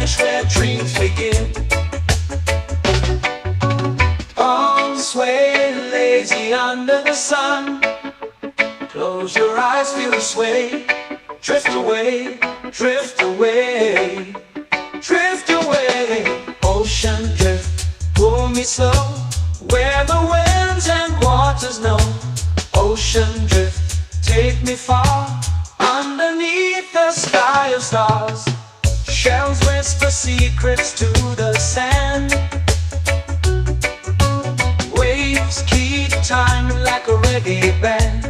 vanish where dreams begin. Arms sway lazy under the sun. Close your eyes, feel the sway. Drift away, drift away, drift away. Ocean drift, pull me slow, where the winds and waters know. Ocean drift, take me far, underneath the sky of stars. Shells whisper secrets to the sand. Waves keep time like a reggae band.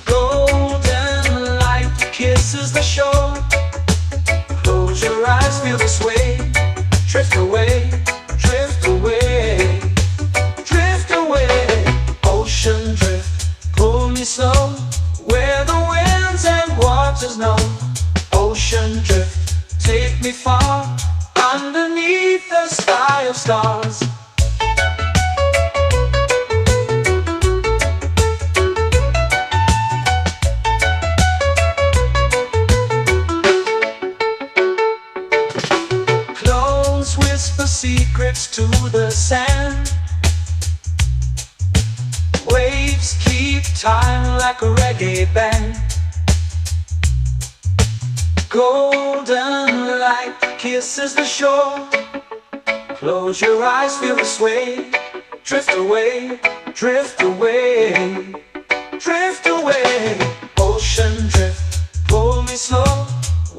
Golden light kisses the shore. Close your eyes, feel the sway. Drift away, drift away, drift away. Ocean drift, pull me slow, where the winds and waters know. Ocean drift, take me far, underneath the sky of stars. Clones whisper secrets to the sand. Waves keep time like a reggae band. Golden light kisses the shore. Close your eyes, feel the sway. Drift away, drift away, drift away. Ocean drift, pull me slow,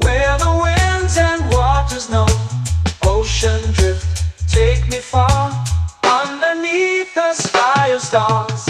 where the winds and waters know. Ocean drift, take me far, underneath the sky of stars.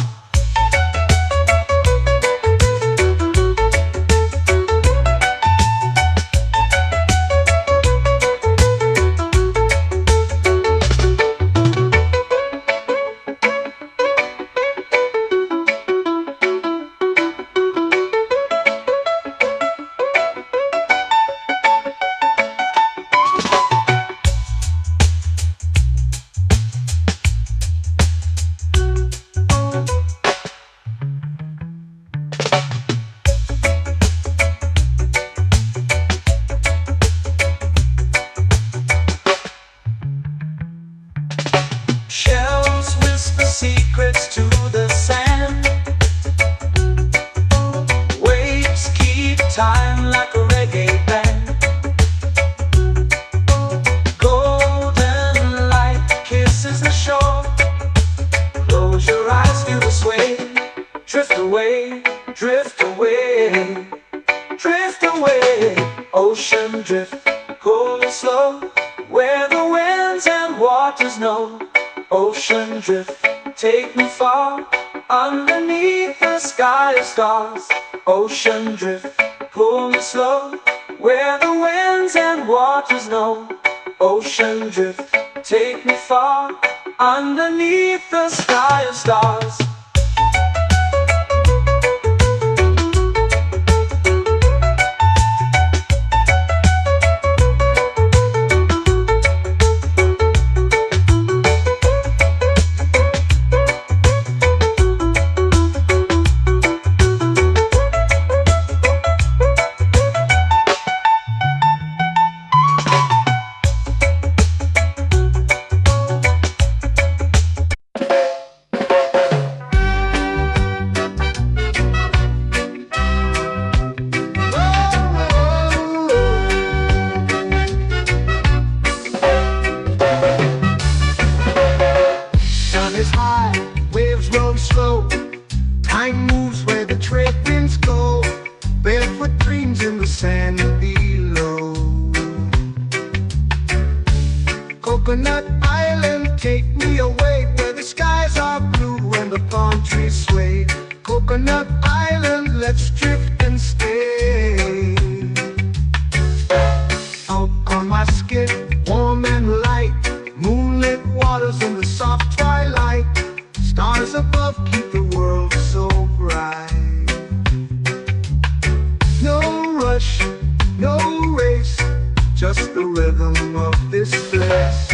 Shells whisper secrets to the sand. Waves keep time like a reggae band. Golden light kisses the shore. Close your eyes, feel the sway. Drift away, drift away, drift away. Ocean drift, pull me slow, where the winds and waters know. Ocean drift, take me far, underneath the sky of stars. Ocean drift, pull me slow, where the winds and waters know. Ocean drift, take me far, underneath the sky of stars. Time moves where the trade winds go. Barefoot dreams in the sand below. Coconut Island, take me away, where the skies are blue and the palm trees sway. Coconut Island, let's drift and stay. Out on my skin, warm and light, moonlit waters in the soft twilight. Stars above keep the world so bright. No rush, no race, just the rhythm of this place.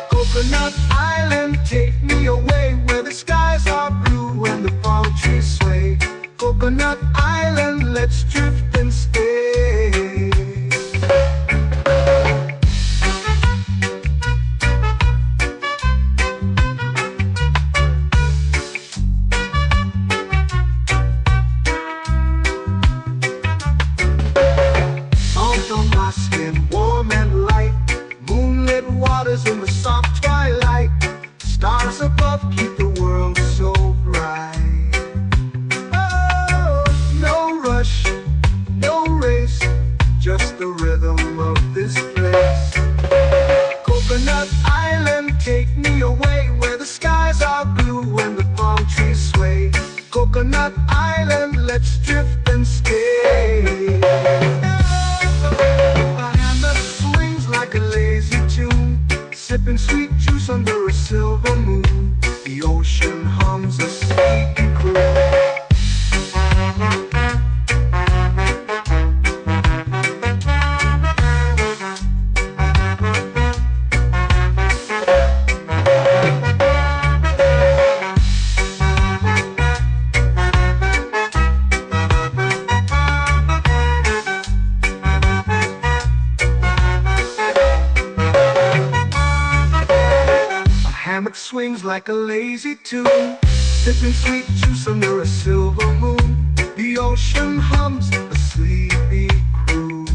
Coconut Island, take me away, where the skies are blue and the palm trees sway. Coconut Island, let's drift and stay. just the rhythm of this place. Coconut Island, take me away where the skies are blue and the palm trees sway. Coconut Island, let's drift and stay. A hand that swings like a lazy tune, sipping sweet juice under a silver moon. The ocean hums a sleepy croon. Hammock swings like a lazy tune, sipping sweet juice under a silver moon. The ocean hums a sleepy croon.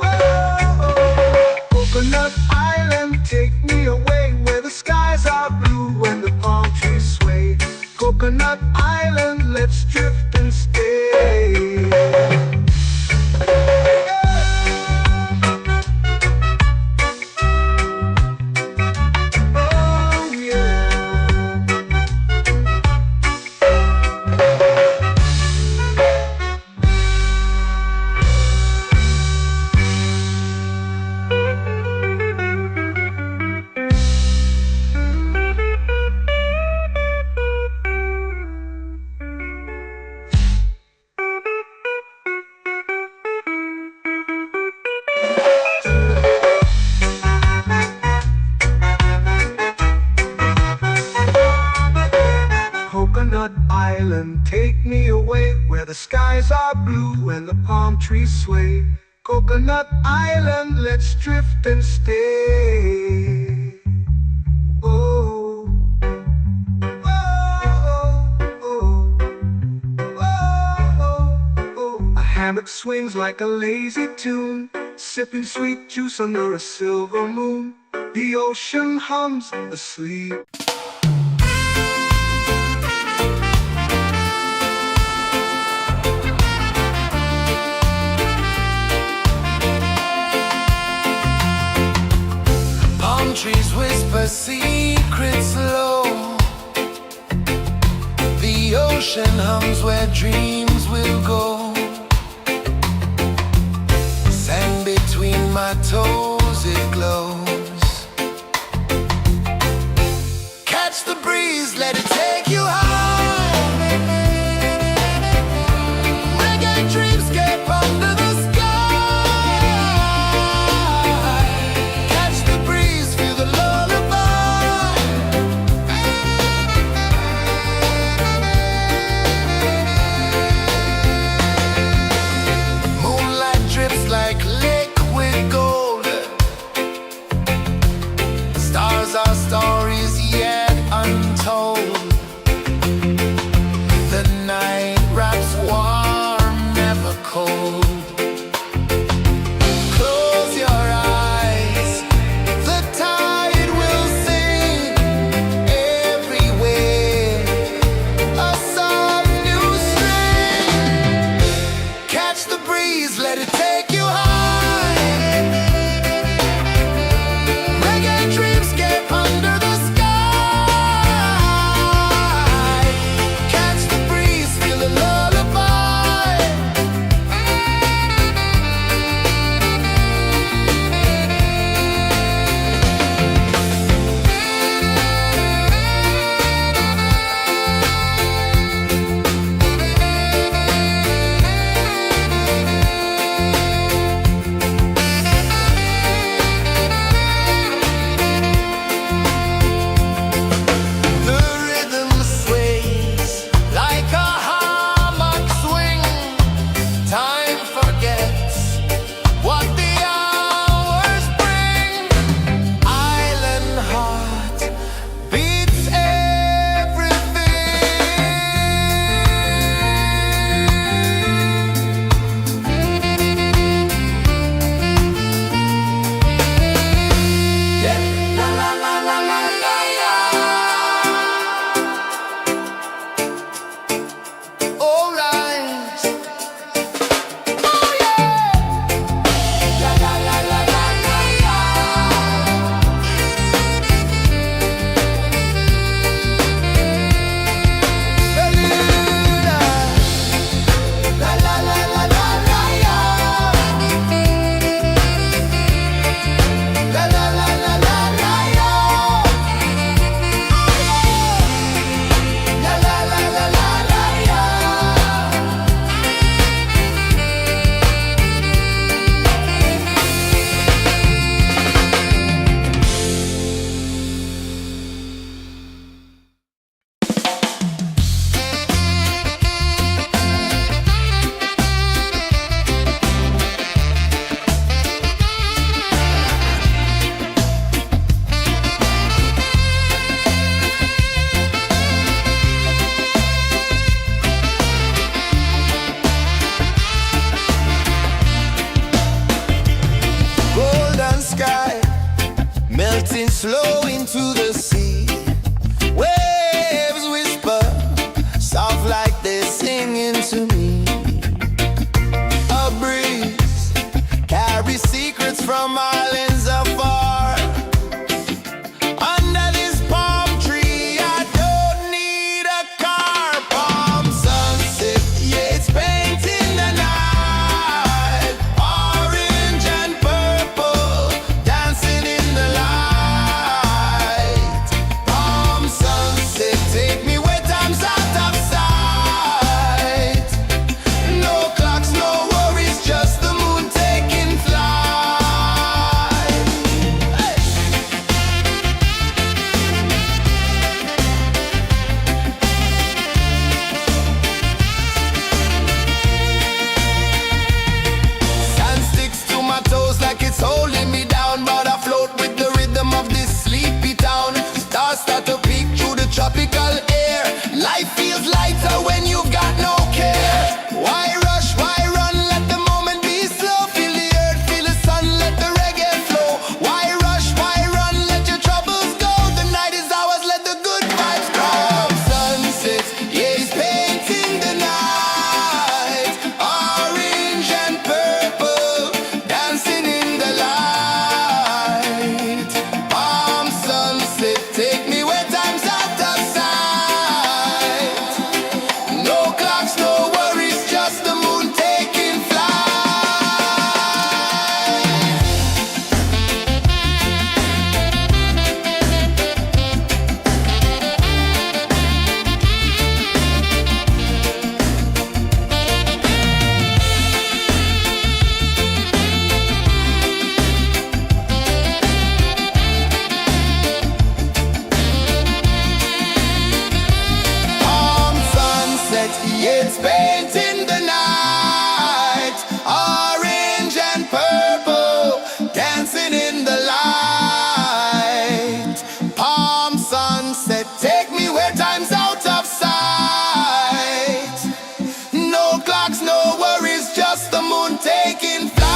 Oh, Coconut Island, take me away where the skies are blue and the palm trees sway. Coconut Island, let's drift and stay. Coconut Island, take me away where the skies are blue and the palm trees sway. Coconut Island, let's drift and stay. Oh, oh, oh, oh, oh. A hammock swings like a lazy tune, sipping sweet juice under a silver moon. The ocean hums asleep. Trees whisper secrets low. The ocean hums where dreams will go. Sand between my toes, it glows. Catch the breeze, let it take you high. Reggae dreamscape under the sky. Our stories yet untold. The night wraps warm, never cold. Close your eyes, the tide will sing everywhere. A soft new string. Catch the breeze, let it take you high. flow into the sea. Waves whisper, soft like they're singing to me. A breeze carries secrets from islands afar. Under this palm tree, I don't need a car. Palm sunset, yeah, it's painting the night. Orange and purple, dancing in the light. Palm sunset, take me where time's out of sight. No clocks, no worries, just the moon taking flight. Hey! Sand sticks to my toes like it's holding me down, but I float with the rhythm of this sleepy town. Stars start to peek through the tropical air. Life feels lighter when you've got no care. Why rush, why run, let the moment be slow. Feel the earth, feel the sun, let the reggae flow. Why rush, why run, let your troubles go. The night is ours, let the good vibes grow. Sunset, yeah, it's painting the night. Orange and purple, dancing in the light. Palm sunset, take me where time's out of sight. No clocks, no worries, just the moon taking flight. Palm sunset, yeah, it's painting the night. Orange and purple, dancing in the light. Palm sunset, take me where time's out of sight. No clocks, no worries, just the moon taking flight.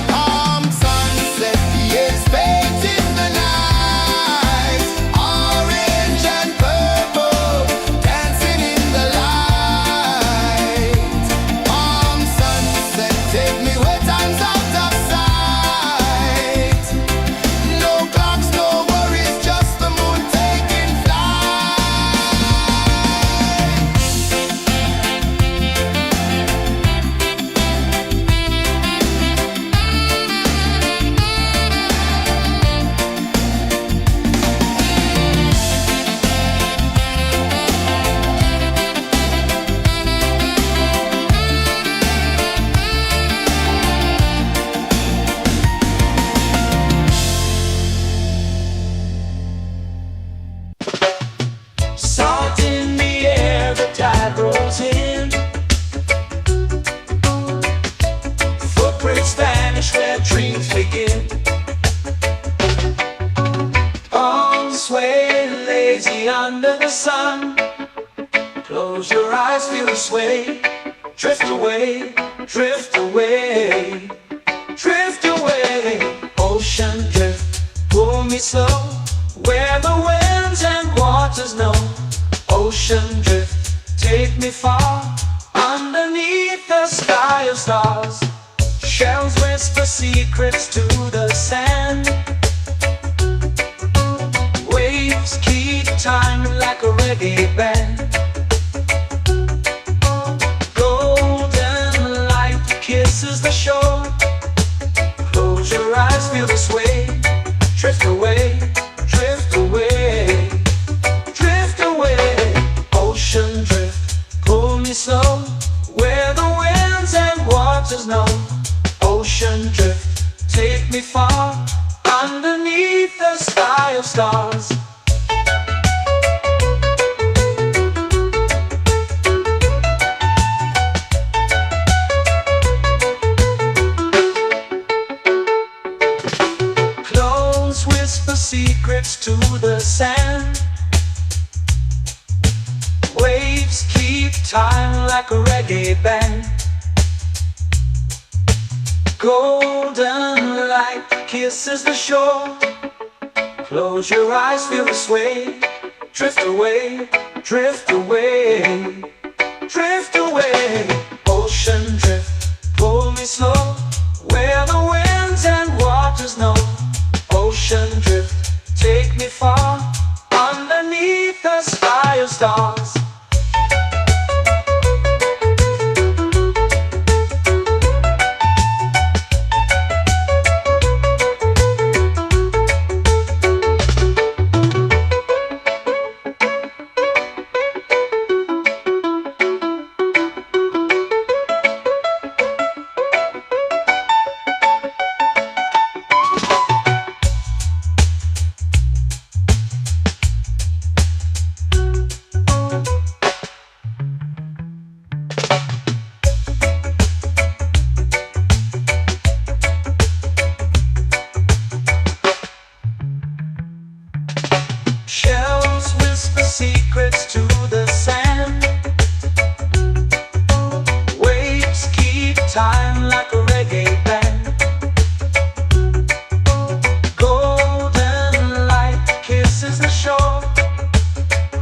Palm sunset, yeah, it's painting the night. Orange and purple, dancing in the light. Palm sunset, take me where time's out of sight. No clocks, no worries, just the moon taking flight. Salt in the air, the tide rolls in. Footprints vanish where dreams begin. All sway lazy under the sun. Close your eyes, feel the sway. Drift away, drift away, drift away. Ocean drift, pull me slow. Where the winds and waters know. Ocean drift, take me far. Underneath the sky of stars. Shells whisper secrets to the sand. Waves keep time like a reggae band. Golden light kisses the shore. Close your eyes, feel the sway. Drift away, drift away, drift away. Ocean drift, pull me slow. Where the winds and waters know. Ocean drift, take me far. Underneath the sky of stars. Clones whisper secrets to the sand. Waves keep time like a reggae band. Golden light kisses the shore. Close your eyes, feel the sway. Drift away, drift away, drift away. Ocean drift, pull me slow, where the winds and waters know. Ocean drift, take me far, underneath the sky of stars. Shells whisper secrets to the sand. Waves keep time like a reggae band. Golden light kisses the shore.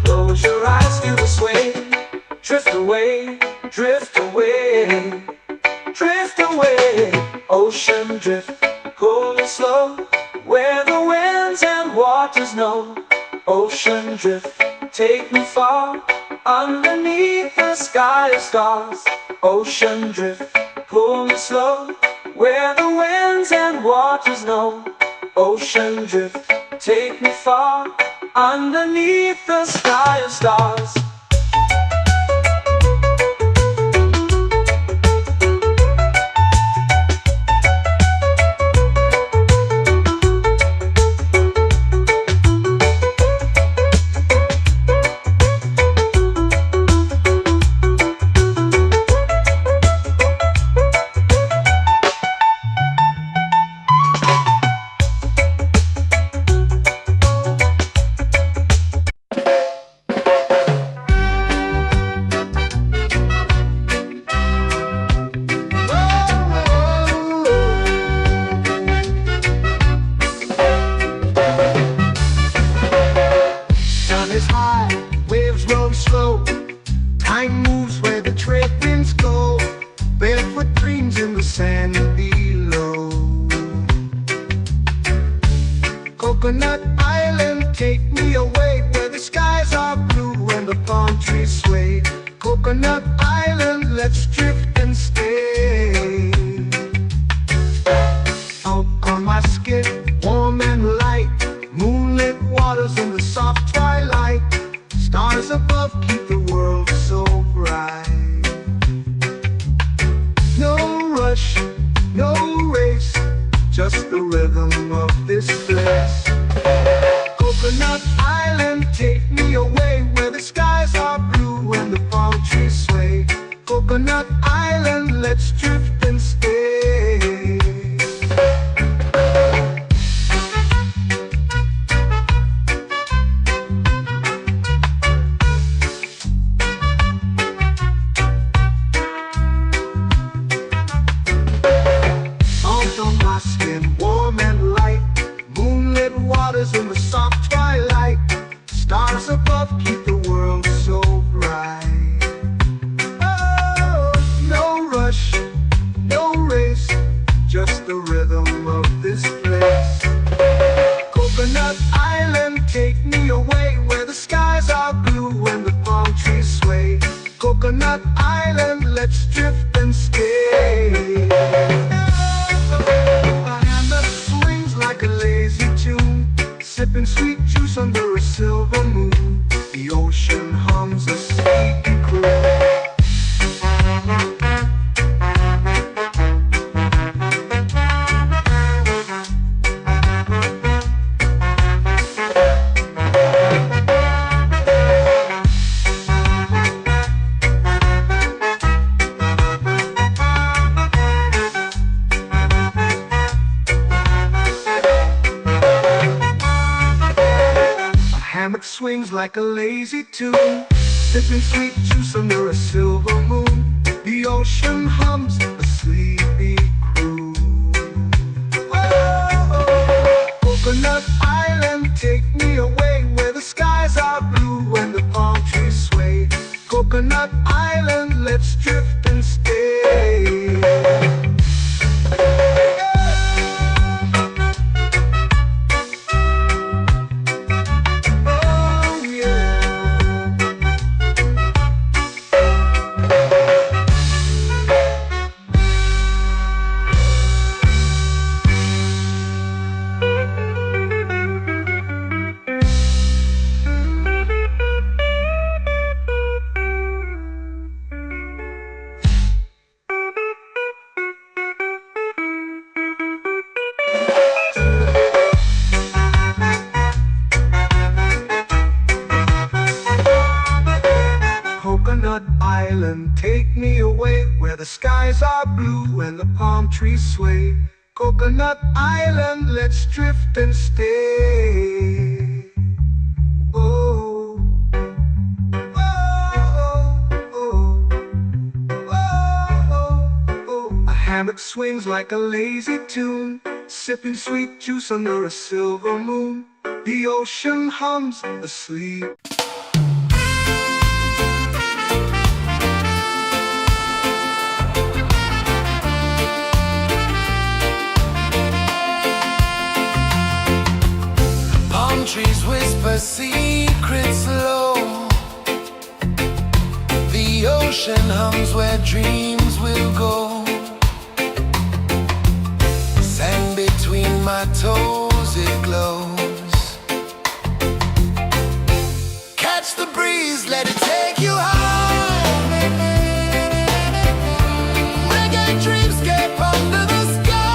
Close your eyes, feel the sway. Drift away, drift away, drift away. Ocean drift, pull it slow, where the winds and waters know. Ocean drift, take me far, underneath the sky of stars. Ocean drift, pull me slow, where the winds and waters know. Ocean drift, take me far, underneath the sky of stars. Time moves where the trade winds go. Barefoot dreams in the sand below. Coconut Island, take me away, where the skies are blue and the palm trees sway. Coconut Island, let's drift and stay. Out on my skin, warm and light, moonlit waters in the soft twilight. Stars above keep the world so bright. No rush, no race, just the rhythm of this place. Coconut Island, take me away, where the skies are blue and the palm trees sway. Coconut Island, let's drift and stay. Warm and light, moonlit waters in the soft twilight. Stars above keep the world so bright. Oh, no rush, no race, just the rhythm of this place. Coconut Island, take me away, where the skies are blue and the palm trees sway. Coconut Island, let's drift and stay. Like a lazy tune, sipping sweet juice under a silver moon. The ocean hums a sleepy croon. Swings like a lazy tune, sipping sweet juice under a silver moon. The ocean hums a sleepy croon. where the skies are blue and the palm trees sway. Coconut Island, let's drift and stay. Oh, oh, oh, oh, oh. A hammock swings like a lazy tune, sipping sweet juice under a silver moon. The ocean hums asleep. Palm trees whisper secrets low. The ocean hums where dreams will go. Sand between my toes, it glows. Catch the breeze, let it take you high. Reggae dreamscape under the sky.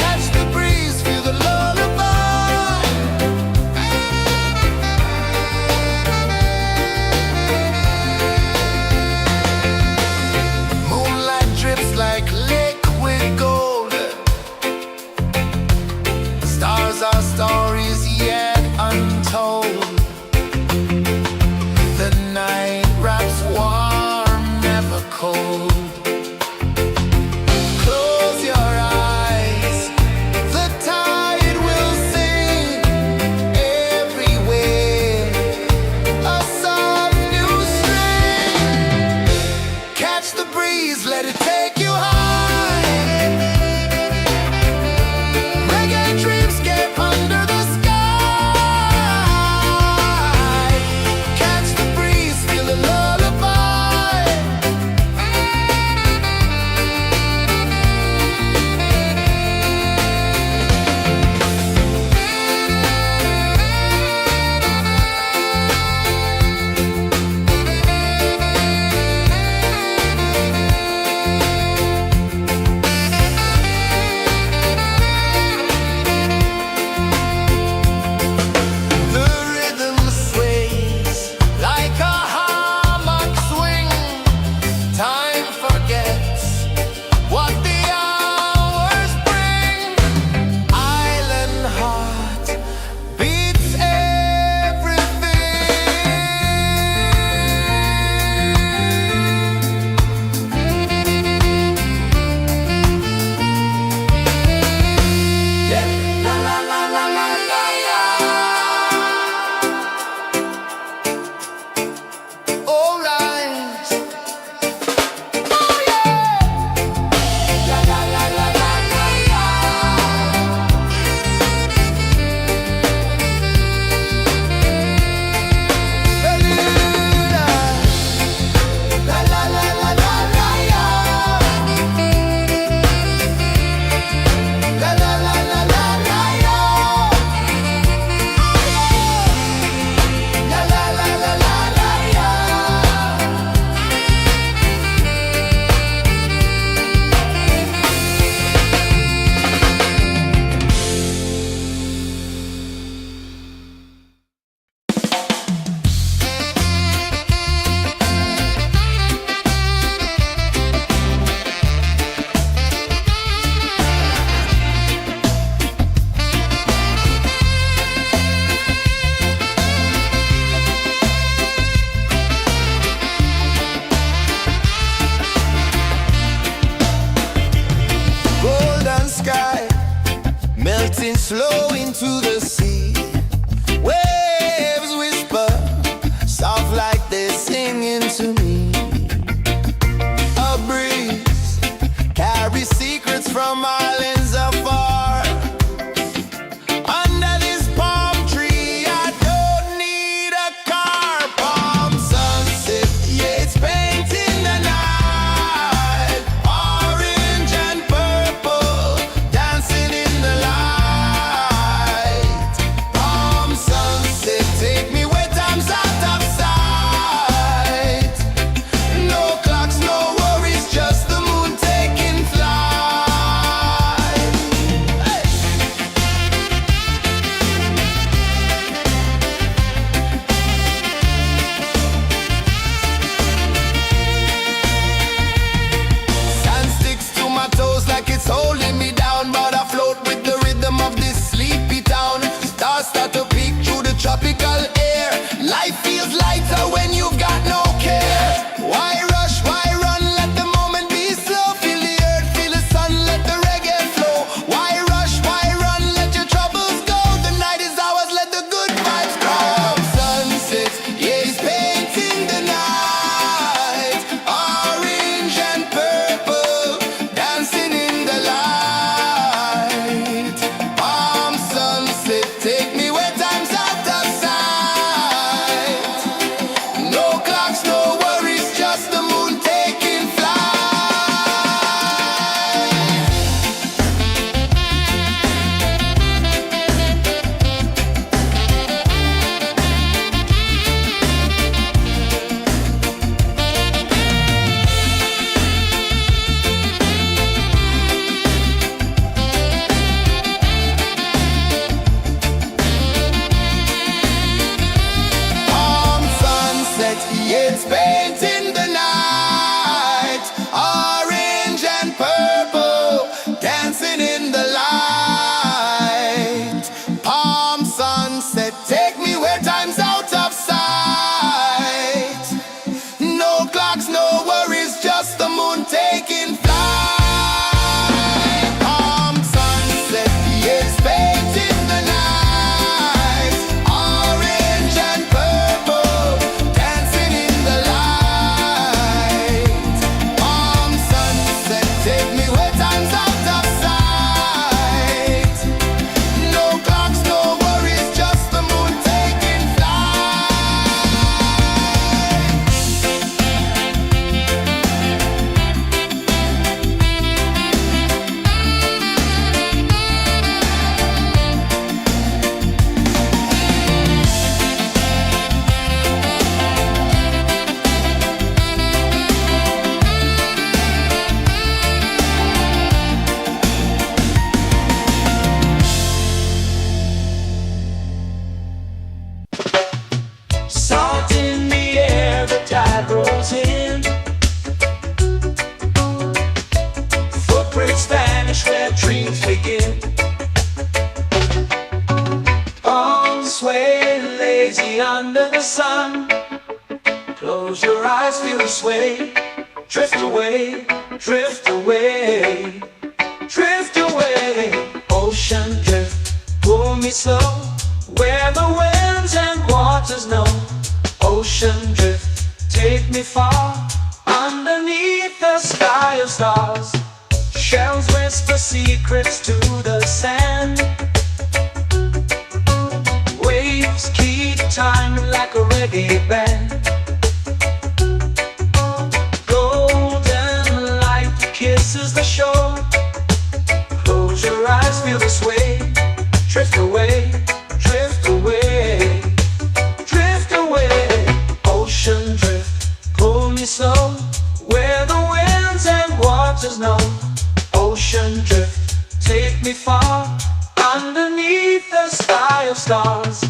Catch the breeze, feel the lullaby. Moonlight drips like liquid gold. Stars are stories yet untold. The night wraps warm, never cold. Close your eyes, the tide will sing everywhere. A soft new string. Catch the breeze, let it take you high. Reggae dreamscape under the sky. Catch the breeze, feel the lullaby. The rhythm sways like a hammock swing. Time forgets what the hours bring. Island heart beats everything. Yeah. La la la la la la la. All right. Oh yeah. La la la la la la la. La la la la la la la. La la la la la la la. La la la la la la la. Golden sky melting slow into the sea. Waves whisper soft like they're singing to me. A breeze carries secrets from islands afar. Under this palm tree, I don't need a car. Palm sunset, yeah, it's painting the night. Orange and purple, dancing in the light. Palm sunset, take me where time's out of sight. No clocks, no worries, just the moon taking flight. eyes feel the sway. Drift away, drift away, drift away. Ocean drift, pull me slow, where the winds and waters know. Ocean drift, take me far, underneath the sky of stars. Shells whisper secrets to the sand. Waves keep time like a reggae band. Golden light kisses the shore. Close your eyes, feel the sway. Drift away, drift away, drift away. Ocean drift, pull me slow, where the winds and waters know. Ocean drift, take me far, underneath the sky of stars.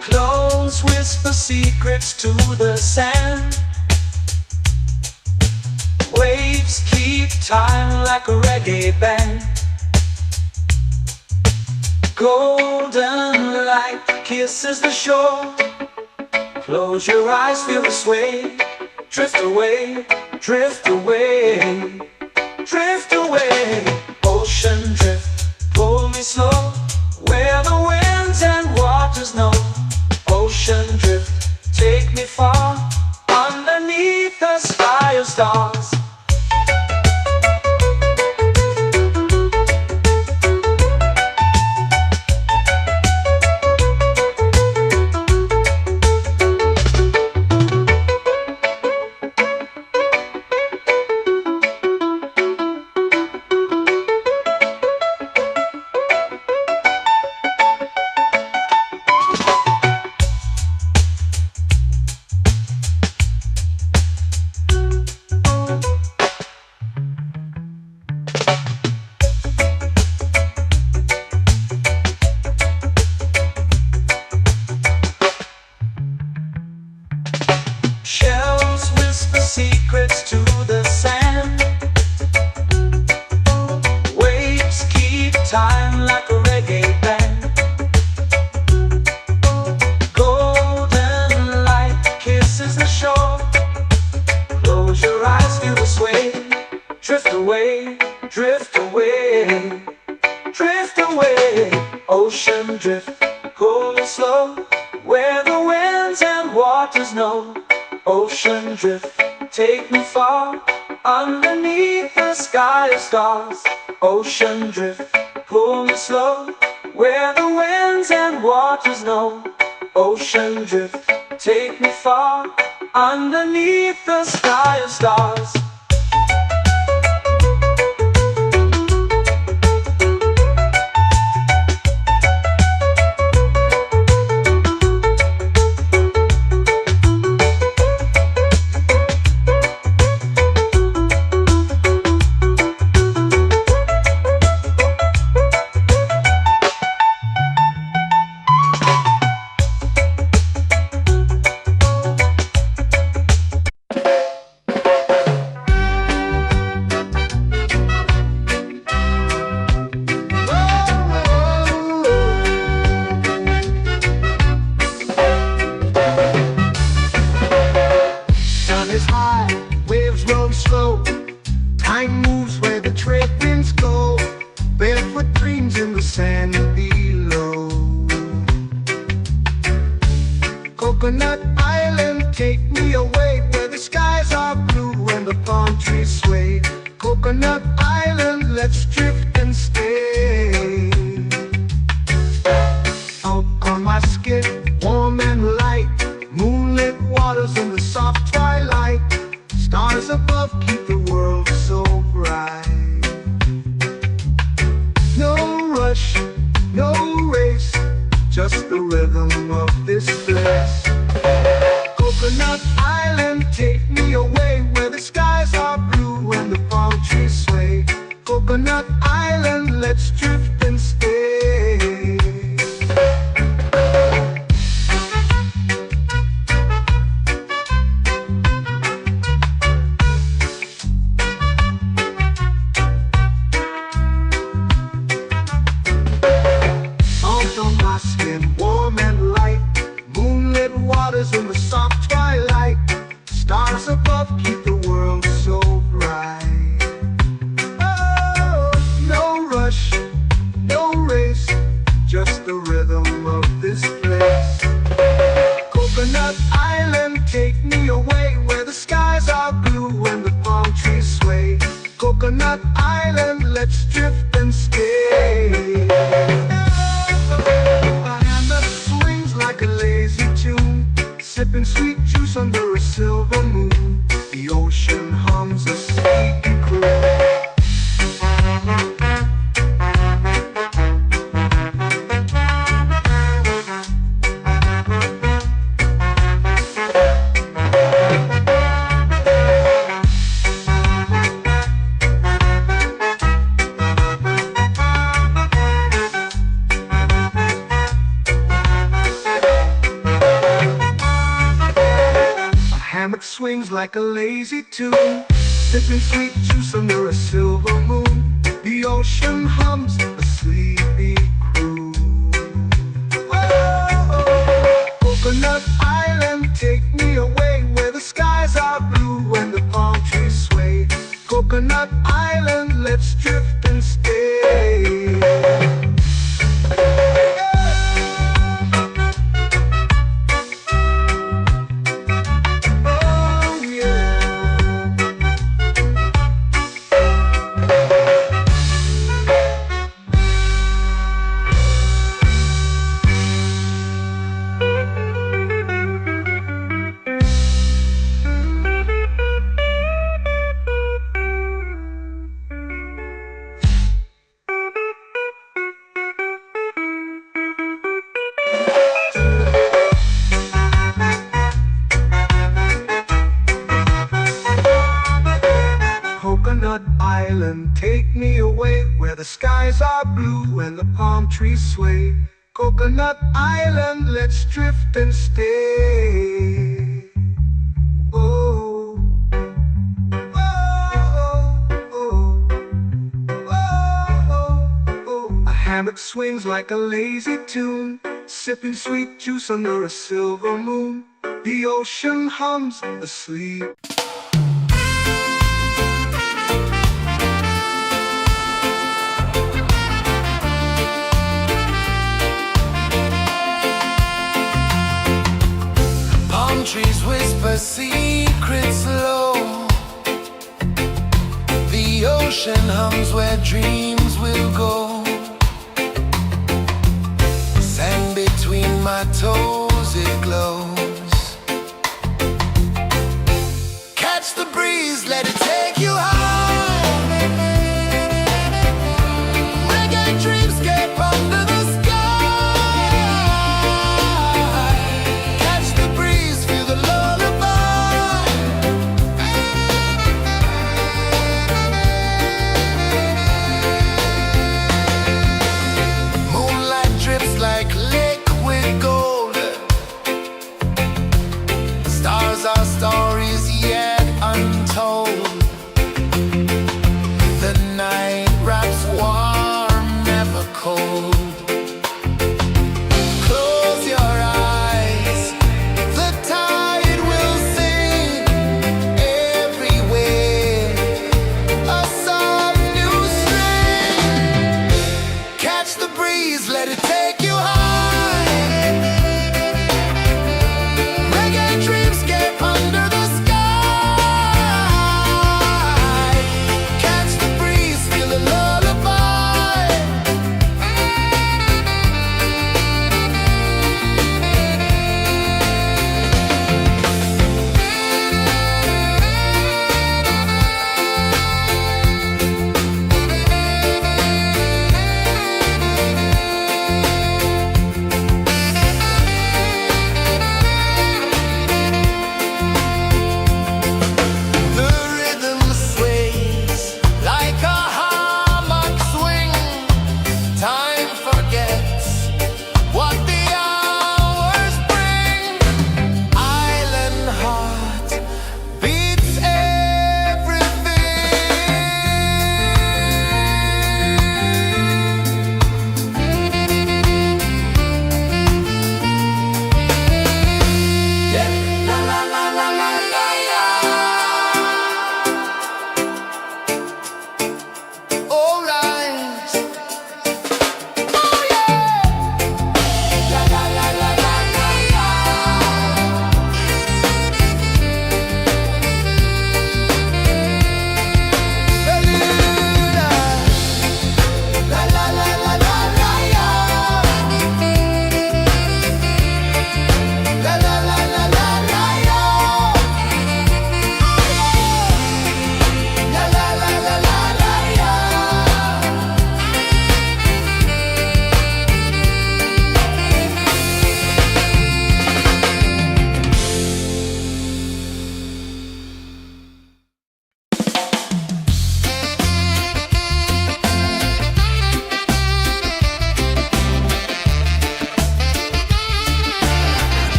Close whisper secrets to the sand. Waves keep time like a reggae band. Golden light kisses the shore. Close your eyes, feel the sway. Drift away, drift away, drift away. Ocean drift, pull me slow, where the winds and waters know. Ocean drift, take me far, underneath the sky of stars. Shells whisper secrets to the sand. Waves keep time like a reggae band. Golden light kisses the shore. Close your eyes, feel the sway. Drift away, drift away, drift away. Ocean drift, pull me slow, where the winds and waters know. Ocean drift, take me far, underneath the sky of stars. Ocean drift, pull me slow, where the winds and waters know. Ocean drift, take me far, underneath the sky of stars. Time moves where the trade winds go. Barefoot dreams in the sand below. Coconut Island, take me away, where the skies are blue and the palm trees sway. Coconut Island, let's drift and stay. Out on my skin, warm and light, moonlit waters in the soft twilight. Stars above keep the world so bright. No rush, no race, just the rhythm of this place. Coconut Island, take me away, where the skies are blue and the palm trees sway. Coconut Island, let's drift and stay. island, let's drift and stay. A hand that swings like a lazy tune, sipping sweet juice under a silver moon. The ocean hums a sleepy croon. Hammock swings like a lazy tune, sipping sweet juice under a silver moon. The ocean hums a sleepy croon. Whoa, Coconut Island, take me away where the skies are blue and the palm trees sway. Coconut Island, let's drift and stay. Coconut Island, take me away where the skies are blue and the palm trees sway. Coconut Island, let's drift and stay. Oh, oh, oh, oh, oh. A hammock swings like a lazy tune, sipping sweet juice under a silver moon. The ocean hums asleep. Trees whisper secrets low. The ocean hums where dreams will go. Sand between my toes, it glows. Catch the breeze, let it take you high. Reggae dreamscape under the sky. Like liquid gold,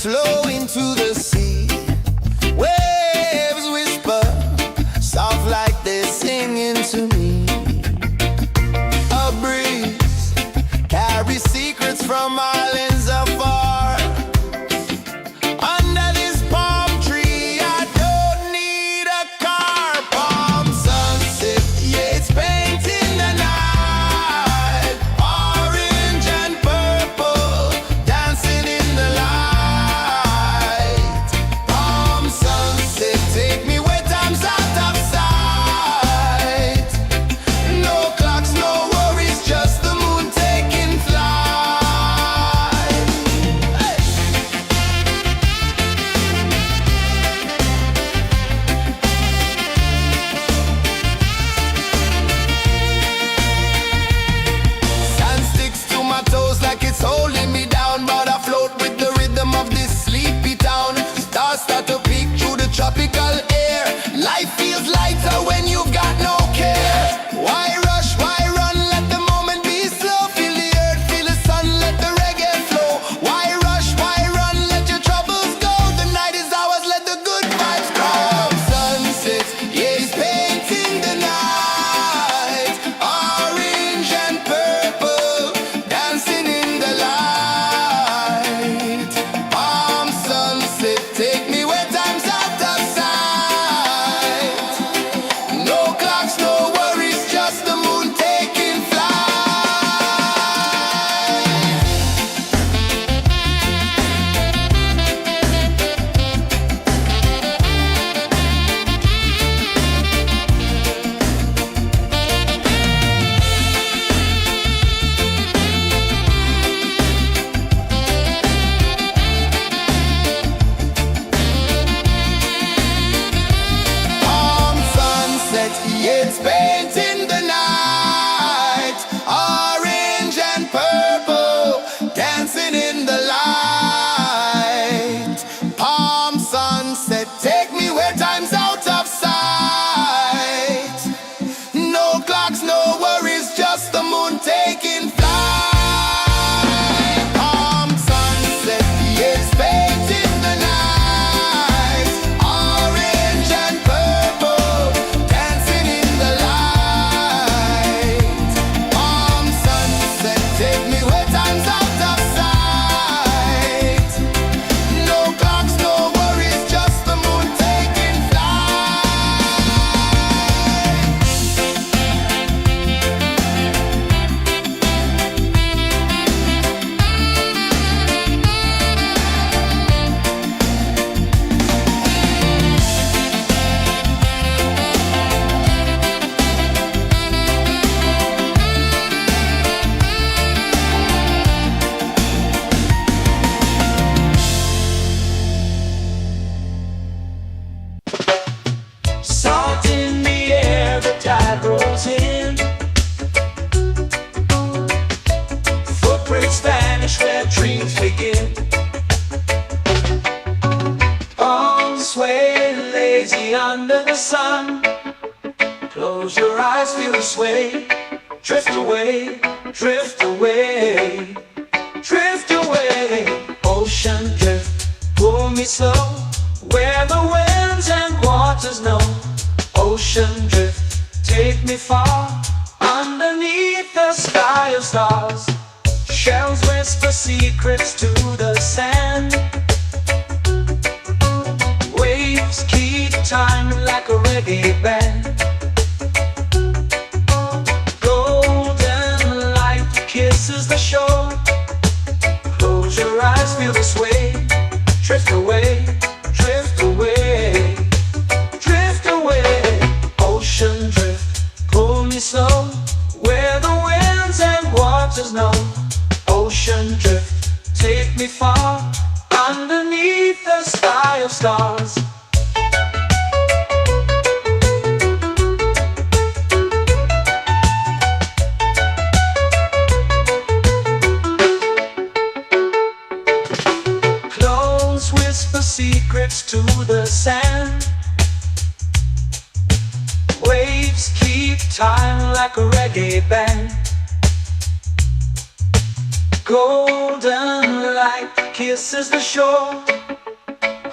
flow into the sea. Waves whisper, soft like they're singing to me. A breeze carries secrets from islands afar. Under this palm tree, I don't need a car. Palm sunset, yeah, it's painting the night. Orange and purple, dancing in the light. Palm sunset, take me where time's out of sight. No clocks, no worries, just the moon taking flight. Hey! Sand sticks to my toes like it's holding me down, but I float with the rhythm of this sleepy town. Stars start to peek through the tropical air. Life feels lighter when you've got no care. Why rush, why run, let the moment be slow. Feel the earth, feel the sun, let the reggae flow. Why rush, why run, let your troubles go. The night is ours, let the good vibes grow. Sunset, yeah, it's painting the night. Orange and purple, dancing in the light. Palm sunset, take me where time's out of sight. No clocks, no worries, just the moon taking flight. Palm sunset, yeah, it's painting the night. Orange and purple, dancing in the light. Palm sunset, take me where time's out of sight. No clocks, no worries, just the moon taking flight. Palm sunset, yeah, it's painting the night. Orange and purple, dancing in the light. Palm sunset, take me where time's out of sight. No clocks, no worries, just the moon taking flight. Salt in the air, the tide rolls in. Footprints vanish where dreams begin. Palms sway lazy under the sun. Close your eyes, feel the sway. Drift away, drift away, drift away. Ocean drift, pull me slow, where the winds and waters know. Ocean drift, take me far, underneath the sky of stars. Shells whisper secrets to the sand. Waves keep time like a reggae band. Golden light kisses the shore. Close your eyes, feel the sway. Drift away, drift away, drift away. Ocean drift, pull me slow, where the winds and waters know. Ocean drift, take me far, underneath the sky of stars. Close whisper secrets to the sand. Waves keep time like a reggae band. Golden light kisses the shore.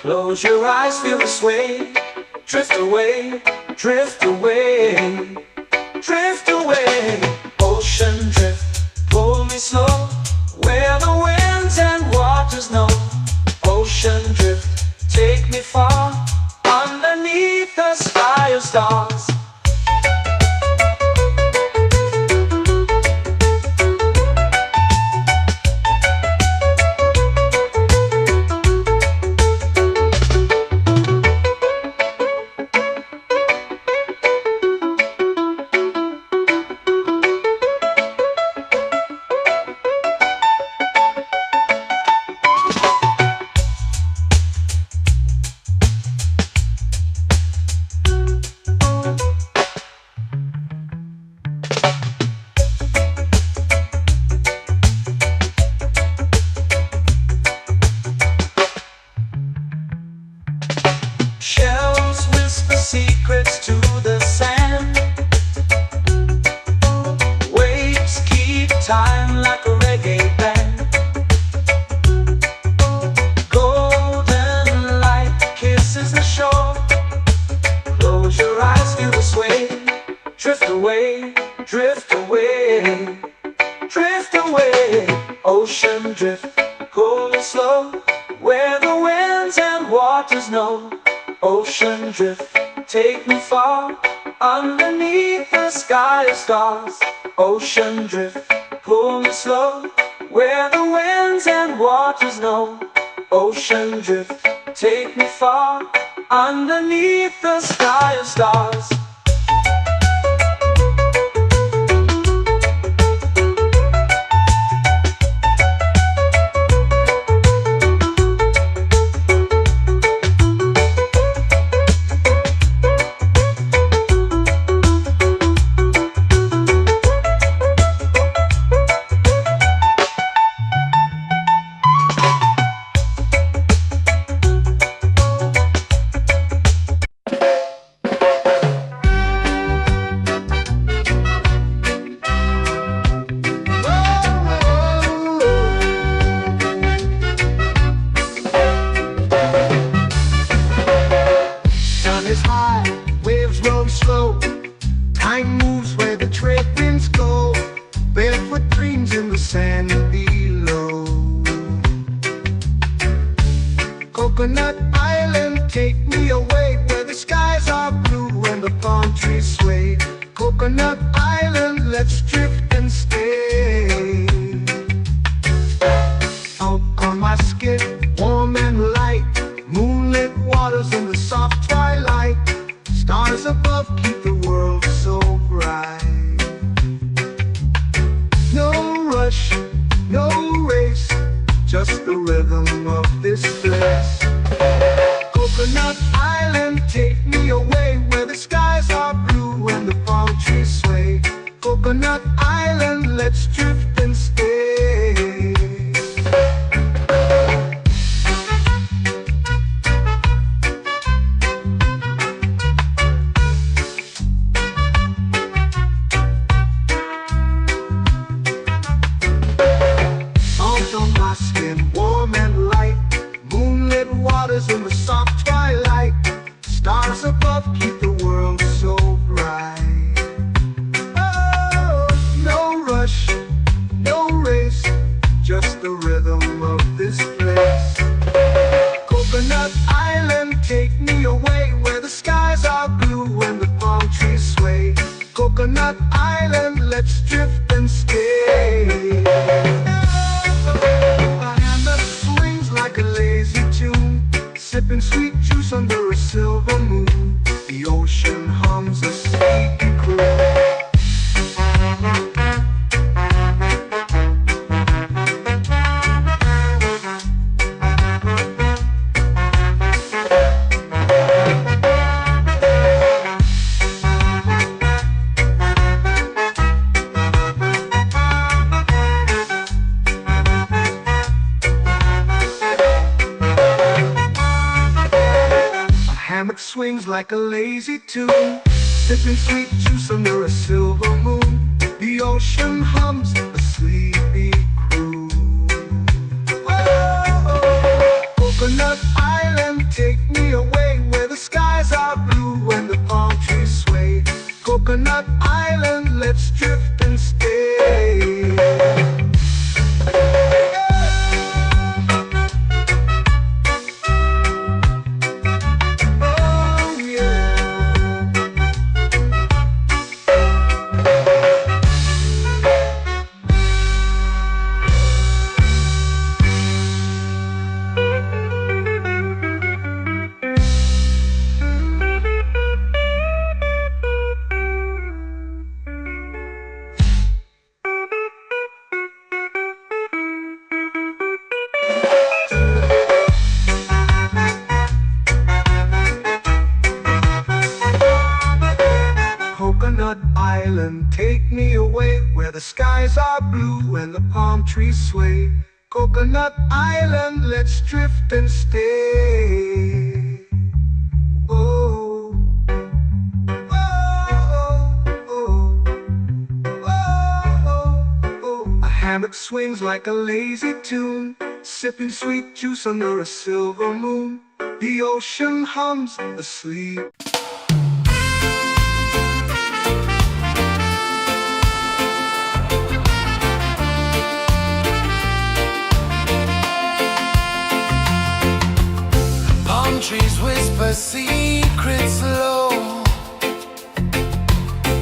Close your eyes, feel the sway. Drift away, drift away, drift away. Ocean drift, pull me slow, where the winds and waters know. Ocean drift, take me far, underneath the sky of stars. Shells whisper secrets to the sand. Waves keep time like a reggae band. Golden light kisses the shore. Close your eyes, feel the sway. Drift away, drift away, drift away. Ocean drift, cool and slow, where the winds and waters know. Ocean drift, take me far, underneath the sky of stars. Ocean drift, pull me slow, where the winds and waters know. Ocean drift, take me far, underneath the sky of stars. Waves roll slow, time moves where the trade winds go. Barefoot dreams in the sand below. Coconut Island, take me away, where the skies are blue and the palm trees sway. Coconut Island, let's drift and stay. Out on my skin, warm and light, moonlit waters in the soft twilight. Stars above keep the world so bright. No rush, no race, just the rhythm of this place. Coconut Island, take me away, where the skies are blue and the palm trees sway. Coconut Island, let's drift and stay. In the soft twilight, stars above keep the world so bright. Oh, no rush, no race, just the rhythm of this place. Coconut Island, take me away, where the skies are blue and the palm trees sway. Coconut Island, let's drift and stay. A hand that swings like a lazy tune, sipping sweet juice under a silver moon. The ocean hums a sleepy croon. Hammock swings like a lazy tune, sipping sweet juice under a silver moon. The ocean hums a sleepy croon. island, let's drift and stay. Oh yeah. Coconut Island, take me away where the skies are blue and the palm trees sway. Coconut Island, let's drift and stay. Oh, oh, oh, oh, oh. A hammock swings like a lazy tune, sipping sweet juice under a silver moon. The ocean hums asleep. Palm trees whisper secrets low.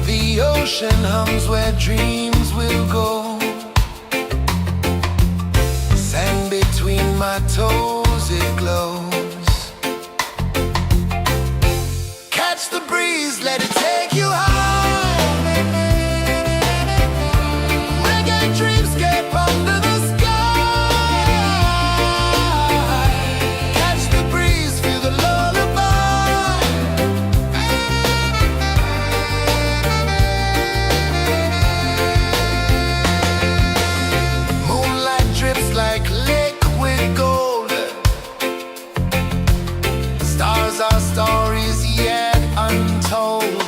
The ocean hums where dreams will go. Sand between my toes, it glows. Catch the breeze, let it take you high. Reggae dreamscape under the sky. Catch the breeze, feel the lullaby. Moonlight drips like liquid gold. Stars are stories yet untold.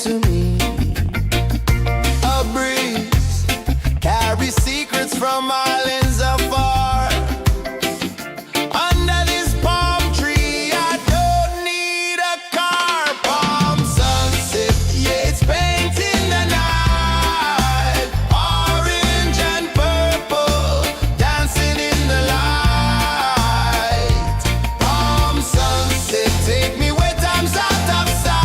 to me. A breeze carries secrets from islands afar. Under this palm tree, I don't need a car. Palm sunset, yeah, it's painting the night. Orange and purple, dancing in the light. Palm sunset, take me where time's out of sight.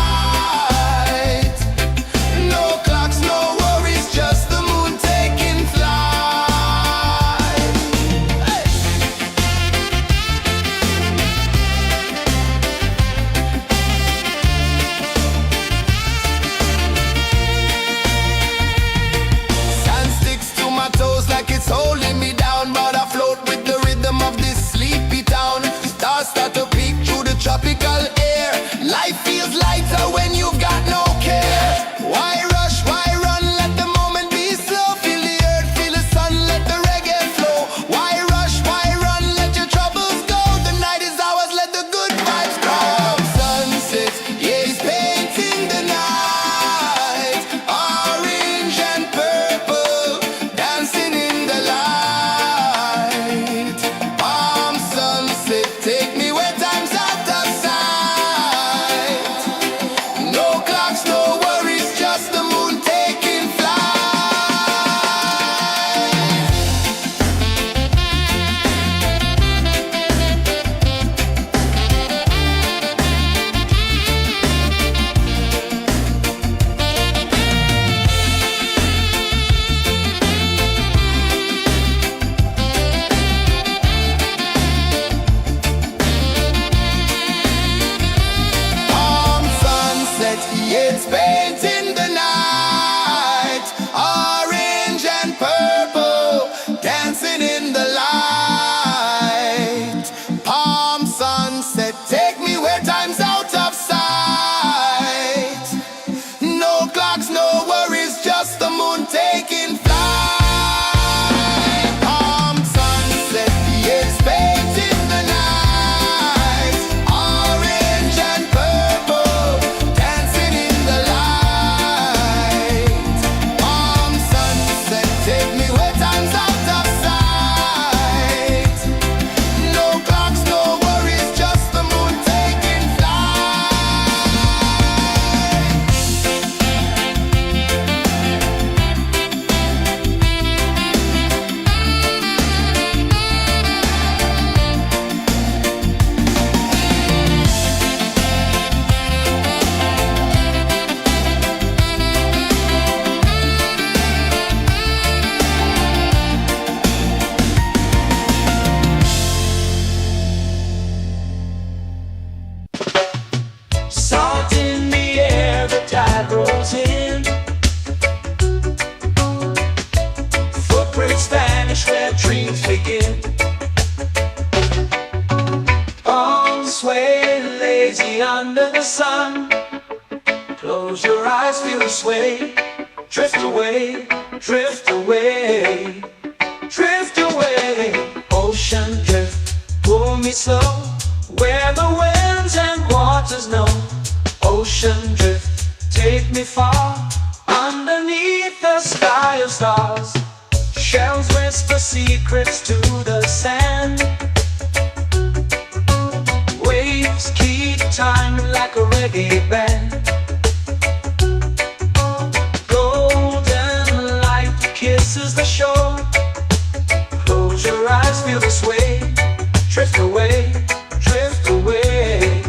No clocks, no worries, just the moon taking flight. Hey! Sand sticks to my toes like it's holding me down, but I float with the rhythm of this sleepy town. Stars start to peek through the tropical air. Life feels lighter when you've got no care. Why rush, why run, let the moment be slow. Feel the earth, feel the sun, let the reggae flow. Why rush, why run, let your troubles go. The night is ours, let the good vibes come. Sunset, yeah, it's painting the night. Orange and purple, dancing in the light. Palm sunset, take me where time's out of sight. No clocks, no worries, just the moon taking flight. Palm sunset, yeah, it's painting the night. Orange and purple, dancing in the light. Palm sunset, take me where time's out of sight. No clocks, no worries, just the moon taking flight. Palm sunset, yeah, it's painting the night. Orange and purple, dancing in the light. Palm sunset, take me where time's out of sight. No clocks, no worries, just the moon taking flight. Salt in the air, the tide rolls in. Footprints vanish where dreams begin. Arms sway lazy under the sun. Close your eyes, feel the sway. Drift away, drift away, drift away. Ocean drift, pull me slow, where the winds and waters know. Ocean drift, take me far, underneath the sky of stars. Shells whisper secrets to the sand. Waves keep time like a reggae band. Golden light kisses the shore. Close your eyes, feel the sway. Drift away, drift away,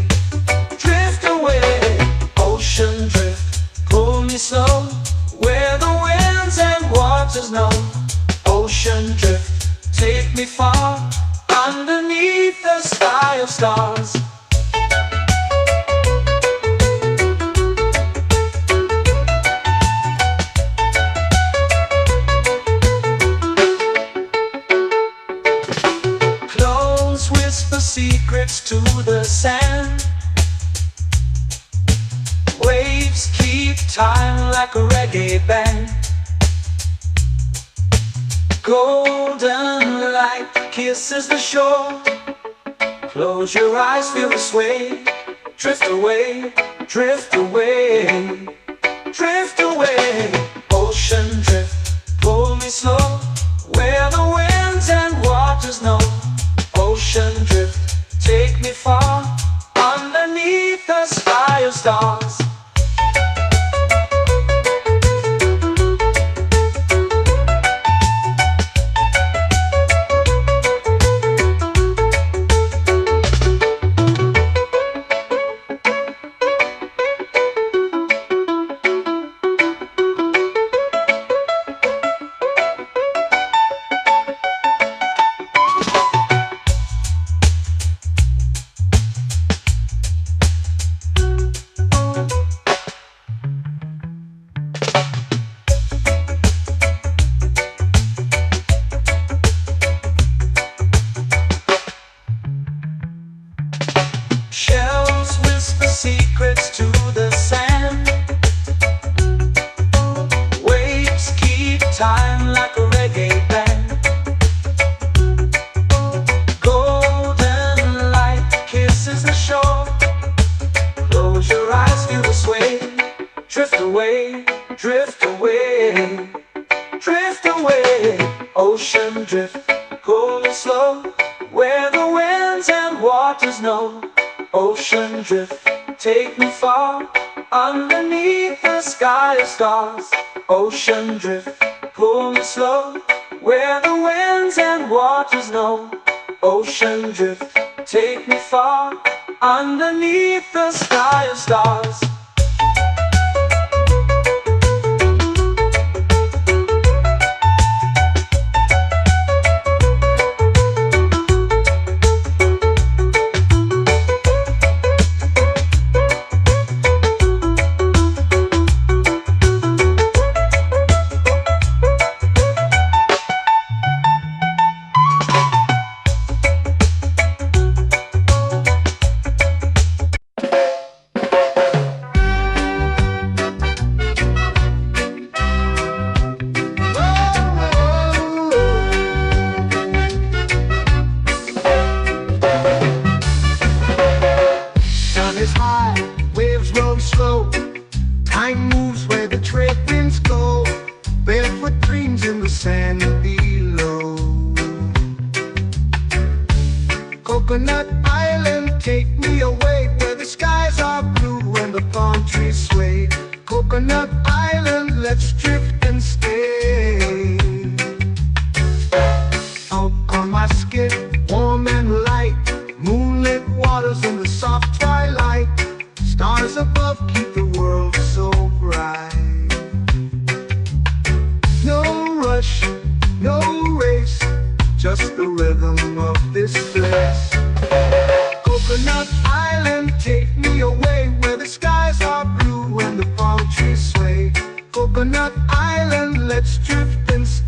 drift away. Ocean drift, pull me slow, where the winds and waters know. Ocean drift, take me far, underneath the sky of stars. Close whisper secrets to the sand. Waves keep time like a reggae band. Golden light kisses the shore. Close your eyes, feel the sway. Drift away, drift away, drift away, drift away, drift away. Ocean drift, cool and slow, where the winds and waters know. Ocean drift, take me far, underneath the sky of stars. Ocean drift, pull me slow, where the winds and waters know. Ocean drift, take me far, underneath the sky of stars. Is high, waves roll slow. Time moves where the trade winds go. Barefoot dreams in the sand below. Coconut Island, take me away, where the skies are blue and the palm trees sway. Coconut Island, let's drift and stay. Out on my skin, warm and light, moonlit waters in the soft twilight. Stars above keep the world so bright. No rush, no race, just the rhythm of this place. Coconut Island, take me away, where the skies are blue and the palm trees sway. Coconut Island, let's drift and stay.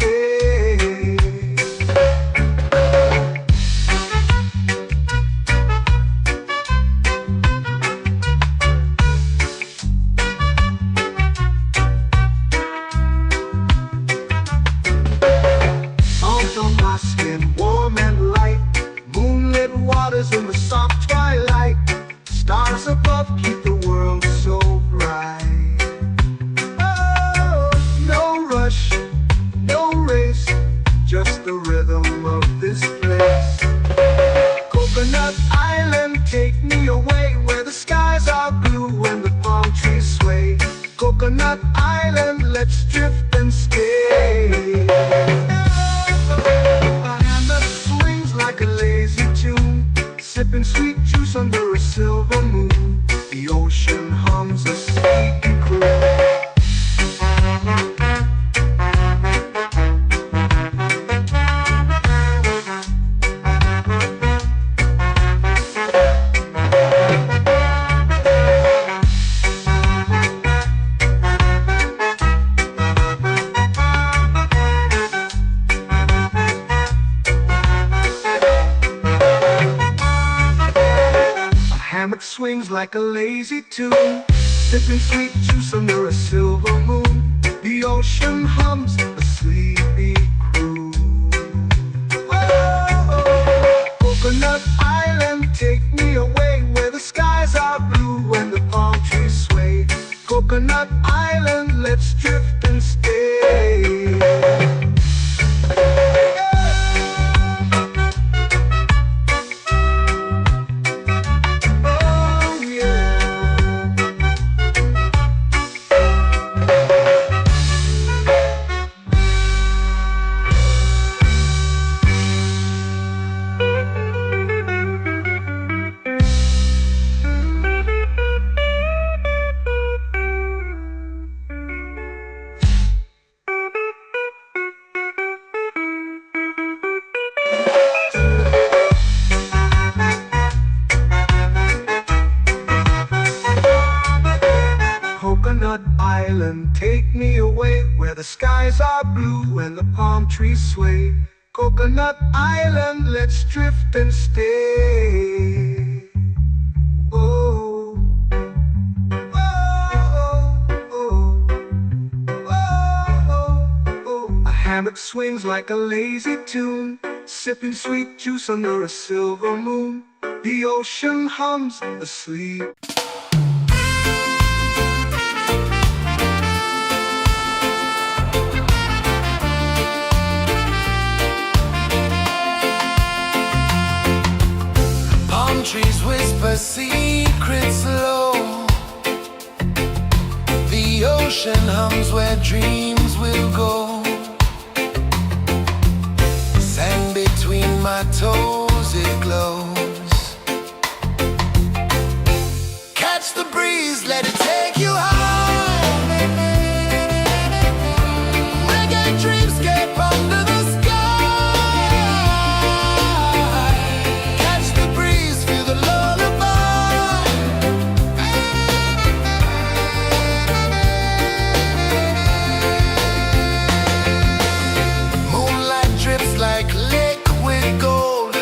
In the soft twilight, stars above keep the world so bright. Oh, no rush, no race, just the rhythm of this place. Coconut Island, take me away, where the skies are blue and the palm trees sway. Coconut Island, let's drift and stay. A hand that swings like a lazy tune, sipping sweet juice under a silver moon. The ocean hums a sleepy croon. Hammock swings like a lazy tune, sipping sweet juice under a silver moon. The ocean hums a sleepy croon. Oh, Coconut Island, take me away, where the skies are blue and the palm trees sway. Coconut Island, let's drift and stay. Coconut Island, take me away, where the skies are blue and the palm trees sway. Coconut Island, let's drift and stay. Oh, oh, oh, oh, oh. A hammock swings like a lazy tune, sipping sweet juice under a silver moon. The ocean hums asleep. ocean hums where dreams will go. Sand between my toes, it glows. Catch the breeze, let it take you high. Reggae dreamscape under the sky. Catch the breeze, feel the lullaby. Moonlight drips like liquid gold.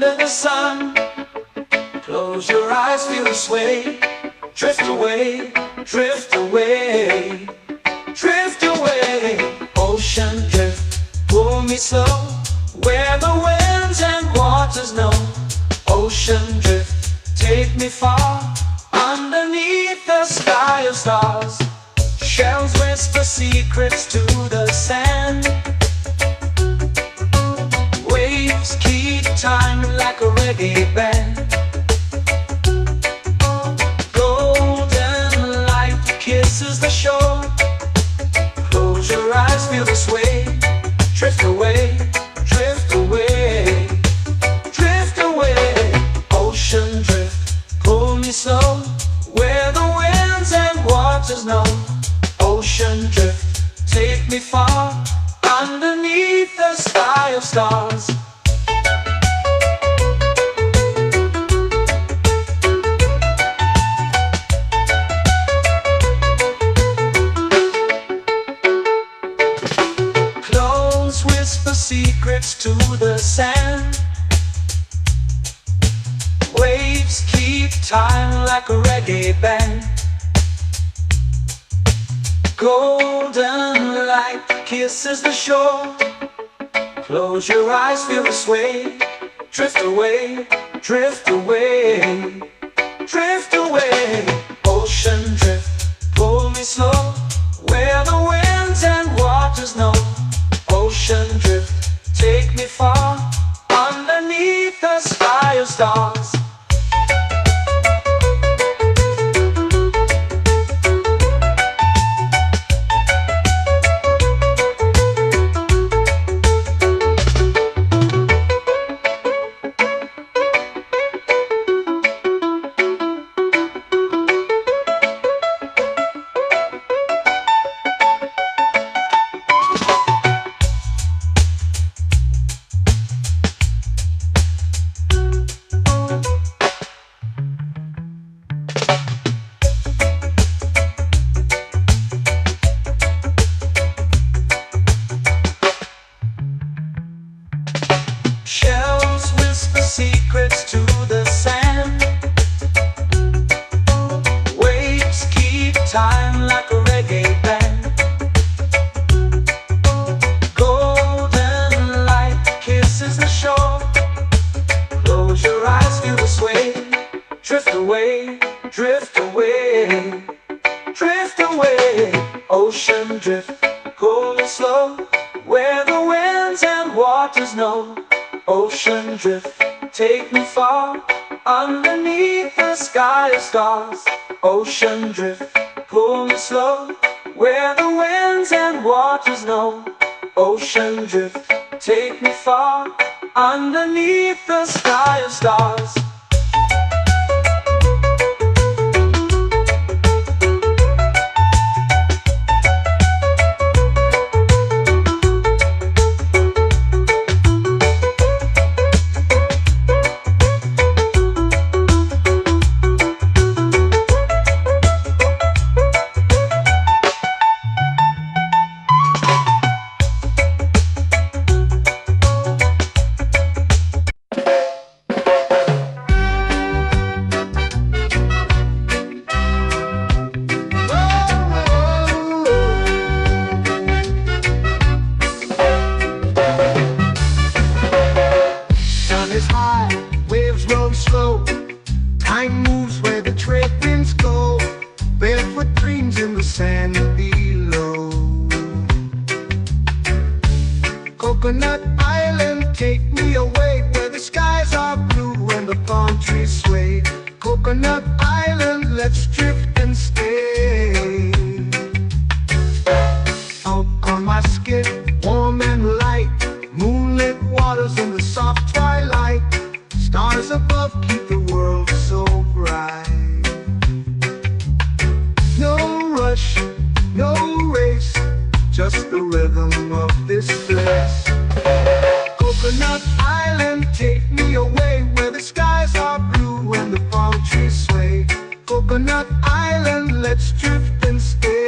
under the sun. Close your eyes, feel the sway. Drift away, drift away, drift away. Ocean drift, pull me slow, where the winds and waters know. Ocean drift, take me far, underneath the sky of stars. Shells whisper secrets to the sand. Waves keep time like a reggae band. Golden light kisses the shore. Close your eyes, feel the sway. Drift away, drift away, drift away. Ocean drift, pull me slow, where the winds and waters know. Ocean drift, take me far, underneath the sky of stars. Clones whisper secrets to the sand. Waves keep time like a reggae band. Golden light kisses the shore. Close your eyes, feel the sway. Drift away, drift away, drift away. Ocean drift, pull me slow, where the winds and waters know. Ocean drift, take me far, underneath the sky of stars. Shells whisper secrets to the sand. Waves keep time like a reggae band. Golden light kisses the shore. Close your eyes, feel the sway. Drift away, drift away, drift away. Ocean drift, pull me slow, where the winds and waters know. Ocean drift, take me far, underneath the sky of stars. Ocean drift, pull me slow, where the winds and waters know. Ocean drift, take me far, underneath the sky of stars. Is high, waves roll slow. Time moves where the trade winds go. Barefoot dreams in the sand below. Coconut Island, take me away, where the skies are blue and the palm trees sway. Coconut Island, let's drift and stay. Out on my skin, warm and light, moonlit waters in the soft twilight. Stars above keep the world so bright. No rush, no race, just the rhythm of this place. Coconut Island, take me away, where the skies are blue and the palm trees sway. Coconut Island, let's drift and stay.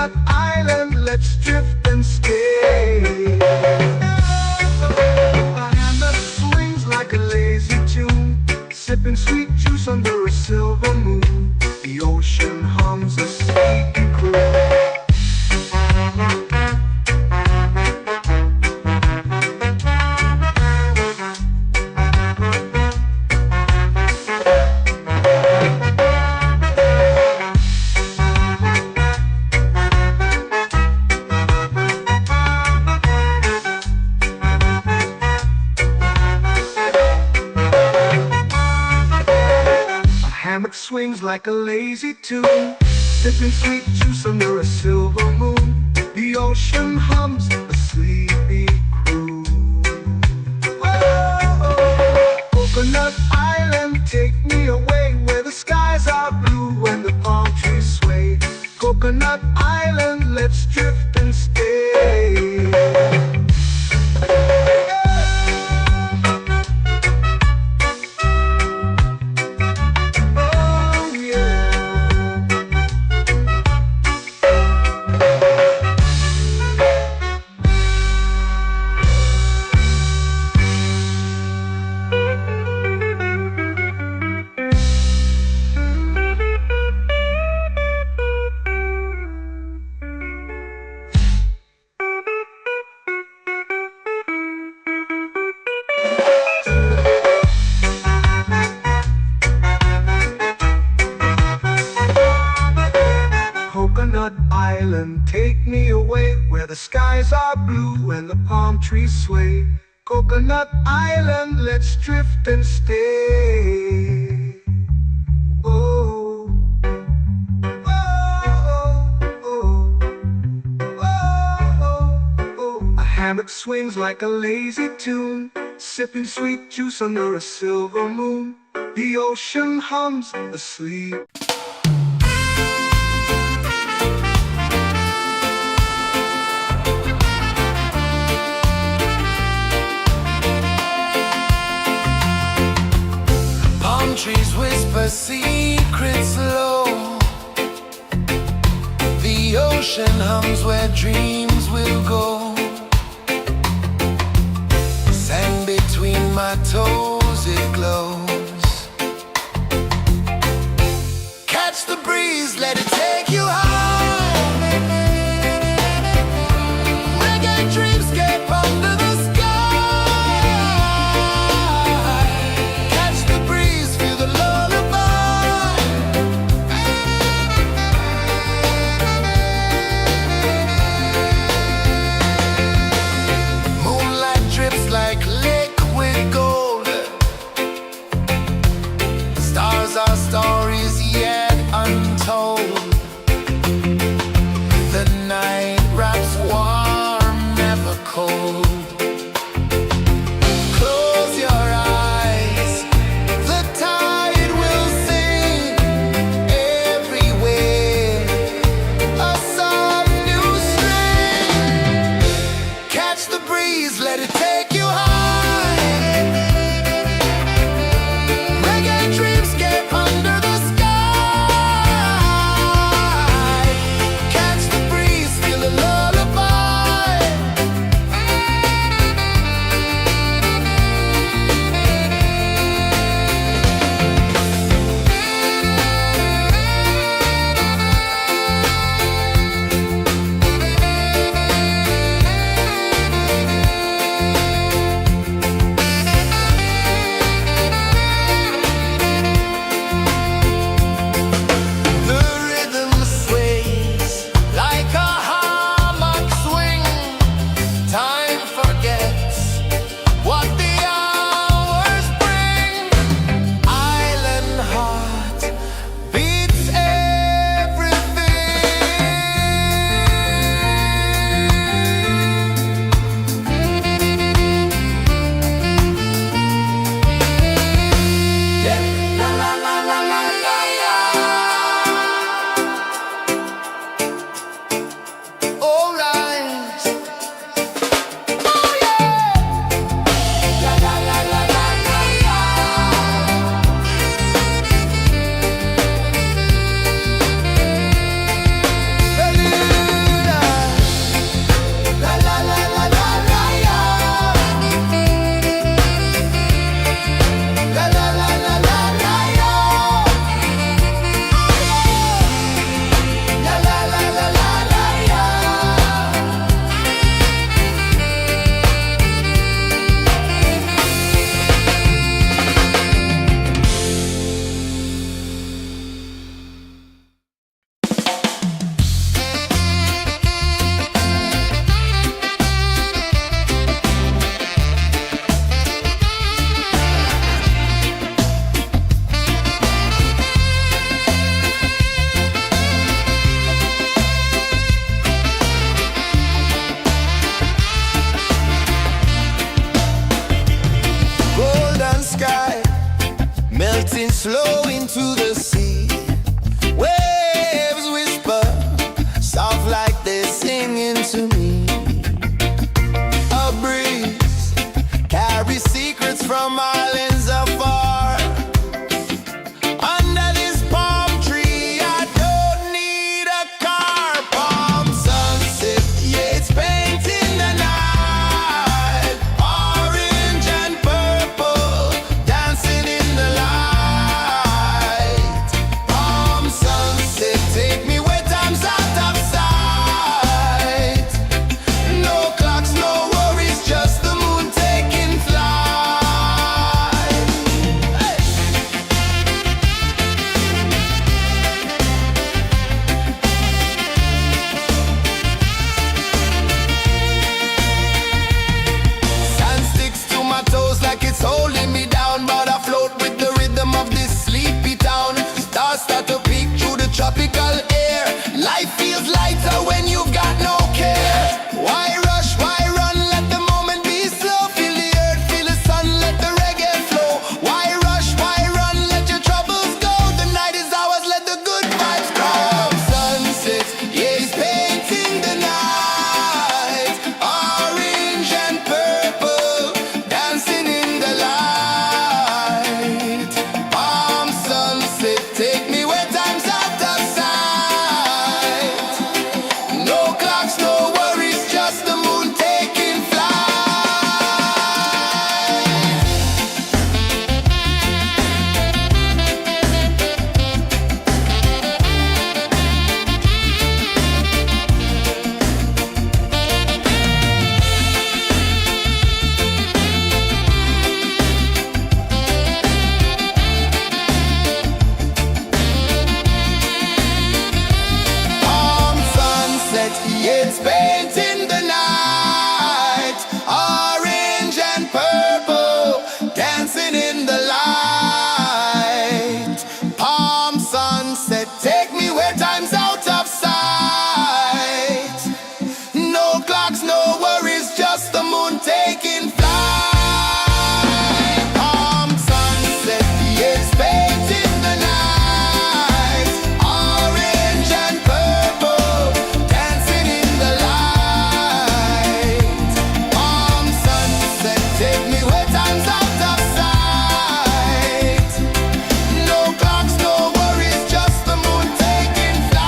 Coconut Island, let's drift and stay. A hand that swings like a lazy tune, sipping sweet juice under a silver moon. The ocean hums a sleepy croon. Hammock swings like a lazy tune, sipping sweet juice under a silver moon. The ocean hums a sleepy croon. Whoa, Coconut Island, take me away where the skies are blue and the palm trees sway. Coconut Island, let's drift and stay. Coconut Island, take me away where the skies are blue and the palm trees sway. Coconut Island, let's drift and stay. Oh, oh, oh, oh, oh. A hammock swings like a lazy tune, sipping sweet juice under a silver moon. The ocean hums asleep. Trees whisper secrets low. The ocean hums where dreams will go. Sand between my toes, it glows. Catch the breeze, let it take you high. Reggae dreamscape under the sky. Our stories yet untold. Life feels lighter when you've got no care. Why rush, why run, let the moment be slow. Feel the earth, feel the sun, let the reggae flow. Why rush, why run, let your troubles go. The night is ours, let the good vibes grow. Sunset, yeah, it's painting the night. Orange and purple, dancing in the light. Palm sunset, take me where time's out of sight. No clocks, no worries, just the moon taking flight. Palm sunset, it's painting the night. Orange and purple, dancing in the light. Palm sunset, take me where time's out of sight. No clocks, no worries, just the moon taking flight. Palm sunset, it's painting the night. Orange and purple, dancing in the light. Palm sunset, take me where time's out of sight. No clocks, no worries, just the moon taking flight.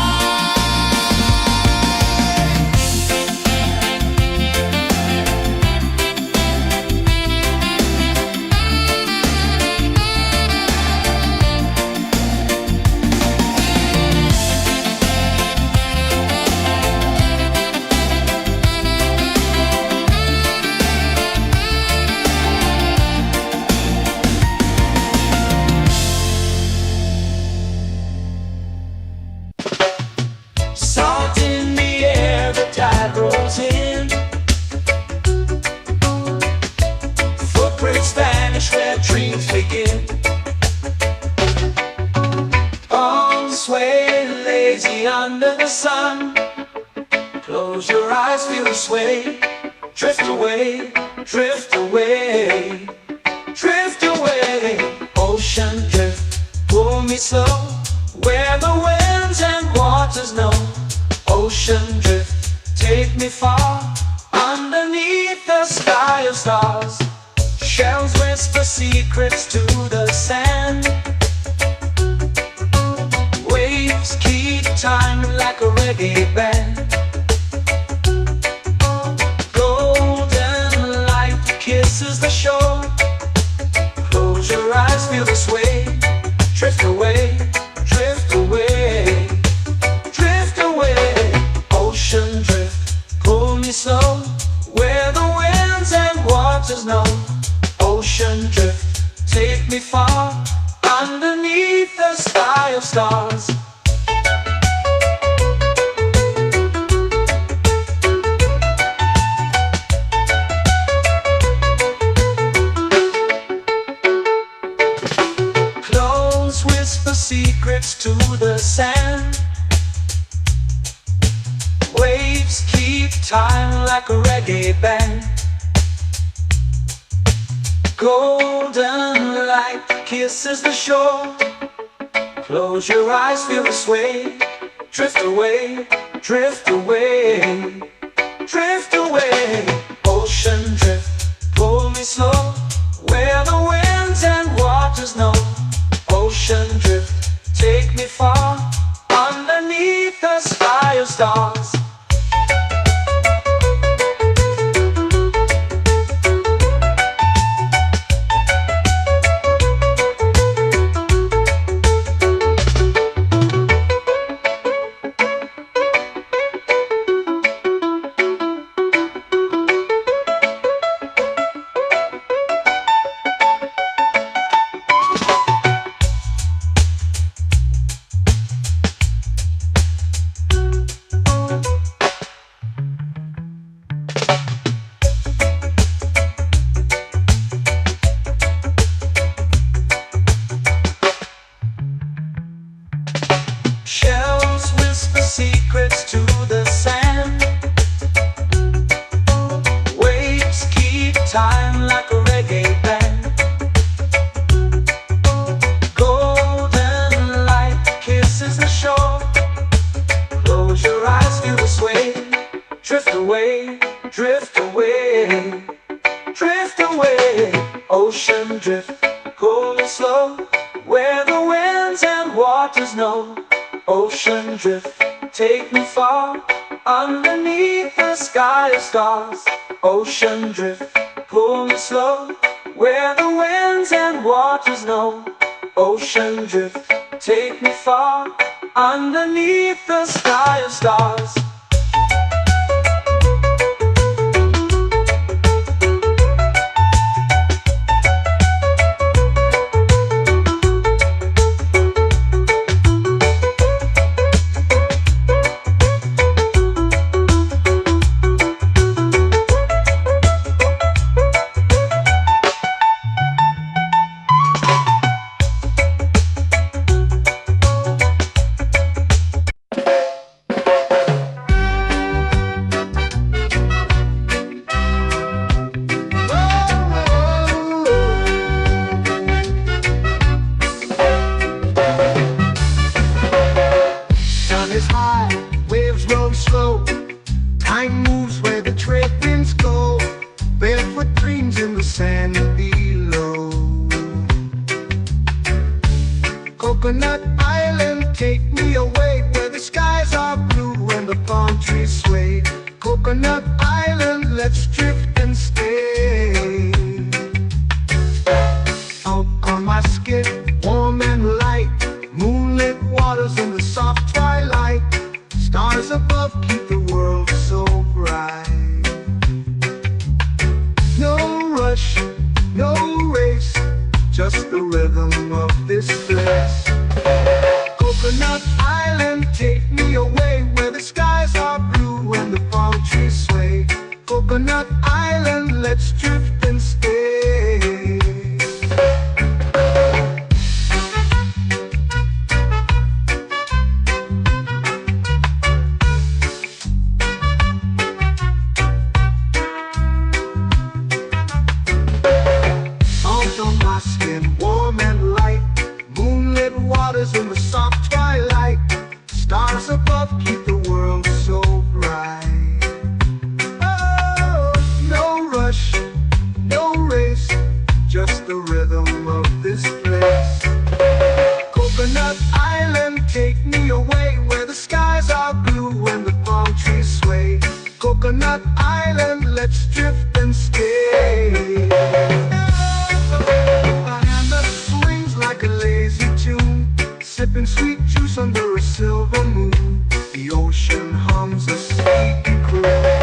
Salt in the air, the tide rolls in. Footprints vanish where dreams begin. Arms sway lazy under the sun. Close your eyes, feel the sway. Drift away, drift away, drift away. Ocean drift, pull me slow, where the winds and waters know. Ocean drift, take me far, underneath the sky of stars. Shells whisper secrets to the sand. Waves keep time like a reggae band. Golden light kisses the shore. Close your eyes, feel the sway. Drift away, drift away, drift away. Ocean drift, pull me slow, where the winds and waters know. Ocean drift, take me far, underneath the sky of stars. Close whisper secrets to the sand. Waves keep time like a reggae band. Golden light kisses the shore. Close your eyes, feel the sway. Drift away, drift away, drift away. Ocean drift, pull me slow, where the winds and waters know. Ocean drift, take me far, underneath the sky of stars. drift away, drift away. Ocean drift, cool and slow, where the winds and waters know. Ocean drift, take me far, underneath the sky of stars. Ocean drift, pull me slow, where the winds and waters know. Ocean drift, take me far, underneath the sky of stars. Time moves where the trade winds go, barefoot dreams in the sand below. Coconut Island, take me away, where the skies are blue and the palm trees sway. Coconut Island, let's drift and stay. Out on my skin, warm and light, moonlit waters in the soft twilight. Stars above keep the world so bright. No rush, no race, just the rhythm of this place. Coconut Island, take me away, where the skies are blue and the palm trees sway. Coconut Island, let's drift and stay. Warm and light, moonlit waters in the soft twilight. Stars above keep the world so bright. Oh, no rush, no race, just the rhythm of this place. Coconut Island, take me away, where the skies are blue and the palm trees sway. Coconut Island, let's drift and stay. Like a lazy tune, sipping sweet juice under a silver moon. The ocean hums a sleepy croon.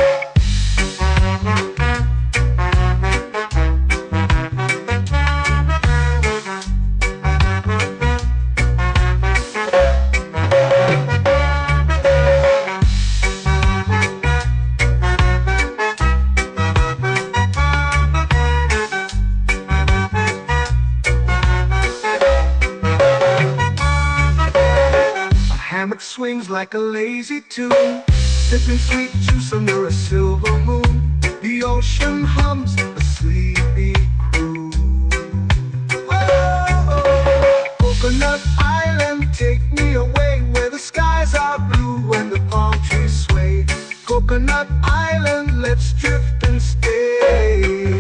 Swings like a lazy tune, sipping sweet juice under a silver moon. The ocean hums a sleepy croon. Oh, Coconut Island, take me away, where the skies are blue and the palm trees sway. Coconut Island, let's drift and stay.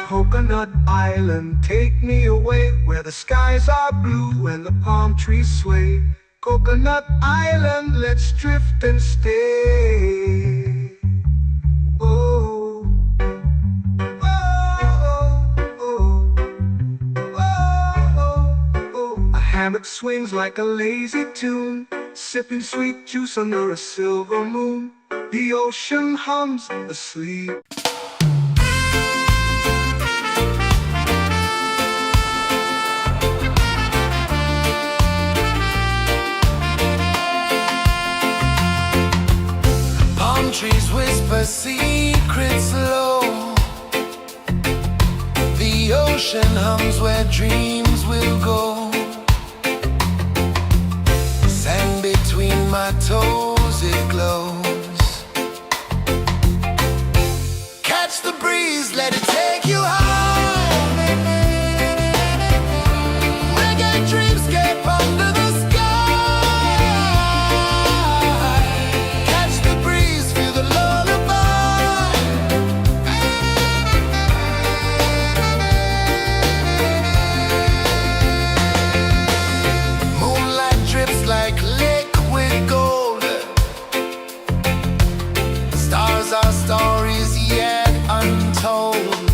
Coconut Island, take me away, where the skies are blue and the palm trees sway. Coconut Island, let's drift and stay. Oh, oh, oh, oh, oh. A hammock swings like a lazy tune, sipping sweet juice under a silver moon. The ocean hums asleep. a secret slow. The ocean hums where dreams will go. Sand between my toes, it glows. Catch the breeze, let it take you high. Reggae dreamscape under the sky. Catch the breeze, feel the lullaby. Moonlight drips like liquid gold. Stars are stories yet untold.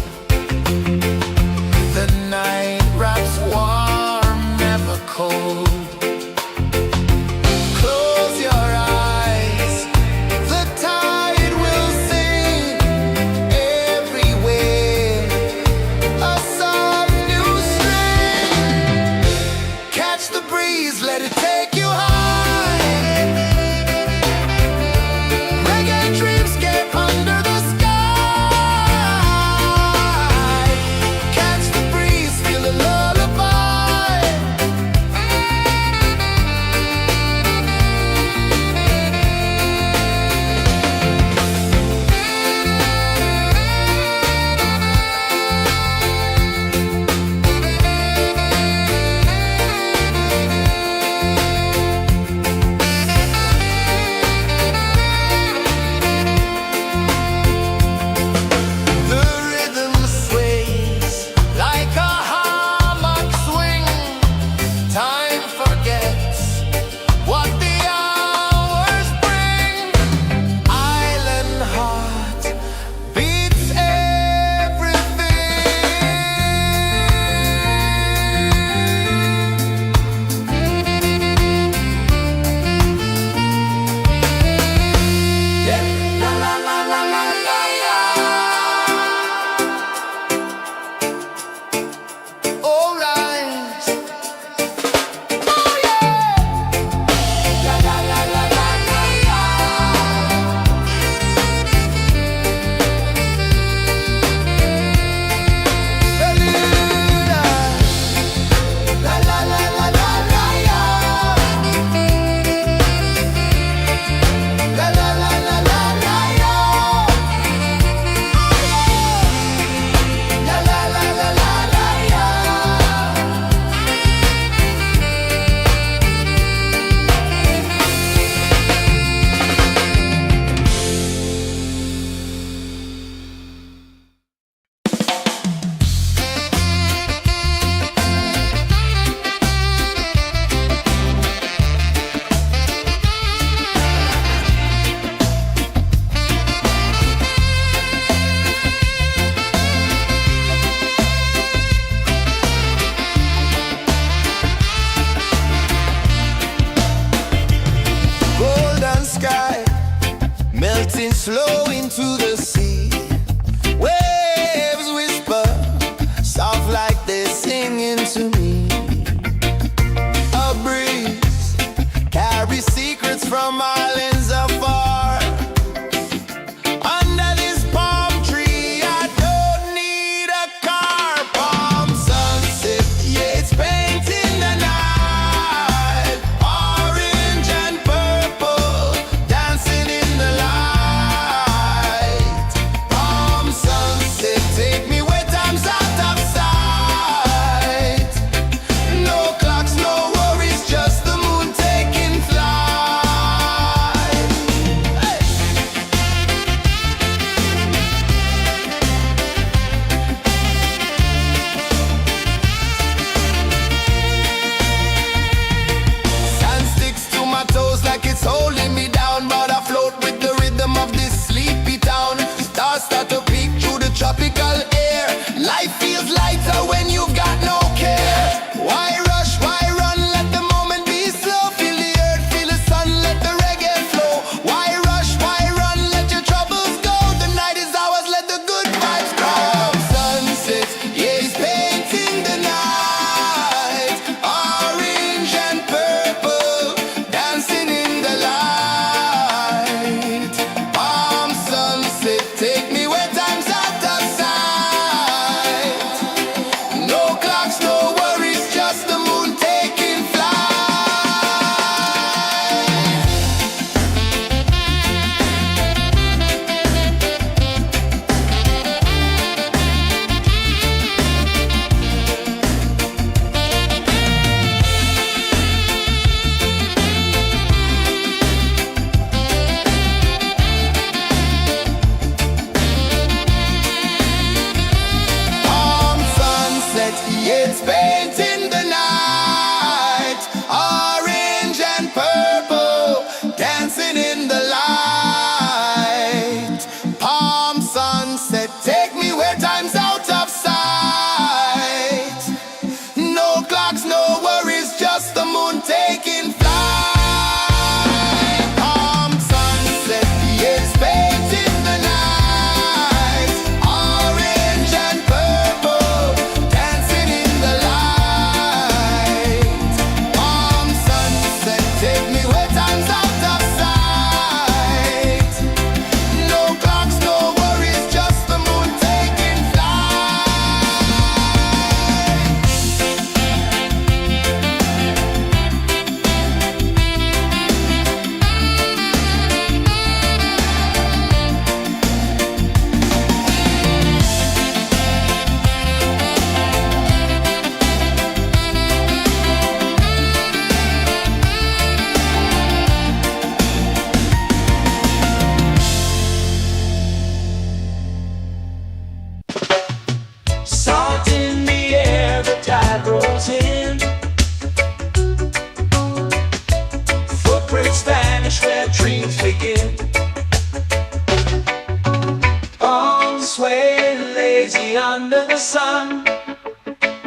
sway, lazy under the sun.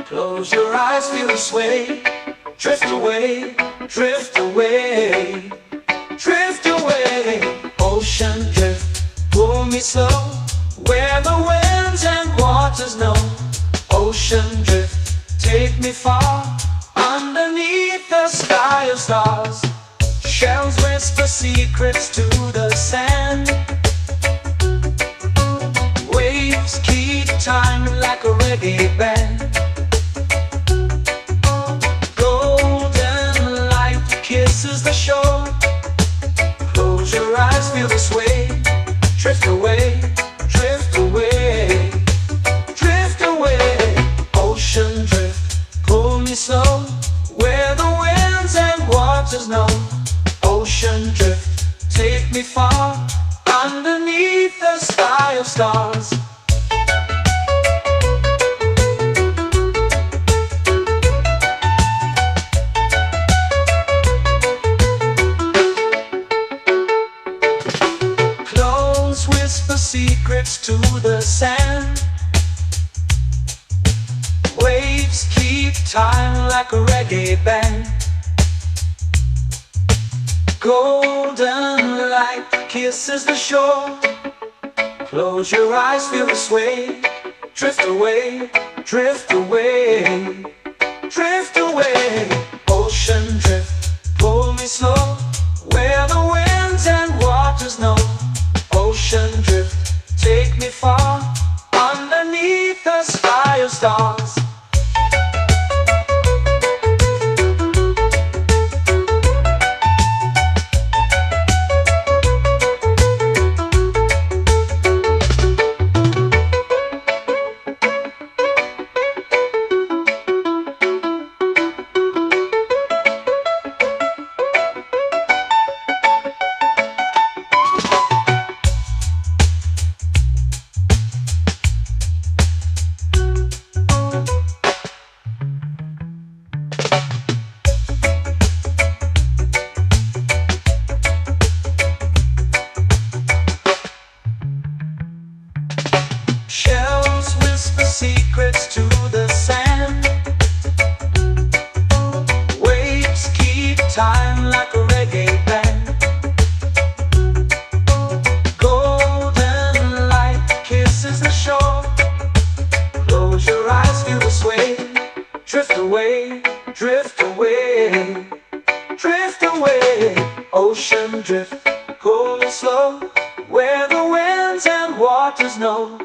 Close your eyes, feel the sway. Drift away, drift away, drift away. Ocean drift, pull me slow, where the winds and waters know. Ocean drift, take me far, underneath the sky of stars. Shells whisper secrets to the sand. Waves keep time like a reggae band. Golden light kisses the shore. Close your eyes, feel the sway. Drift away, drift away, drift away. Ocean drift, pull me slow, where the winds and waters know. Ocean drift, take me far, underneath the sky of stars. Close whisper secrets to the sand. Waves keep time like a reggae band. Golden light kisses the shore. Close your eyes, feel the sway. Drift away, drift away, drift away. Ocean drift, pull me slow, where the winds and waters know. Ocean drift, take me far, underneath the sky of stars. Shells whisper secrets to the sand. Waves keep time like a reggae band. Golden light kisses the shore. Close your eyes, feel the sway. Drift away, drift away, drift away. Ocean drift, pull me slow, where the winds and waters know.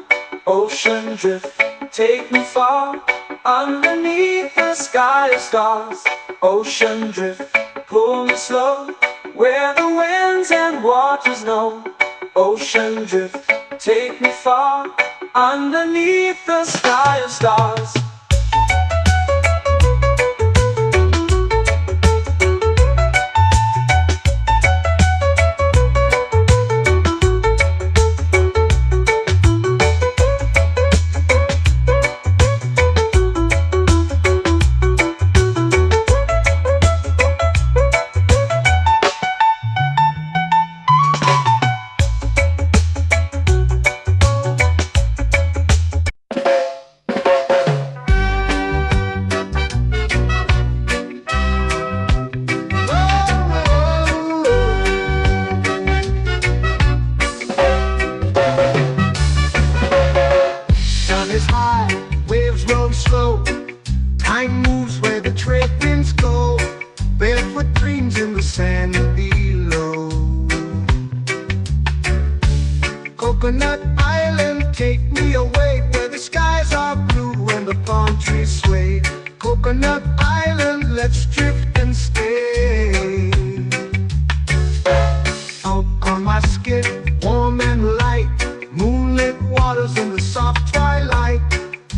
Ocean drift, take me far, underneath the sky of stars. Ocean drift, pull me slow, where the winds and waters know. Ocean drift, take me far, underneath the sky of stars. Time moves where the trade winds go. Barefoot dreams in the sand below. Coconut Island, take me away, where the skies are blue and the palm trees sway. Coconut Island, let's drift and stay. Out on my skin, warm and light, moonlit waters in the soft twilight.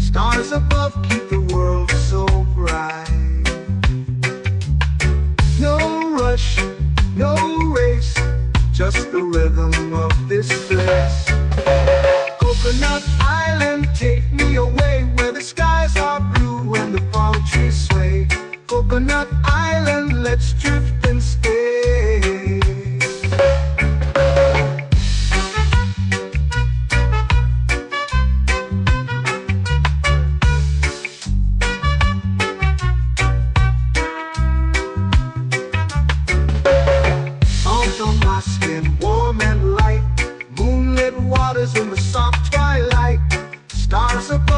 Stars above keep the world so bright. No rush, no race, just the rhythm of this place. Coconut Island, take me away, where the skies are blue and the palm trees sway. Coconut Island.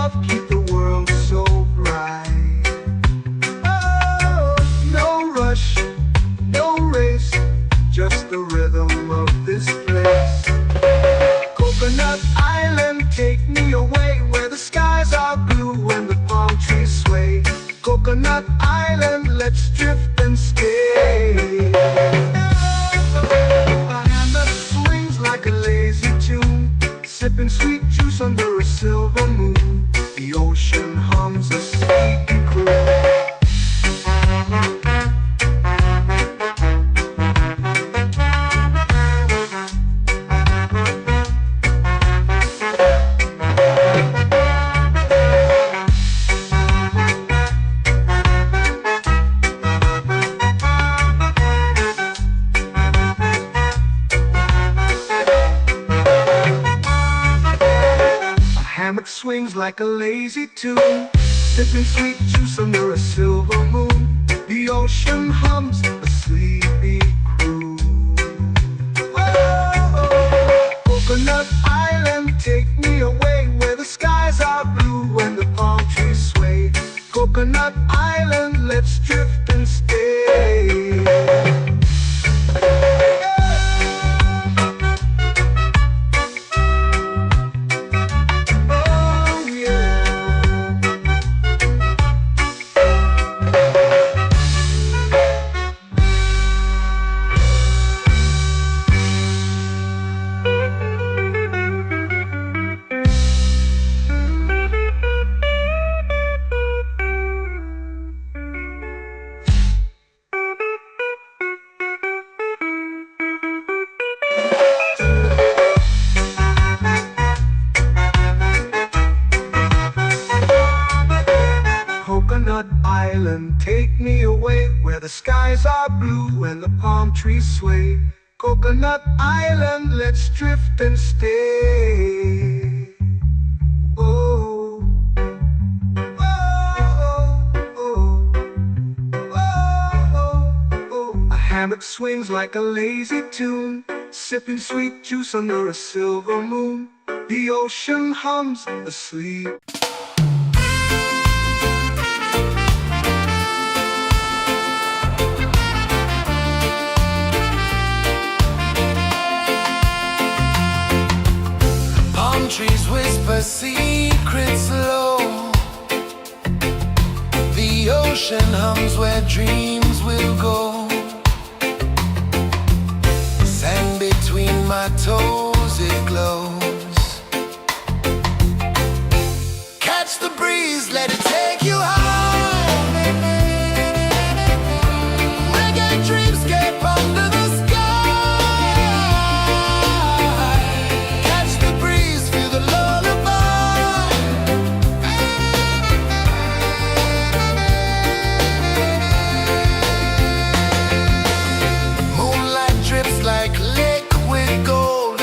love keep the world so bright. Oh, no rush, no race, just the rhythm of this place. Coconut Island, take me away where the skies are blue and the palm trees sway. Coconut Island, let's drift and stay. A hand that swings like a lazy tune, sipping sweet juice under a silver moon. The ocean hums a sleepy croon. Hammock swings like a lazy tune, sipping sweet juice under a silver moon. The ocean hums a sleepy croon. Whoa, Coconut Island, take me away where the skies are blue and the palm trees sway. Coconut Island, let's drift and stay. Coconut Island, take me away where the skies are blue and the palm trees sway. Coconut Island, let's drift and stay. Oh, oh, oh, oh, oh. A hammock swings like a lazy tune, sipping sweet juice under a silver moon. The ocean hums asleep. Trees whisper secrets low. The ocean hums where dreams will go. Sand between my toes, it glows. Catch the breeze, let it take you high. Reggae dreamscape under the sky. Like liquid gold,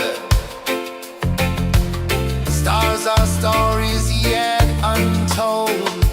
stars are stories yet untold.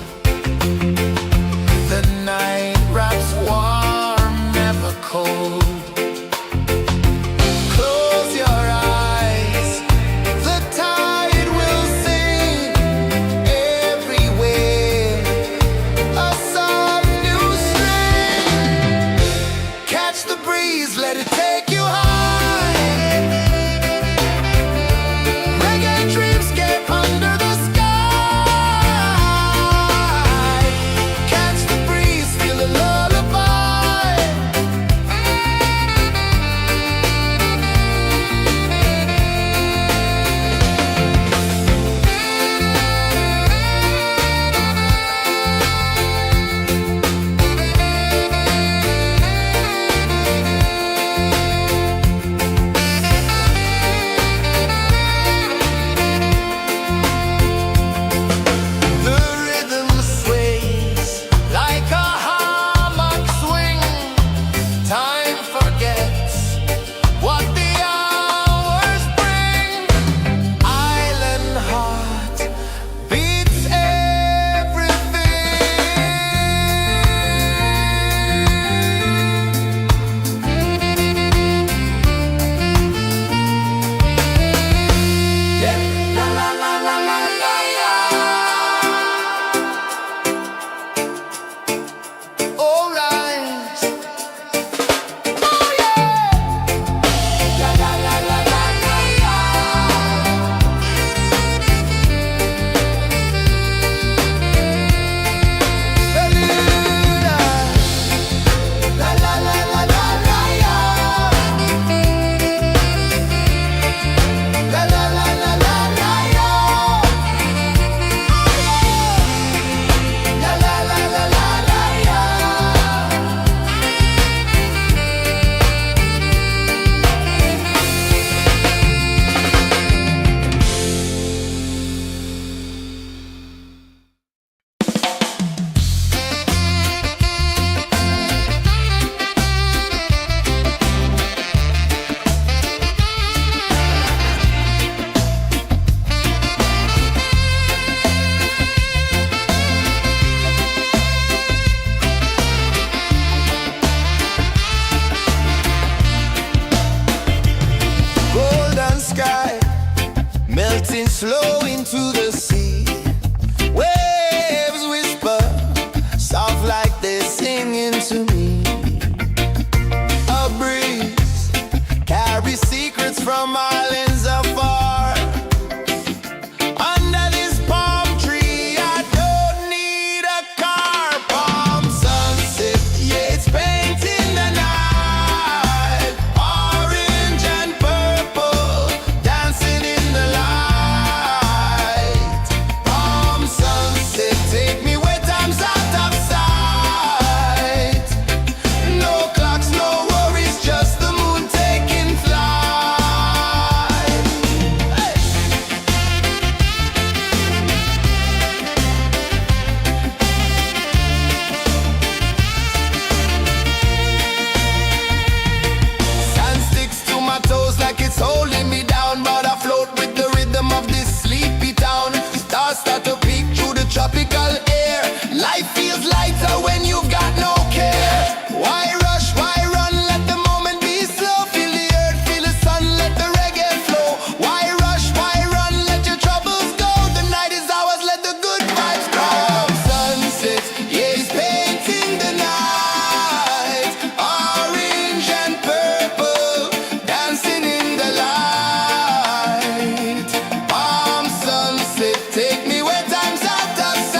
Stars start to peek through the tropical air. Life feels lighter when you've got no care. Why rush, why run, let the moment be slow. Feel the earth, feel the sun, let the reggae flow. Why rush, why run, let your troubles go. The night is ours, let the good vibes grow. Sunset, yeah, it's painting the night. Orange and purple, dancing in the light. Palm sunset, take me where time's out of sight.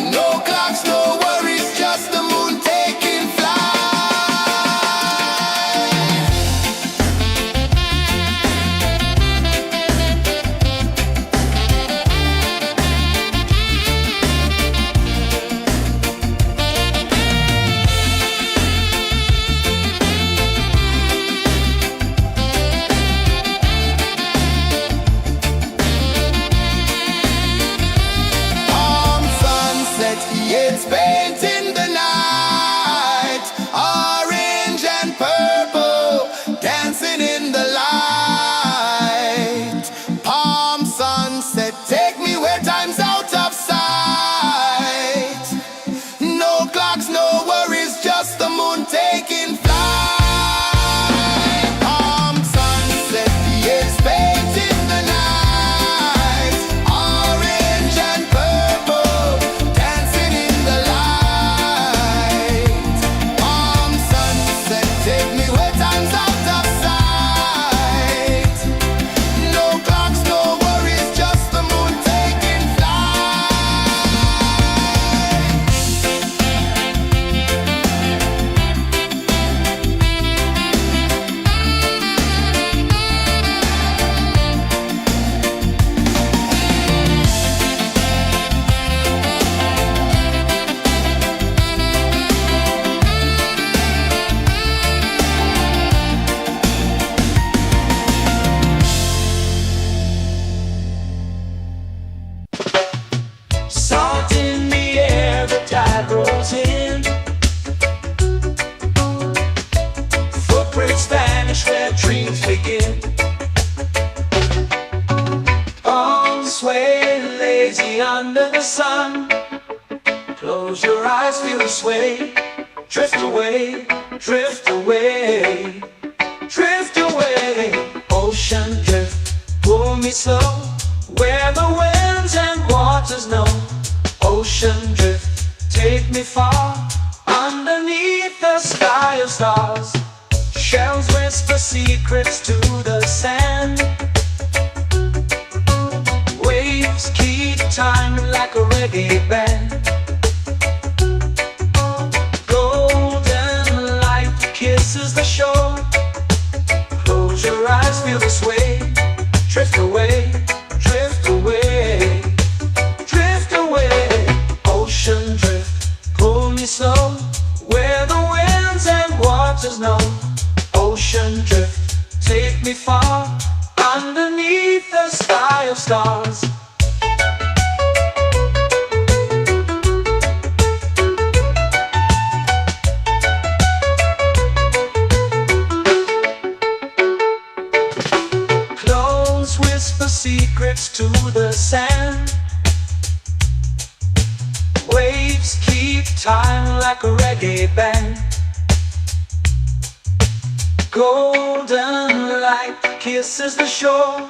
No clocks, no worries, just the moon taking flight. Palm sunset, yeah, it's painting the night. Orange and purple, dancing in the light. Palm sunset, take me where time's out of sight. No clocks, no worries, just the moon taking flight. Palm sunset, yeah, it's painting the night. Orange and purple, dancing in the light. Palm sunset, take me where time's out of sight. No clocks, no worries, just the moon taking flight. Salt in the air, the tide rolls in. Footprints vanish where dreams begin. Arms sway lazy under the sun. Close your eyes, feel the sway. Drift away, drift away, drift away. Ocean drift, pull me slow, where the winds and waters know. Ocean drift, take me far, underneath the sky of stars. Shells whisper secrets to the sand. Waves keep time like a reggae band. Golden light kisses the shore. Close your eyes, feel the sway. Drift away, drift away, drift away. Ocean drift, pull me slow, where the winds and waters know. Ocean drift, take me far, underneath the sky of stars. Close whisper secrets to the sand. Waves keep time like a reggae band. Golden light kisses the shore.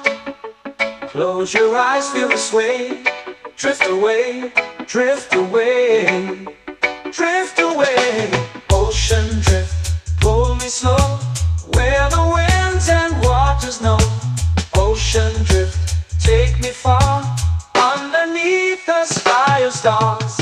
Close your eyes, feel the sway. Drift away, drift away, drift away. Ocean drift, pull me slow, where the winds and waters know. Ocean drift, take me far, underneath the sky of stars.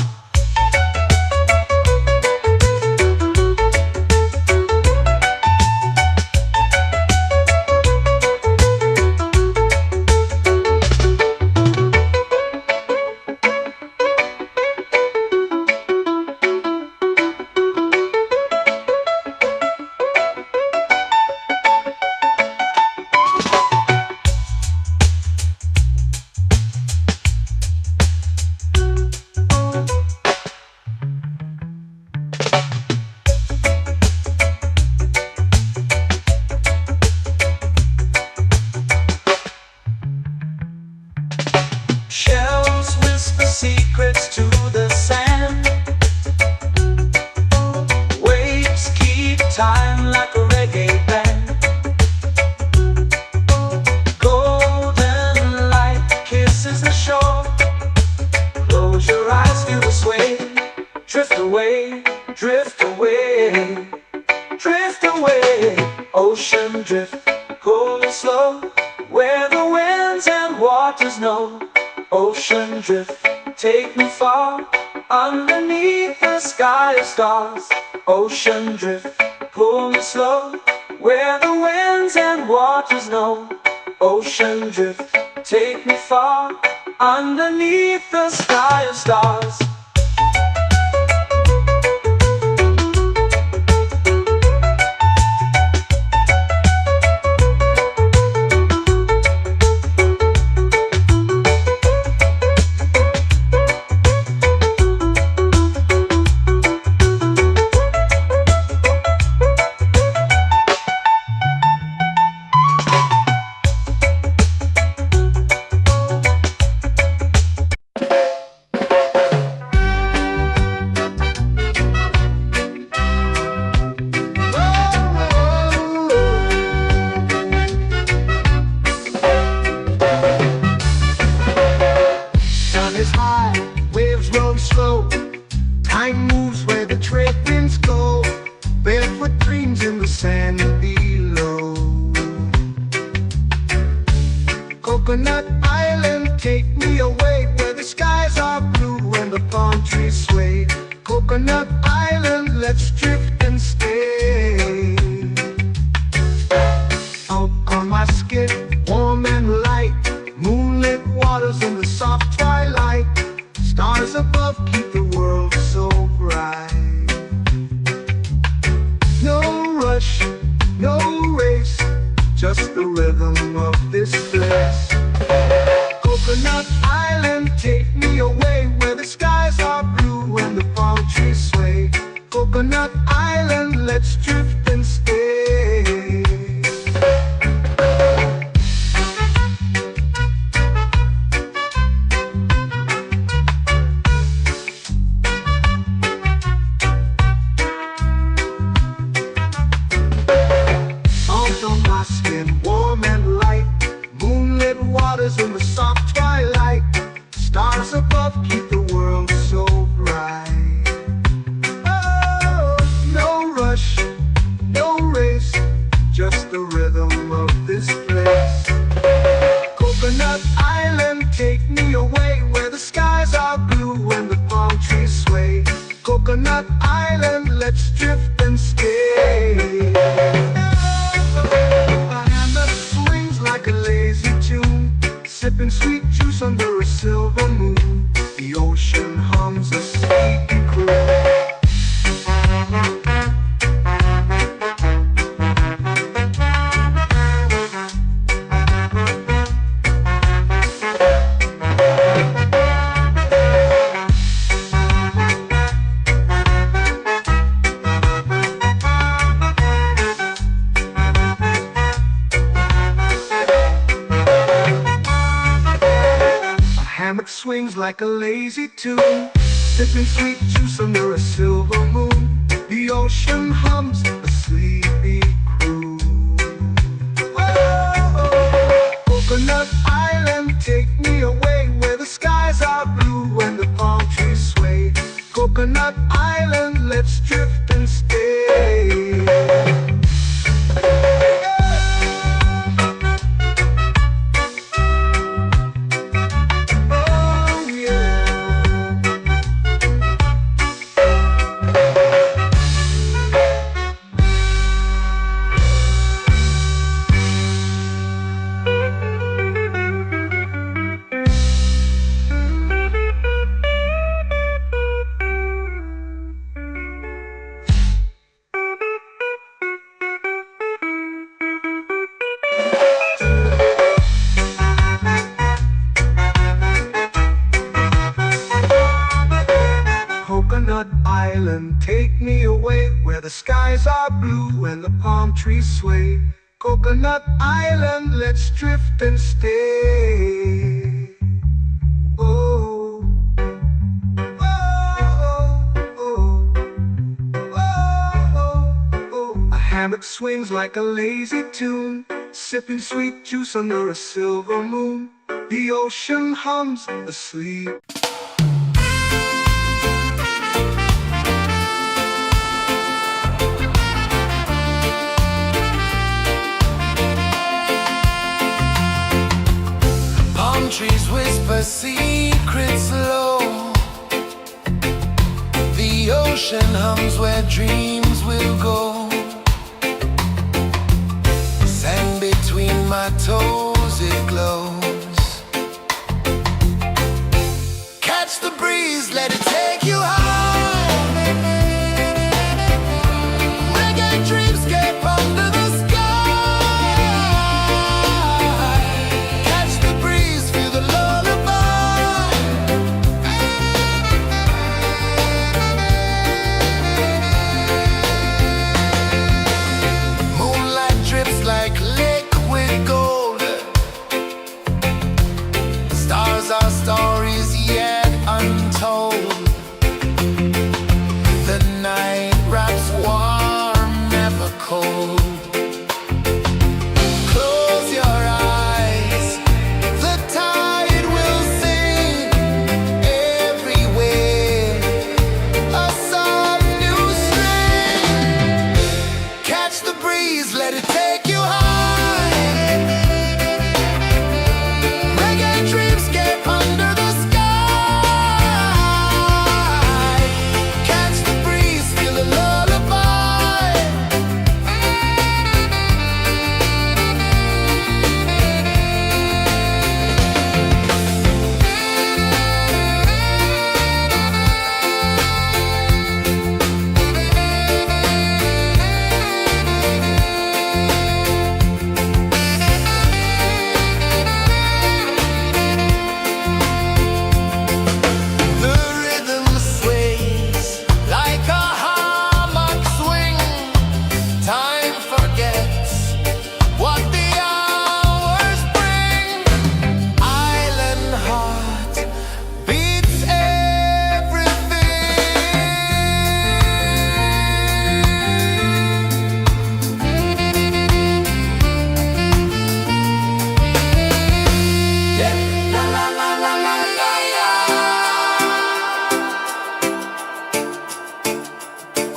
secrets to the sand. Waves keep time like a reggae band. Golden light kisses the shore. Close your eyes, feel the sway. Drift away, drift away, drift away. Ocean drift, cool and slow, where the winds and waters know. Ocean drift, take me far, underneath the sky of stars. Ocean drift, pull me slow, where the winds and waters know. Ocean drift, take me far, underneath the sky of stars. Time moves where the trade winds go. Barefoot dreams in the sand below. Coconut Island, take me away, where the skies are blue and the palm trees sway. Coconut Island, let's drift and stay. Out on my skin, warm and light, moonlit waters in the soft twilight. Stars above keep the world so bright. No rush, no race, just the rhythm of this place. Coconut Island, take me away, where the skies are blue and the palm trees sway. Coconut Island, let's drift and stay. In the soft twilight, stars above keep the world so bright. Oh, no rush, no race, just the rhythm of this place. Coconut Island, take me away, where the skies are blue and the palm trees sway. Coconut Island, let's drift and stay. A hand that swings like a lazy tune, sipping sweet juice under a silver moon. The ocean hums a sleepy croon. Hammock swings like a lazy tune, sipping sweet juice under a silver moon. The ocean hums a sleepy croon. Whoa, Coconut Island, take me away, where the skies are blue and the palm trees sway. Coconut Island, let's drift and stay. Coconut Island, take me away, where the skies are blue and the palm trees sway. Coconut Island, let's drift and stay. Oh. that swings like a lazy tune, sipping sweet juice under a silver moon. The ocean hums asleep. Palm trees whisper secrets low. The ocean hums where dreams will go. Sand between my toes, it glows. Catch the breeze, let it take you high. Reggae dreamscape under the sky. Catch the breeze, feel the lullaby. Moonlight drips like liquid gold. Stars are stories yet untold. The night wraps warm, never cold. Close your eyes, the tide will sing everywhere. A soft new string. Catch the breeze, let it take you high. Reggae dreamscape under the sky. Catch the breeze, feel the lullaby. The rhythm sways like a hammock swing. Time forgets what the hours bring. Island heart beats everything. Yeah. La la la la la la la.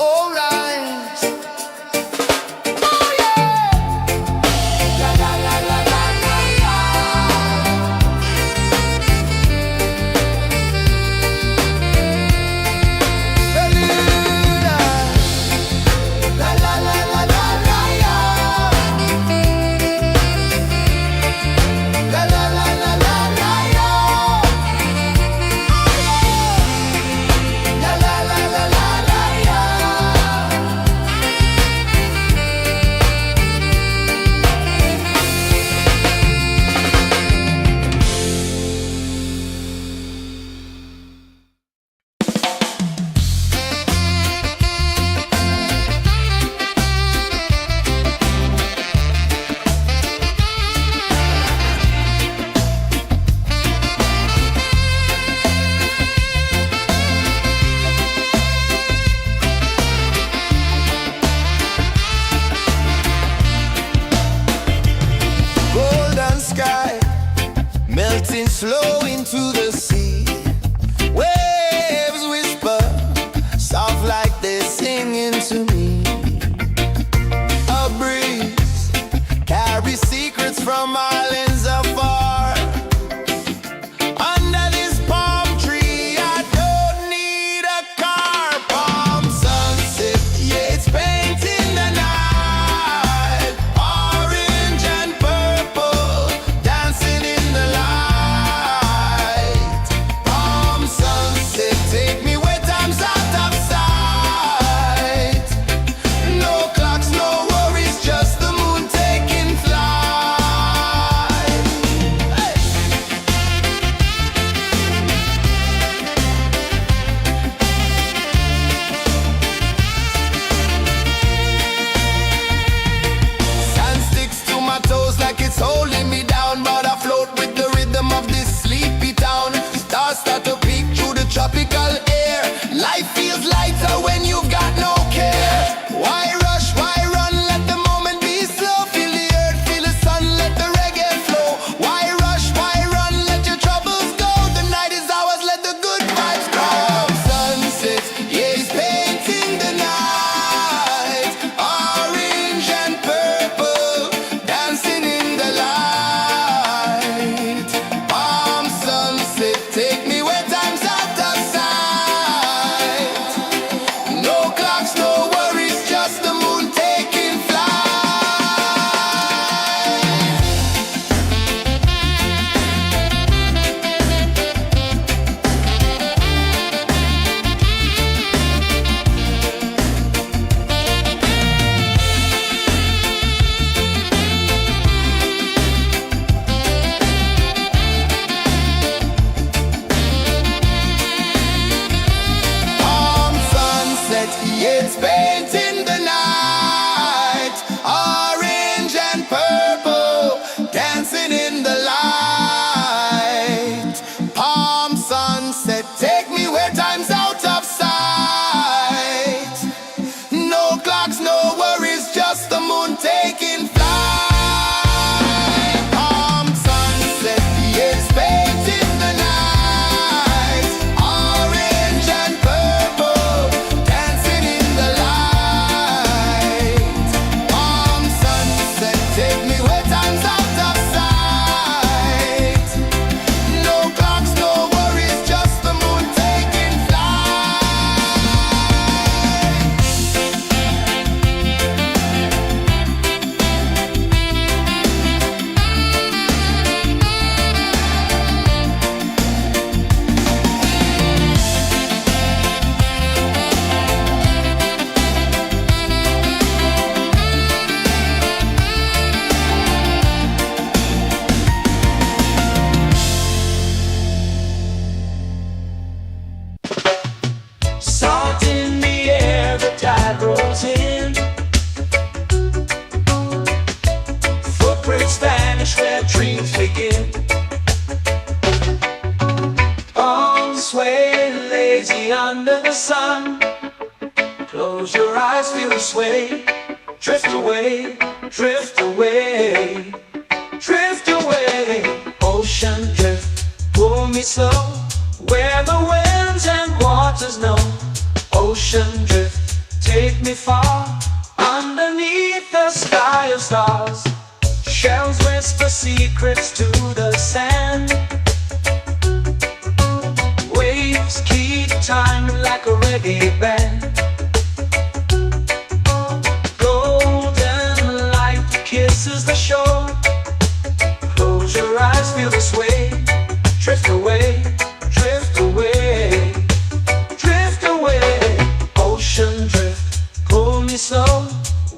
All right. Oh yeah. La la la la la la la. Bermuda. La la la la la la la. La la la la la la la. La la la la la la la. Golden sky melting slow into the sea. Waves whisper soft like they're singing to me. A breeze carries secrets from islands afar. Under this palm tree, I don't need a car. Palm sunset, yeah, it's painting the night. Orange and purple, dancing in the light. dreams begin. Arms sway lazy under the sun. Close your eyes, feel the sway. Drift away, drift away, drift away. Ocean drift, pull me slow, where the winds and waters know. Ocean drift, take me far, underneath the sky of stars. Shells whisper secrets to the sand. Waves keep time like a reggae band. Golden light kisses the shore. Close your eyes, feel the sway. Drift away, drift away, drift away. Ocean drift, pull me slow,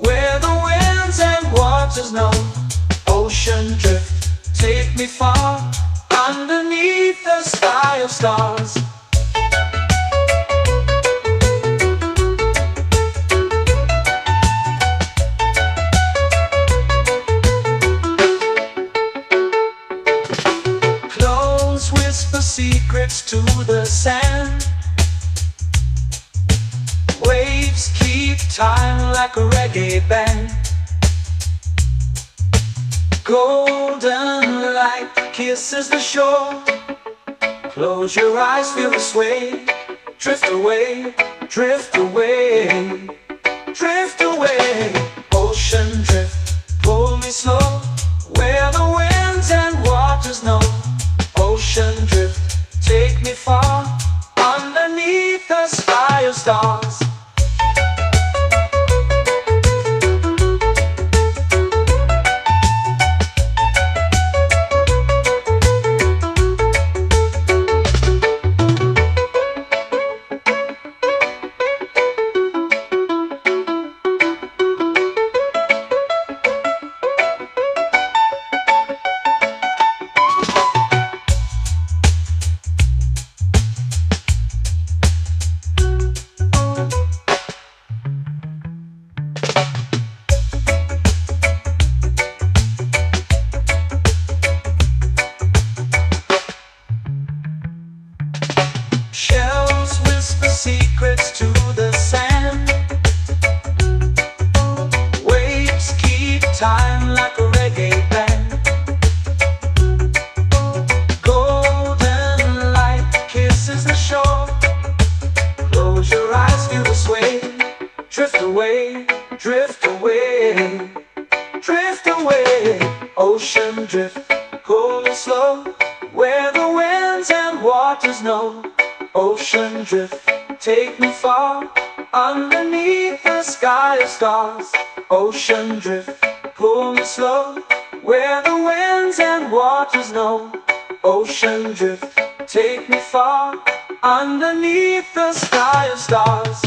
where the winds and waters know. Ocean drift, take me far, underneath the sky of stars. Close whisper secrets to the sand. Waves keep time like a reggae band. Golden light kisses the shore. Close your eyes, feel the sway. Drift away, drift away, drift away. Ocean drift, pull me slow, where the winds and waters know. Ocean drift, take me far, underneath the sky of stars. Shells whisper secrets to the sand. Waves keep time like a reggae band. Golden light kisses the shore. Close your eyes, feel the sway. Drift away, drift away, drift away. Ocean drift, pull me slow, where the winds and waters know. Ocean drift, take me far, underneath the sky of stars. Ocean drift, pull me slow, where the winds and waters know. Ocean drift, take me far, underneath the sky of stars.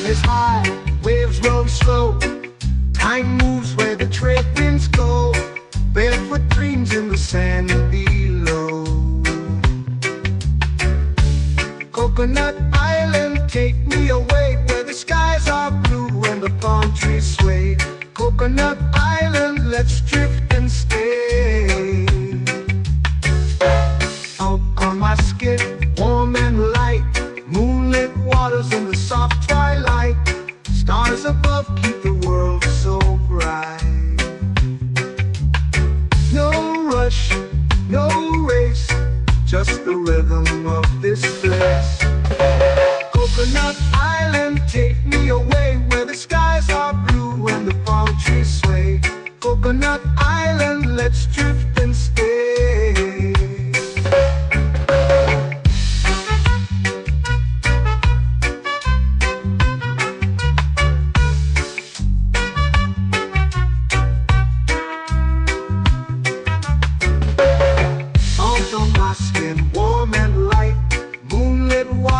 Is high, waves roll slow. Time moves where the trade winds go. Barefoot dreams in the sand below. Coconut Island, take me away, where the skies are blue and the palm trees sway. Coconut Island, let's drift and stay. Out on my skin, warm and light, moonlit waters in the soft twilight. Stars above keep the world so bright. No rush, no race, just the rhythm of this place. Coconut Island, take me away, where the skies are blue and the palm trees sway. Coconut Island.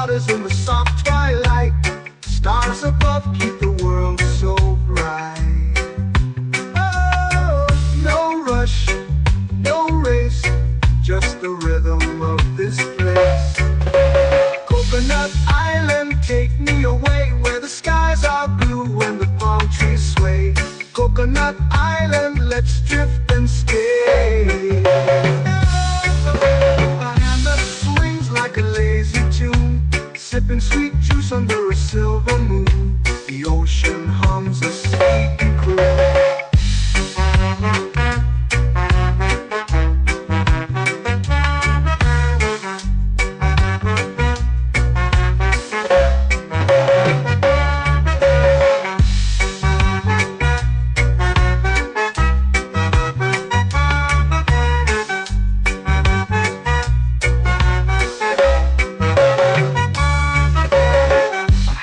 waters in the soft twilight. Stars above keep the world so bright. Oh, no rush, no race, just the rhythm of this place. Coconut Island, take me away where the skies are blue and the palm trees sway. Coconut Island, let's drift and stay. A hand that swings like a lazy tune, sipping sweet juice under a silver moon. The ocean hums a sleepy croon.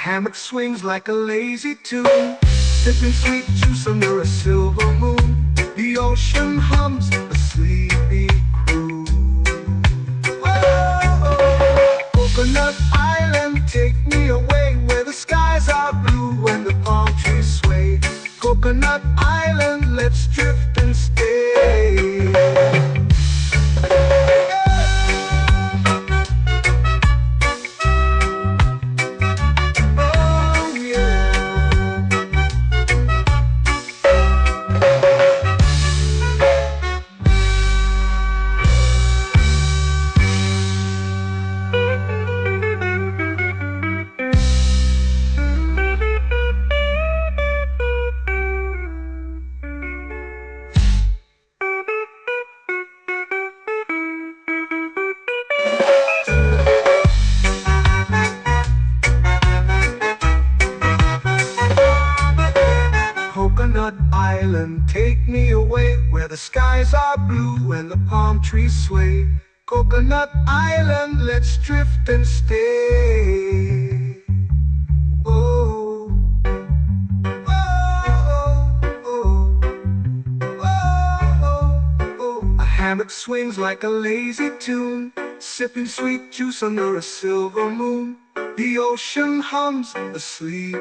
Hammock swings like a lazy tune, sipping sweet juice under a silver moon. The ocean hums a sleepy croon. Whoa, Coconut Island, take me away where the skies are blue and the palm trees sway. Coconut Island, let's drift and stay. Coconut Island, take me away where the skies are blue and the palm trees sway. Coconut Island, let's drift and stay. Oh, oh, oh, oh, oh. A hammock swings like a lazy tune, sipping sweet juice under a silver moon. The ocean hums asleep.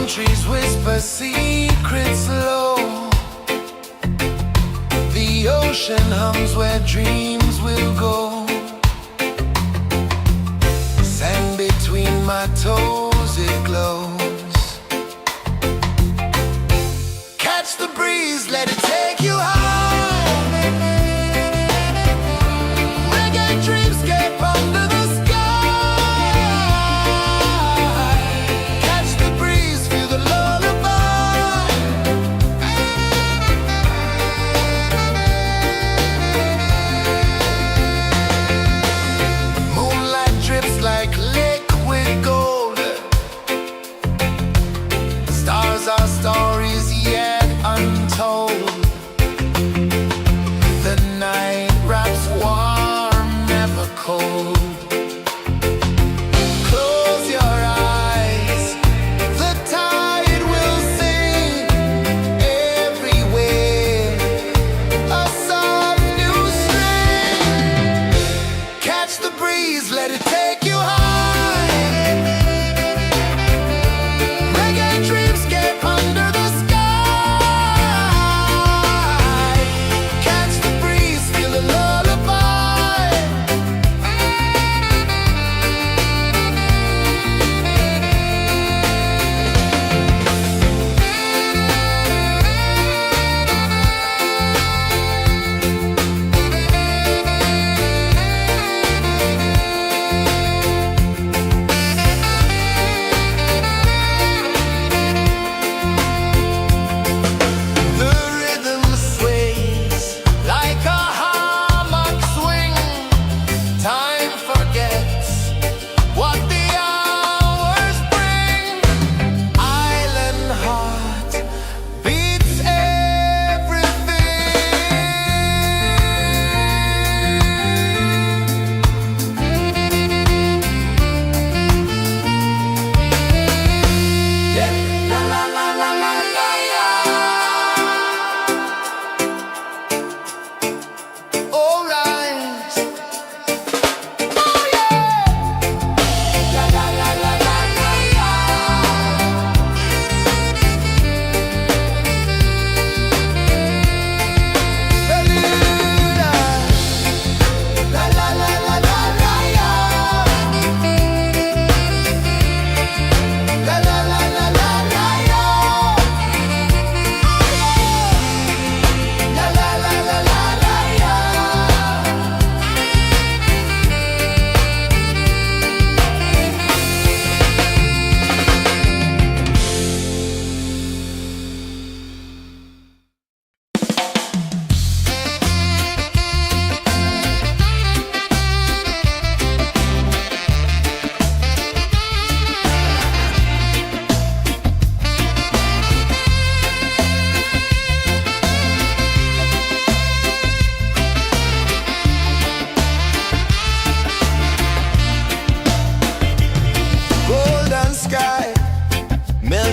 Trees whisper secrets low. The ocean hums where dreams will go. Sand between my toes, it glows. Catch the breeze, let it take you high. Reggae dreamscape under the sky. Our stories yet untold. The night wraps warm, never cold. Close your eyes, the tide will sing everywhere. A soft new string. Catch the breeze, let it take you high. Reggae dreamscape under the sky.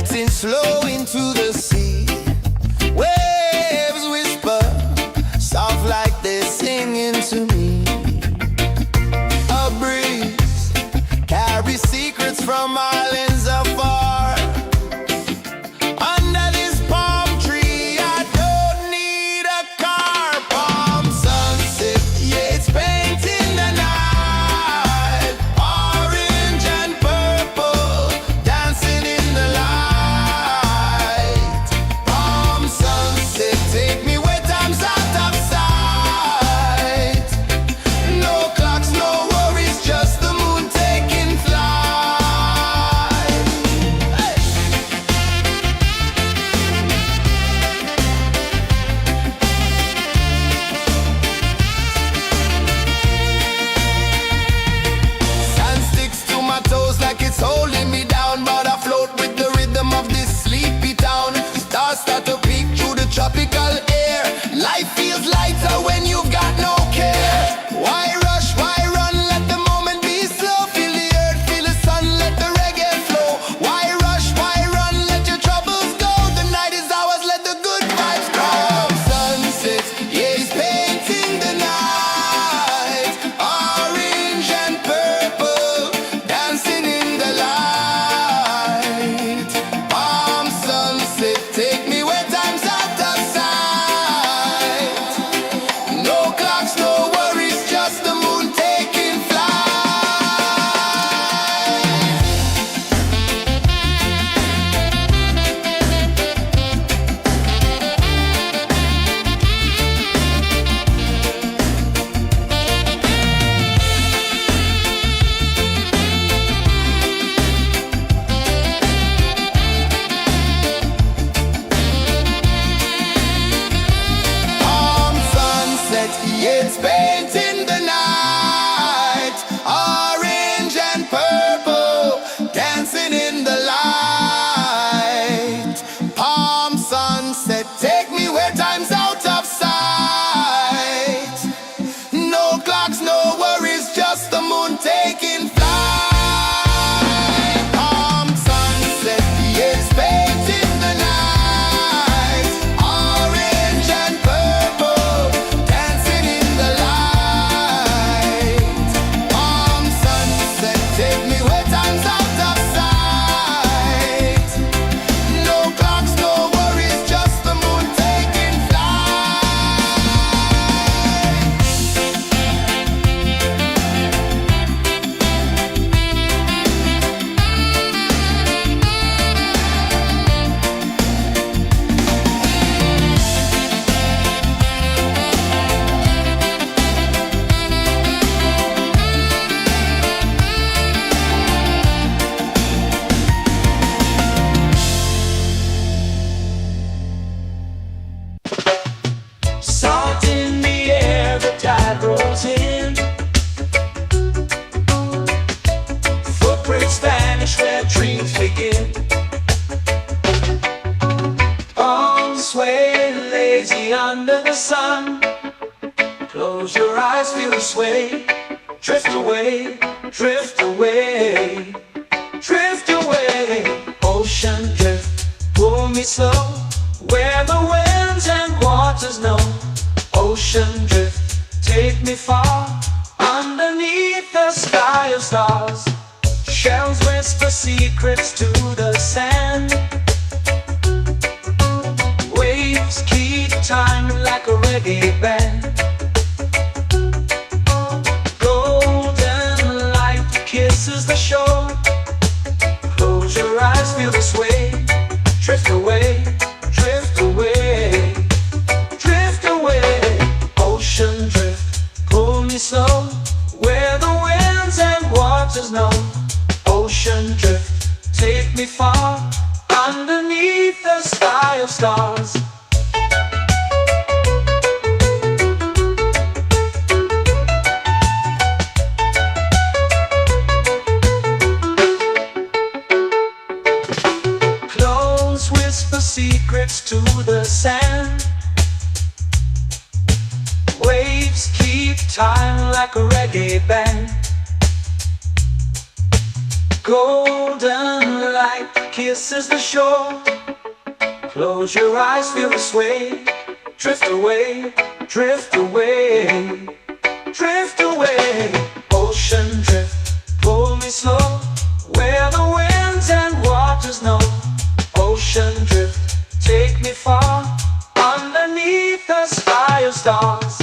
melting slow into the sea. Waves whisper, soft like they're singing to me. A breeze carries secrets from islands afar. Under this palm tree, I don't need a car. Palm sunset, yeah, it's painting the night. Orange and purple, dancing in the light. Palm sunset, take me where time's out of sight. No clocks, no worries, just the moon taking flight. Hey! Sand sticks to my toes like it's holding me down, but I float with the rhythm of this sleepy town. Stars start to peek through the tropical air. Life feels lighter when you've got no care. Why rush, why run, let the moment be slow. Feel the earth, feel the sun, let the reggae flow. Why rush, why run, let your troubles go. The night is ours, let the good vibes grow. Sunset, yeah, it's painting the night. Orange and purple, dancing in the light. Palm sunset, take me where time's out of sight. No clocks, no worries, just the moon taking flight. Palm sunset, yeah, it's painting the night. Orange and purple, dancing in the light. Palm sunset, take me where time's out of sight. No clocks, no worries, just the moon taking flight. Palm sunset, yeah, it's painting the night. Orange and purple, dancing in the light. Palm sunset, take me where time's out of sight. No clocks, no worries, just the moon taking flight. Salt in the air, the tide rolls in. Footprints vanish where dreams begin. Arms sway lazy under the sun. Close your eyes, feel the sway. Drift away, drift away, drift away. Ocean drift, pull me slow. Where the winds and waters know. Ocean drift, take me far. Underneath the sky of stars. Shells whisper secrets to the sand. Waves keep time like a reggae band. Golden light kisses the shore. Close your eyes, feel the sway. Drift away, drift away, drift away. Ocean drift, pull me slow. Where the winds and waters know. Ocean drift, take me far. Underneath the sky of stars. Close whisper secrets to the sand. Waves keep time like a reggae band. Golden light kisses the shore. Close your eyes, feel the sway. Drift away, drift away, drift away. Ocean drift, pull me slow, where the winds and waters know. Ocean drift, take me far, underneath the sky of stars.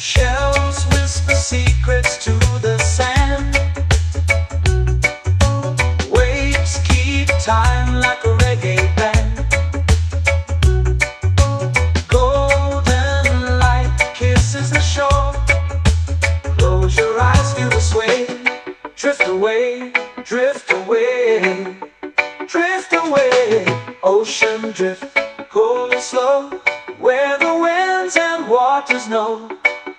Shells whisper secrets to the sand. Waves keep time like a reggae band. Golden light kisses the shore. Close your eyes, feel the sway. Drift away, drift away, drift away. Ocean drift, pull me slow, where the winds and waters know.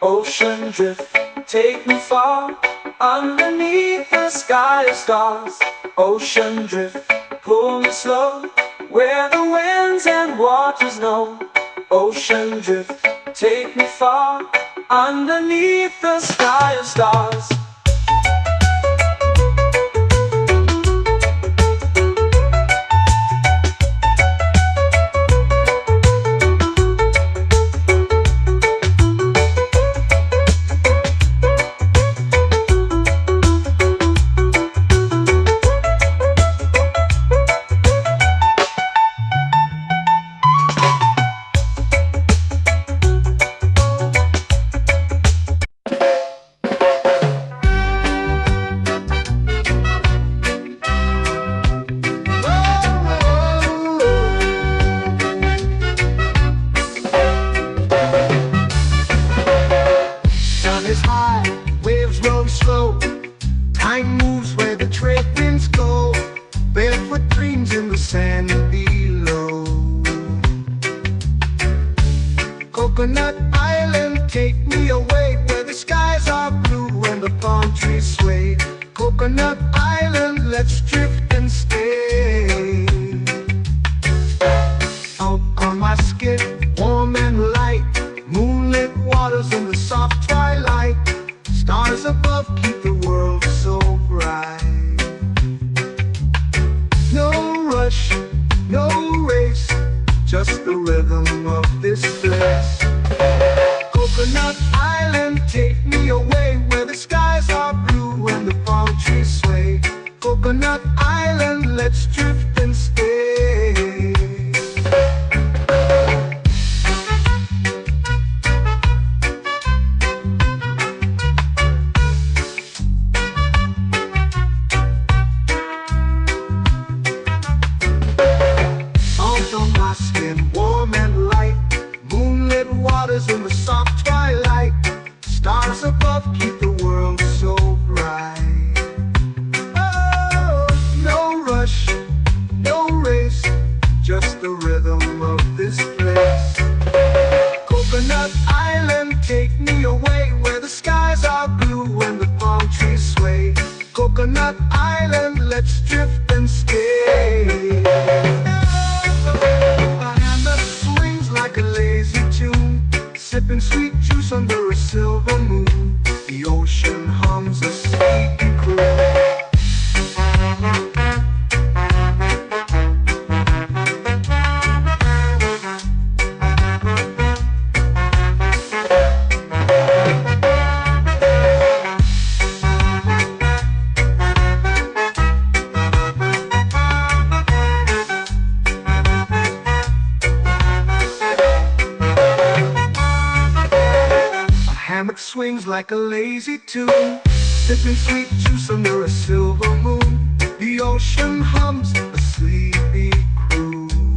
Ocean drift, take me far, underneath the sky of stars. Ocean drift, pull me slow, where the winds and waters know. Ocean drift, take me far, underneath the sky of stars. Is high, waves roll slow. Time moves where the trade winds go. Barefoot dreams in the sand below. Coconut Island, take me away, where the skies are blue and the palm trees sway. Coconut Island, let's drift and stay. Out on my skin, warm and light, moonlit waters in the soft twilight. Stars above keep the world so bright. No rush, no race, just the rhythm of this place. Coconut Island, take me away, where the skies are blue and the palm trees sway. Coconut Island, let's drift and stay. Warm and light, moonlit waters in the soft twilight. Stars above keep the world so bright. Oh, no rush, no race, just the rhythm of this place. Coconut Island, take me away, where the skies are blue and the palm trees sway. Coconut Island, let's drift and stay. Like a lazy tune, sipping sweet juice under a silver moon. The ocean hums a sleepy croon. Swings like a lazy tune, sipping sweet juice under a silver moon. The ocean hums a sleepy croon.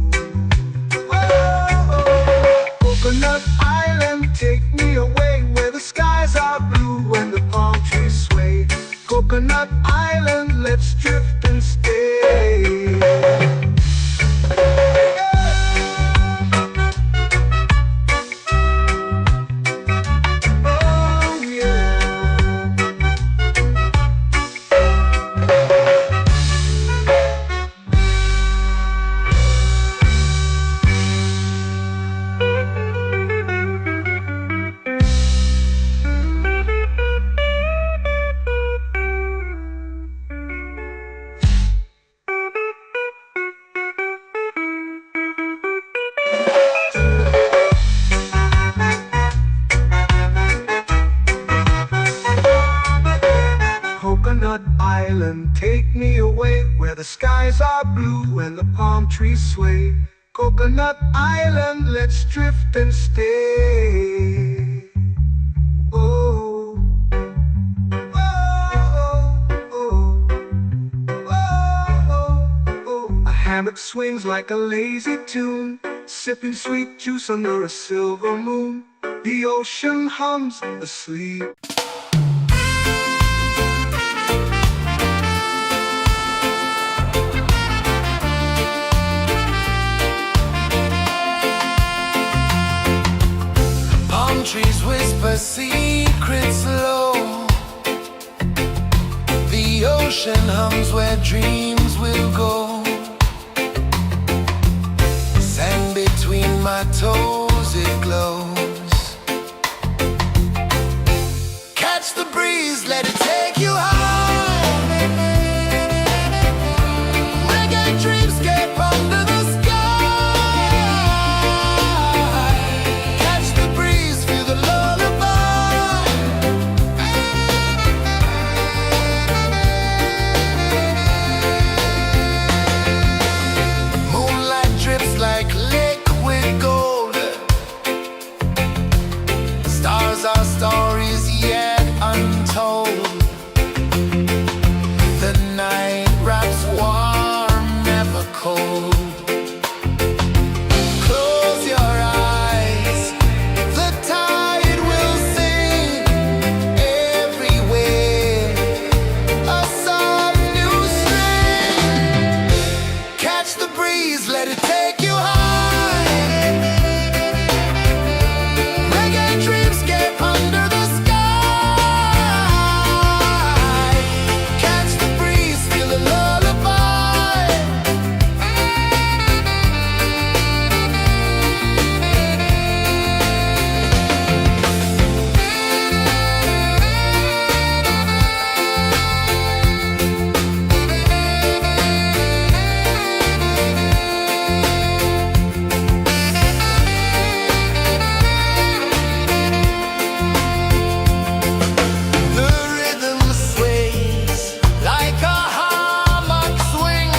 the skies are blue and the palm trees sway. Coconut Island, let's drift and stay. Oh, oh, oh, oh, oh. A hammock swings like a lazy tune, sipping sweet juice under a silver moon. The ocean hums asleep. Palm trees whisper secrets low. The ocean hums where dreams will go. Sand between my toes, it glows. Catch the breeze, let it take you high. Reggae dreamscape under the sky. Catch the breeze, feel the lullaby. Moonlight drips like liquid gold. Stars are stories yet untold. The night wraps warm, never cold. Close your eyes, the tide will sing everywhere. A soft new string. Catch the breeze, let it take you high. Reggae dreamscape under the sky. Catch the breeze, feel the lullaby. The rhythm sways like a hammock swing.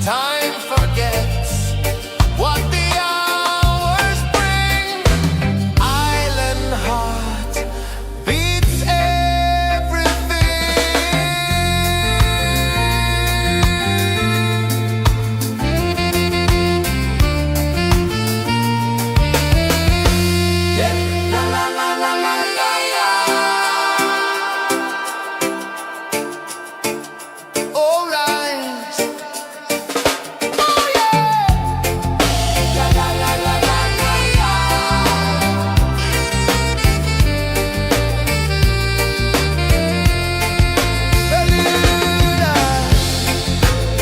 Time forgets what the hours bring. Island heart beats everything. Yeah. La la la la la la la. All right. Oh yeah. La la la la la la la.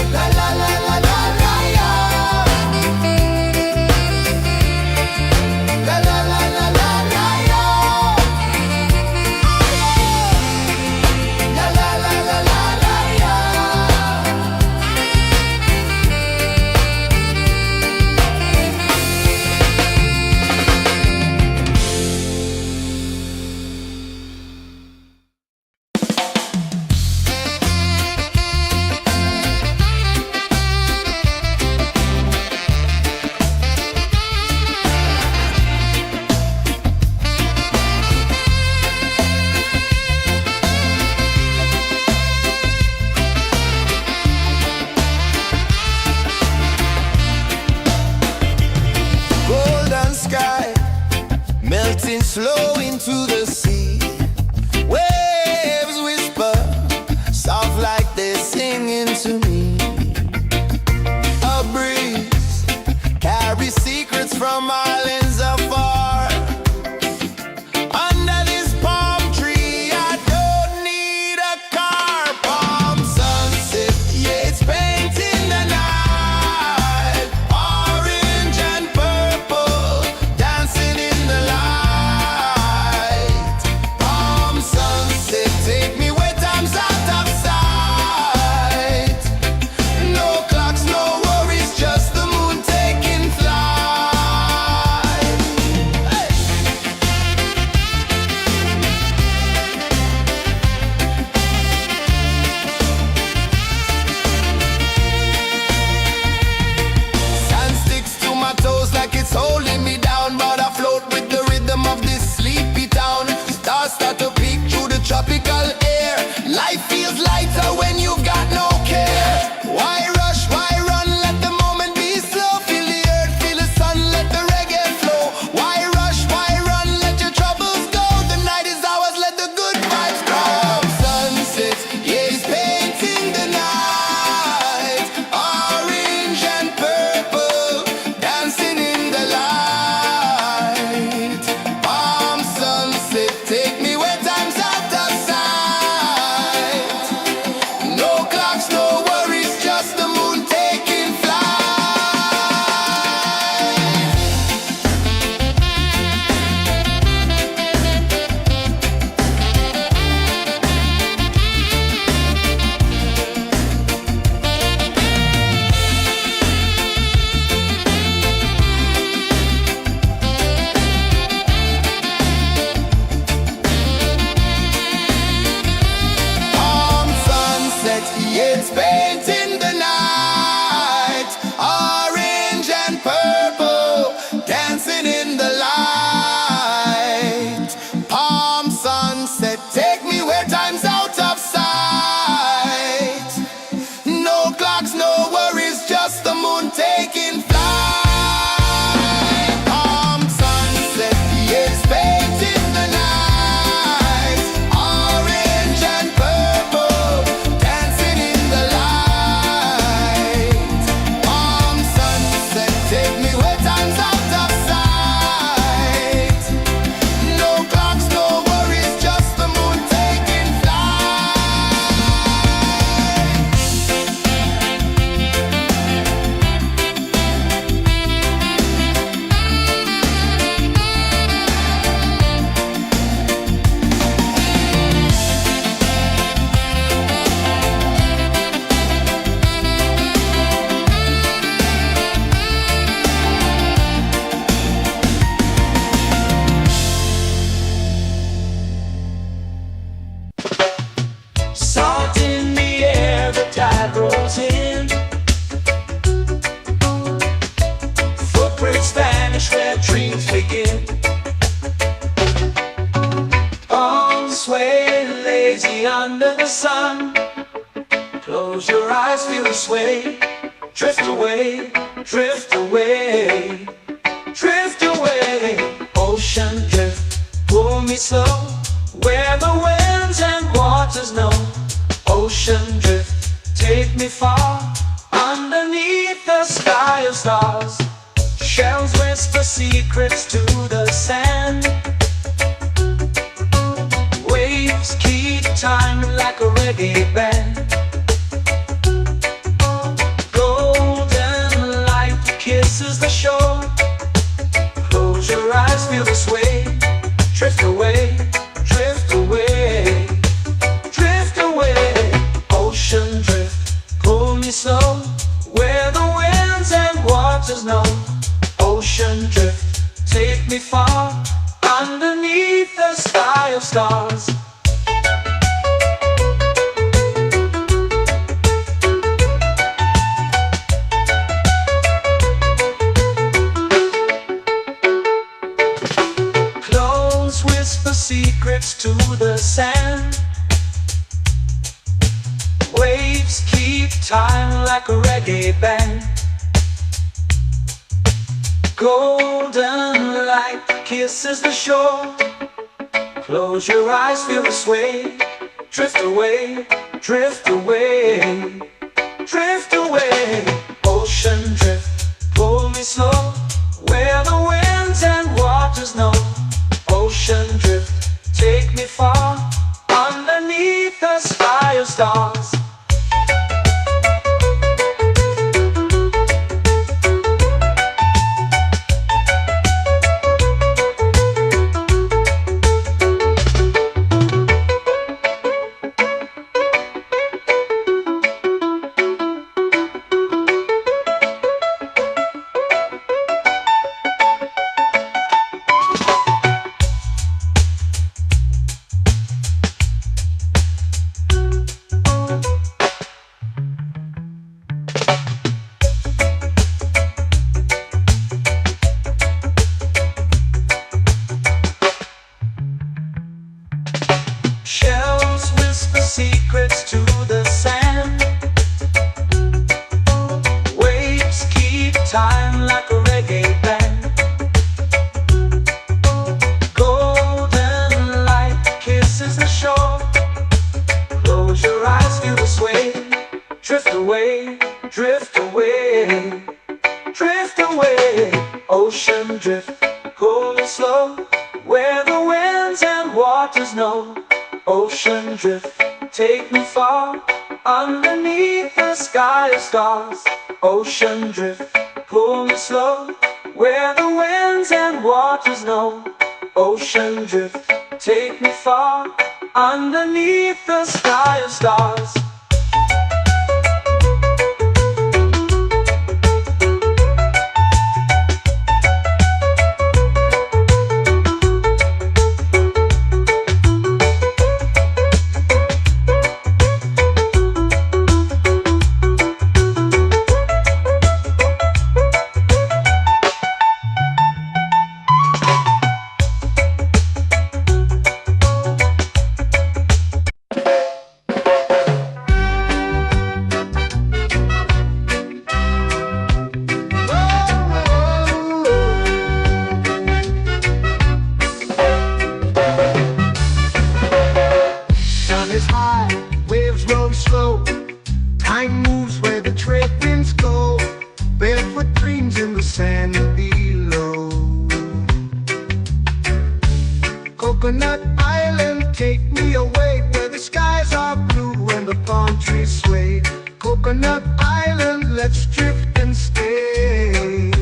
La la la la la la la. La la la la la la la. La la la la la la la. Golden sky melting slow into the sea. Waves whisper soft like they're singing to me. A breeze carries secrets from islands afar. Under this palm tree, I don't need a car. Palm sunset, yeah, it's painting the night. Orange and purple, dancing in the light. way under the sun. Close your eyes, feel the sway. Drift away, drift away, drift away. Ocean drift, pull me slow, where the winds and waters know. Ocean drift, take me far, underneath the sky of stars. Shells whisper secrets to the sand. Waves keep time like a reggae band. Golden light kisses the shore. Close your eyes, feel the sway. Drift away, drift away, drift away. Ocean drift, pull me slow, where the winds and waters know. Ocean drift, take me far, underneath the sky of stars. Clones whisper secrets to the sand. Waves keep time like a reggae band. Golden light kisses the shore. Close your eyes, feel the sway. Drift away, drift away, drift away. Ocean drift, pull me slow, where the winds and waters know. Ocean drift, take me far, underneath the sky of stars. Shells whisper secrets to the sand. Waves keep time like a reggae band. Golden light kisses the shore. Close your eyes, feel the sway. Drift away, drift away, drift away. Ocean drift, pull me slow, where the winds and waters know. Ocean drift, take me far, underneath the sky of stars. Ocean drift, pull me slow, where the winds and waters know. Ocean drift, take me far, underneath the sky of stars. Time moves where the trade winds go. Barefoot dreams in the sand below. Coconut Island, take me away, where the skies are blue and the palm trees sway. Coconut Island, let's drift and stay.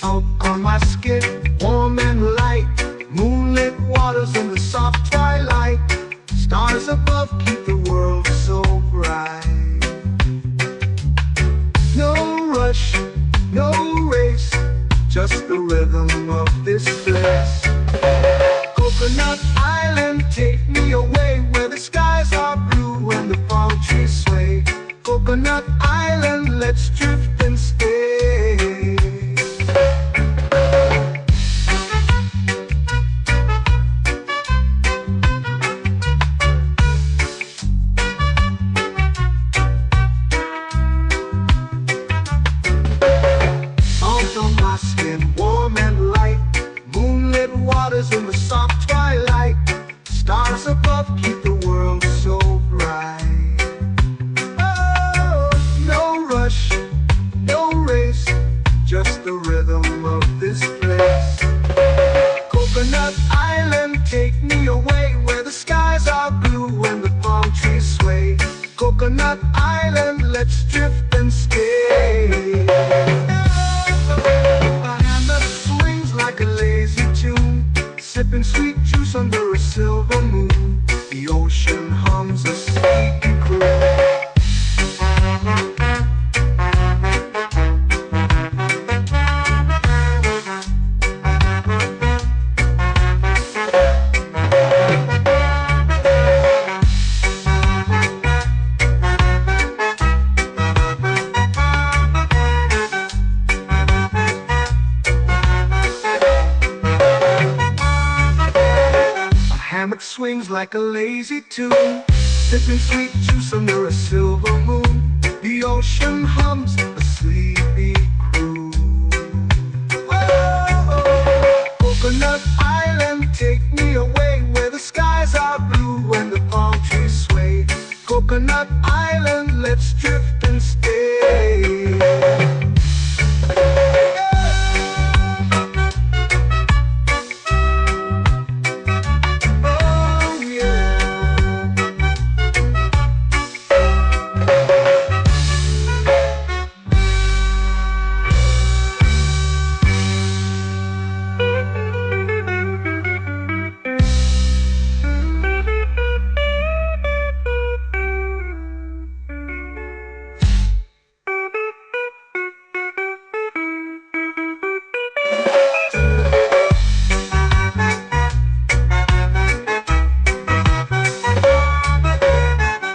Out on my skin, warm and light, moonlit waters in the soft twilight. Stars above keep the world so bright. No rush, no race, just the rhythm of this place. Coconut Island, take me away, where the skies are blue and the palm trees sway. Coconut Island, let's drift and stay. a lazy tune, sipping sweet juice under a silver moon. The ocean hums a sleepy croon. Hammock swings like a lazy tune, sipping sweet juice under a silver moon. The ocean hums a sleepy croon. Whoa, Coconut Island, take me away where the skies are blue and the palm trees sway. Coconut Island, let's drift and stay.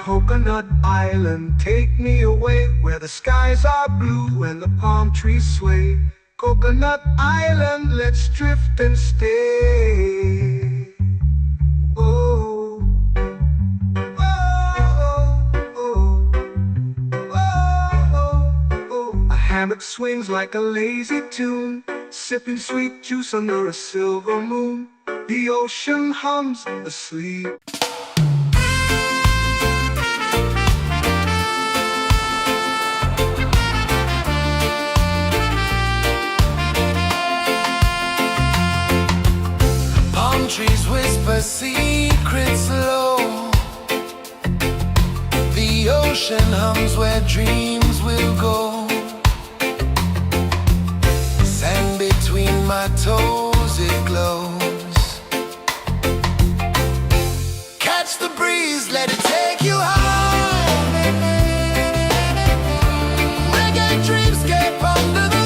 Coconut Island, take me away where the skies are blue and the palm trees sway. Coconut Island, let's drift and stay. Oh, oh, oh, oh, oh. A hammock swings like a lazy tune, sipping sweet juice under a silver moon. The ocean hums asleep. Trees whisper secrets low. The ocean hums where dreams will go. Sand between my toes, it glows. Catch the breeze, let it take you high. Reggae dreamscape under the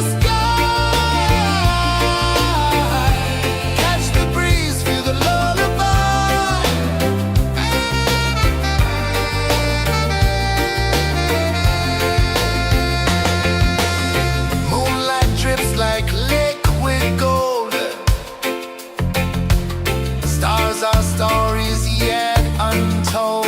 our stories yet untold.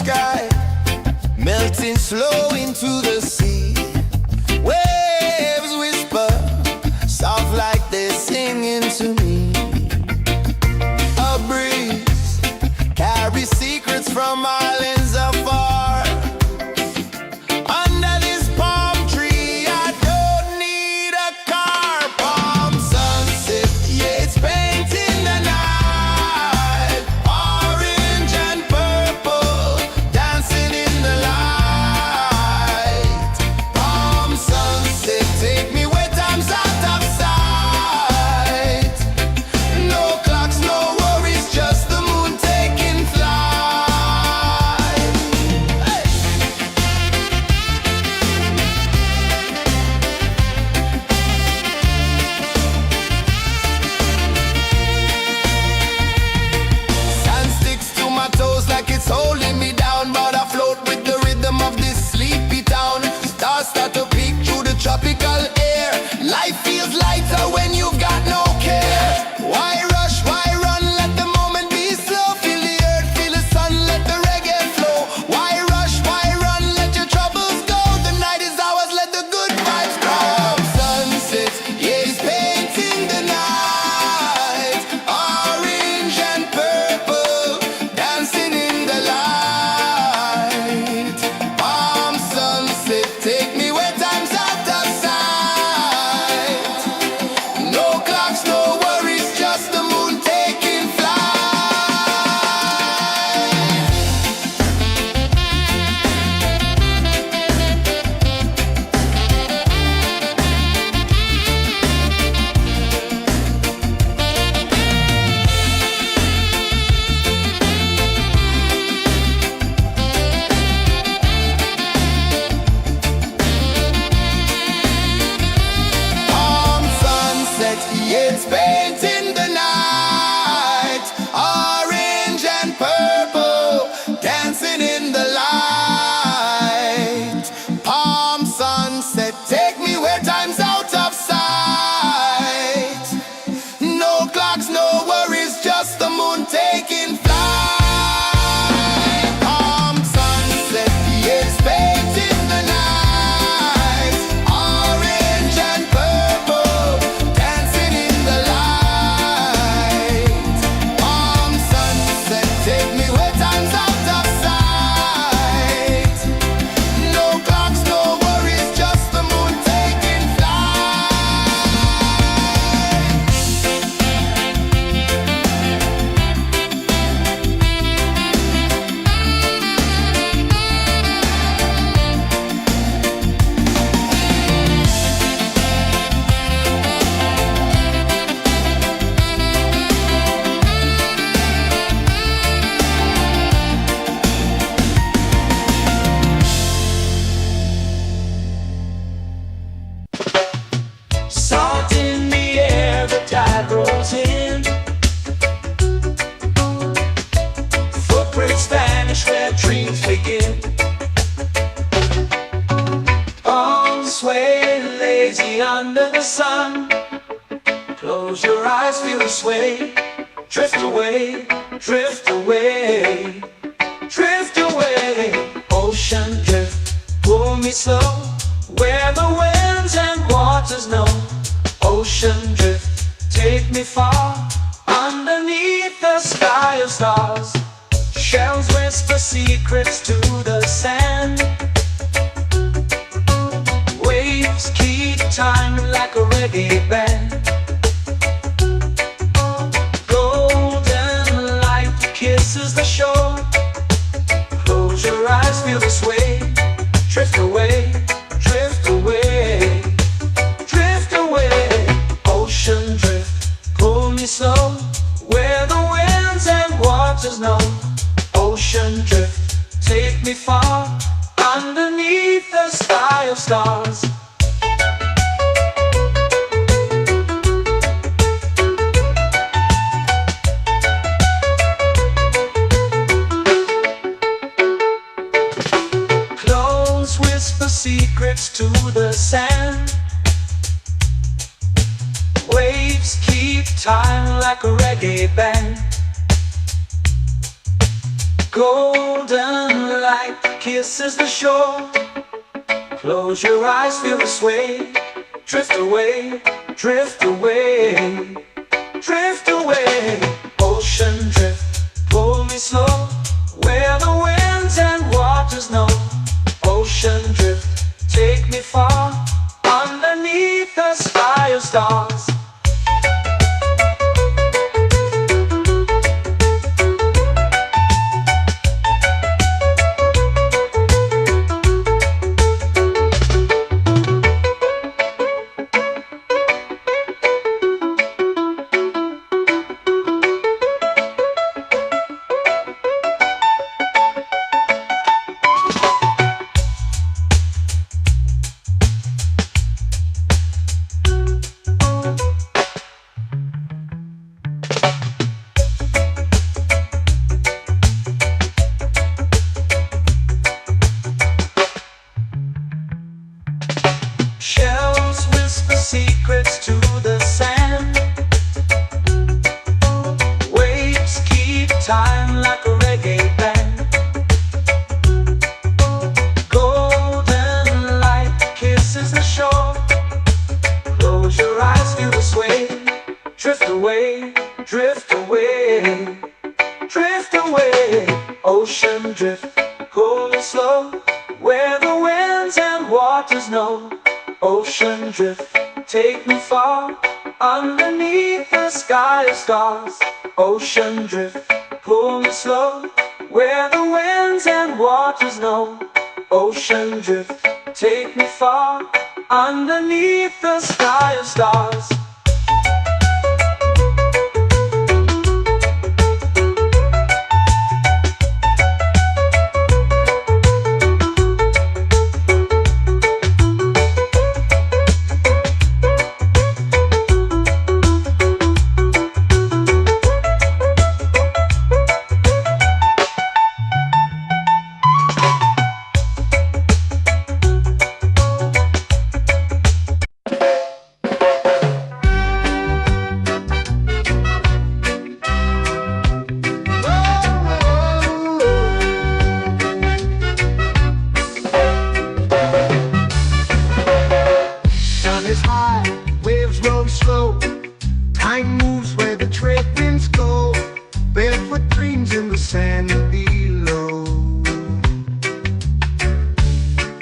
sky, melting slow into the sea. Waves whisper, soft like they're singing to me. A breeze carries secrets from islands afar. Under this palm tree, I don't need a car. Palm sunset, yeah, it's painting the night. Orange and purple, dancing in the light. Palm sunset, take me where time's out of sight. No clocks, no worries, just the moon taking flight. Hey! Sand sticks to my toes like it's holding me down, but I float with the rhythm of this sleepy town. Stars start to peek through the tropical air. Life feels lighter when you've got no care. Why rush, why run, let the moment be slow. Feel the earth, feel the sun, let the reggae flow. Why rush, why run, let your troubles go. The night is ours, let the good vibes grow. Sunset, yeah, it's painting the night. Orange and purple, dancing in the light. Palm sunset, take me where time's out of sight. No clocks, no worries, just the moon taking flight. Palm sunset, yeah, it's painting the night. Orange and purple, dancing in the light. Palm sunset, take me where time's out of sight. No clocks, no worries, just the moon taking flight. Palm sunset, yeah, it's painting the night. Orange and purple, dancing in the light. Palm sunset, take me where time's out of sight. No clocks, no worries, just the moon taking flight. Salt in the air, the tide rolls in. Footprints vanish where dreams begin. Palms sway lazy under the sun. Close your eyes, feel the sway. Drift away, drift away, drift away. Ocean drift, pull me slow, where the winds and waters know. Ocean drift, take me far, underneath the sky of stars. Shells whisper secrets to the sand. Waves keep time like a reggae band. Golden light kisses the shore. Close your eyes, feel the sway. Drift away, drift away, drift away. Ocean drift, pull me slow, where the winds and waters know. Ocean drift, take me far, underneath the sky of stars. Close whisper secrets to the sand. Waves keep time like a reggae band. Golden kisses the shore. Close your eyes, feel the sway. Drift away, drift away, drift away. Ocean drift, pull me slow, where the winds and waters know. Ocean drift, take me far, underneath the sky of stars. Shells whisper secrets to the sand. Waves keep time like a reggae band. Golden light kisses the shore. Close your eyes, feel the sway. Drift away, drift away, drift away. Ocean drift, pull me slow, where the winds and waters know. Ocean drift, take me far, underneath the sky of stars. Ocean drift, pull me slow, where the winds and waters know. Ocean drift, take me far, underneath the sky of stars. Time moves where the trade winds go. Barefoot dreams in the sand below.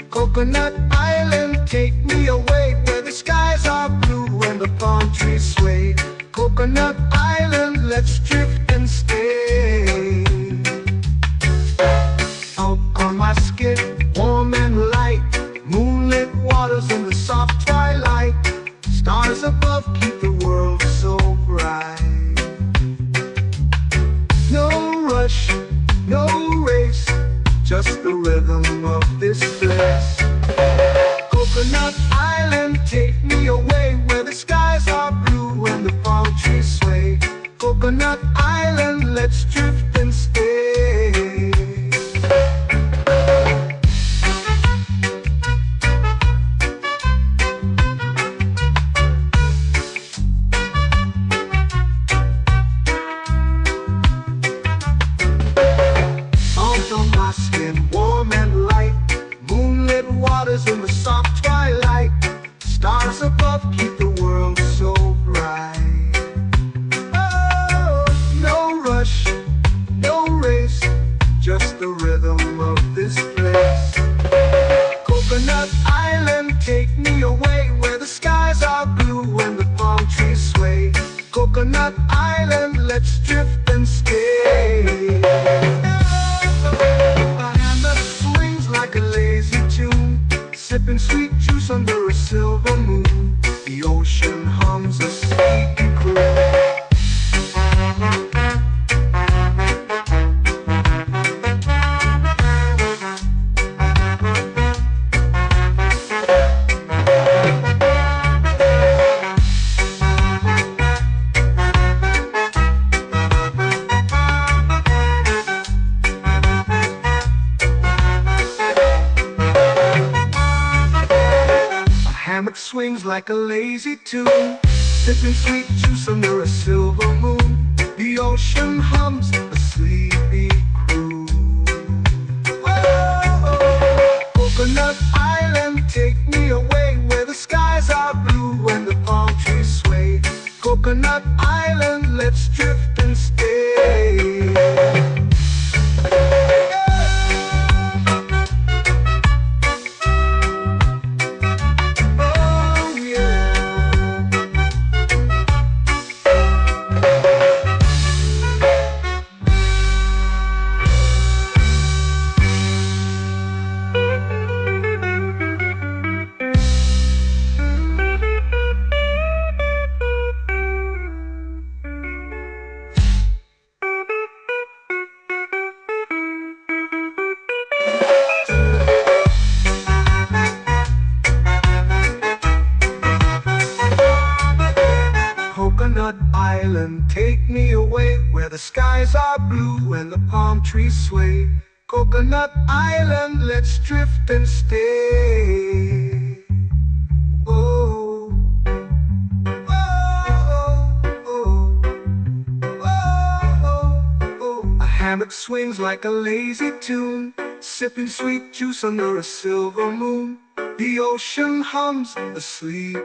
Coconut Island, take me away, where the skies are blue and the palm trees sway. Coconut Island, let's drift and stay. Out on my skin, warm and light, moonlit waters in the soft twilight. Stars above keep the world so bright. No rush, no race, just the rhythm of this place. Coconut Island, take me away, where the skies are blue and the palm trees sway. Coconut Island, let's drift and stay. Warm and light, moonlit waters in the soft twilight. Stars above keep the world so bright. Oh, no rush, no race, just the rhythm of this place. Coconut Island, take me away, where the skies are blue and the palm trees sway. Coconut Island, let's drift and stay. Like a lazy tune, sipping sweet juice under a silver moon. The ocean hums a sleepy croon. Swings like a lazy tune, sipping sweet juice under a silver moon. The ocean hums a sleepy croon. Whoa. trees sway. Coconut Island, let's drift and stay. Oh, oh, oh, oh, oh. A hammock swings like a lazy tune, sipping sweet juice under a silver moon. The ocean hums asleep.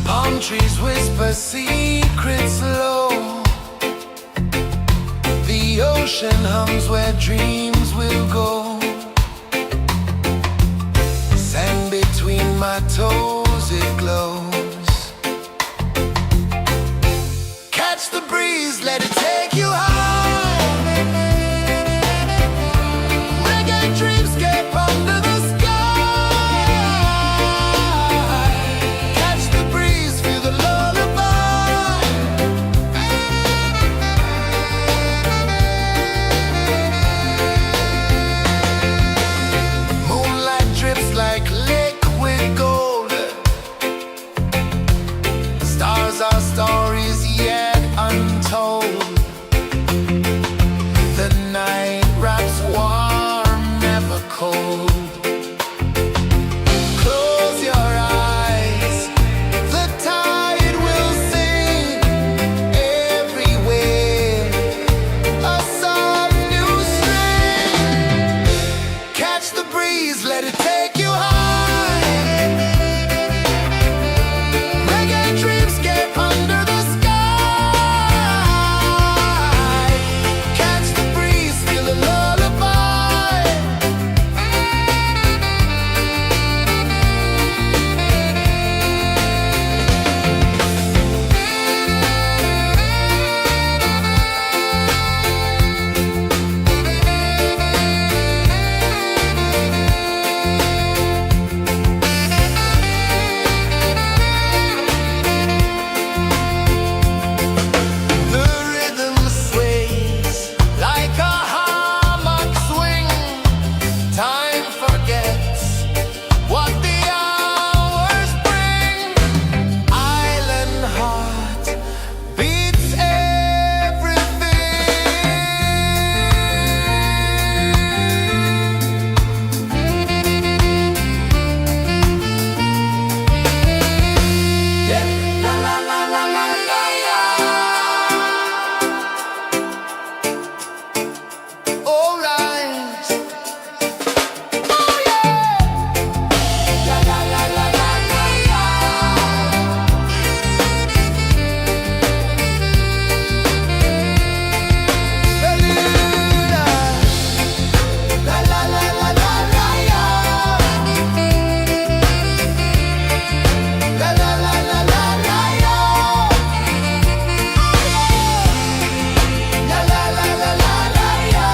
Palm trees whisper secrets low. The ocean hums where dreams will go. Sand between my toes, it glows. Catch the breeze, let it take you high. Reggae dreamscape under the sky. Catch the breeze, feel the lullaby. Moonlight drips like liquid gold. Stars are stories yet untold. The night wraps warm, never cold. Close your eyes, the tide will sing everywhere. A soft new string. Catch the breeze, let it take you high. Reggae dreamscape under the sky. Catch the breeze, feel the lullaby. The rhythm sways like a hammock swing. Time forgets what the hours bring. Island heart beats everything. Yeah. La la la la la la la. All right. Oh yeah. La la la la la la la. Beluga. La la la la la la la. La la la la la la la. La la la la la la la.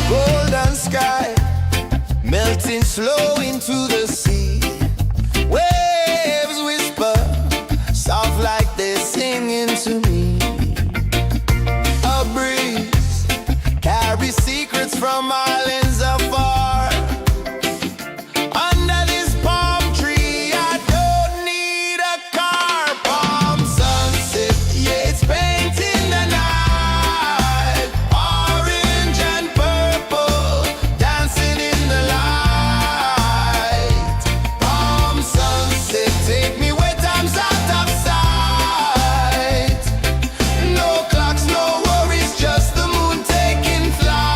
Golden sky melting slow into the sea. Waves whisper soft like they're singing to me. A breeze carries secrets from islands afar. Under this palm tree, I don't need a car. Palm sunset, yeah, it's painting the night. Orange and purple, dancing in the light. Palm sunset, take me where time's out of sight. No clocks, no worries, just the moon taking flight.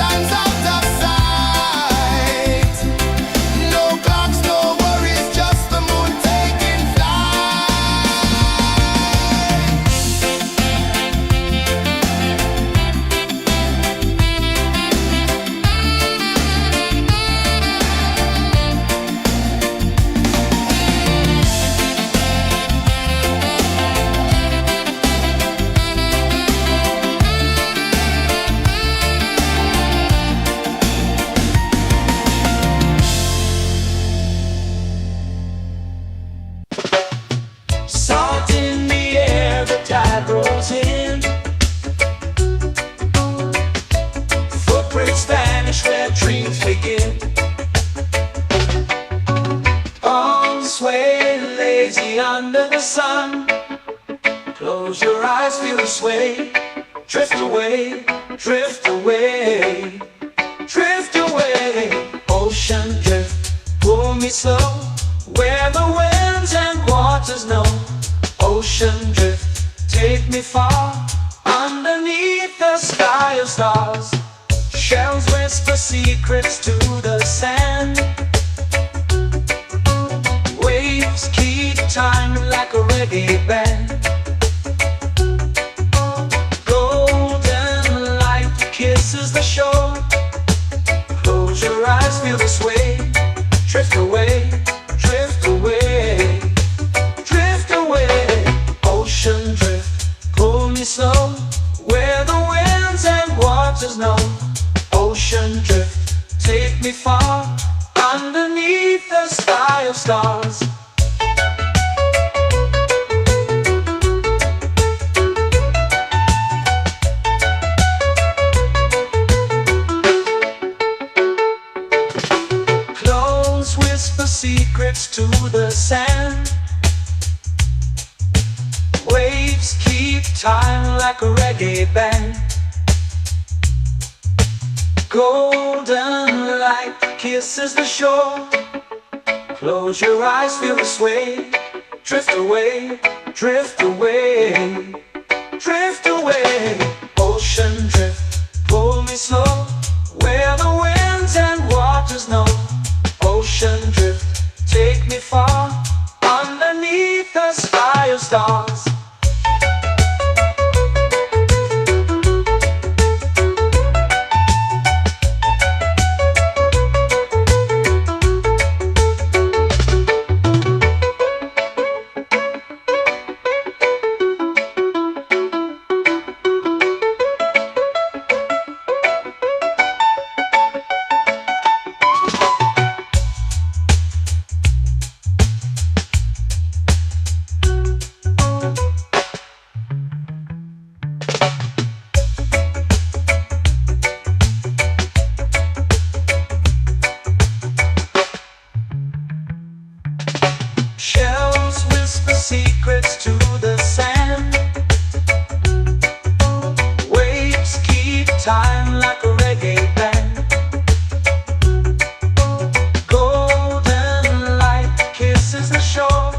distance, out of sight. No clocks, no worries, just the moon taking flight. Salt in the air, the tide rolls in. Footprints vanish where dreams begin. Arms sway lazy under the sun. Close your eyes, feel the sway. Drift away, drift away, drift away. Ocean drift, pull me slow, where the winds and waters know. Ocean drift, take me far, underneath the sky of stars. Shells whisper secrets to the sand. Waves keep time like a reggae band. Golden light kisses the shore. Close your eyes, feel the sway. Drift away, drift away, drift away. Ocean drift, pull me slow, where the winds and waters know. Ocean drift, take me far, underneath the sky of stars. Close whisper secrets to the sand. Waves keep time like a reggae band. Golden light kisses the shore. Close your eyes, feel the sway. Drift away, drift away, drift away. Ocean drift, pull me slow, where the winds and waters know. Ocean drift, take me far, underneath the sky of stars. Shells whisper secrets to the sand. Waves keep time like a reggae band. Golden light kisses the shore.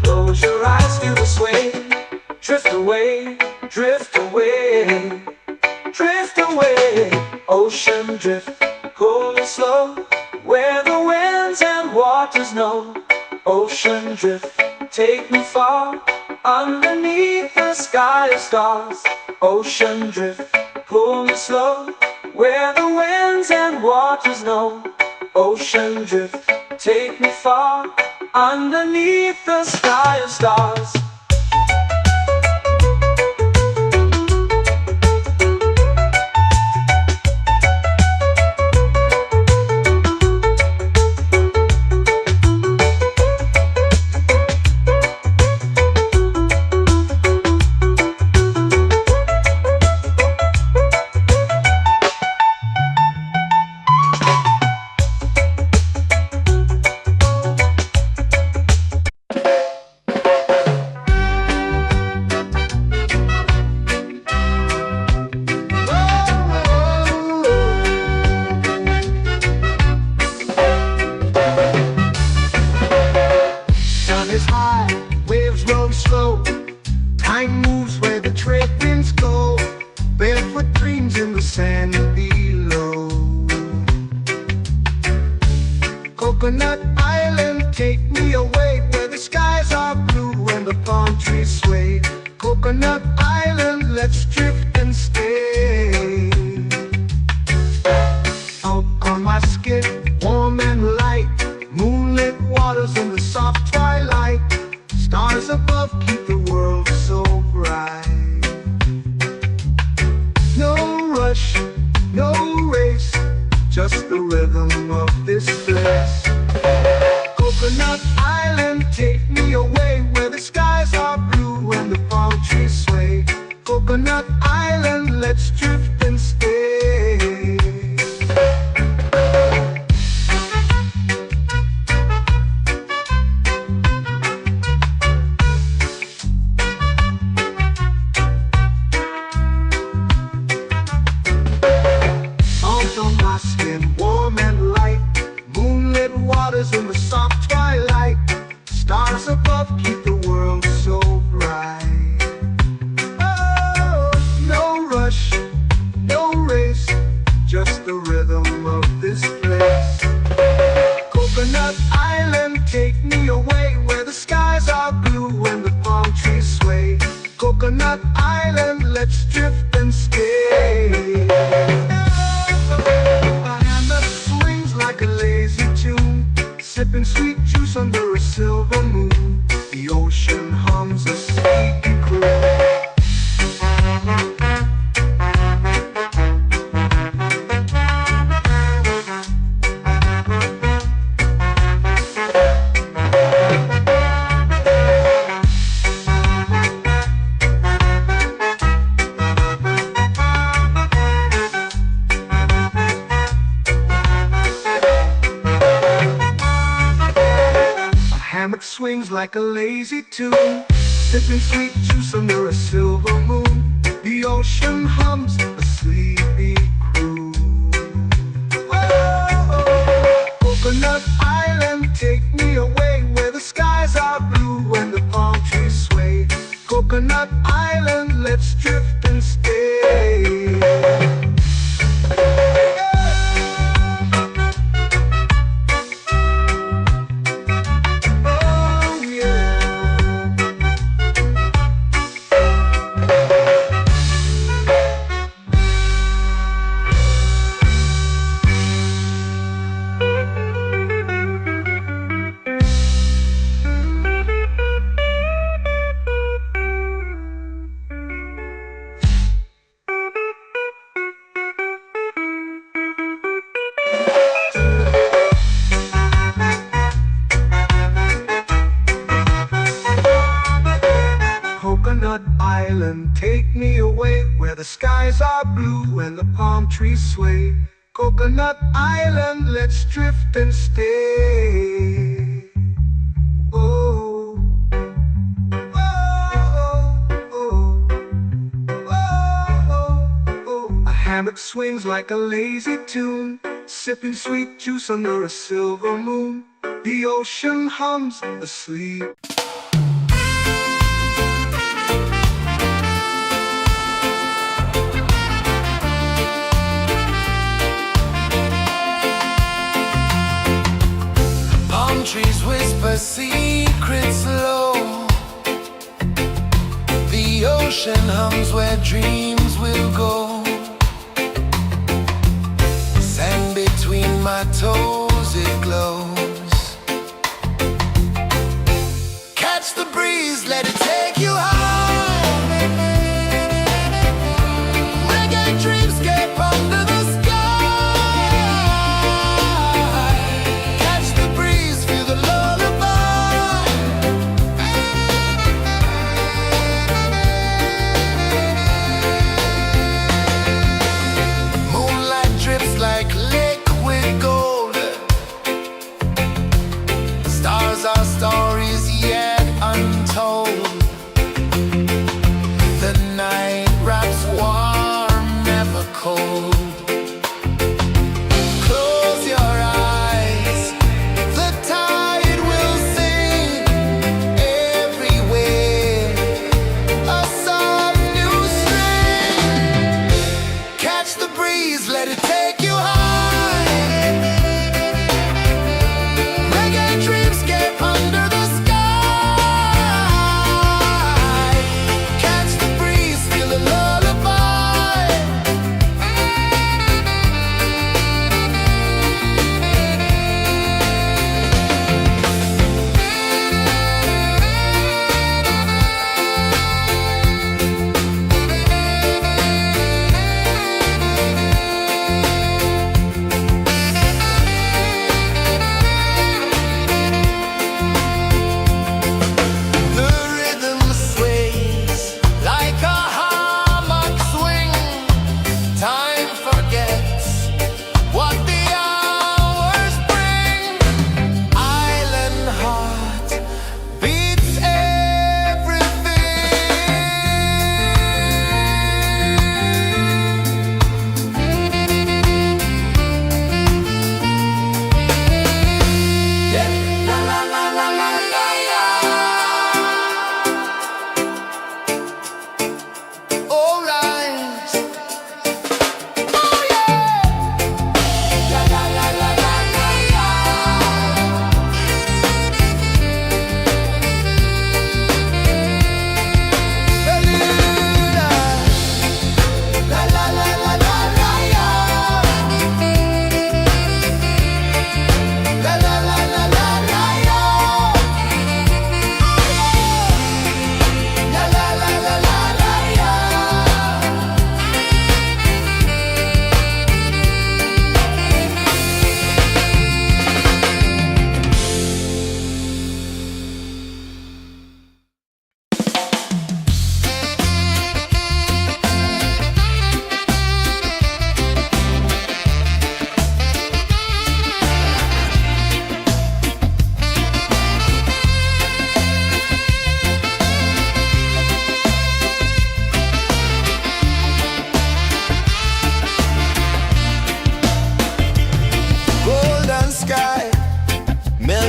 Close your eyes, feel the sway. Drift away, drift away, drift away. Ocean drift, pull me slow, where the winds and waters know. Ocean drift, take me far, underneath the sky of stars. Ocean drift, pull me slow, where the winds and waters know. Ocean drift, take me far, underneath the sky of stars. Coconut Island, take me away where the skies are blue and the palm trees sway. Coconut Island, let's drift and stay. Out on my skin, warm and light, moonlit waters in the soft twilight. Stars above keep the world so bright. No rush, no race, just the rhythm of this place. Coconut Island, take me away where the skies are blue and the palm trees sway. Coconut Island, let's drift and stay. In the soft twilight, stars above keep the world so bright. Oh, no rush, no race, just the rhythm of this place. Coconut Island, take me away where the skies are blue and the palm trees sway. Coconut Island, let's drift and stay. A hand that swings like a lazy tune, sipping sweet juice under a silver moon. The ocean hums a sleepy croon. Hammock swings like a lazy tune, sipping sweet juice under a silver moon. The ocean hums a sleepy croon. Oh, Coconut Island, take me away where the skies are blue and the palm trees sway. Coconut Island, let's drift and stay. Coconut Island, take me away where the skies are blue and the palm trees sway. Coconut Island, let's drift and stay. Oh, oh, oh, oh, oh. A hammock swings like a lazy tune, sipping sweet juice under a silver moon. The ocean hums asleep. Trees whisper secrets low. The ocean hums where dreams will go. Sand between my toes, it glows. Catch the breeze, let it take you high. Reggae dreamscape under the sky. Like liquid gold,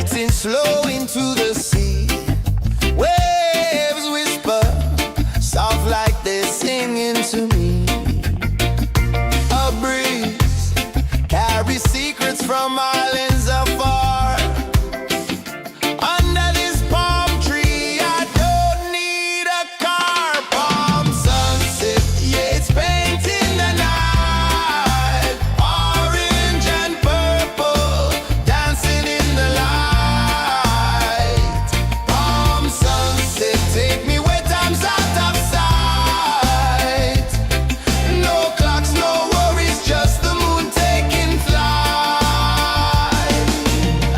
melting slow into the sea. Waves whisper, soft like they're singing to me. A breeze carries secrets from islands afar. Under this palm tree, I don't need a car. Palm sunset, yeah, it's painting the night. Orange and purple, dancing in the light. Palm sunset, take me where time's out of sight. No clocks, no worries, just the moon taking flight.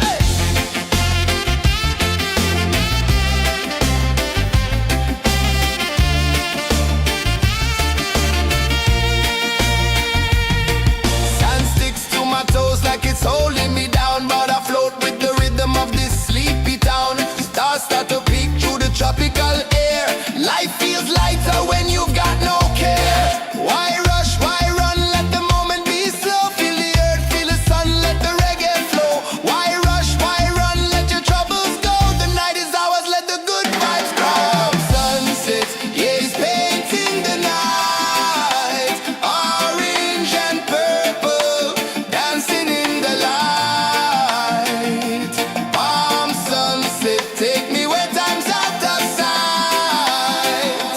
Hey! Sand sticks to my toes like it's holding me down, but I float with the rhythm of this sleepy town. Stars start to peek through the tropical air. Life feels lighter when you've got no care. Why rush, why run, let the moment be slow. Feel the earth, feel the sun, let the reggae flow. Why rush, why run, let your troubles go. The night is ours, let the good vibes come. Sunset, yeah, it's painting the night. Orange and purple, dancing in the light. Palm sunset, take me where time's out of sight.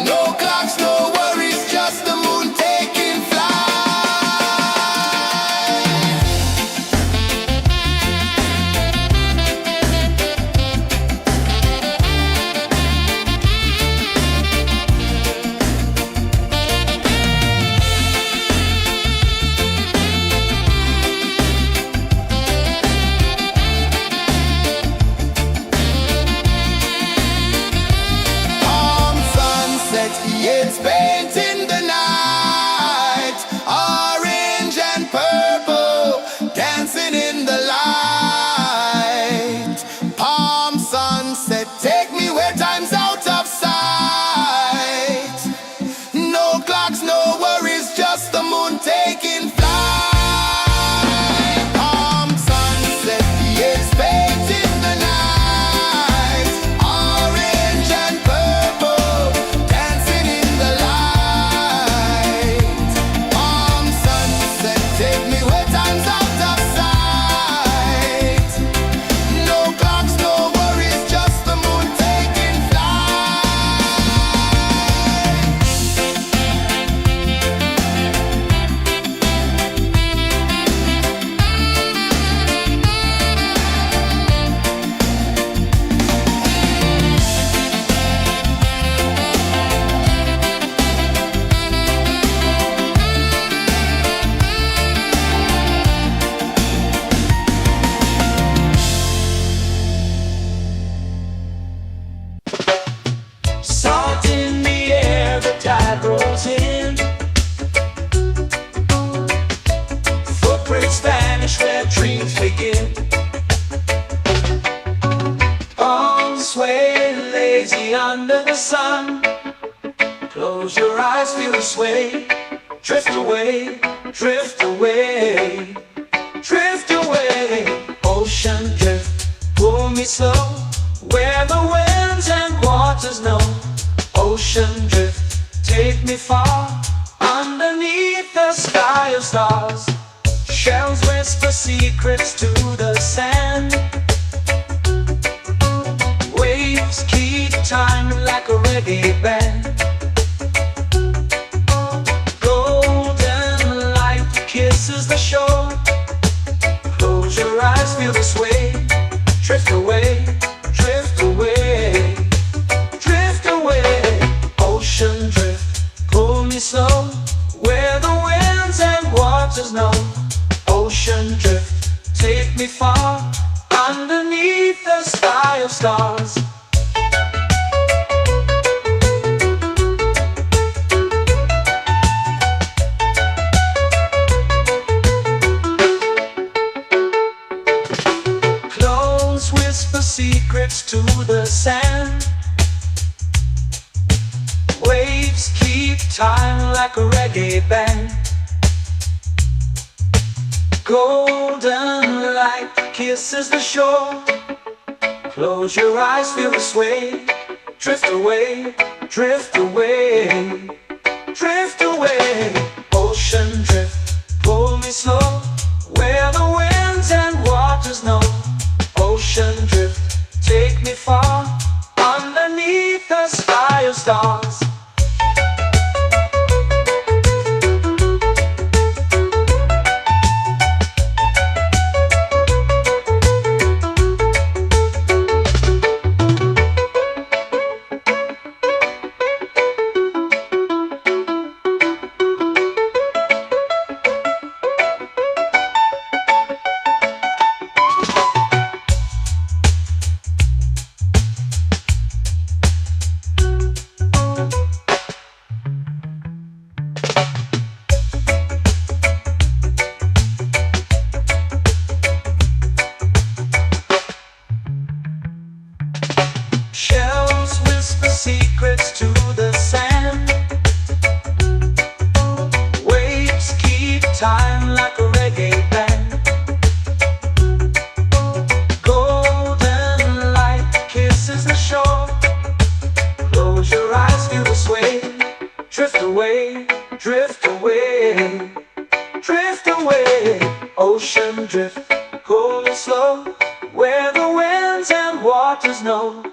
No clocks, no worries, just the moon taking flight. Palm sunset, yeah, it's painting the night. Orange and purple, dancing in the light. Palm sunset, take me where time's out of sight. No clocks, no worries, just the moon taking flight. Palm sunset, yeah, it's painting the night. Orange and purple, dancing in the light. Palm sunset, take me where time's out of sight. No clocks, no worries, just the moon taking flight. Salt in the air, the tide rolls in. Footprints vanish where dreams begin. Arms sway lazy under the sun. Close your eyes, feel the sway. Drift away, drift away, drift away. Ocean drift, pull me slow, where the winds and waters know. Ocean drift, take me far, underneath the sky of stars. Shells whisper secrets to the sand. Waves keep time like a reggae band. Golden light kisses the shore. Close your eyes, feel the sway. Drift away, drift away, drift away. Ocean drift, pull me slow, where the winds and waters know. Ocean drift, take me far, underneath the sky of stars. Close whisper secrets to the sand. Waves keep time like a reggae band. Golden light kisses the shore. Close your eyes, feel the sway. Drift away, drift away, drift away. Ocean drift, pull me slow, where the winds and waters know. Ocean drift, take me far, underneath the sky of stars. Shells whisper secrets to the sand. Waves keep time like a reggae band. Golden light kisses the shore. Close your eyes, feel the sway. Drift away, drift away, drift away. Ocean drift, pull me slow, where the winds and waters know.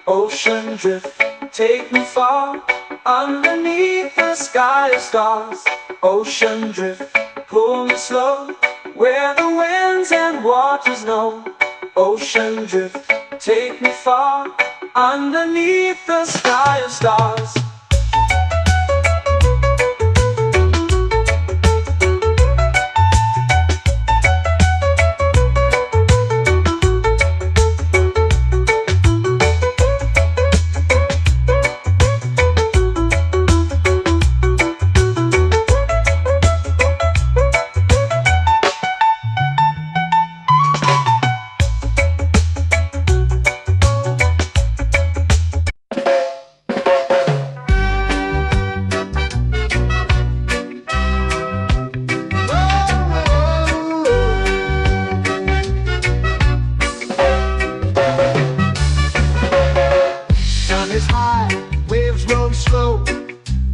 Ocean drift, take me far, underneath the sky of stars. Ocean drift, pull me slow, where the winds and waters know. Ocean drift, take me far, underneath the sky of stars. Is high, waves roll slow.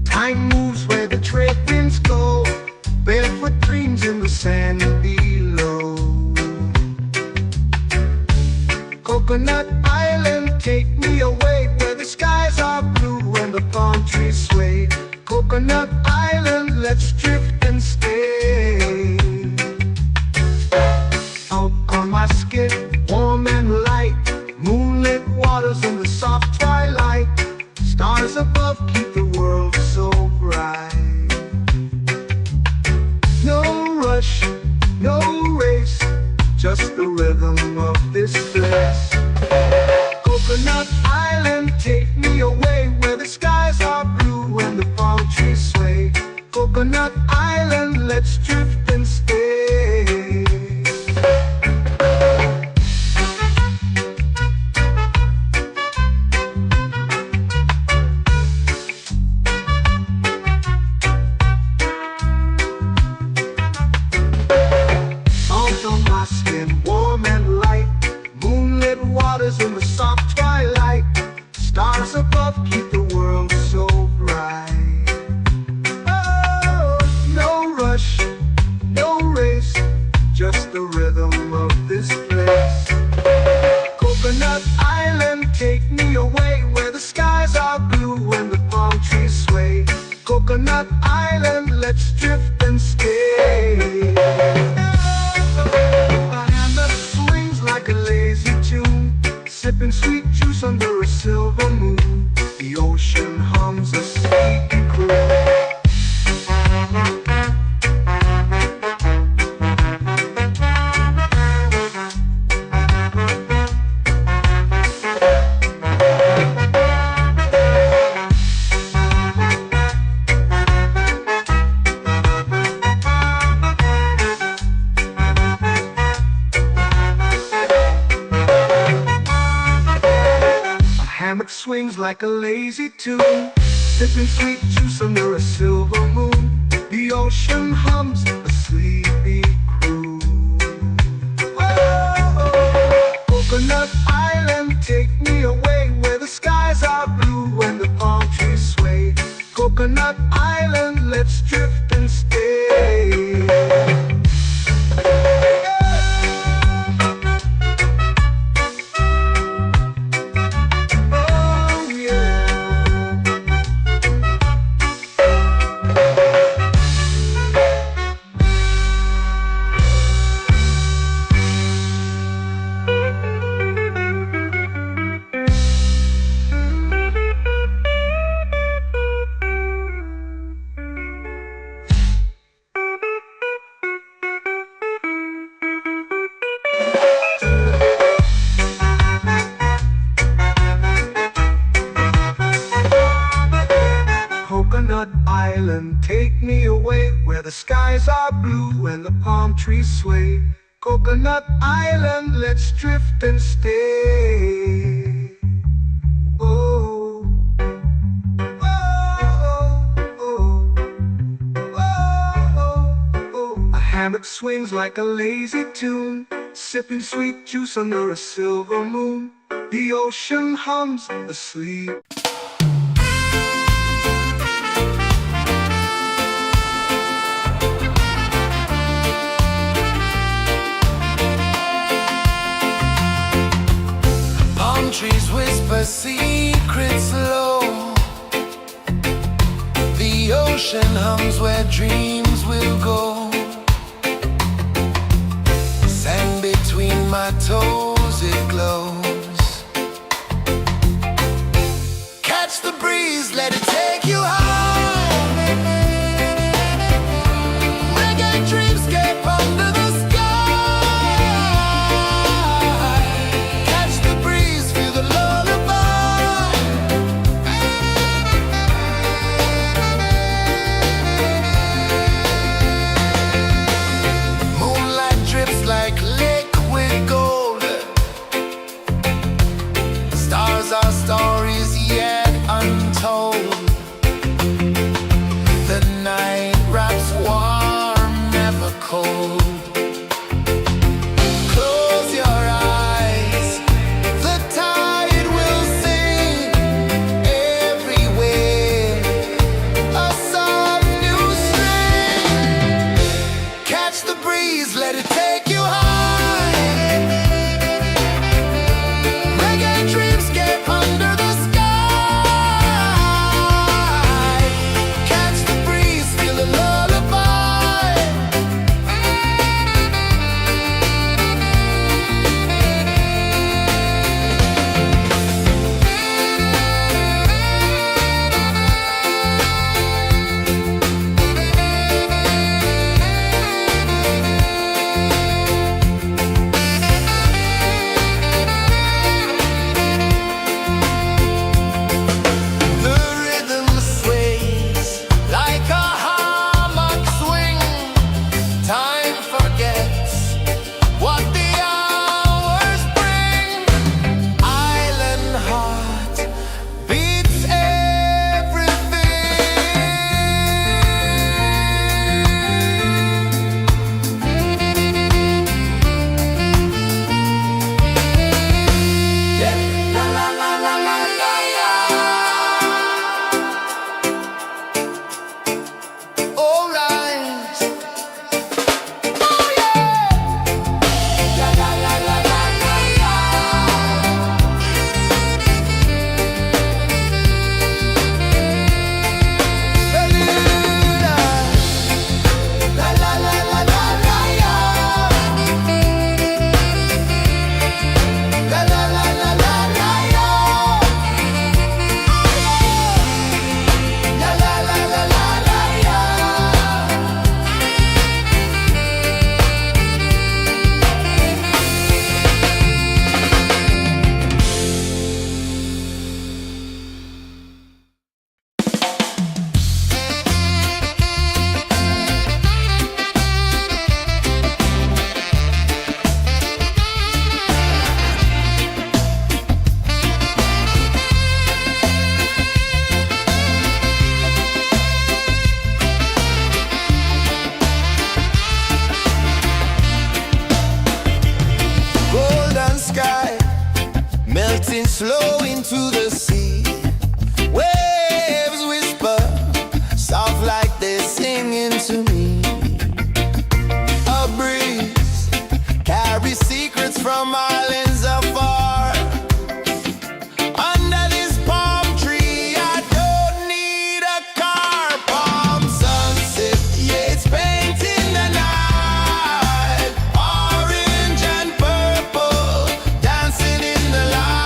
Time moves where the trade winds go. Barefoot dreams in the sand below. Coconut Island, take me away, where the skies are blue and the palm trees sway. Coconut Island, let's drift and stay. Out on my skin, warm and light, moonlit waters in the soft twilight. Stars above keep the world so bright. No rush, no race, just the rhythm of this place. Coconut Island, take me away, where the skies are blue and the palm trees sway. Coconut Island, let's drift and stay. In the soft twilight, stars above keep the world so bright. Oh, no rush, no race, just the rhythm of this place. Coconut Island, take me away, where the skies are blue and the palm trees sway. Coconut Island, let's drift and stay. My hand that swings like a lazy tune, sipping sweet juice under a silver moon. The ocean hums a sleepy croon. Hammock swings like a lazy tune, sipping sweet juice under a silver moon. The ocean hums a sleepy croon. Whoa. Island, take me away where the skies are blue and the palm trees sway. Coconut Island, let's drift and stay. Oh, oh, oh, oh, oh. A hammock swings like a lazy tune, sipping sweet juice under a silver moon. The ocean hums asleep. Palm trees whisper secrets low. The ocean hums where dreams will go. Sand between my toes, it glows. Catch the breeze, let it take you high. Reggae dreamscape under the sky. Catch the breeze, feel the lullaby. Moonlight drips like liquid gold. Stars are stories yet untold. The night wraps warm, never cold. Close your eyes, the tide will sing everywhere. A soft new string. Catch the breeze, let it take you high. Reggae dreamscape under the sky. Catch the breeze, feel the lullaby. The rhythm sways like a hammock swing. Time forgets what the hours bring. Island heart beats everything. Yeah. La la la la la la la. All right. Oh yeah. La la la la la la la. La la la la la la la. La la la la la la la. La la la la la la la. Golden sky melting slow into the sea. Waves whisper soft like they're singing to me. A breeze carries secrets from islands afar. Under this palm tree, I don't need a car. Palm sunset, yeah, it's painting the night. Orange and purple, dancing in the light.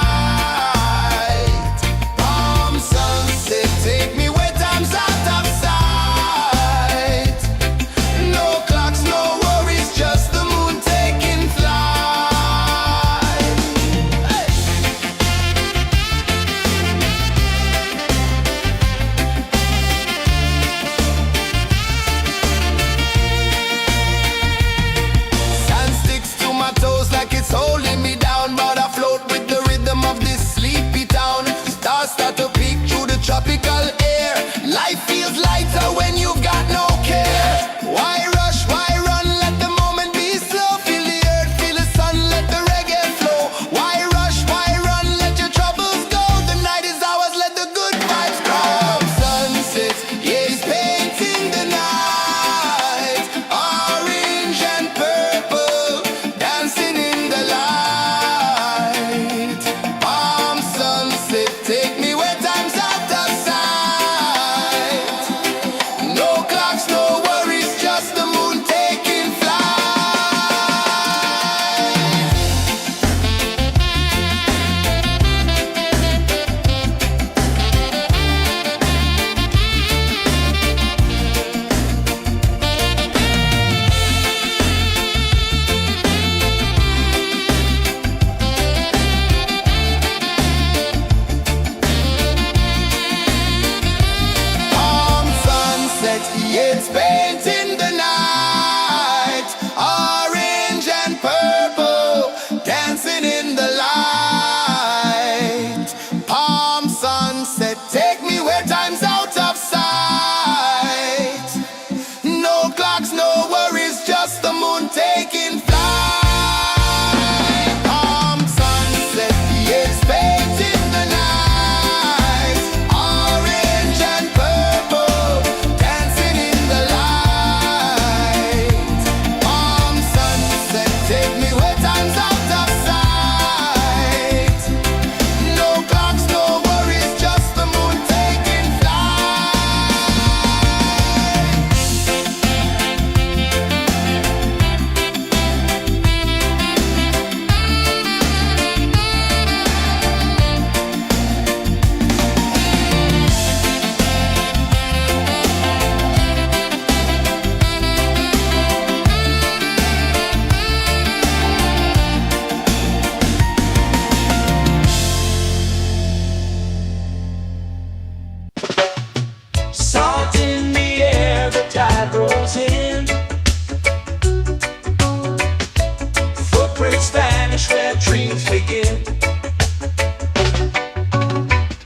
dreams begin.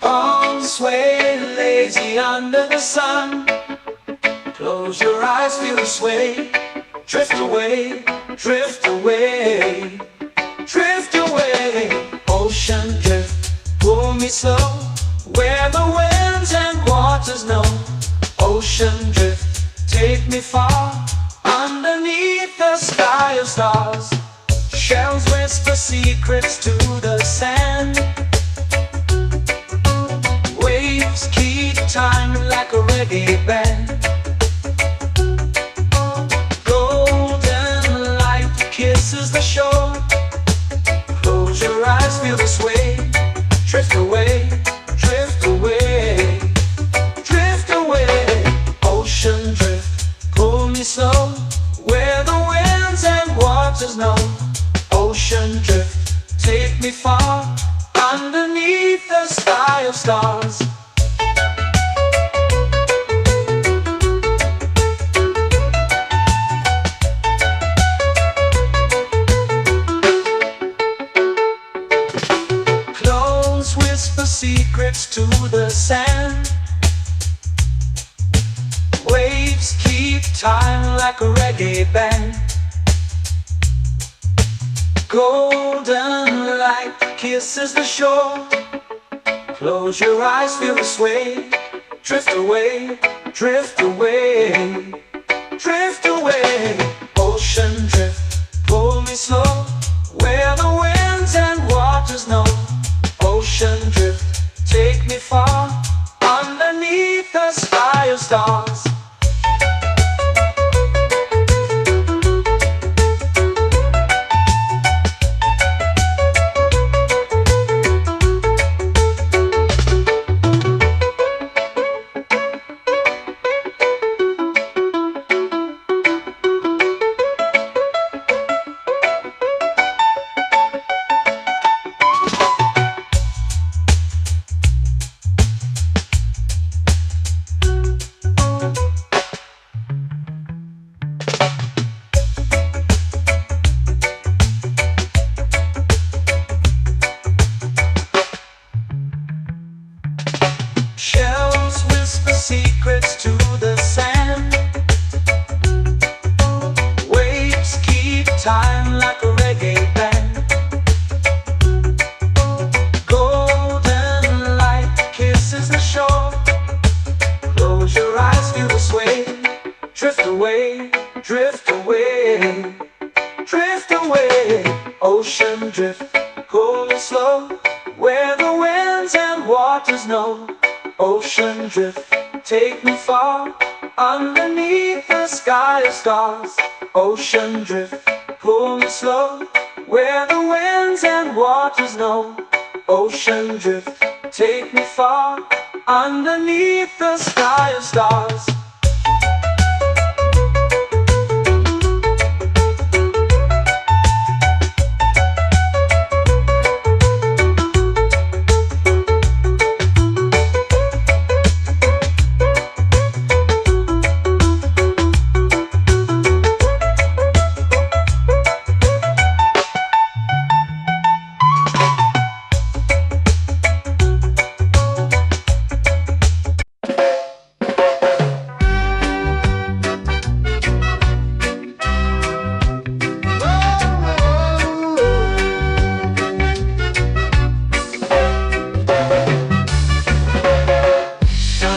Arms sway lazy under the sun. Close your eyes, feel the sway. Drift away, drift away, drift away. Ocean drift, pull me slow, where the winds and waters know. Ocean drift, take me far, underneath the sky of stars. Shells whisper secrets to the sand. Waves keep time like a reggae band. Golden light kisses the shore. Close your eyes, feel the sway. Drift away, drift away, drift away. Ocean drift, pull me slow, where the winds and waters know. Ocean drift, take me far, underneath the sky of stars. Close whisper secrets to the sand. Waves keep time like a reggae band. Golden light kisses the shore. Close your eyes, feel the sway. Drift away, drift away, drift away. Ocean drift, pull me slow, where the winds and waters know. Ocean drift, take me far, underneath the sky of stars. Shells whisper secrets to the sand. Waves keep time like a reggae band. Golden light kisses the shore. Close your eyes, feel the sway. Drift away, drift away, drift away. Ocean drift, pull me slow, where the winds and waters know. Ocean drift, take me far, underneath the sky of stars. Ocean drift, pull me slow, where the winds and waters know. Ocean drift, take me far, underneath the sky of stars.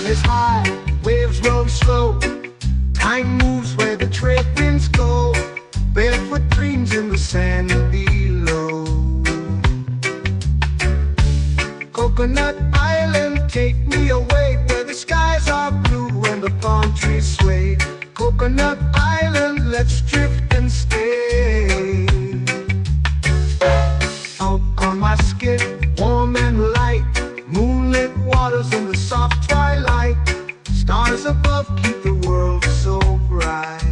Is high, waves roll slow. Time moves where the trade winds go. Barefoot dreams in the sand below. Coconut Island, take me away, where the skies are blue and the palm trees sway. Coconut Island, let's drift and stay. Out on my skin, warm and light, moonlit waters in the soft twilight. Stars above keep the world so bright.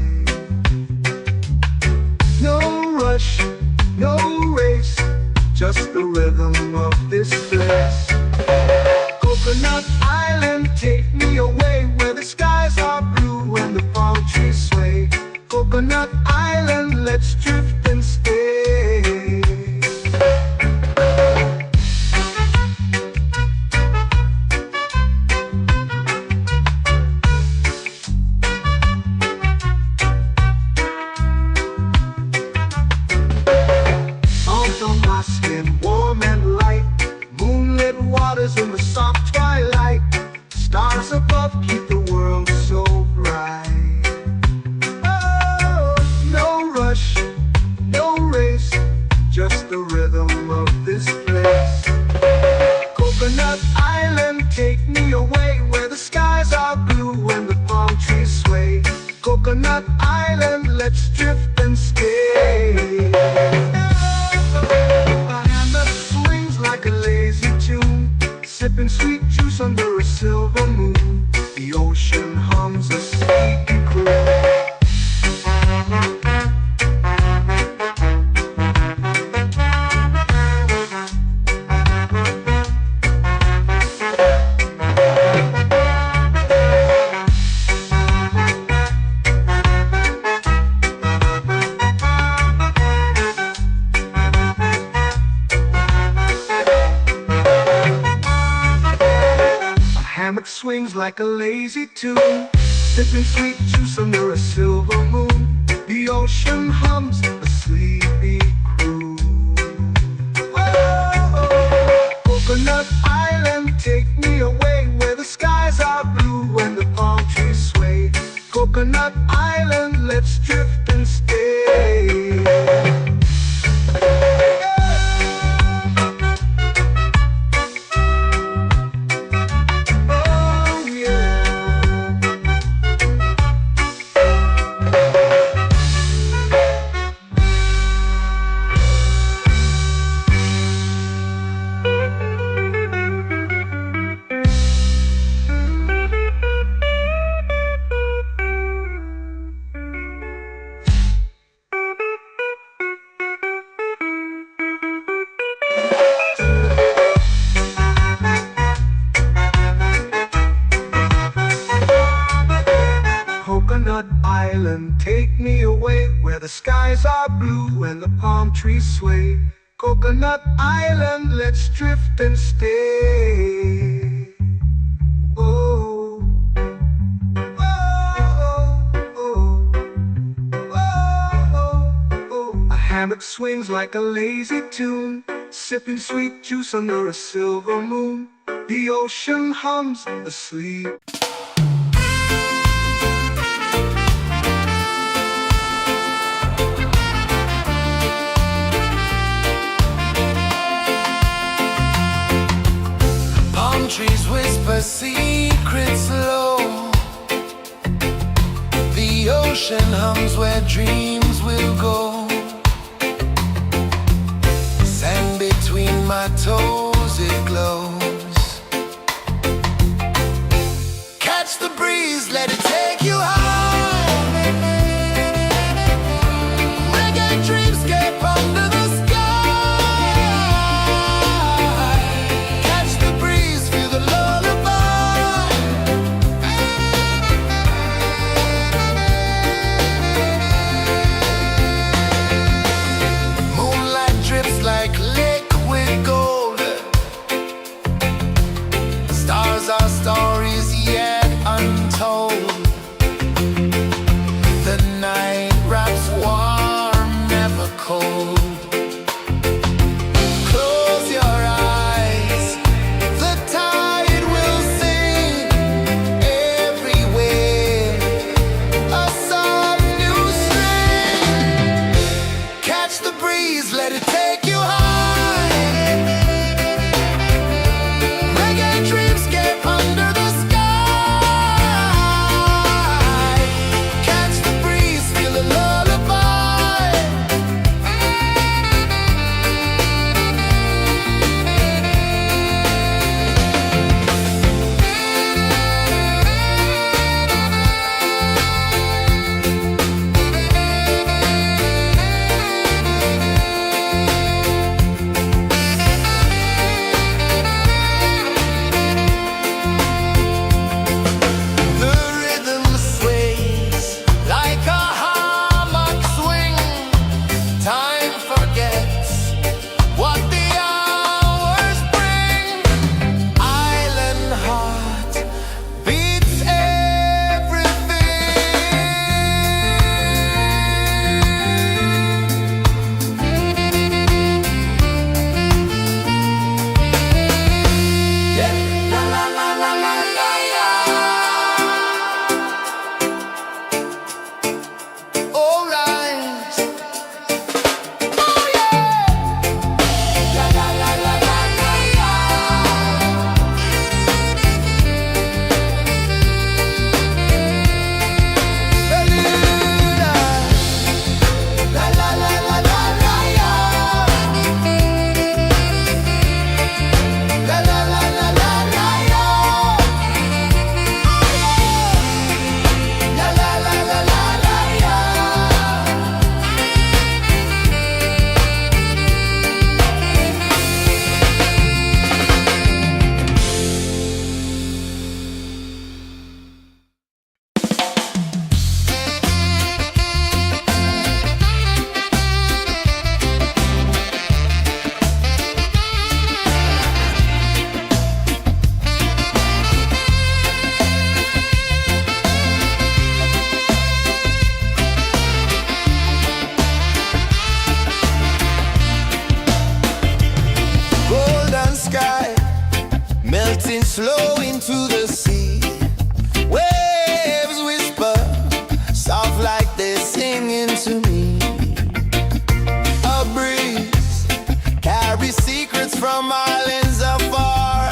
No rush, no race, just the rhythm of this place. Coconut Island, take me away, where the skies are blue and the palm trees sway. Coconut Island, let's drift and stay. swings like a lazy tune, sipping sweet juice under a silver moon. The ocean hums a sleepy croon. Oh, Coconut Island, take me away where the skies are blue and the palm trees sway. Coconut Island, let's drift and stay. Coconut Island, take me away where the skies are blue and the palm trees sway. Coconut Island, let's drift and stay. Oh, oh, oh, oh, oh. A hammock swings like a lazy tune, sipping sweet juice under a silver moon. The ocean hums asleep. Trees whisper secrets low. The ocean hums where dreams will go. Sand between my toes, it glows. Catch the breeze, let it take you high. Reggae dreamscape under the sky. Our stories yet untold. The night wraps warm, never cold. Close your eyes, the tide will sing everywhere. A soft new string. Catch the breeze, let it take you high. from islands afar.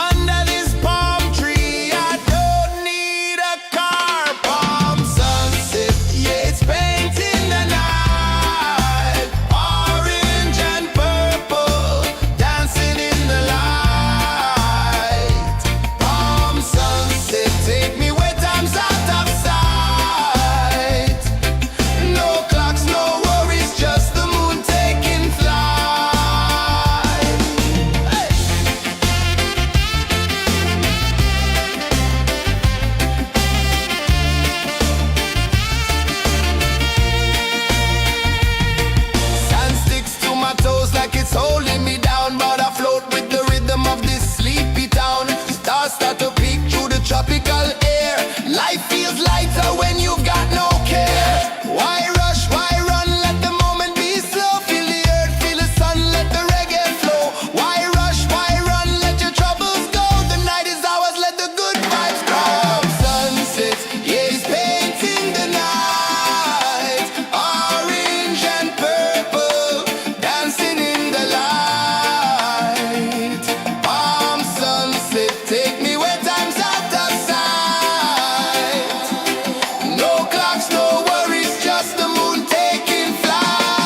Under this palm tree, I don't need a car. Palm sunset, yeah, it's painting the night. Orange and purple, dancing in the light. Palm sunset, take me where time's out of sight. No clocks, no worries, just the moon taking flight. Hey! Sand sticks to my toes like it's holding me down, but I float with the rhythm of this sleepy town. Stars start to peek through the tropical air. Life feels lighter when you've got no care. Why rush, why run, let the moment be slow. Feel the earth, feel the sun, let the reggae flow. Why rush, why run, let your troubles go. The night is ours, let the good vibes come. Sunset, yeah, it's painting the night. Orange and purple, dancing in the light. Palm sunset, take me where time's out of sight. No clocks, no worries, just the moon taking flight.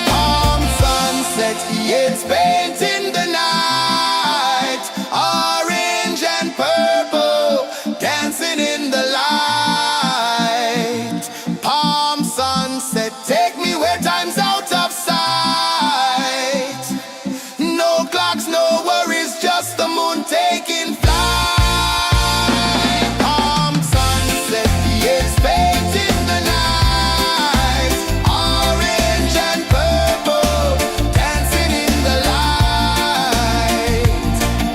Palm sunset, yeah, it's painting the night. Orange and purple, dancing in the light. Palm sunset, take me where time's out of sight. No clocks, no worries, just the moon taking flight. Palm sunset, yeah, it's painting the night. Orange and purple, dancing in the light.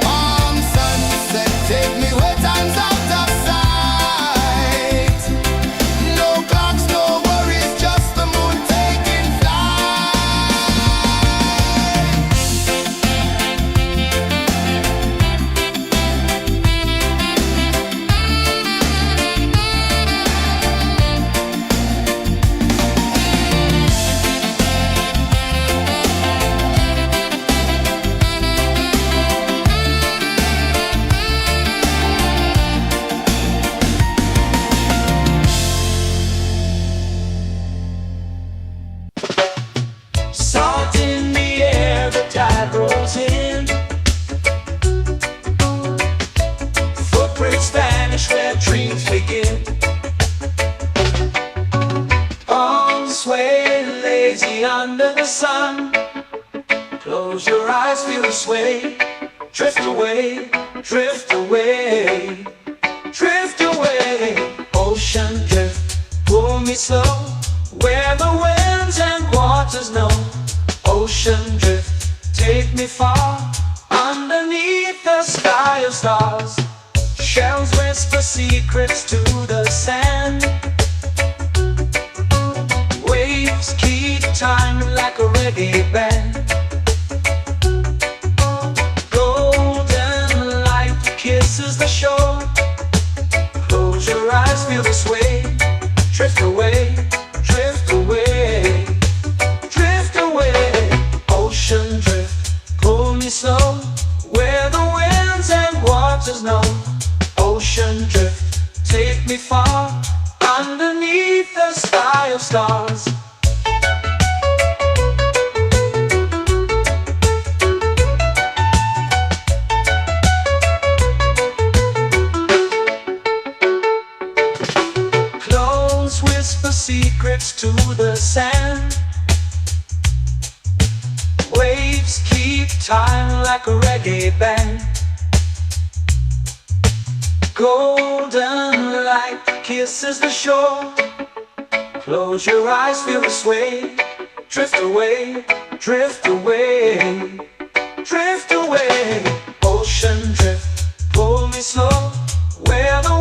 Palm sunset, take me where time's out of sight. No clocks, no worries, just the moon taking flight. Salt in the air, the tide rolls in. Footprints vanish where dreams begin. Arms sway lazy under the sun. Close your eyes, feel the sway. Drift away, drift away, drift away. Ocean drift, pull me slow, where the winds and waters know. Ocean drift, take me far, underneath the sky of stars. Shells whisper secrets to the sand. Waves keep time like a reggae band. Golden light kisses the shore. Close your eyes, feel the sway. Drift away, drift away, drift away. Ocean drift, pull me slow, where the winds and waters know. Ocean drift, take me far, underneath the sky of stars. Clones whisper secrets to the sand. Waves keep time like a reggae band. Golden light kisses the shore. Close your eyes, feel the sway. Drift away, drift away, drift away. Ocean drift, pull me slow, where the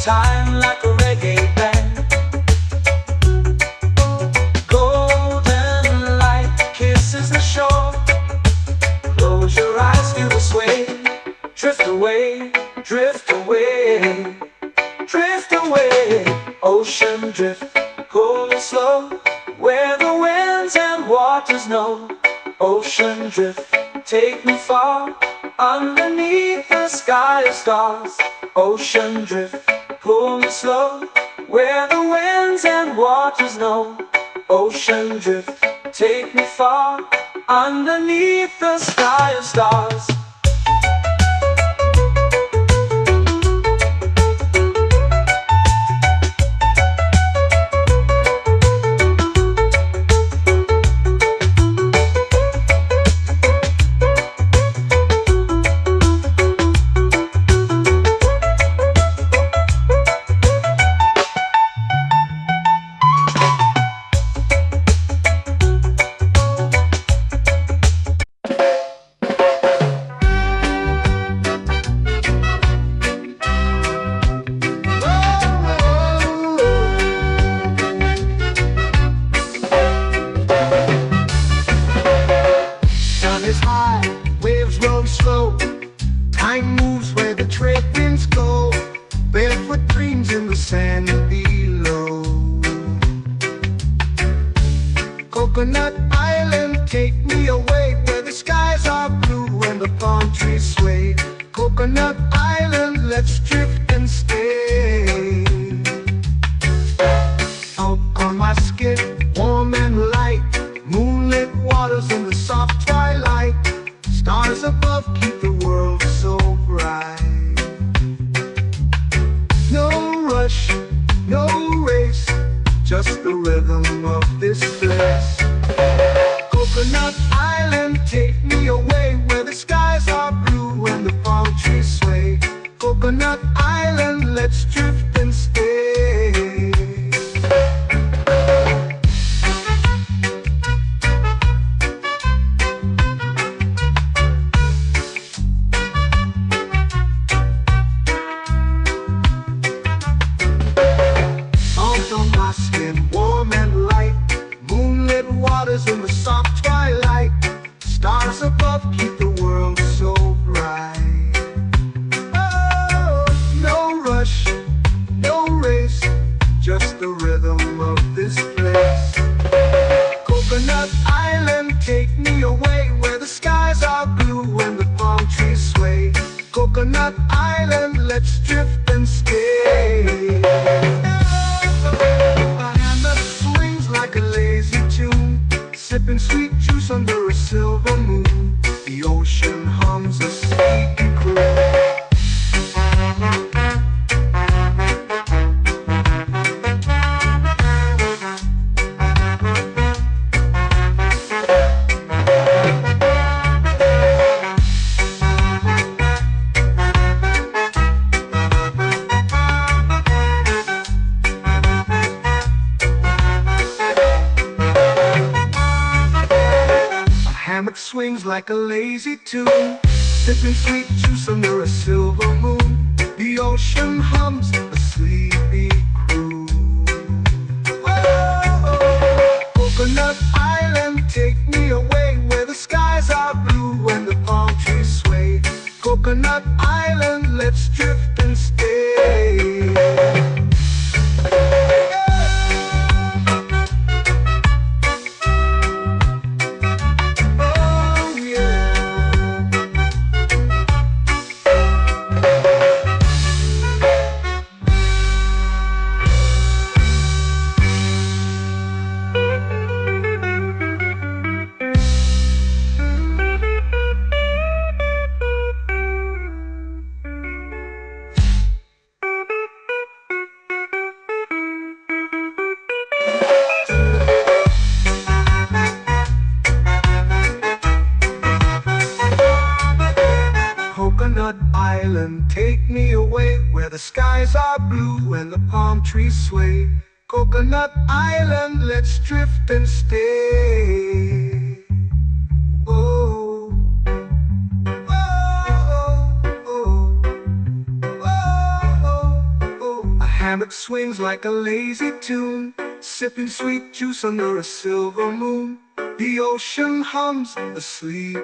time like a reggae band. Golden light kisses the shore. Close your eyes, feel the sway. Drift away, drift away, drift away. Ocean drift, cool and slow, where the winds and waters know. Ocean drift, take me far, underneath the sky of stars. Ocean drift, pull me slow, where the winds and waters know. Ocean drift, take me far, underneath the sky of stars. Time moves where the trade winds go. Barefoot dreams in the sand below. Coconut Island, take me away, where the skies are blue and the palm trees sway. Coconut Island, let's drift and stay. Out on my skin, warm and light, moonlit waters in the soft twilight. Stars above keep the world so bright. No rush, no race, just the rhythm of this place. Coconut Island, take me away, where the skies are blue and the palm trees sway. Coconut Island, let's drift and stay. Warm and light, moonlit waters in the soft twilight. Stars above keep the world so bright. Oh, no rush, no race, just the rhythm of this place. Coconut Island, take me away, where the skies are blue and the palm trees sway. Coconut Island, let's drift and stay. Like a lazy tune, sipping sweet juice under a silver moon. The ocean hums a sleepy croon. Swings like a lazy tune, sipping sweet juice under a silver moon. The ocean hums a sleepy croon. Oh, Coconut Island, take me away, where the skies are blue and the palm trees sway. Coconut Island, let's drift and stay. Coconut Island, take me away, where the skies are blue and the palm trees sway. Coconut Island, let's drift and stay. Oh, oh, oh, oh, oh, oh, oh. hammock swings like a lazy tune, sipping sweet juice under a silver moon. The ocean hums asleep.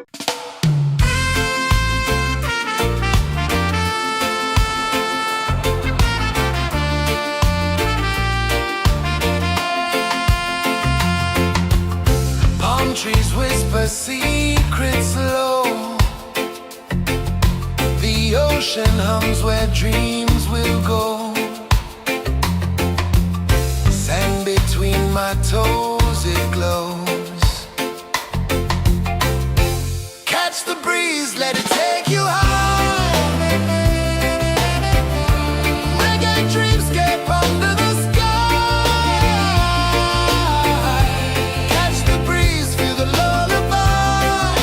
Palm trees whisper secrets low. The ocean hums where dreams will go. Sand between my toes, it glows. Catch the breeze, let it take you high. Reggae dreamscape under the sky. Catch the breeze, feel the lullaby.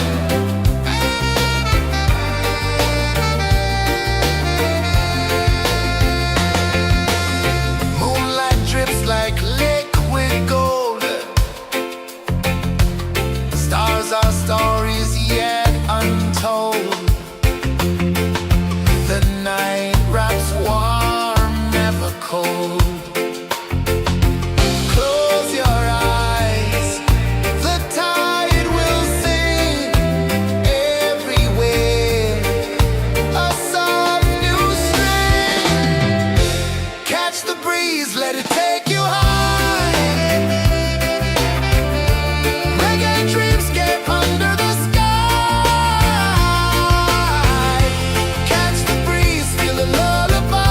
Moonlight drips like liquid gold. Stars are stories yet untold. The night wraps warm, never cold. Close your eyes, the tide will sing everywhere. A soft new string. Catch the breeze, let it take you high. Reggae dreamscape under the sky. Catch the breeze, feel the lullaby.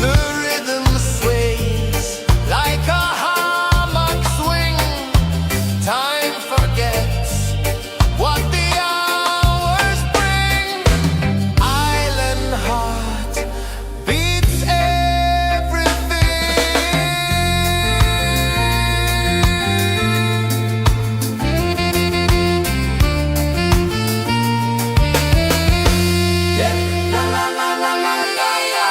The rhythm sways like a hammock swing. Time forgets what the hours bring. Island heart beats everything. Yeah. La la la la la la la.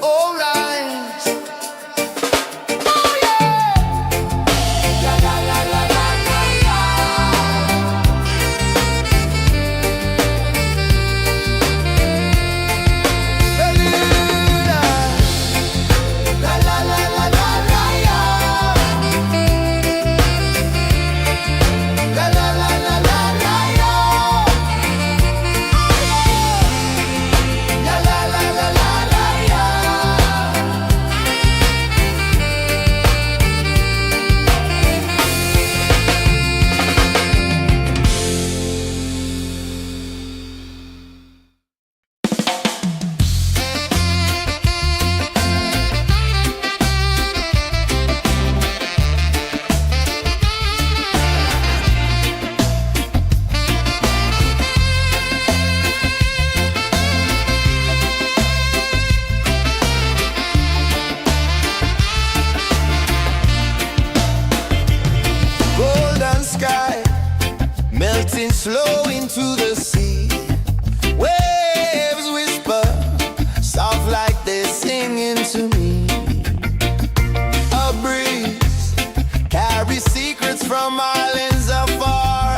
All right. Oh yeah. La la la la la la la. La la la la la la la. La la la la la la la. La la la la la la la. Golden sky melting slow into the sea. Waves whisper soft like they're singing to me. A breeze carries secrets from islands afar.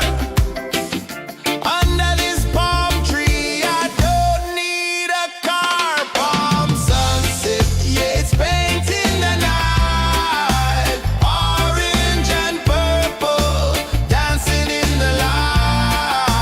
Under this palm tree, I don't need a car. Palm sunset, yeah, it's painting the night. Orange and purple dancing in the light.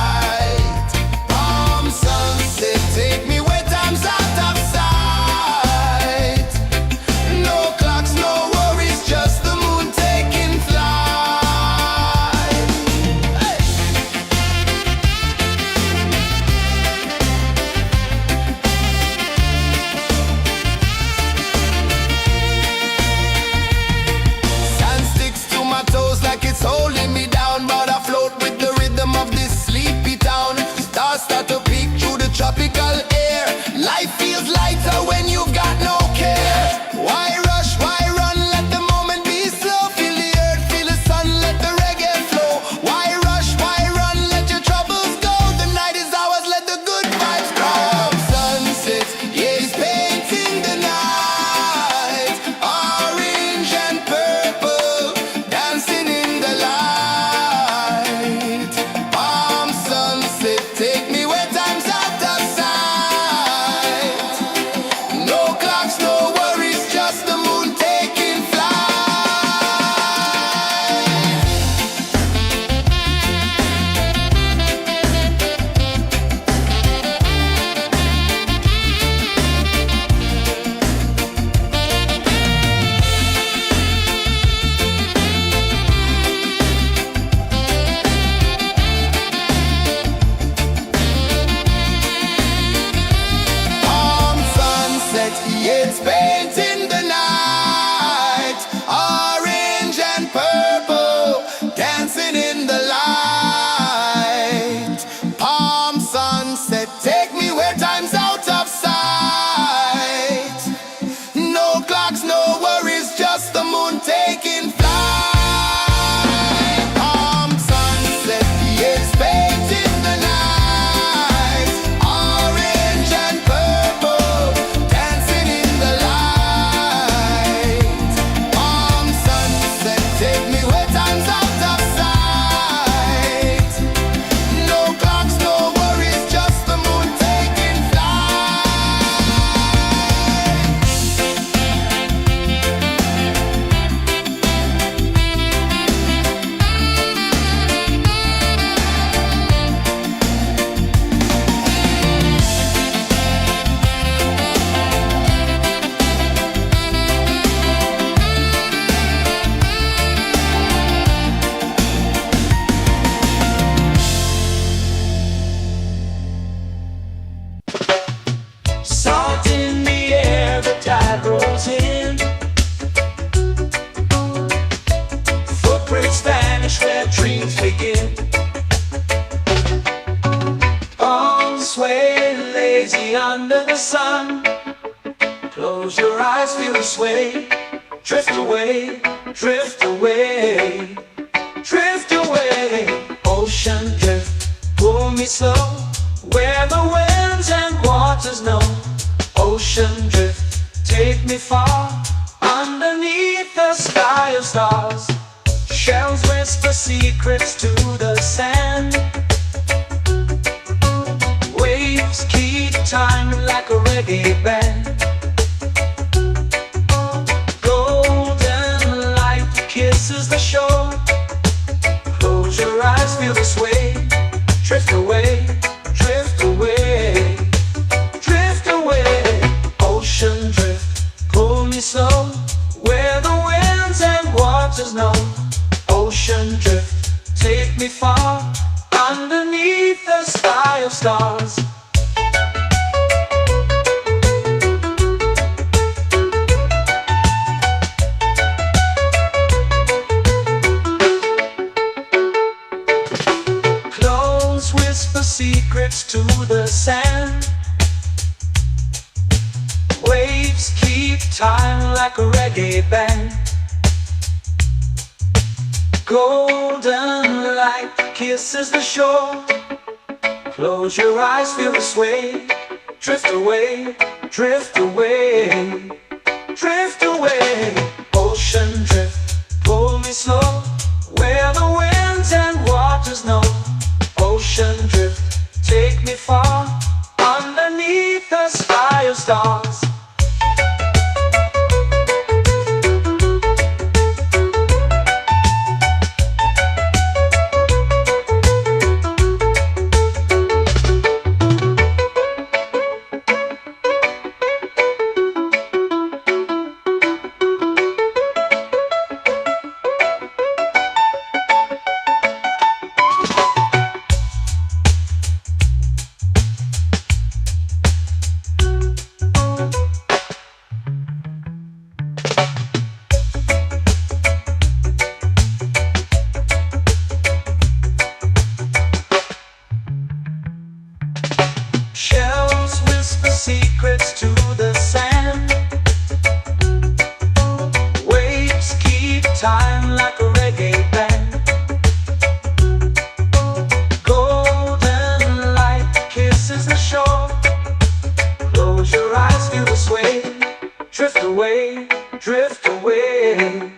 eyes feel the sway. Drift away, drift away, drift away. Ocean drift, pull me slow, where the winds and waters know. Ocean drift, take me far, underneath the sky of stars. Shells whisper secrets to the sand. Waves keep time like a reggae band. Golden light kisses the shore. Close your eyes, feel the sway. Drift away, drift away, drift away. Ocean drift, pull me slow, where the winds and waters know. Ocean drift, take me far, underneath the sky of stars. Close whisper secrets to the sand. Waves keep time like a reggae band. Golden light kisses the shore. Close your eyes, feel the sway. Drift away, drift away, drift away. Ocean drift, pull me slow, where the winds and waters know. Ocean drift, take me far, underneath the sky of stars. Shells whisper secrets to the sand. Waves keep time like a reggae band. Golden light kisses the shore. Close your eyes, feel the sway. Drift away, drift away,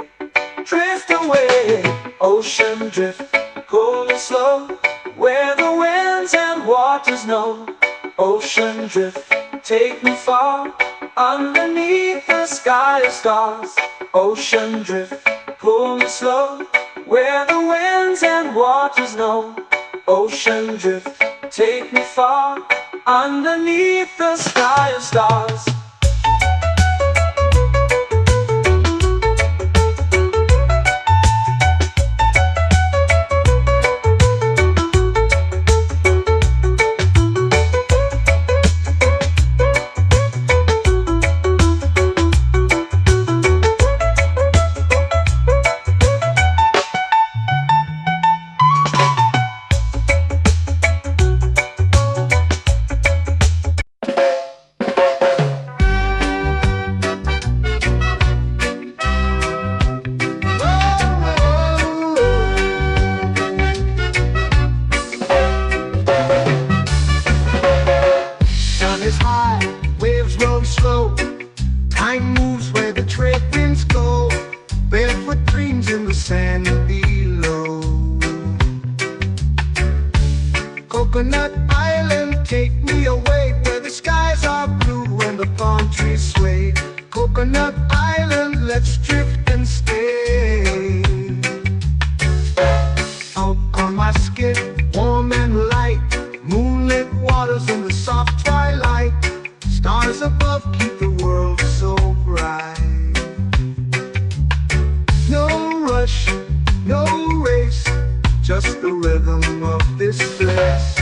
drift away. Ocean drift, pull me slow, where the winds and waters know. Ocean drift, take me far, underneath the sky of stars. Ocean drift, pull me slow, where the winds and waters know. Ocean drift, take me far, underneath the sky of stars. Time moves where the trade winds go. Barefoot dreams in the sand below. Coconut Island, take me away, where the skies are blue and the palm trees sway. Coconut Island, let's drift and stay. Out on my skin, warm and light, moonlit waters in the soft twilight. Stars above keep the world so bright. No rush, no race, just the rhythm of this place.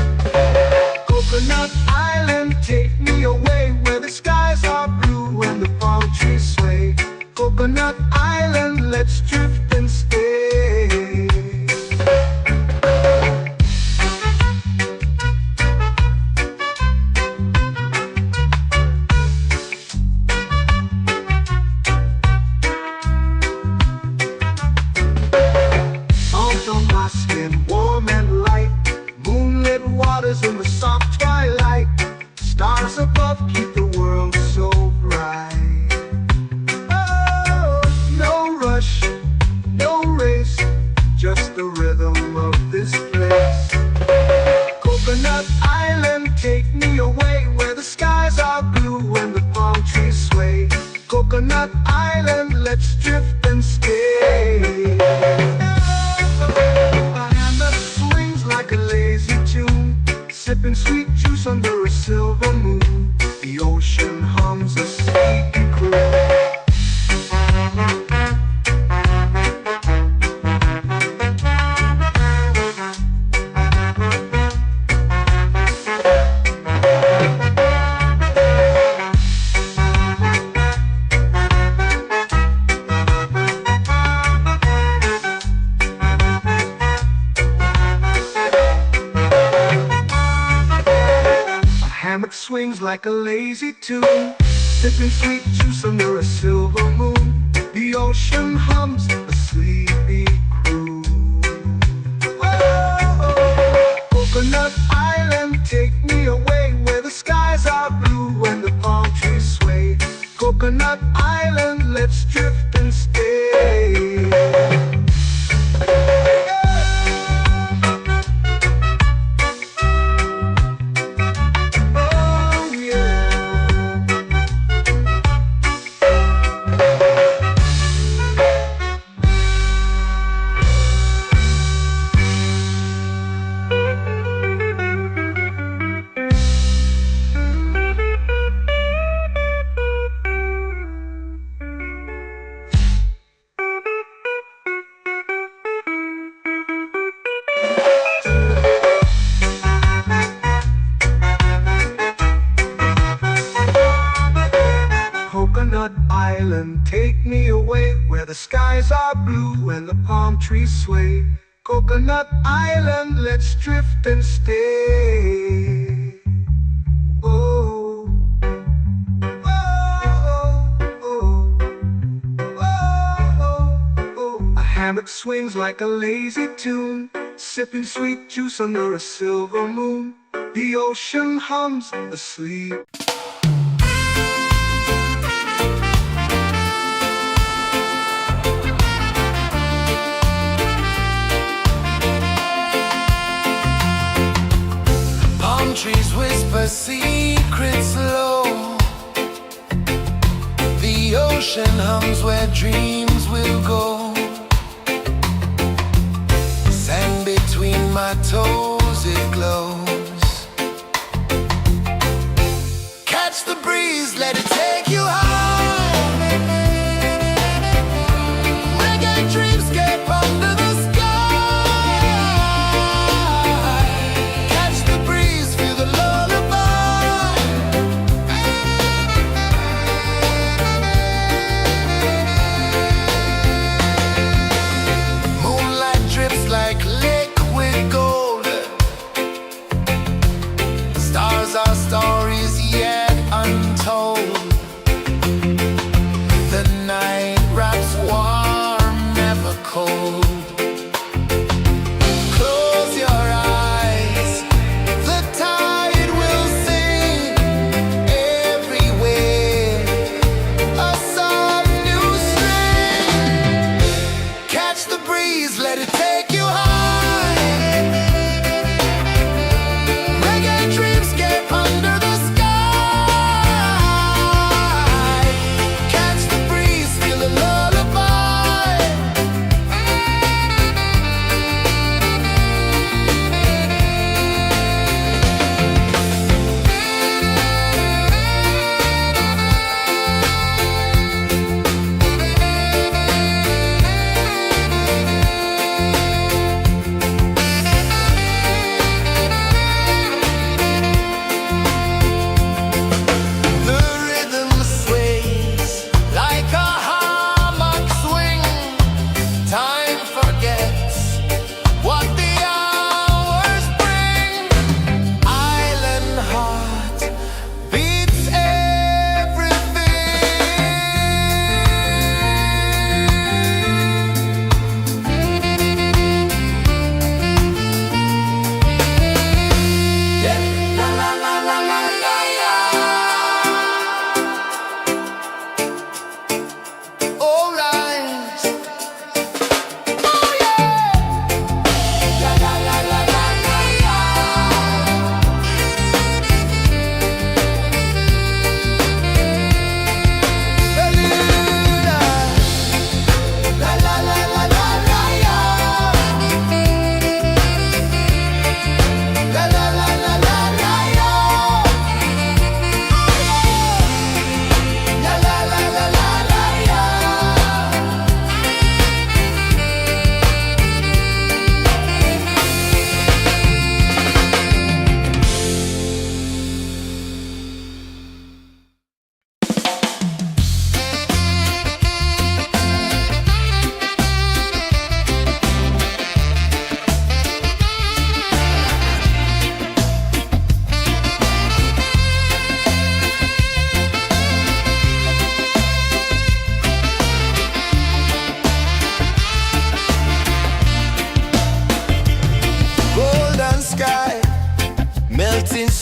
Coconut Island, take me away, where the skies are blue and the palm trees sway. Coconut Island, let's drift and stay. swings like a lazy tune, sipping sweet juice under a silver moon. The ocean hums a sleepy croon. Whoa, Coconut Island, take me away where the skies are blue and the palm trees sway. Coconut Island, let's drift and stay. Coconut Island, take me away where the skies are blue and the palm trees sway. Coconut Island, let's drift and stay. Oh, oh, oh, oh, oh. A hammock swings like a lazy tune, sipping sweet juice under a silver moon. The ocean hums asleep. Trees whisper secrets low. The ocean hums where dreams will go. Sand between my toes, it glows. Catch the breeze, let it take you high. Reggae dreamscape under the sky. Our stories yet untold.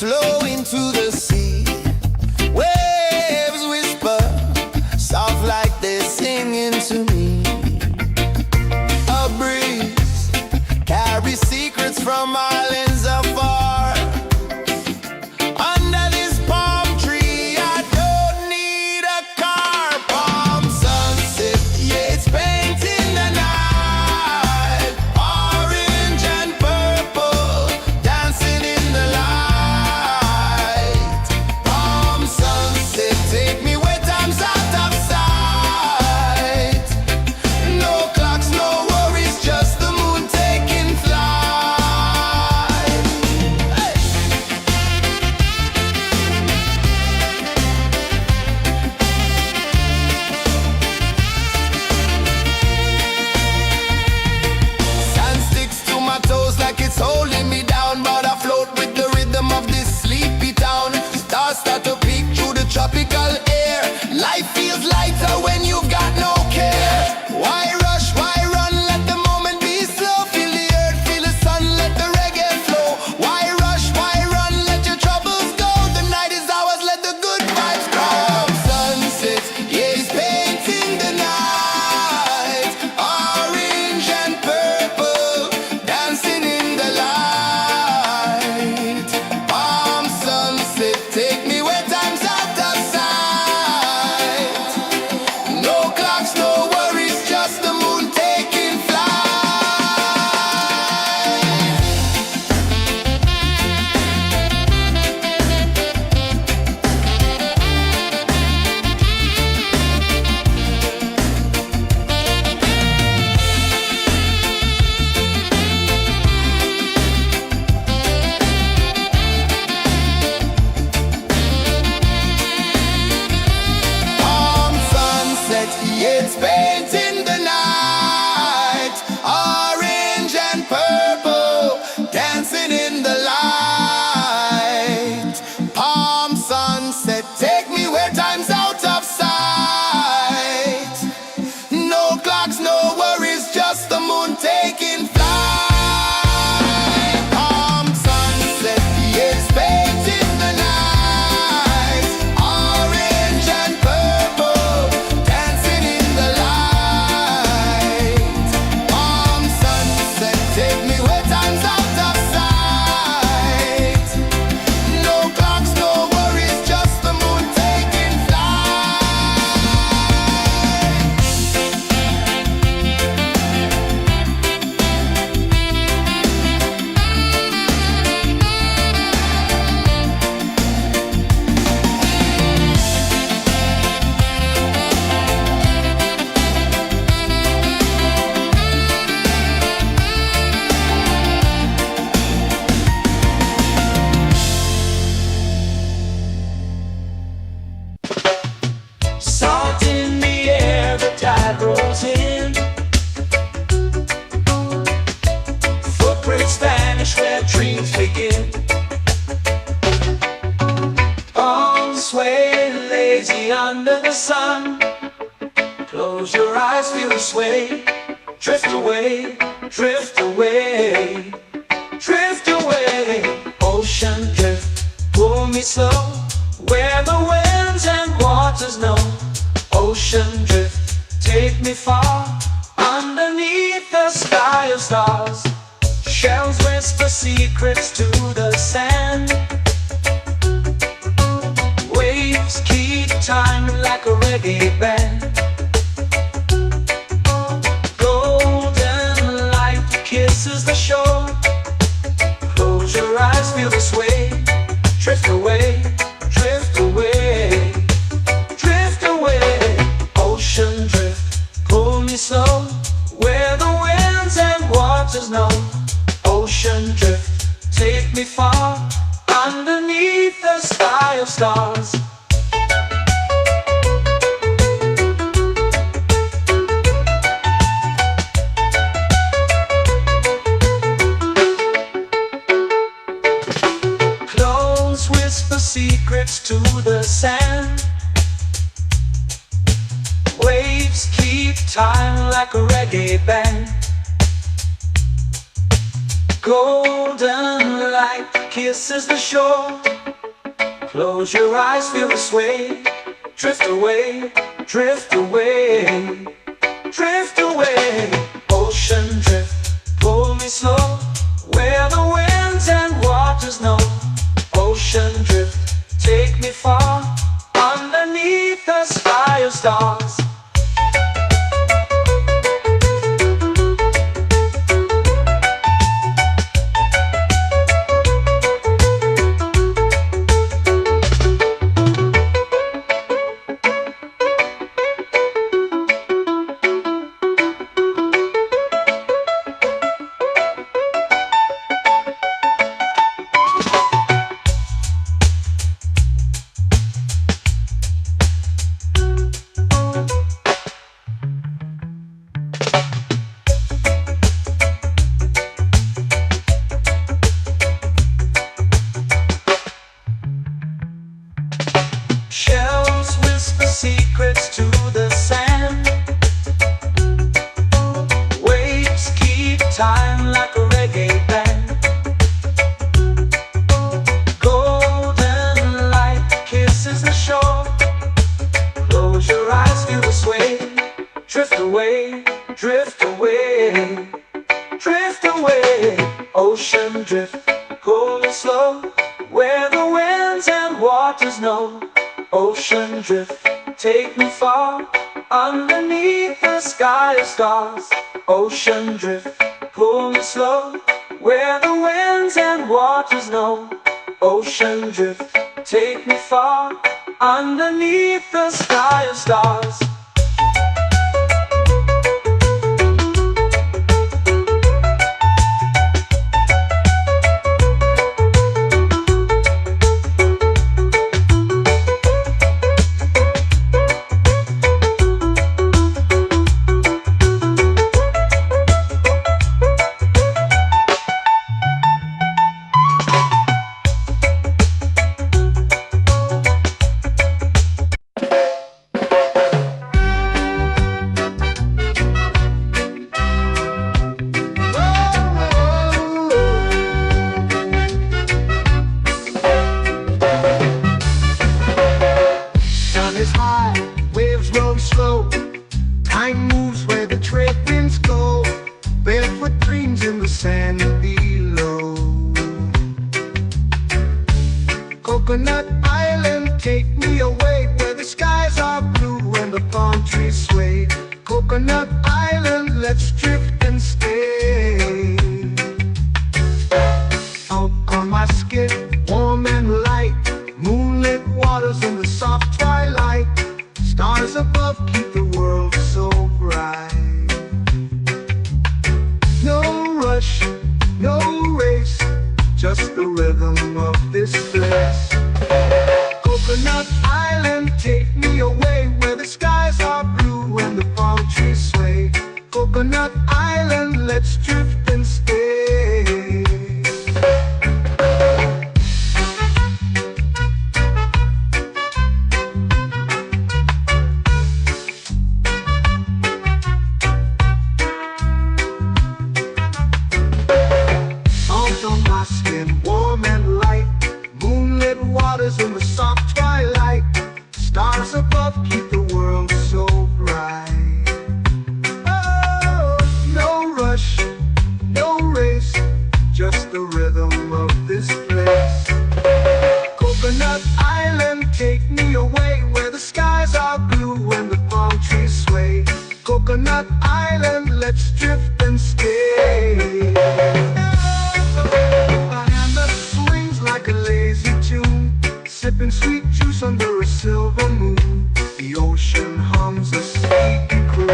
flow into the sea. Waves whisper, soft like they're singing to me. A breeze carries secrets from islands afar. Under this palm tree, I don't need a car. Palm sunset, yeah, it's painting the night. Orange and purple, dancing in the light. Palm sunset, take me where time's out of sight. No clocks, no worries, just the moon taking flight. Hey! Sand sticks to my toes like it's holding me down, but I float with the rhythm of this sleepy town. Stars start to peek through the tropical air. Life feels lighter when you've got no care. Why rush, why run, let the moment be slow. Feel the earth, feel the sun, let the reggae flow. Why rush, why run, let your troubles go. The night is ours, let the good vibes grow. Sunset, yeah, it's painting the night. Orange and purple, dancing in the light. Palm sunset, take me where time's out of sight. No clocks, no worries, just the moon taking flight. Palm sunset, yeah, it's painting the night. Orange and purple, dancing in the light. Palm sunset, take me where time's out of sight. No clocks, no worries, just the moon taking flight. Palm sunset, yeah, it's painting the night. Orange and purple, dancing in the light. Palm sunset, take me where time's out of sight. No clocks, no worries, just the moon taking flight. Salt in the air, the tide rolls in. Footprints vanish where dreams begin. All sway lazy under the sun. Close your eyes, feel the sway. Drift away, drift away, drift away. Ocean drift, pull me slow, where the winds and waters know. Ocean drift, take me far, underneath the sky of stars. Shells whisper secrets to the sand. Waves keep time like a reggae band. Golden light kisses the shore. Close your eyes, feel the sway. Drift away, drift away, drift away. Ocean drift, pull me slow, where the winds and waters know. Ocean drift, take me far, underneath the sky of stars. Close whisper secrets to the sand. Waves keep time like a reggae band. Golden light kisses the shore. Close your eyes, feel the sway. Drift away, drift away, drift away. Ocean drift, pull me slow, where the winds and waters know. Ocean drift, take me far, underneath the sky of stars. Shells whisper secrets to the sand. Waves keep time like a reggae band. Golden light kisses the shore. Close your eyes, feel the sway. Drift away, drift away, drift away. Ocean drift, cool and slow, where the winds and waters know. Ocean drift, take me far, underneath the sky of stars. Ocean drift, pull me slow, where the winds and waters know. Ocean drift, take me far, underneath the sky of stars. Slow. Time moves where the trade winds go. Barefoot dreams in the sand below. Coconut Island, take me away, where the skies are blue and the palm trees sway. Coconut Island, let's drift and stay. Out on my skin, warm and light, moonlit waters in the soft twilight. Stars above keep the world so bright. No rush, no race, just the rhythm of this place. Coconut Island, take me away, where the skies are blue and the palm trees sway. Coconut Island, let's drift and stay. In the soft twilight, stars above keep the world so bright. Oh, no rush, no race, just the rhythm of this place. Coconut Island, take me away, where the skies are blue and the palm trees sway. Coconut Island, let's drift and stay. A hand that swings like a lazy tune, sipping sweet juice under a silver moon. The ocean hums a sleepy croon.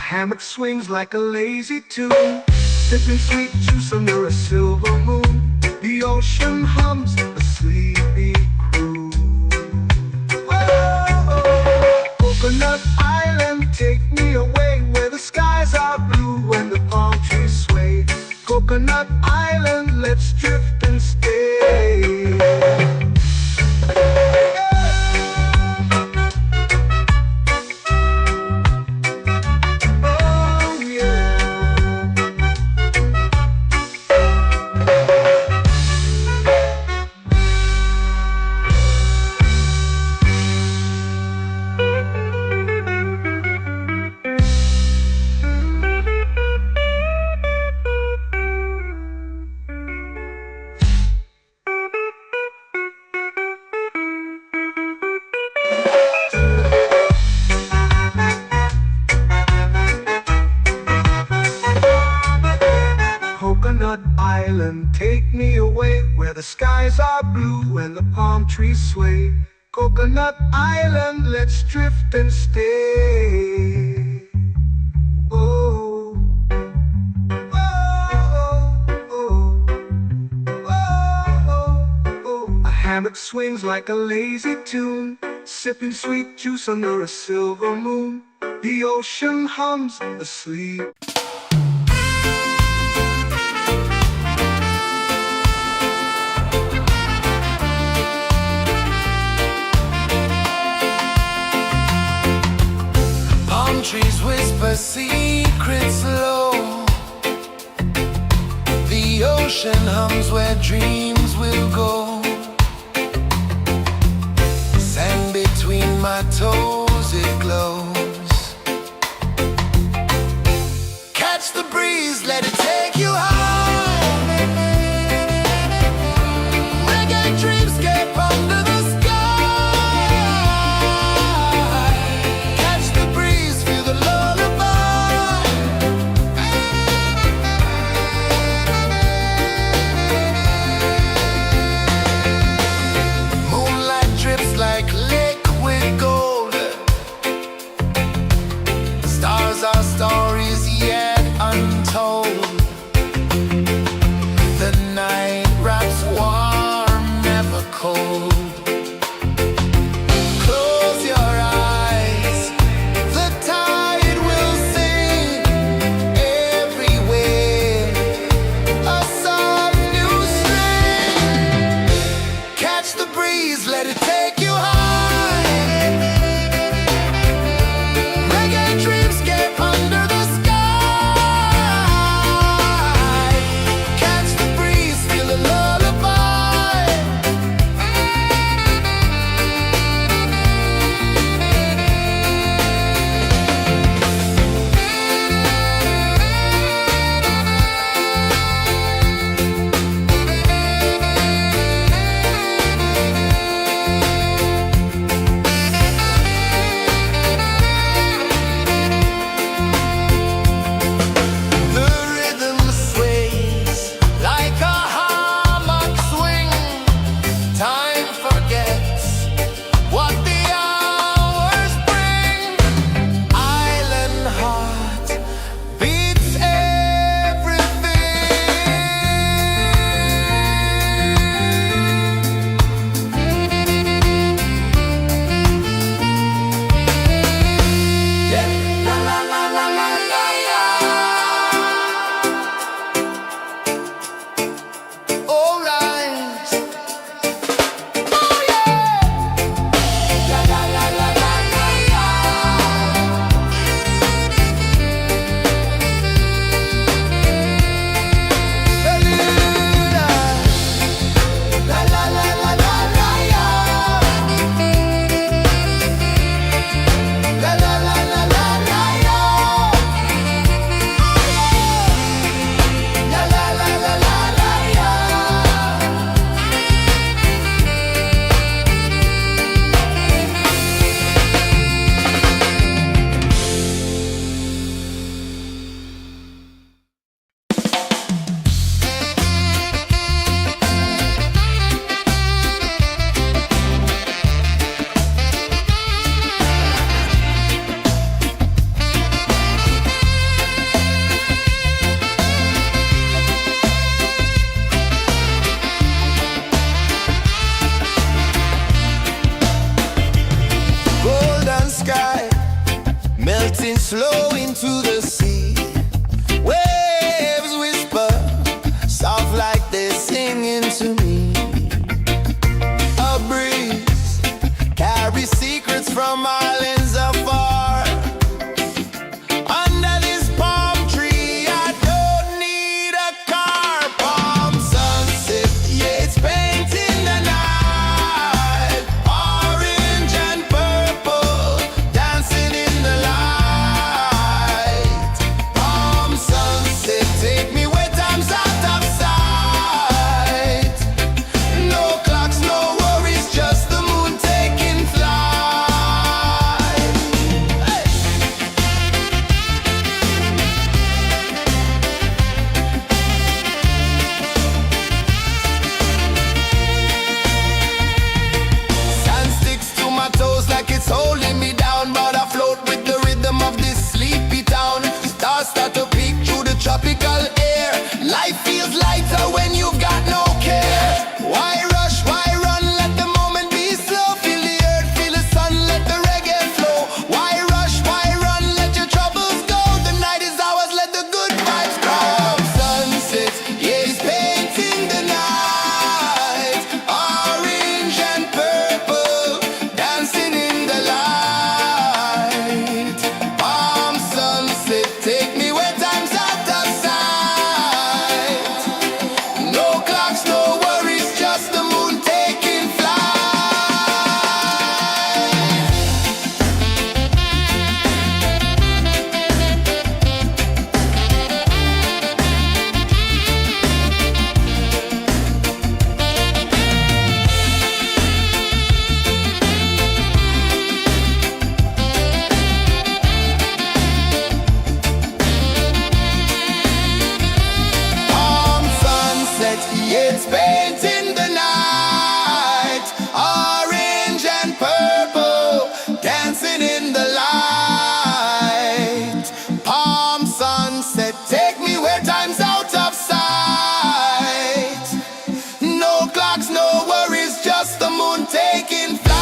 Hammock swings like a lazy tune, sipping sweet juice under a silver moon. The ocean hums a sleepy croon. Whoa, Coconut Island. let's drift and stay. Oh yeah. Coconut Island, take me away where the skies are blue and the palm trees sway. Coconut Island, let's drift and stay. Oh, oh, oh, oh, oh. A hammock swings like a lazy tune, sipping sweet juice under a silver moon. The ocean hums asleep. Palm trees whisper secrets low. The ocean hums where dreams will go. Sand between my toes, it glows. Catch the breeze, let it take you high. Reggae dreamscape under the sky. Catch the breeze, feel the lullaby. Moonlight drips like liquid gold. they're singing to me. A breeze carries secrets from islands afar. Under this palm tree, I don't need a car. Palm sunset, yeah, it's painting the night. Orange and purple, dancing in the light. Palm sunset, take me where time's out of sight. No clocks, no worries, just the moon taking flight. Hey! Sand sticks to my toes like it's holding me down, but I float with the rhythm of this sleepy town. Stars start to peek through the tropical air. Life feels lighter when you've got no care. Why rush, why run, let the moment be slow. Feel the earth, feel the sun, let the reggae flow. Why rush, why run, let your troubles go. The night is ours, let the good vibes come. Sunset, yeah, it's painting the night. Orange and purple, dancing in the light. Palm sunset, take me where time's out of sight. No clocks, no worries, just the moon taking flight. Palm sunset, yeah, it's painting the night. Orange and purple, dancing in the light. Palm sunset, take me where time's out of sight. No clocks, no worries, just the moon taking flight.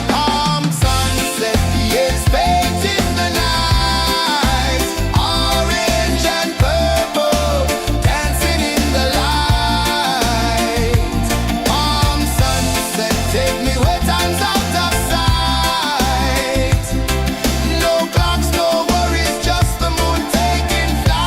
Palm sunset, yeah, it's painting the night. Orange and purple, dancing in the light. Palm sunset, take me where time's out of sight. No clocks, no worries, just the moon taking flight.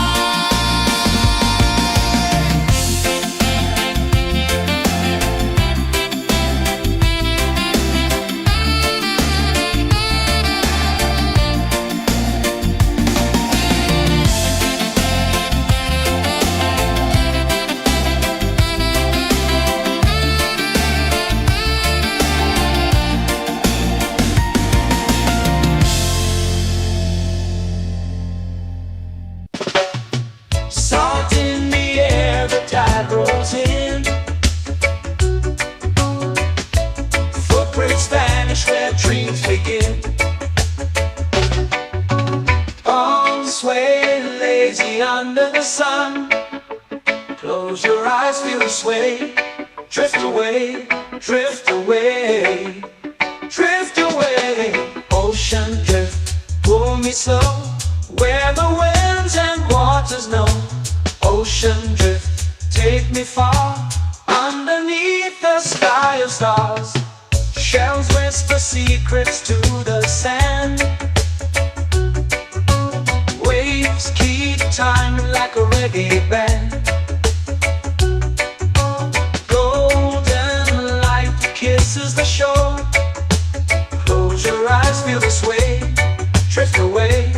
Salt in the air, the tide rolls in. Footprints vanish where dreams begin. Arms sway lazy under the sun. Close your eyes, feel the sway. Drift away, drift away, drift away. Ocean drift, pull me slow, where the winds and waters know. Ocean drift, take me far, underneath the sky of stars. Shells whisper secrets to the sand. Waves keep time like a reggae band. Golden light kisses the shore. Close your eyes, feel the sway. Drift away,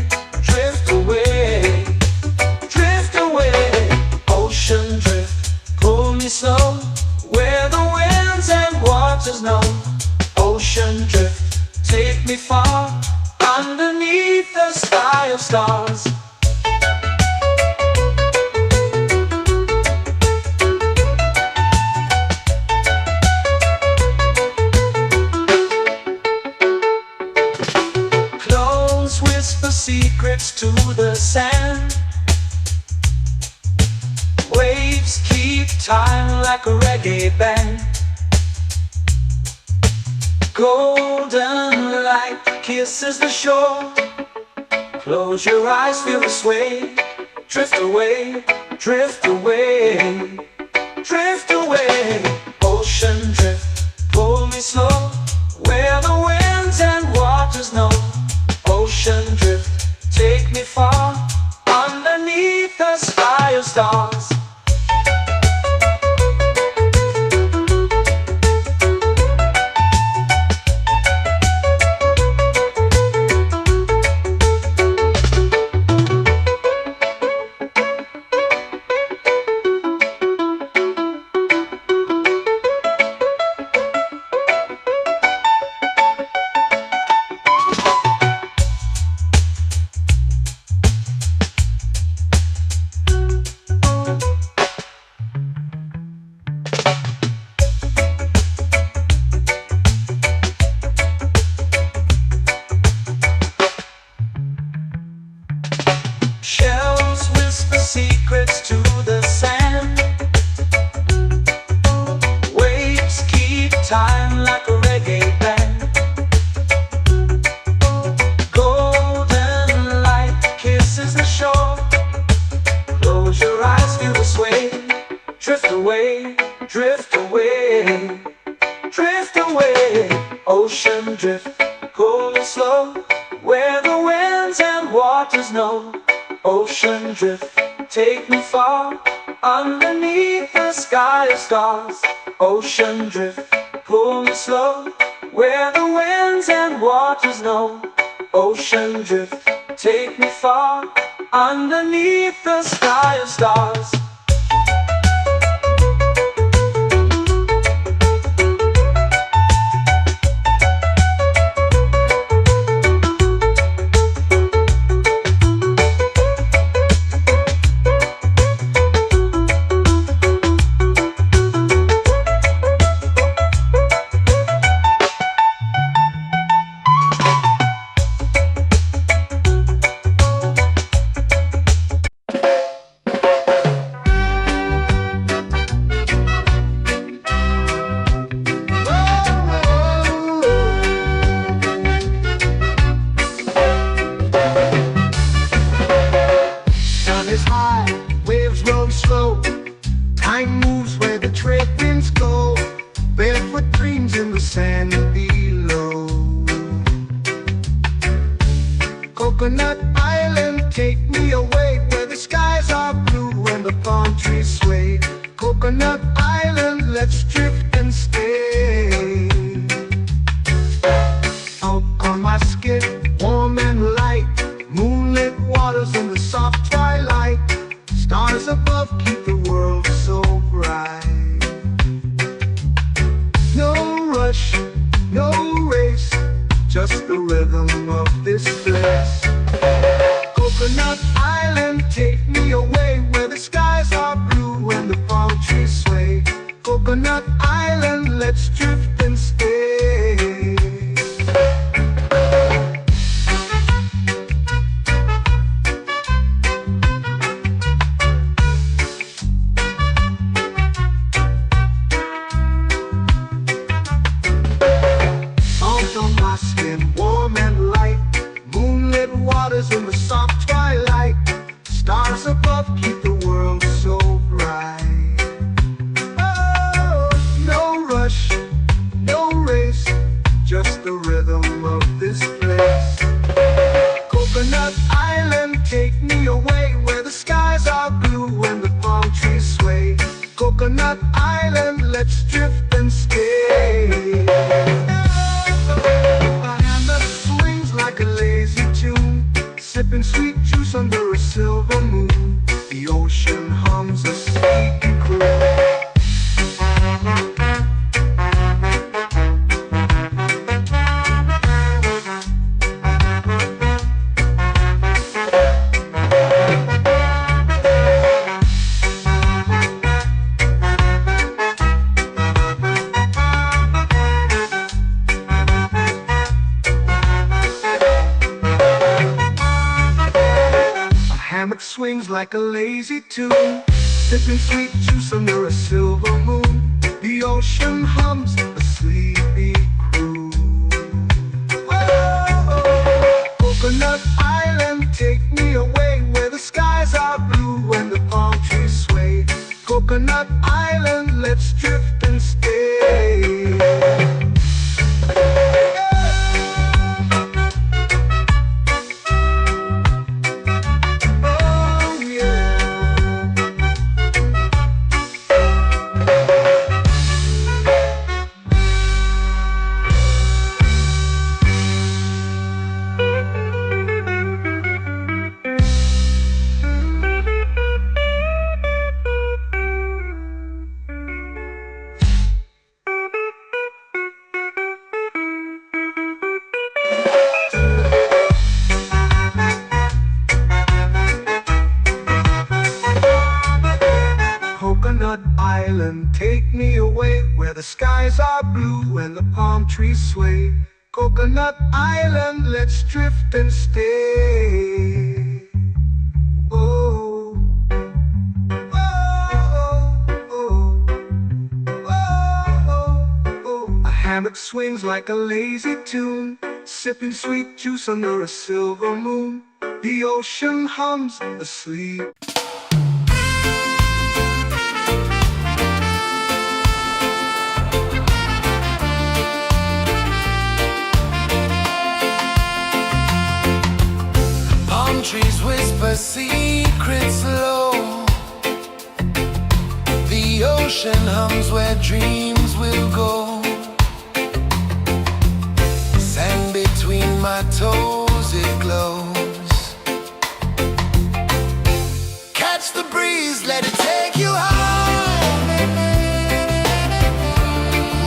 drift away, drift away. Ocean drift, pull me slow, where the winds and waters know. Ocean drift, take me far, underneath the sky of stars. Close whisper secrets to the sand. Waves keep time like a reggae band. Golden light kisses the shore. Close your eyes, feel the sway. Drift away, drift away, drift away. Ocean drift, pull me slow, where the winds and waters know. Ocean drift, take me far, underneath the sky of stars. Shells whisper secrets to the sand. Waves keep time like a reggae band. Golden light kisses the shore. Close your eyes, feel the sway. Drift away, drift away, drift away. Ocean drift, cool and slow, where the winds and waters know. Ocean drift, take me far, underneath the sky of stars. Ocean drift, pull me slow, where the winds and waters know. Ocean drift, take me far, underneath the sky of stars. Is high, waves roll slow. Time moves where the trade winds go. Barefoot dreams in the sand below. Coconut Island, take me away, where the skies are blue and the palm trees sway. Coconut Island, let's drift and stay. Out on my skin, warm and light, moonlit waters in the soft twilight. Stars above keep the world so bright. No rush, no race, just the rhythm of this place. Coconut Island, take me away, where the skies are blue and the palm trees sway. Coconut Island, let's drift and stay. Warm and light, moonlit waters in the soft twilight. Stars above keep the world so bright. Oh, no rush, no race, just the rhythm of this place. Coconut Island, take me away, where the skies are blue and the palm trees sway. Coconut Island, let's drift and stay. Like a lazy tune, sipping sweet juice under a silver moon. The ocean hums a sleepy croon. Hammock swings like a lazy tune, sipping sweet juice under a silver moon. The ocean hums a sleepy croon. Whoa, Coconut Island, take me away, where the skies are blue and the palm trees Coconut Island, let's drift and stay. Oh yeah. Coconut Island, take me away where the skies are blue and the palm trees sway. Coconut Island, let's drift and stay. Oh, oh, oh, oh, oh. A hammock swings like a lazy tune, sipping sweet juice under a silver moon. The ocean hums asleep. Palm trees whisper secrets low. The ocean hums where dreams will go. Sand between my toes, it glows. Catch the breeze, let it take you high.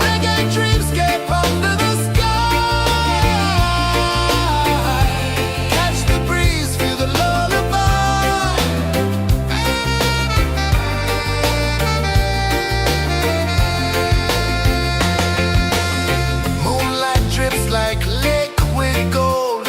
Reggae dreamscape under the sky. Catch the breeze, feel the lullaby. Moonlight drips like liquid gold.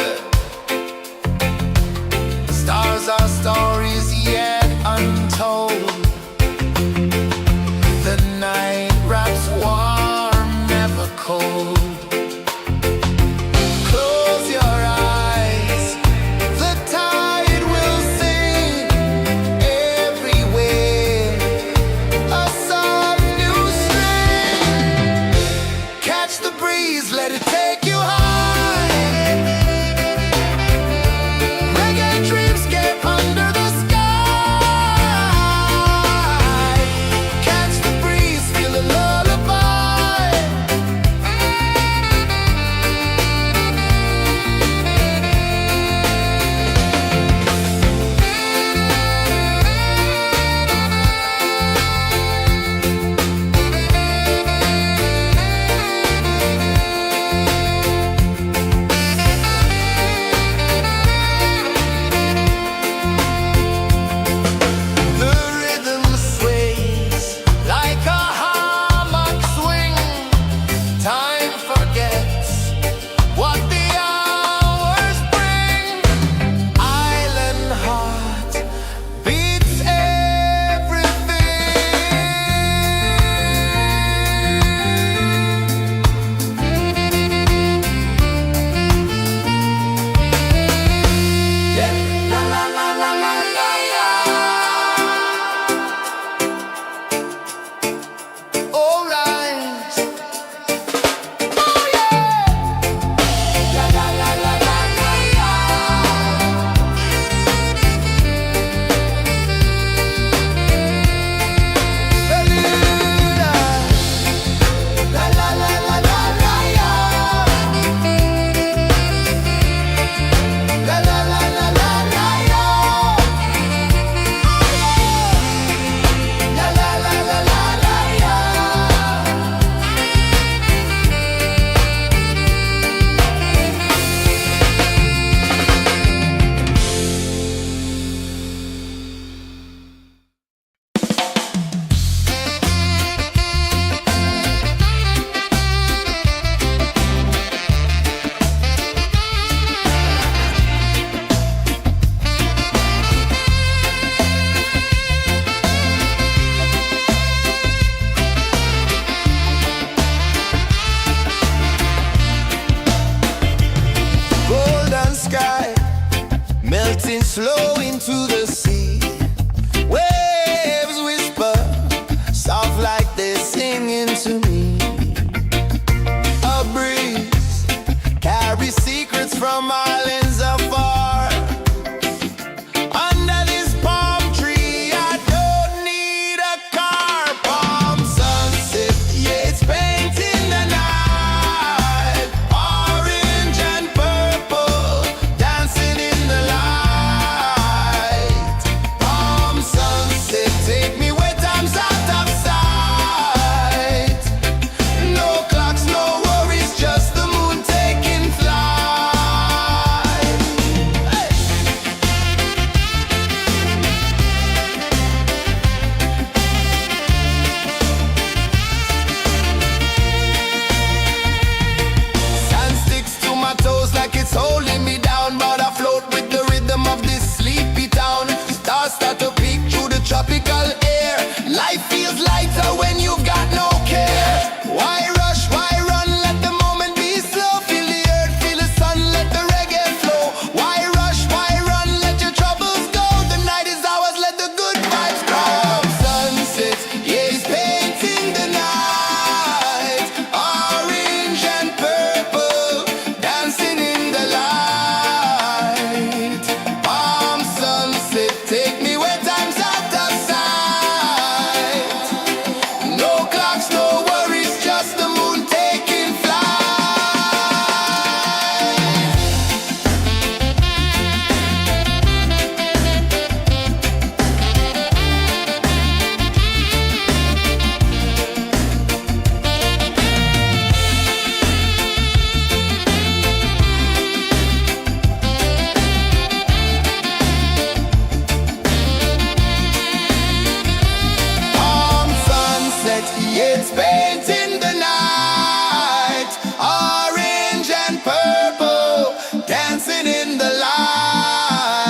painting the night, orange and purple, dancing in the light.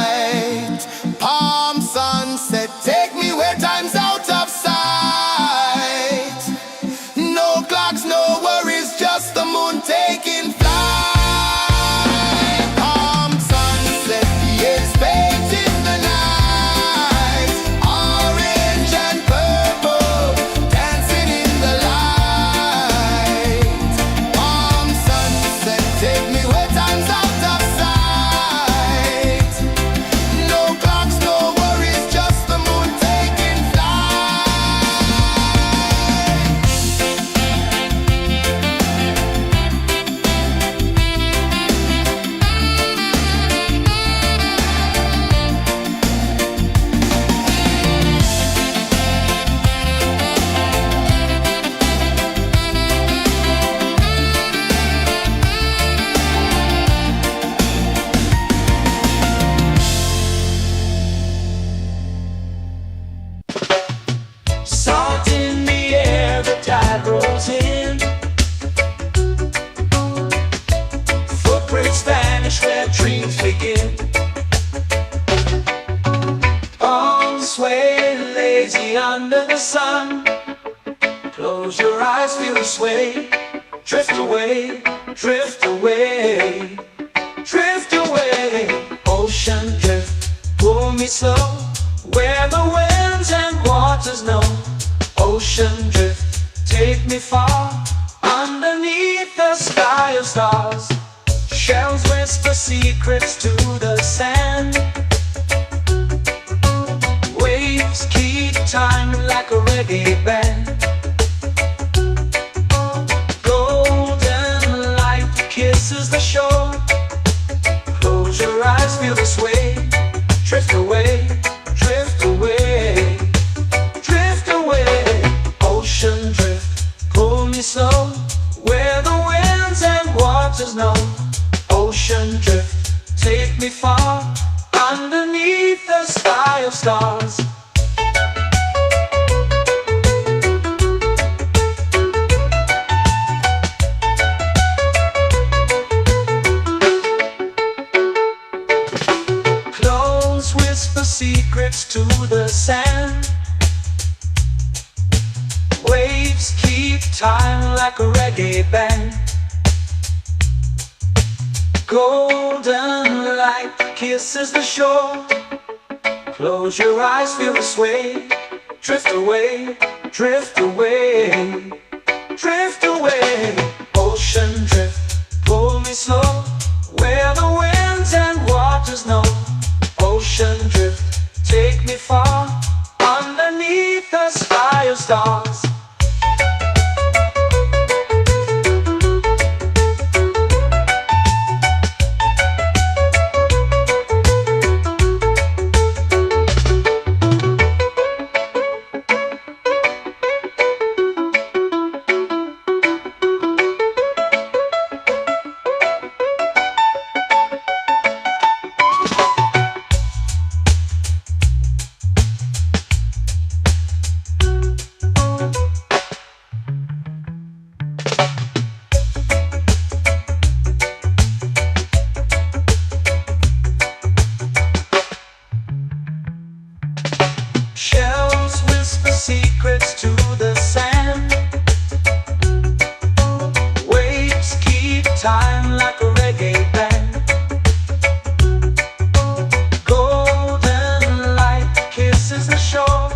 Palm sunset, take me where time's out of sight. No clocks, no worries, just the moon taking flight. Palm sunset, yes, painting the night, orange and purple, dancing in the light. Palm sunset, take me where time's out of sight. No clocks, no worries, just the moon taking Salt in the air, the tide rolls in. Footprints vanish where dreams begin. Arms sway lazy under the sun. Close your eyes, feel the sway. Drift away, drift away, drift away. Ocean drift, pull me slow, where the winds and waters know. Ocean drift, take me far, underneath the sky of stars. Shells whisper secrets to the sand. Waves keep time like a reggae band. Golden light kisses the shore. Close your eyes, feel the sway. Drift away, drift away, drift away. Ocean drift, pull me slow, where the winds and waters know. Ocean drift, take me far, underneath the sky of stars. Close whisper secrets to the sand. Waves keep time like a reggae band. Golden light kisses the shore. Close your eyes, feel the sway. Drift away, drift away, drift away. Ocean drift, pull me slow, where the winds and waters know. Ocean drift, take me far, underneath the sky of stars. Shells whisper secrets to the sand. Waves keep time like a reggae band. Golden light kisses the shore.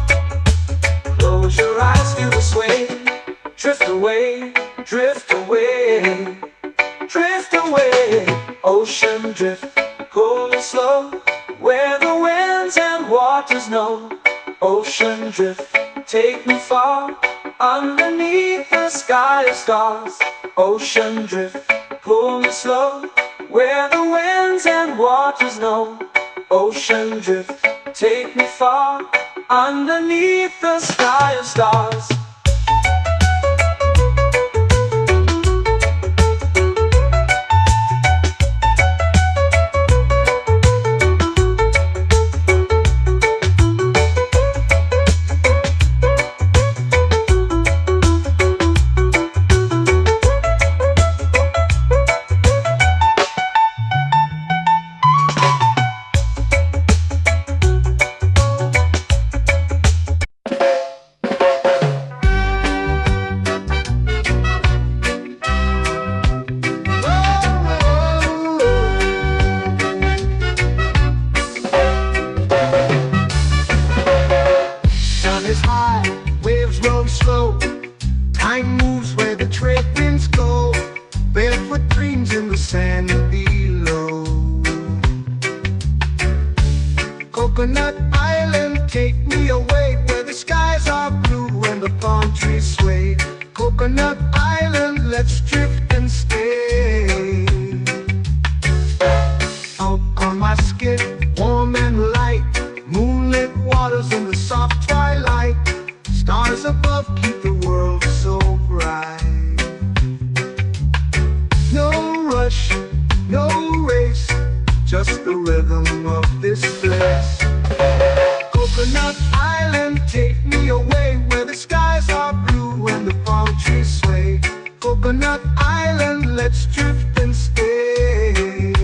Close your eyes, feel the sway. Drift away, drift away, drift away. Ocean drift, pull me slow, where the winds and waters know. Ocean drift, take me far, underneath the sky of stars. Ocean drift, pull me slow, where the winds and waters know. Ocean drift, take me far, underneath the sky of stars. trees sway. Coconut Island, let's drift and stay. Out on my skin, warm and light, moonlit waters in the soft twilight. Stars above keep the world so bright. No rush, no race, just the rhythm of this place. Coconut Island, take me away where the skies are blue and the palm trees sway. Coconut Island, let's drift and stay.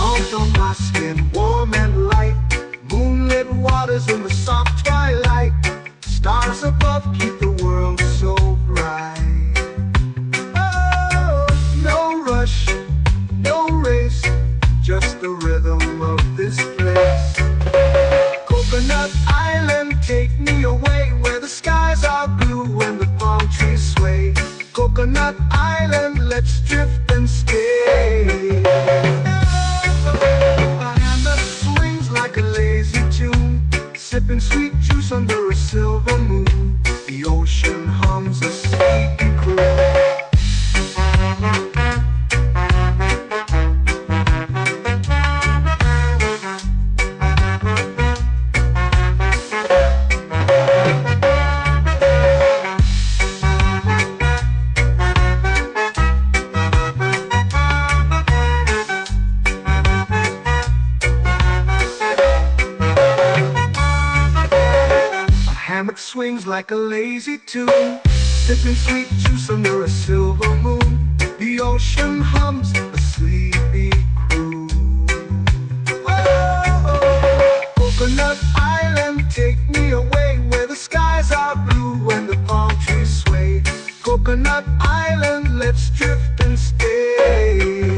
Out on my skin, warm and light, moonlit waters in the soft twilight. Stars above keep the world so bright. Oh, no rush, no race, just the rhythm of this place. Coconut Island, take me away where the skies are blue and the palm trees sway. Coconut Island, let's drift and stay. A hand that swings like a lazy tune, sipping sweet juice under a silver moon. The ocean hums a sleepy croon. Hammock swings like a lazy tune, sipping sweet juice under a silver moon. The ocean hums a sleepy croon. Oh, Coconut Island, take me away where the skies are blue and the palm trees sway. Coconut Island, let's drift and stay.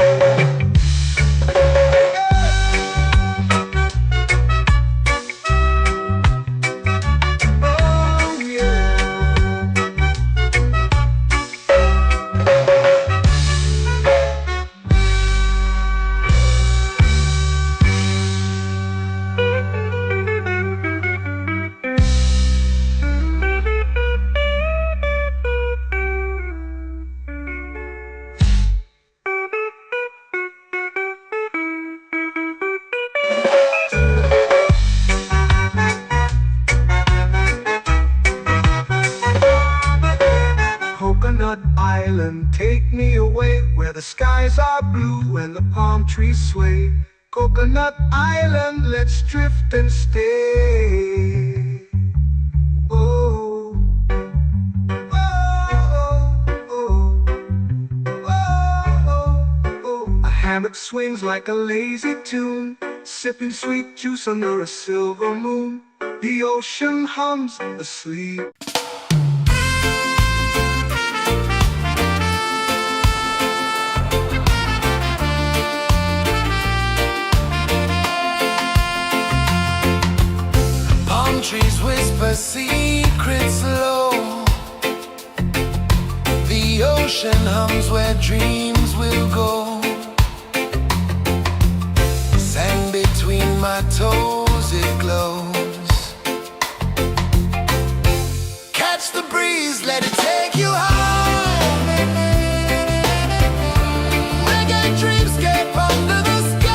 Coconut Island, take me away where the skies are blue and the palm trees sway. Coconut Island, let's drift and stay. Oh, oh, oh, oh, oh. A hammock swings like a lazy tune, sipping sweet juice under a silver moon. The ocean hums asleep. Trees whisper secrets low. The ocean hums where dreams will go. Sand between my toes, it glows. Catch the breeze, let it take you high. Reggae dreamscape under the sky.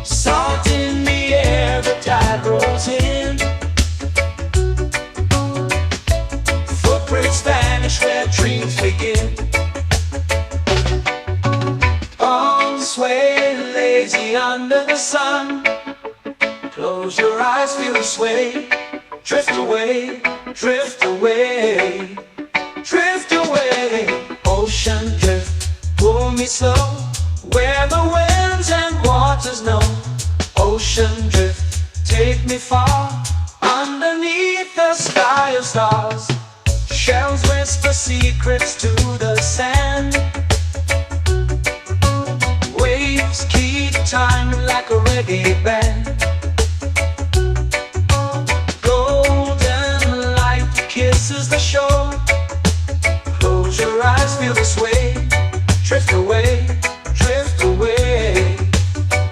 Salt in the air, the tide rolls in. Footprints vanish where dreams begin. Arms sway lazy under the sun. Close your eyes, feel the sway. Drift away, drift away, drift away. Ocean drift, pull me slow, where the winds and waters know. Ocean drift, take me far, underneath the sky of stars. Shells whisper secrets to the sand. Waves keep time like a reggae band. Golden light kisses the shore. Close your eyes, feel the sway. Drift away, drift away,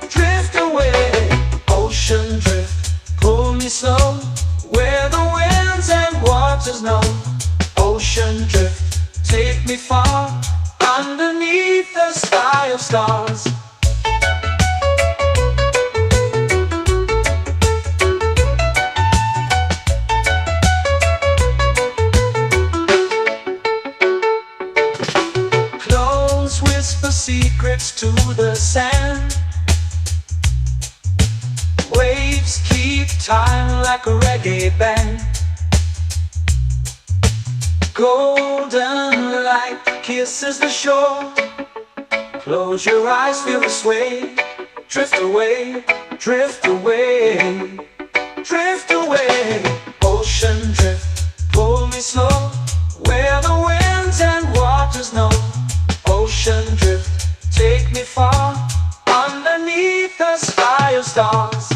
drift away. Ocean drift, pull me slow, where the winds and waters know. Ocean drift, take me far, underneath the sky of stars. Clothes whisper secrets to the sand. Waves keep time like a reggae band. Golden light kisses the shore. Close your eyes, feel the sway. Drift away, drift away, drift away. Ocean drift, pull me slow, where the winds and waters know. Ocean drift, take me far, underneath the sky of stars.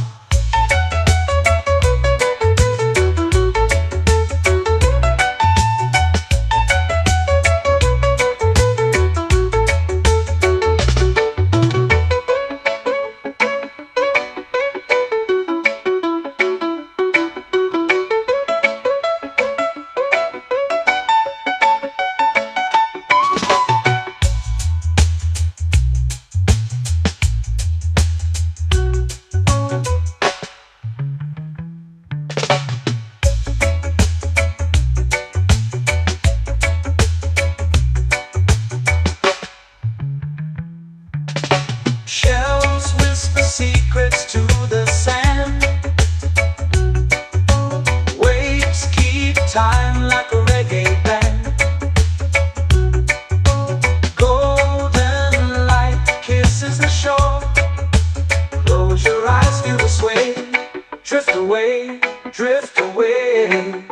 Shells whisper secrets to the sand. Waves keep time like a reggae band. Golden light kisses the shore. Close your eyes, feel the sway. Drift away, drift away,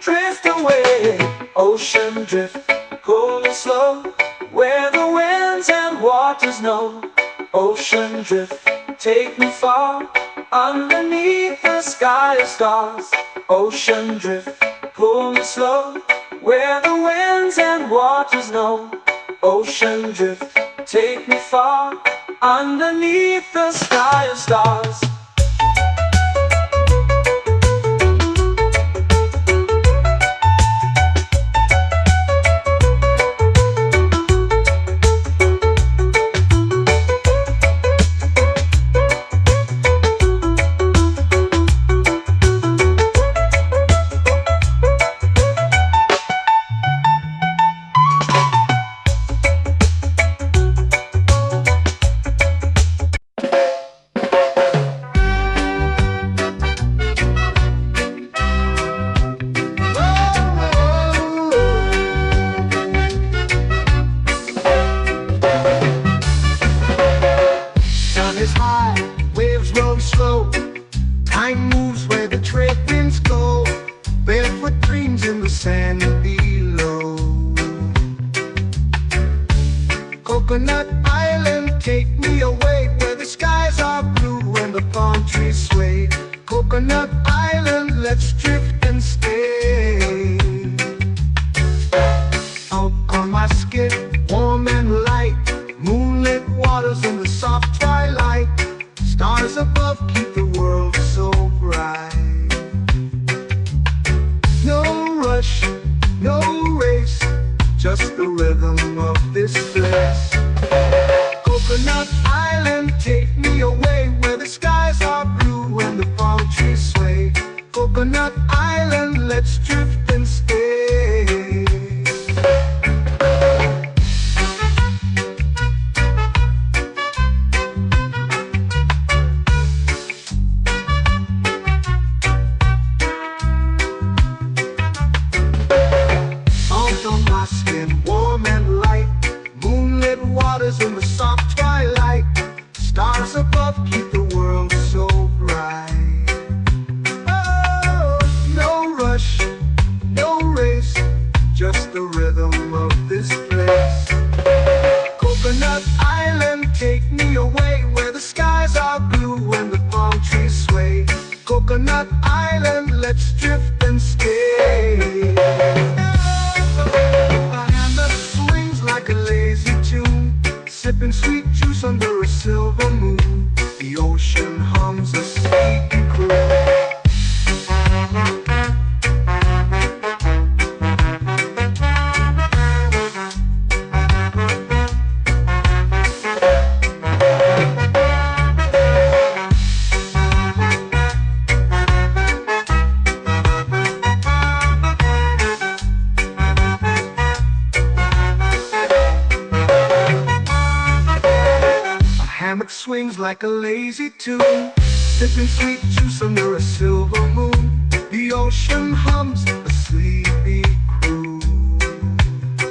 drift away. Ocean drift, pull me slow, where the winds and waters know. Ocean drift, take me far, underneath the sky of stars. Ocean drift, pull me slow, where the winds and waters know. Ocean drift, take me far, underneath the sky of stars. Time moves where the trade winds go. Barefoot dreams in the sand below. Coconut Island, take me away, where the skies are blue and the palm trees sway. Coconut Island, let's drift and stay. Out on my skip, warm and light, moonlit waters in the soft twilight. Stars above keep the world so bright. No rush, no race, just the rhythm of this place. Coconut Island, take me away, where Coconut Island, let's drift and stay. A hand that swings like a lazy tune, sipping sweet juice under a silver moon. The ocean hums a sleepy croon. Hammock swings like a lazy tune, sipping sweet juice under a silver moon. The ocean hums a sleepy croon.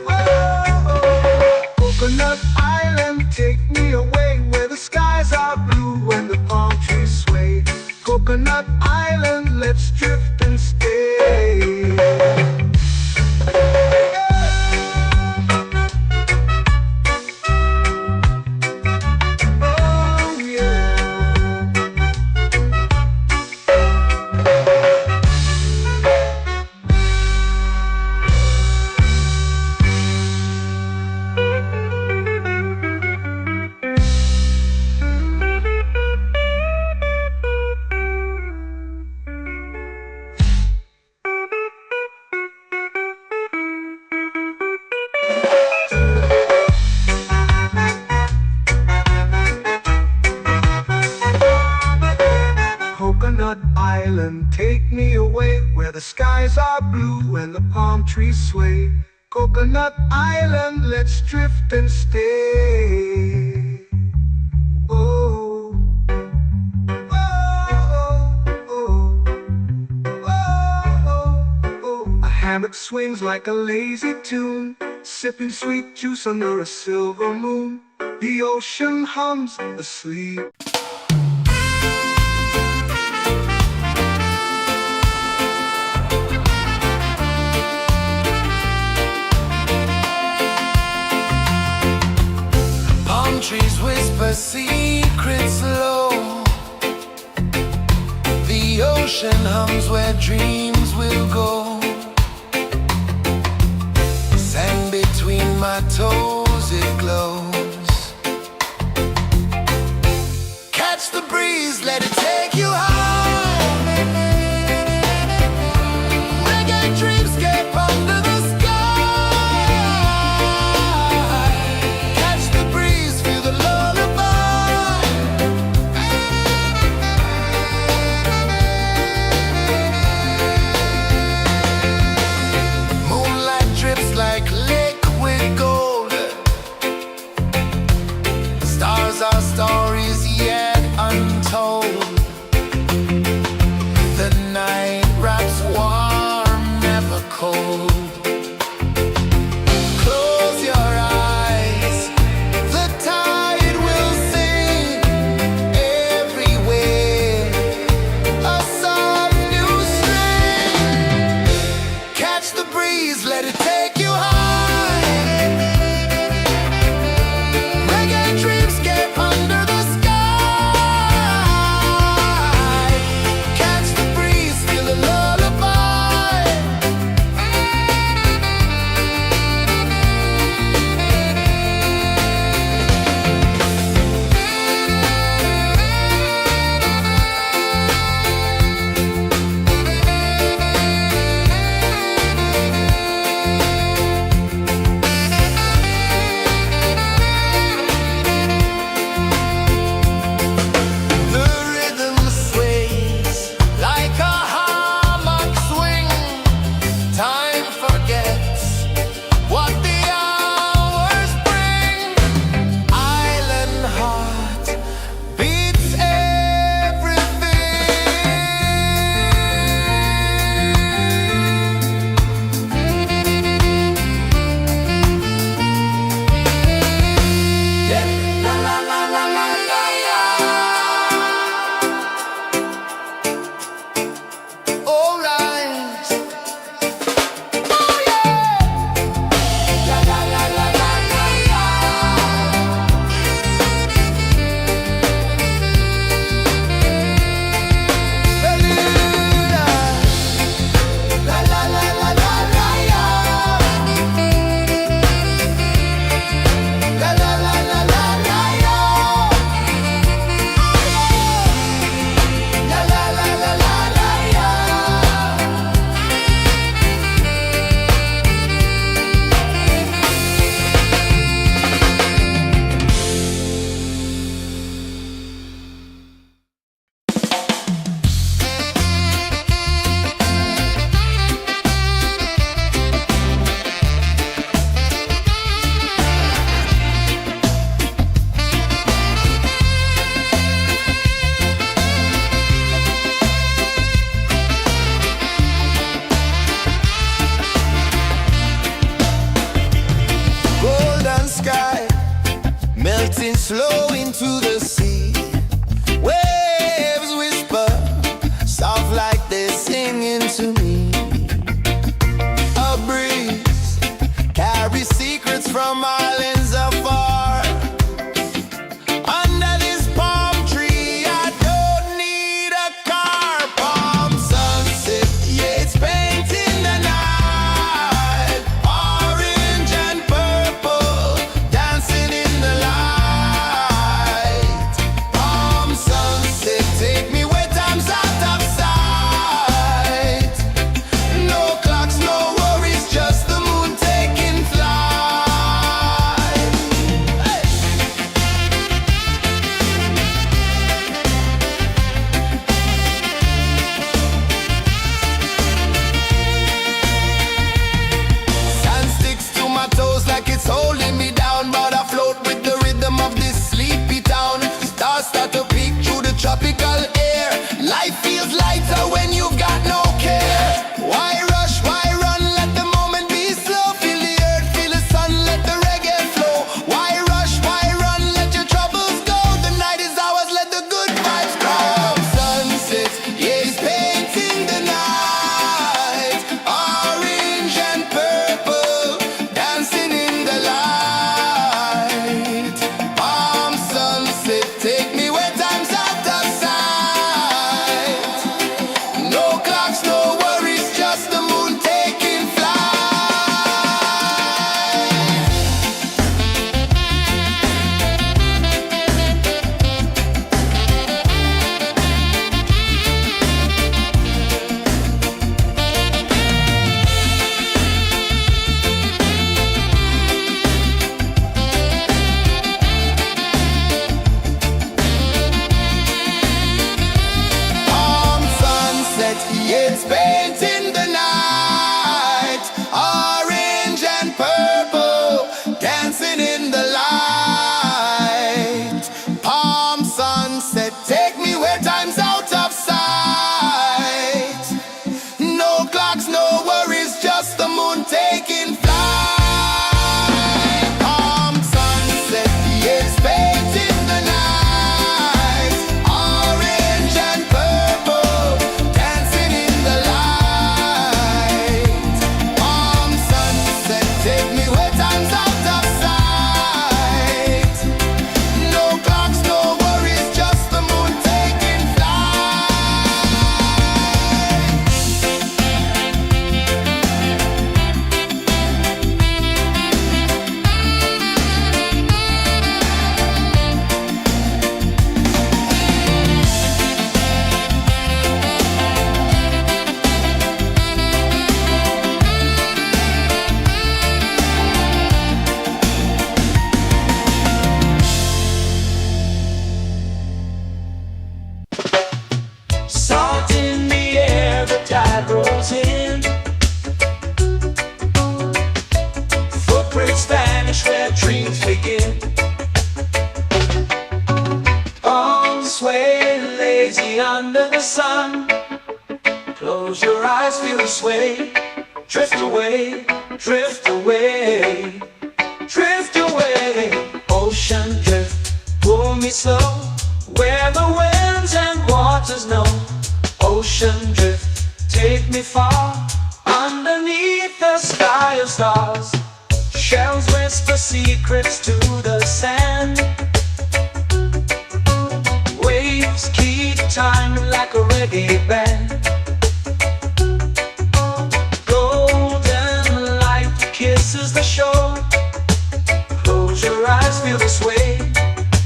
Oh, Coconut Island, take me away where the skies are blue and the palm trees sway. Coconut Island, let's drift and stay. Coconut Island, take me away where the skies are blue and the palm trees sway. Coconut Island, let's drift and stay. Oh, oh, oh, oh, oh. A hammock swings like a lazy tune, sipping sweet juice under a silver moon. The ocean hums asleep. Trees whisper secrets low. The ocean hums where dreams will go. Sand between my toes, it glows. Catch the breeze, let it take you high. Reggae dreamscape under the sky. Our stories yet untold. lazy under the sun. Close your eyes, feel the sway. Drift away, drift away, drift away. Ocean drift, pull me slow, where the winds and waters know. Ocean drift, take me far, underneath the sky of stars. Shells whisper secrets to the sand. Waves keep time like a reggae band. Golden light kisses the shore. Close your eyes, feel the sway.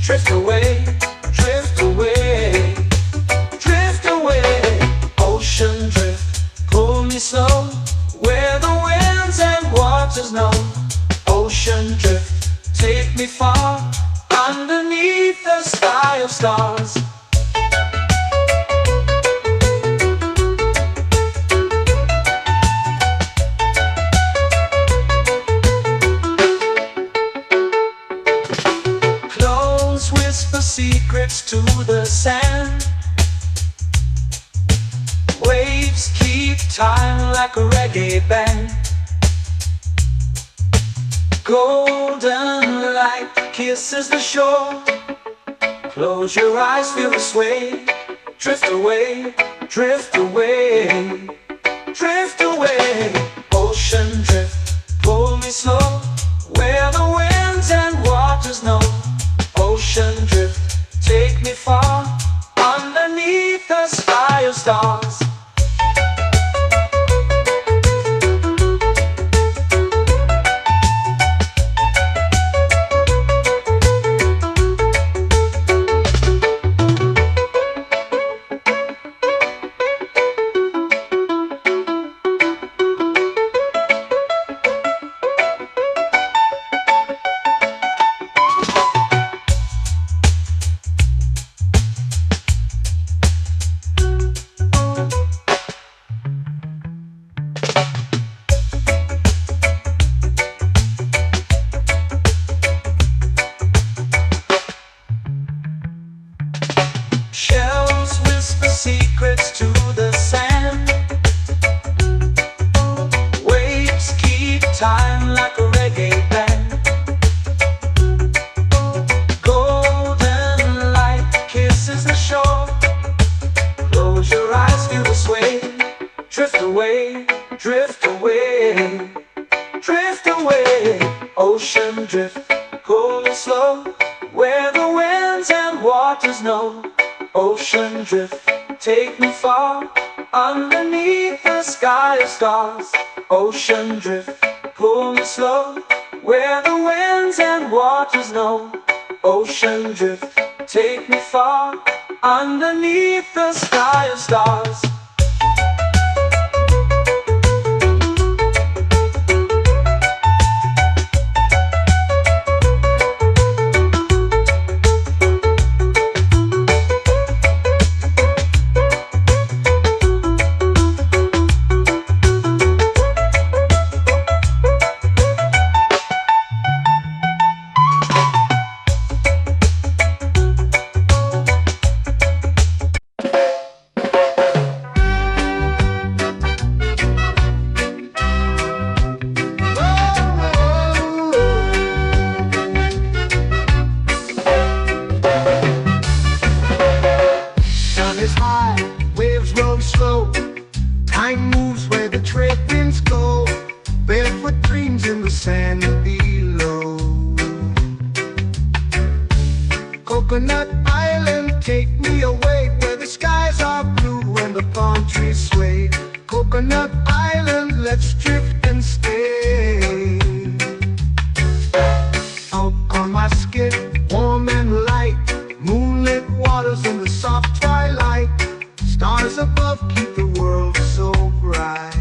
Drift away, drift away, drift away. Ocean drift, pull me slow, where the winds and waters know. Ocean drift, take me far, underneath the sky of stars. Close whisper secrets to the sand. Waves keep time like a reggae band. Golden light kisses the shore. Close your eyes, feel the sway. Drift away, drift away, drift away. Ocean drift, pull me slow, where the winds and waters know. Ocean drift, take me far, underneath the sky of stars. Shells whisper secrets to the sand. Waves keep time like a reggae band. Golden light kisses the shore. Close your eyes, feel the sway. Drift away, drift away, drift away. Ocean drift, cool and slow, where the winds and waters know. Ocean drift, take me far, underneath the sky of stars. Ocean drift, pull me slow, where the winds and waters know. Ocean drift, take me far, underneath the sky of stars. Time moves where the trade winds go. Barefoot dreams in the sand below. Coconut Island, take me away, where the skies are blue and the palm trees sway. Coconut Island, let's drift and stay. Out on my skin, warm and light, moonlit waters in the soft twilight. Stars above keep the world so bright.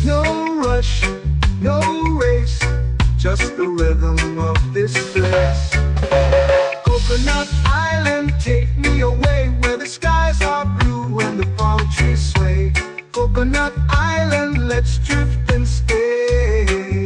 No rush, no race, just the rhythm of this place. Coconut Island, take me away, where the skies are blue and the palm trees sway. Coconut Island, let's drift and stay.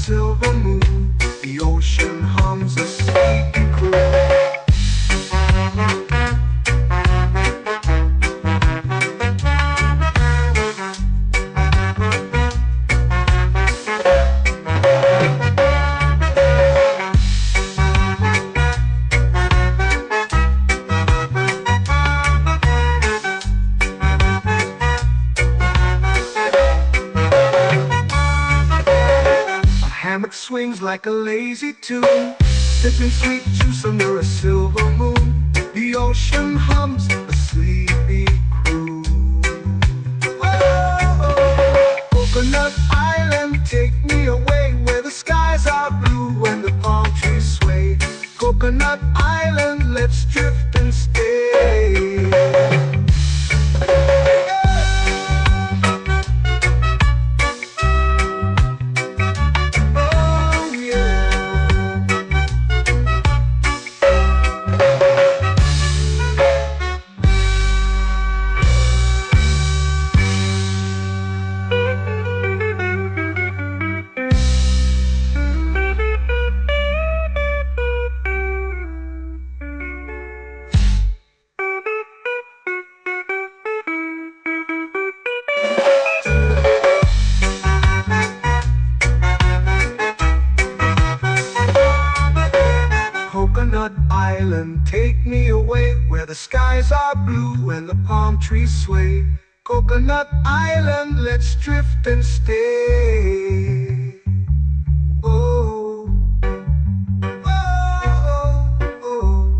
silver moon. The ocean hums a sleepy croon. Hammock swings like a lazy tune, sipping sweet juice under a silver moon. The ocean hums a sleepy croon. Whoa, Coconut Island, take me away where the skies are blue and the palm trees sway. Coconut Island, let's drift and stay. Coconut Island, take me away where the skies are blue and the palm trees sway. Coconut Island, let's drift and stay. Oh, oh, oh,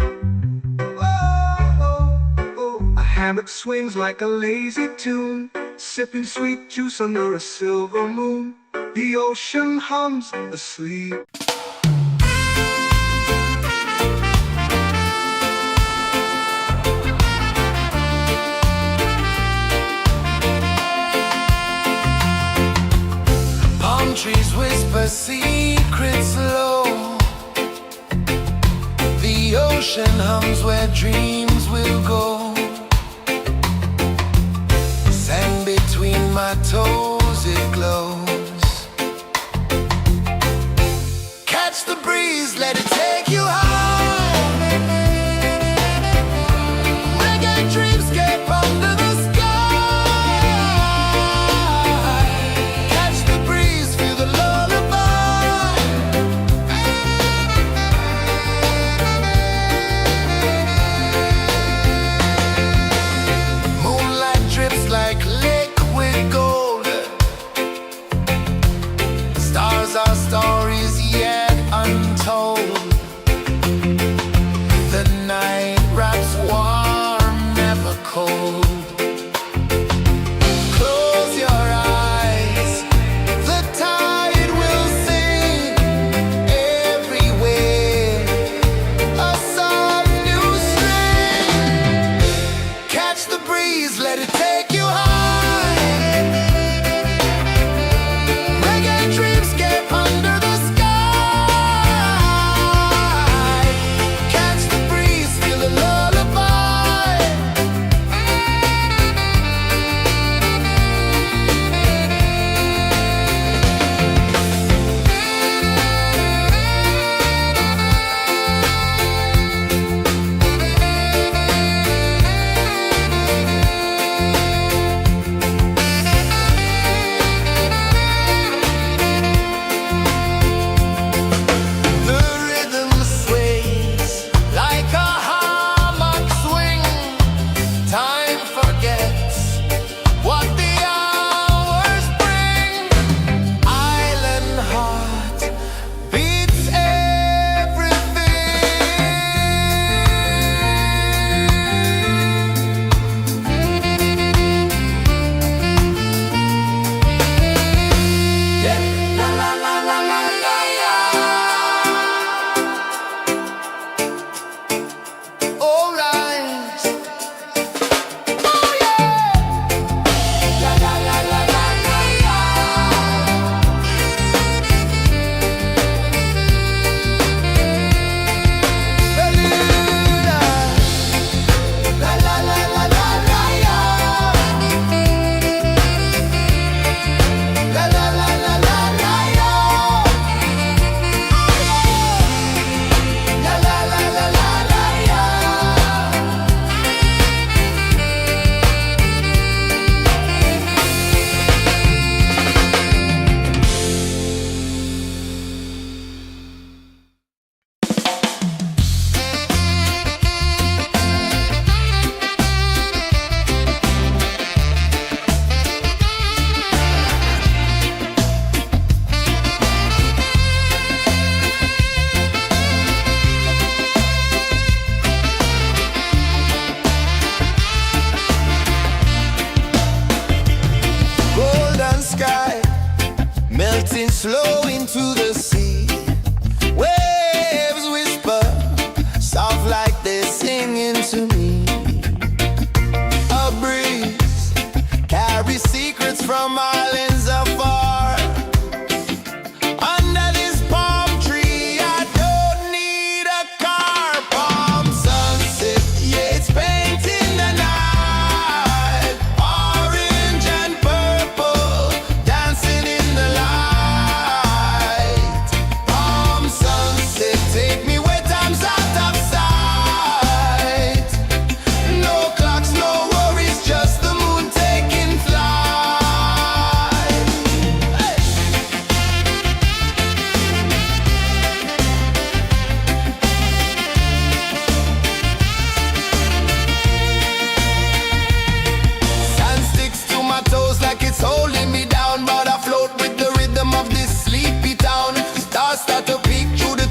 oh, oh. A hammock swings like a lazy tune, sipping sweet juice under a silver moon. The ocean hums asleep. Trees whisper secrets low. The ocean hums where dreams will go. Sand between my toes, it glows. Catch the breeze, let it take you high. Reggae dreamscape under the sky. Our stories yet untold.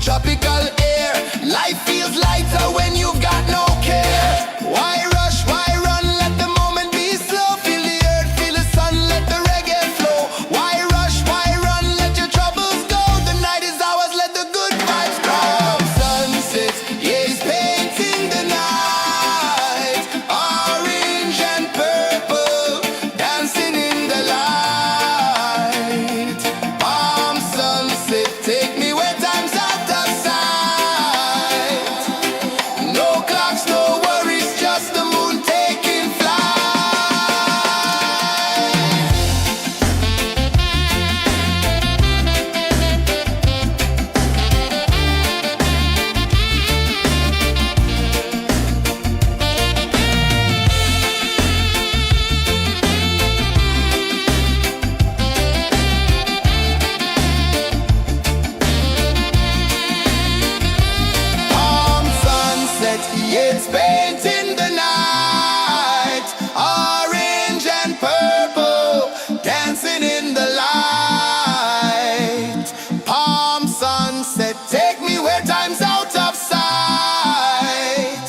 tropical air. Life feels lighter when you've got no care. Why rush, why run, let the moment be slow. Feel the earth, feel the sun, let the reggae flow. Why rush, why run, let your troubles go. The night is ours, let the good vibes grow. Sunset, yeah, it's painting the night. Orange and purple, dancing in the light. Palm sunset, take me where time's out of sight. No clocks, no worries, just the moon taking flight. Palm sunset, yeah, it's painting the night. Orange and purple, dancing in the light. Palm sunset, take me where time's out of sight.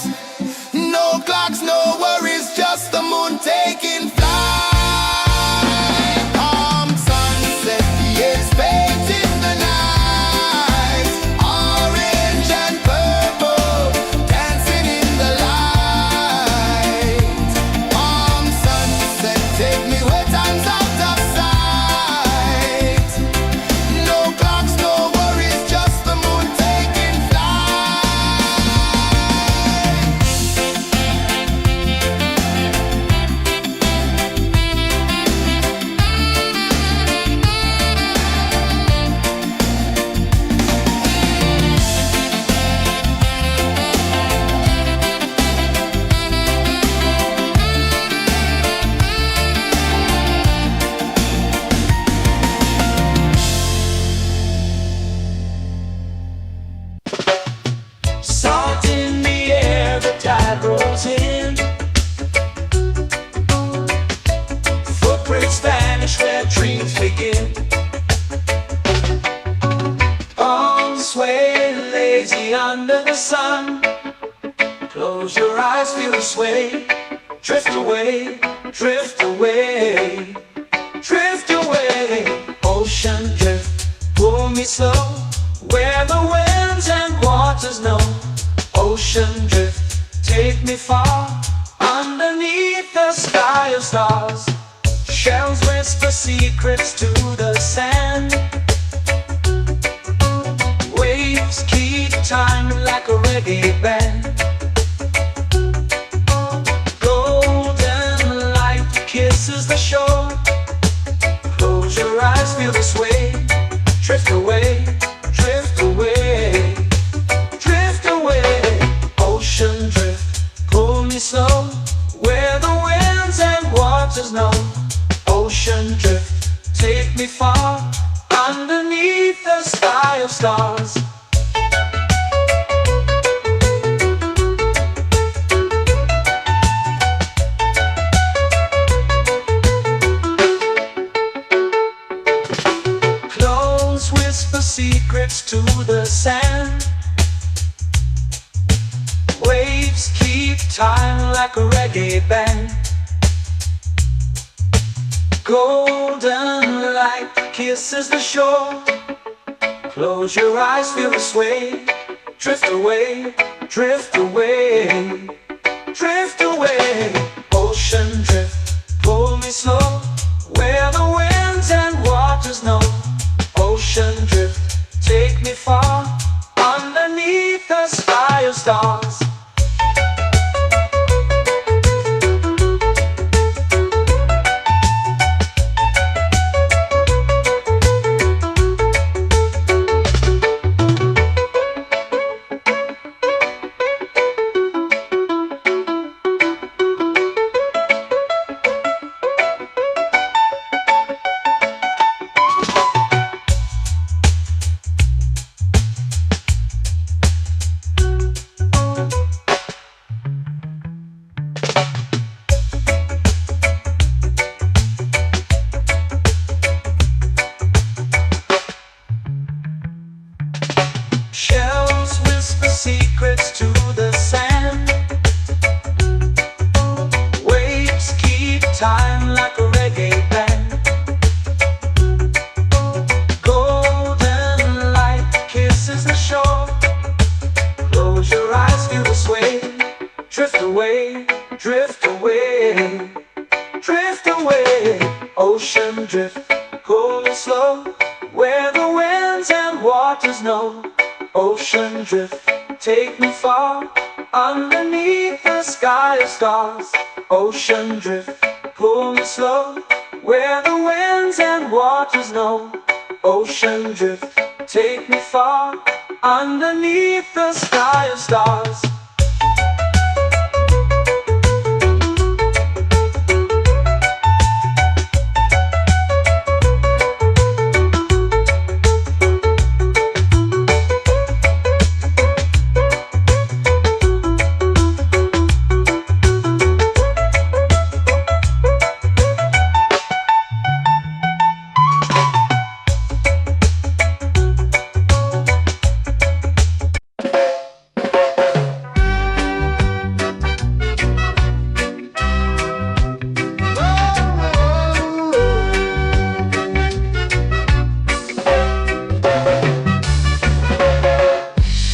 No clocks, no worries, just the moon taking flight. Palm sunset, yeah, it's painting the night. Orange and purple, dancing in the light. Palm sunset, take me where time's out of sight. No clocks, no worries, just the moon taking flight. Salt in the air, the tide rolls in. Footprints vanish where dreams begin. Arms sway lazy under the sun. Close your eyes, feel the sway. Drift away, drift away, drift away. Ocean drift, pull me slow, where the winds and waters know. Ocean drift, take me far, underneath the sky of stars. Shells whisper secrets to the sand. Waves keep time like a reggae band. Golden light kisses the shore. Close your eyes, feel the sway. Drift away, drift away, drift away. Ocean drift, pull me slow, where the winds and waters know. Ocean drift, take me far, underneath the sky of stars. Close whisper secrets to the sand. Waves keep time like a reggae band. Golden light kisses the shore. Close your eyes, feel the sway. Drift away, drift away, drift away. Ocean drift, pull me slow, where the winds and waters know. Ocean drift, take me far, underneath the sky of stars. drift away, drift away. Ocean drift, pull me slow, where the winds and waters know. Ocean drift, take me far, underneath the sky of stars. Ocean drift, pull me slow, where the winds and waters know. Ocean drift, take me far, underneath the sky of stars.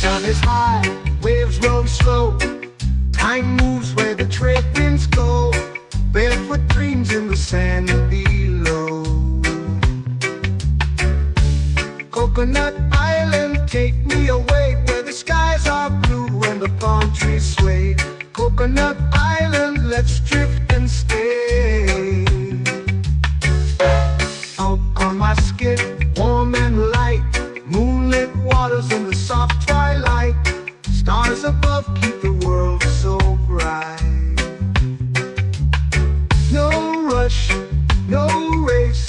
Sun is high, waves roll slow. Time moves where the trade winds go. Barefoot dreams in the sand below. Coconut Island, take me away, where the skies are blue and the palm trees sway. Coconut Island, let's drift and stay. Out on my skin, warm and light, moonlit waters in the soft twilight. Stars above keep the world so bright. No rush, no race,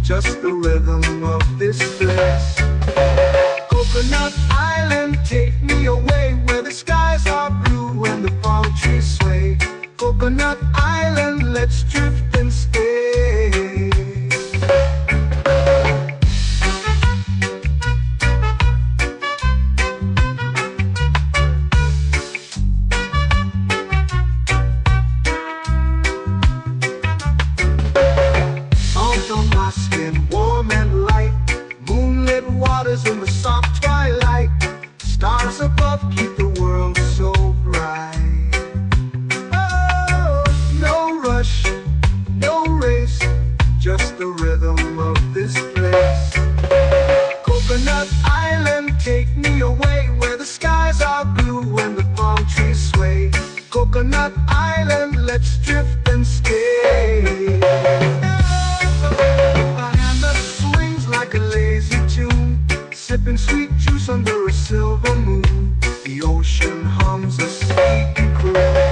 just the rhythm of this place. Coconut Island, take me away, where the skies are blue and the palm trees sway. Coconut Island, let's drift and stay. Salt on my skin, warm and light, moonlit waters in the soft twilight. Stars above keep the world so bright. Oh, no rush, no race, just the rhythm of this place. Coconut Island, take me away, where the skies are blue and the palm trees sway. Coconut Island, let's drift and stay. A hand that swings like a lazy tune, sipping sweet juice under a silver moon. The ocean hums a sleepy croon.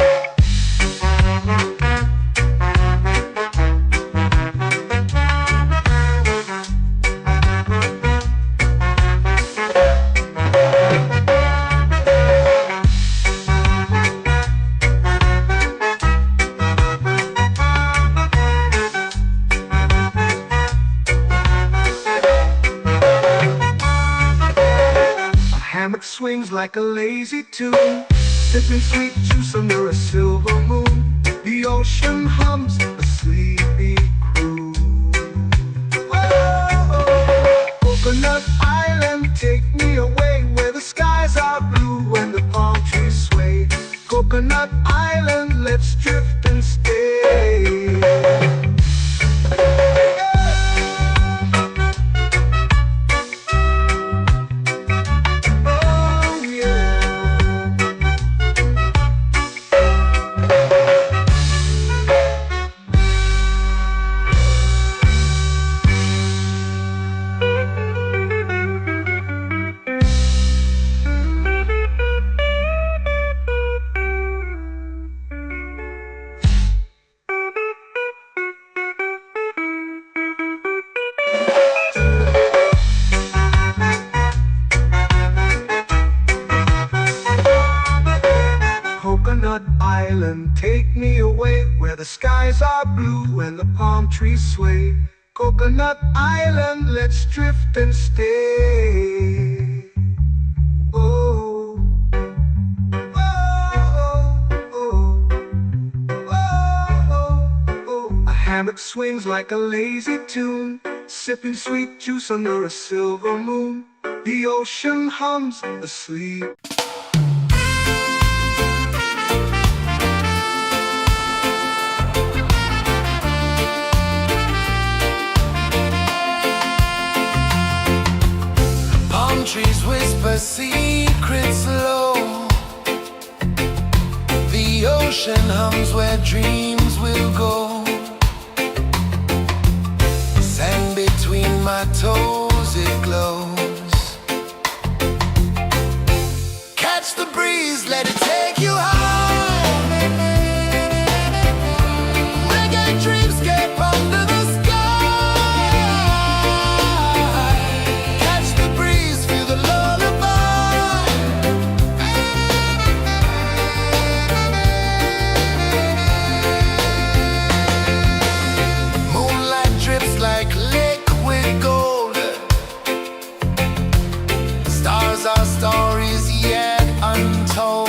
Hammock swings like a lazy tune, sipping sweet juice under a silver moon. The ocean hums a sleepy croon. Whoa, Coconut Island, take me away, where the skies are blue and the palm trees sway. Coconut Island, let's drift and stay. Coconut Island, take me away, where the skies are blue and the palm trees sway. Coconut Island, let's drift and stay. Oh, oh, oh, oh, oh. A hammock swings like a lazy tune, sipping sweet juice under a silver moon. The ocean hums asleep. trees whisper secrets low. The ocean hums where dreams will go. Sand between my toes, it glows. Catch the breeze, let it take you high. Reggae dreamscape under the sky. Catch the breeze, feel the lullaby. Moonlight drips like liquid gold. Stars are stories yet untold.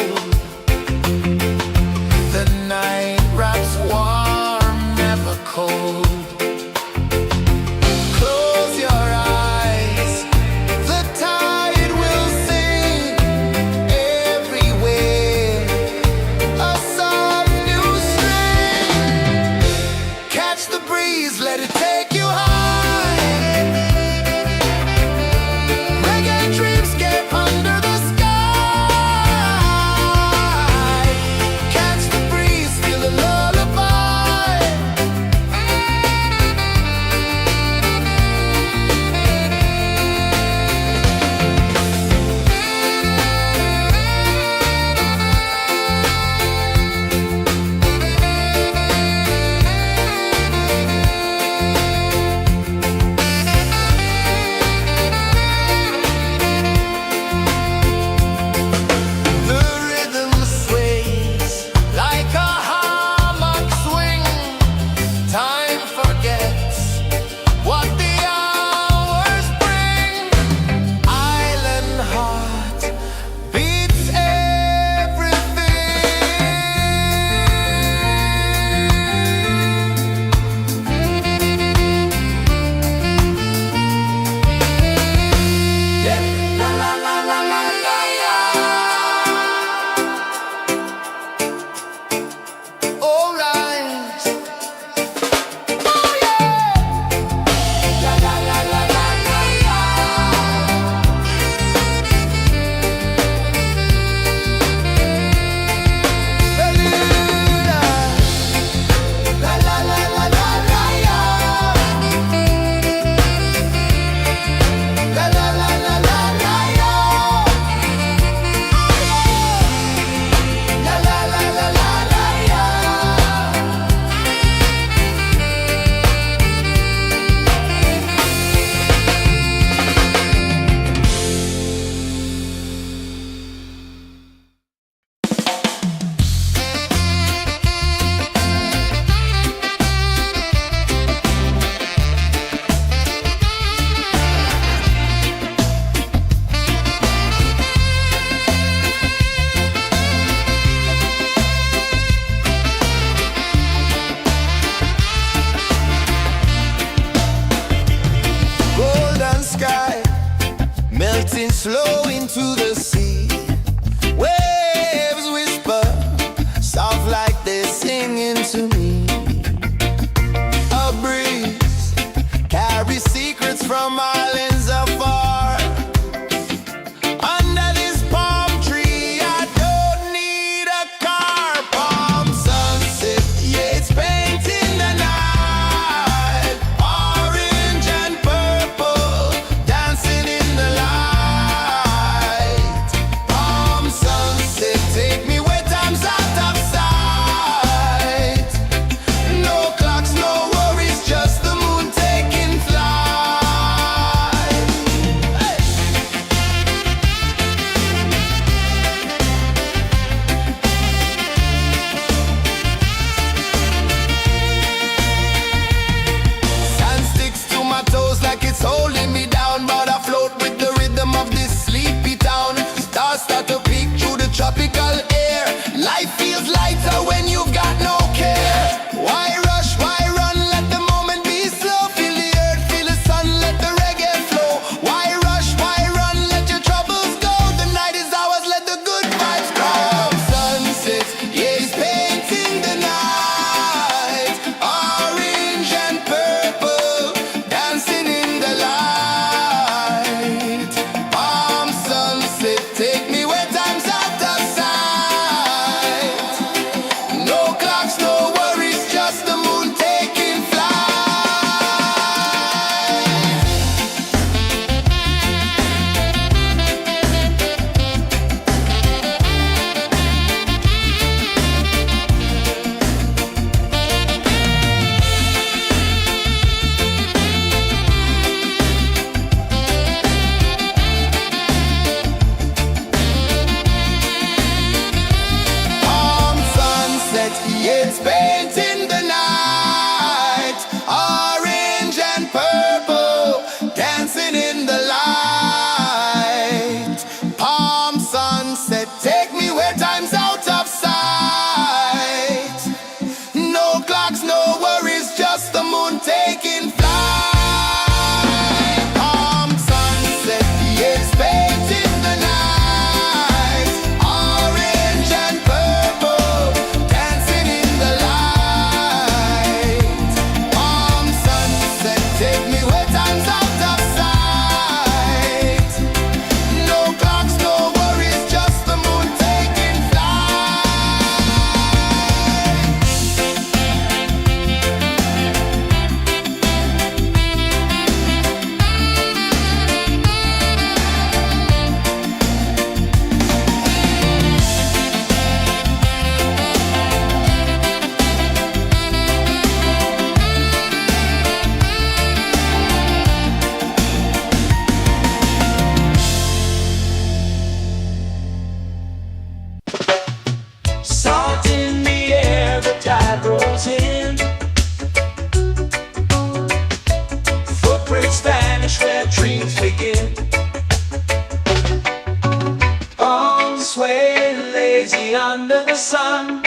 lazy under the sun.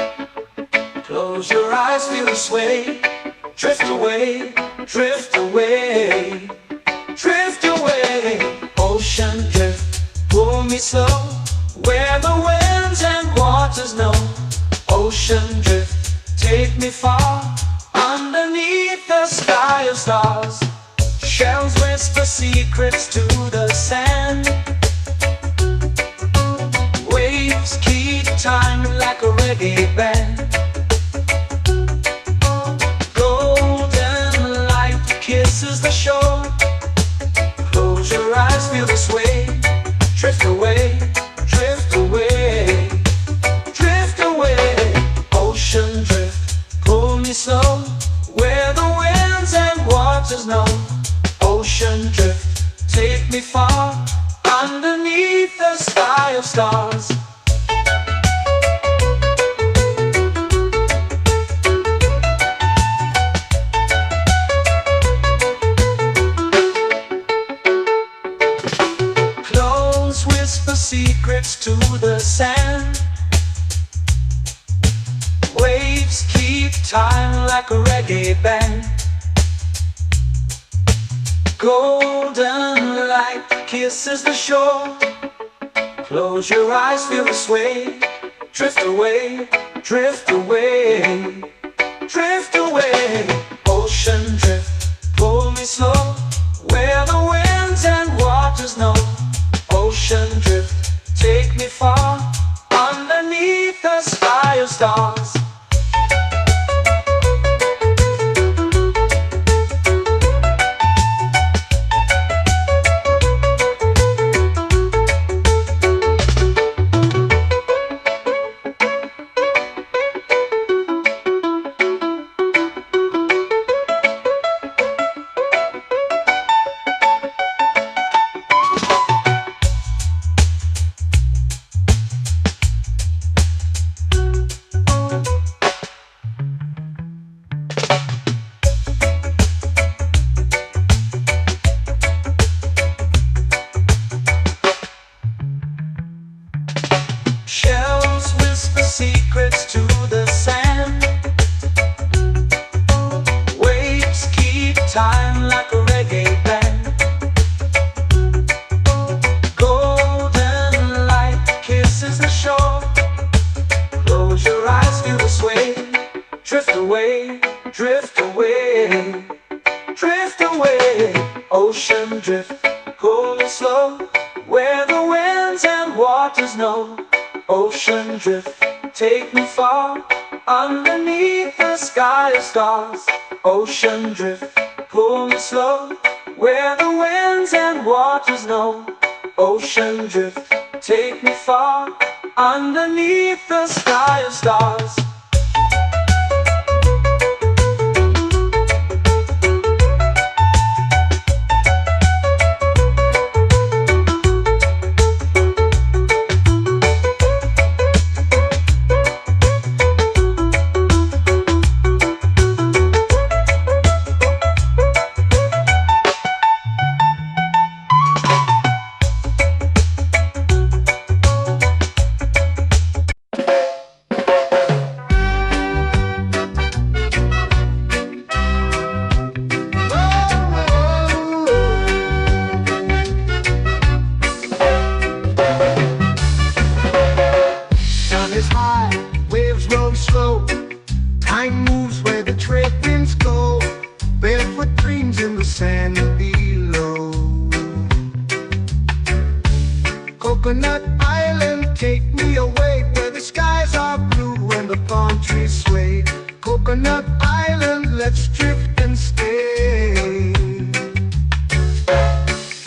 Close your eyes, feel the sway. Drift away, drift away, drift away. Ocean drift, pull me slow, where the winds and waters know. Ocean drift, take me far, underneath the sky of stars. Shells whisper secrets to the sand. Waves keep time like a reggae band. Golden light kisses the shore. Close your eyes, feel the sway. Drift away, drift away, drift away. Ocean drift, pull me slow, where the winds and waters know. Ocean drift, take me far, underneath the sky of stars. Close whisper secrets to the sand. Waves keep time like a reggae band. Golden light kisses the shore. Close your eyes, feel the sway. Drift away, drift away, drift away. Ocean drift, pull me slow, where the winds and waters know. Ocean drift, take me far, underneath the sky of stars. Shells whisper secrets to the sand. Waves keep time like a reggae band. Golden light kisses the shore. Close your eyes, feel the sway. Drift away, drift away, drift away. Ocean drift, pull me slow, where the winds and waters know. Ocean drift, take me far, underneath the sky of stars. Ocean drift, pull me slow, where the winds and waters know. Ocean drift, take me far, underneath the sky of stars. Time moves where the trade winds go. Barefoot dreams in the sand below. Coconut Island, take me away, where the skies are blue and the palm trees sway. Coconut Island, let's drift and stay.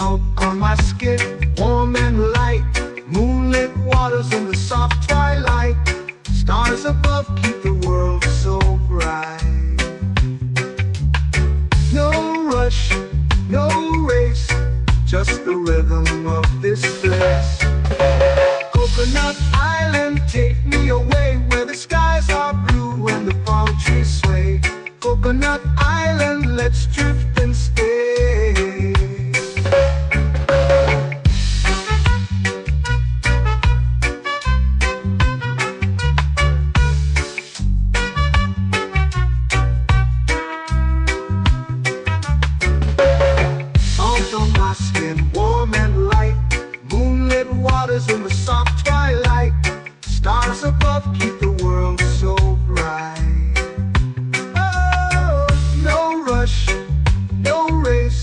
Out on my skin, warm and light, moonlit waters in the soft twilight. Stars above keep the world so bright. No rush, no race, just the rhythm of this place. Coconut Island, take me away, where the skies are blue and the palm trees sway. Coconut Island, let's drift soft twilight. Stars above keep the world so bright. Oh, no rush, no race,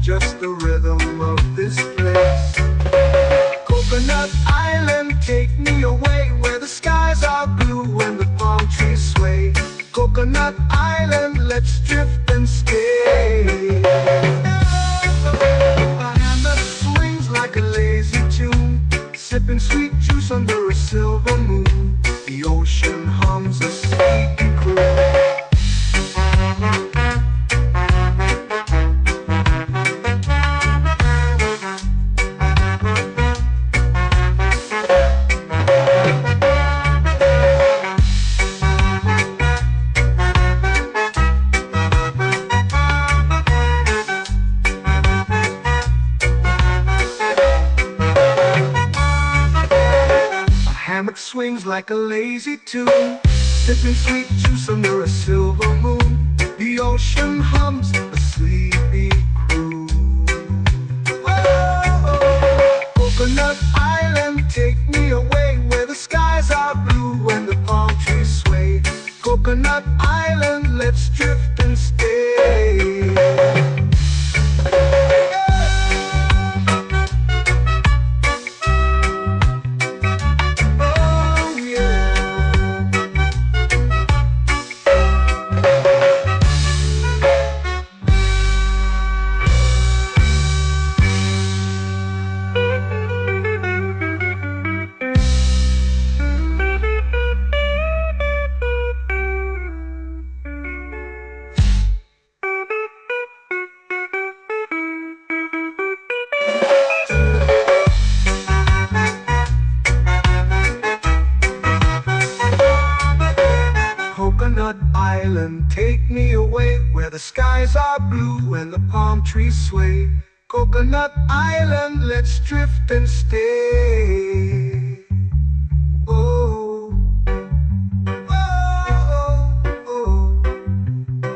just the rhythm of this place. Coconut Island, take me away where the skies are blue and the palm trees sway. Coconut Island, let's drift and stay. A hand that swings like a lazy tune, sipping sweet juice under a silver moon. The ocean hums a sleepy croon. Hammock swings like a lazy tune, sipping sweet juice under a silver moon. The ocean hums a sleepy croon. Whoa, Coconut Island, take me away where the skies are blue and the palm trees sway. Coconut Island, let's drift and stay. Coconut Island, take me away where the skies are blue and the palm trees sway. Coconut Island, let's drift and stay. Oh, oh, oh,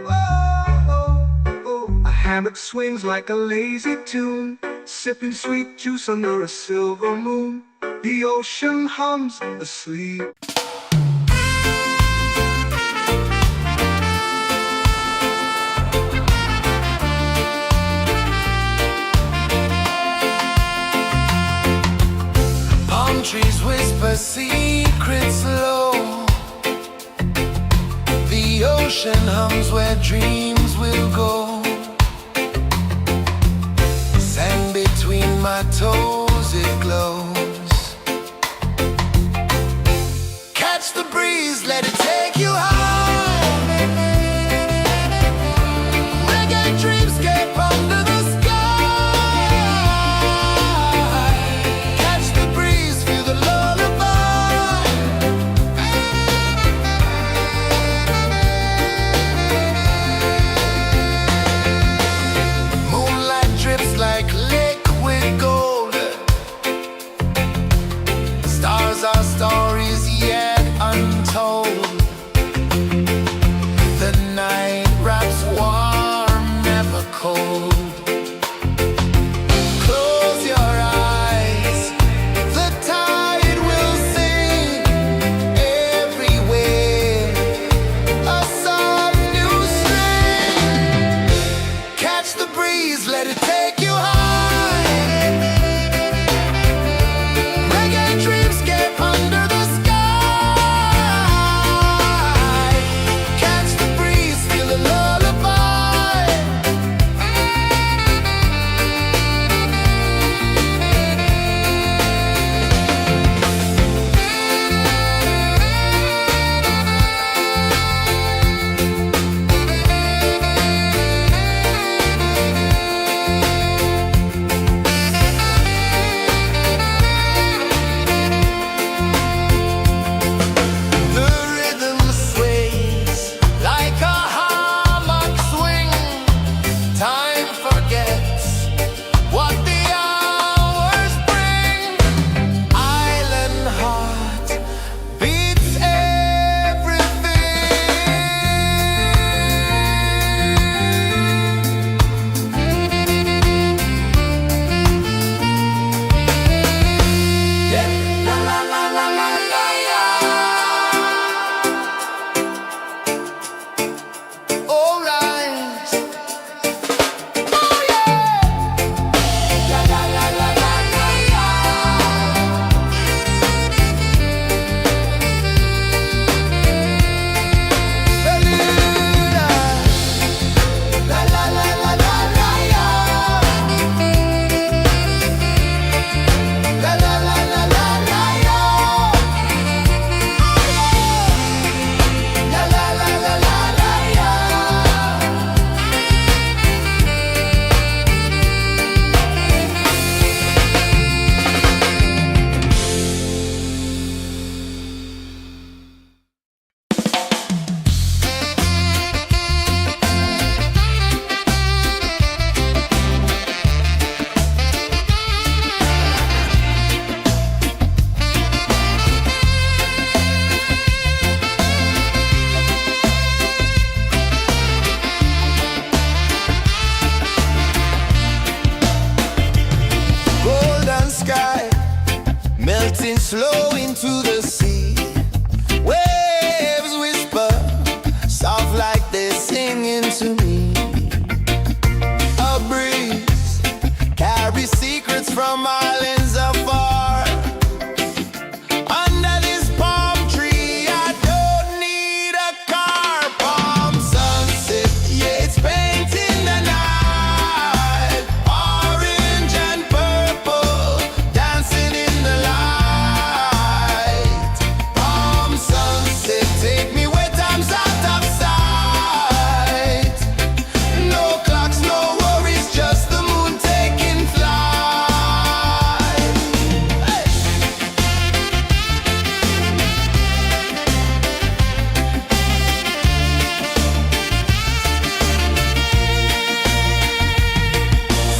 oh, oh. A hammock swings like a lazy tune, sipping sweet juice under a silver moon. The ocean hums asleep. Trees whisper secrets low. The ocean hums where dreams will go. Sand between my toes, it glows. Catch the breeze, let it take you high. Reggae dreamscape under the sky. flow into the sea. Waves whisper, soft like they're singing to me. A breeze carries secrets from islands afar. Under this palm tree, I don't need a car. Palm sunset, yeah, it's painting the night. Orange and purple, dancing in the light. Palm sunset, take me where time's out of sight. No clocks, no worries, just the moon taking flight. Hey!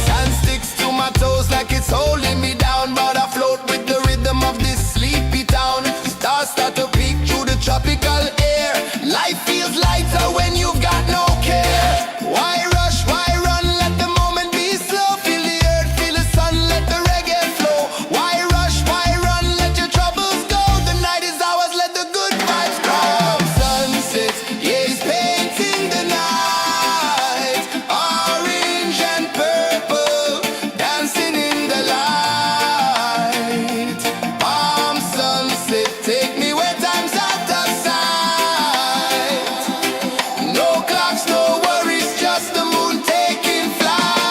Sand sticks to my toes like it's holding me down, but I float with the rhythm of this sleepy town. Stars start to peek through the tropical air. Life feels lighter when you've got no care. Why rush, why run, let the moment be slow. Feel the earth, feel the sun, let the reggae flow. Why rush, why run, let your troubles go. The night is ours, let the good vibes come. Sunset, yeah, it's painting the night. Orange and purple, dancing in the light. Palm sunset, take me where time's out of sight. No clocks, no worries, just the moon taking flight.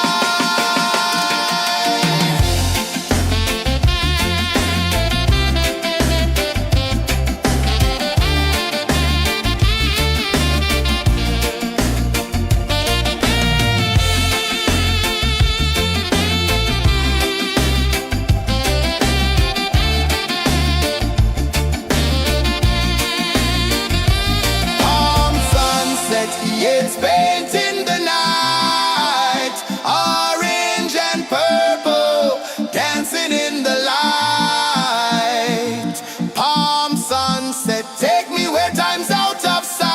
Palm sunset, yeah, it's painting the night. Orange and purple, dancing in the light. Palm sunset, take me where time's out of sight.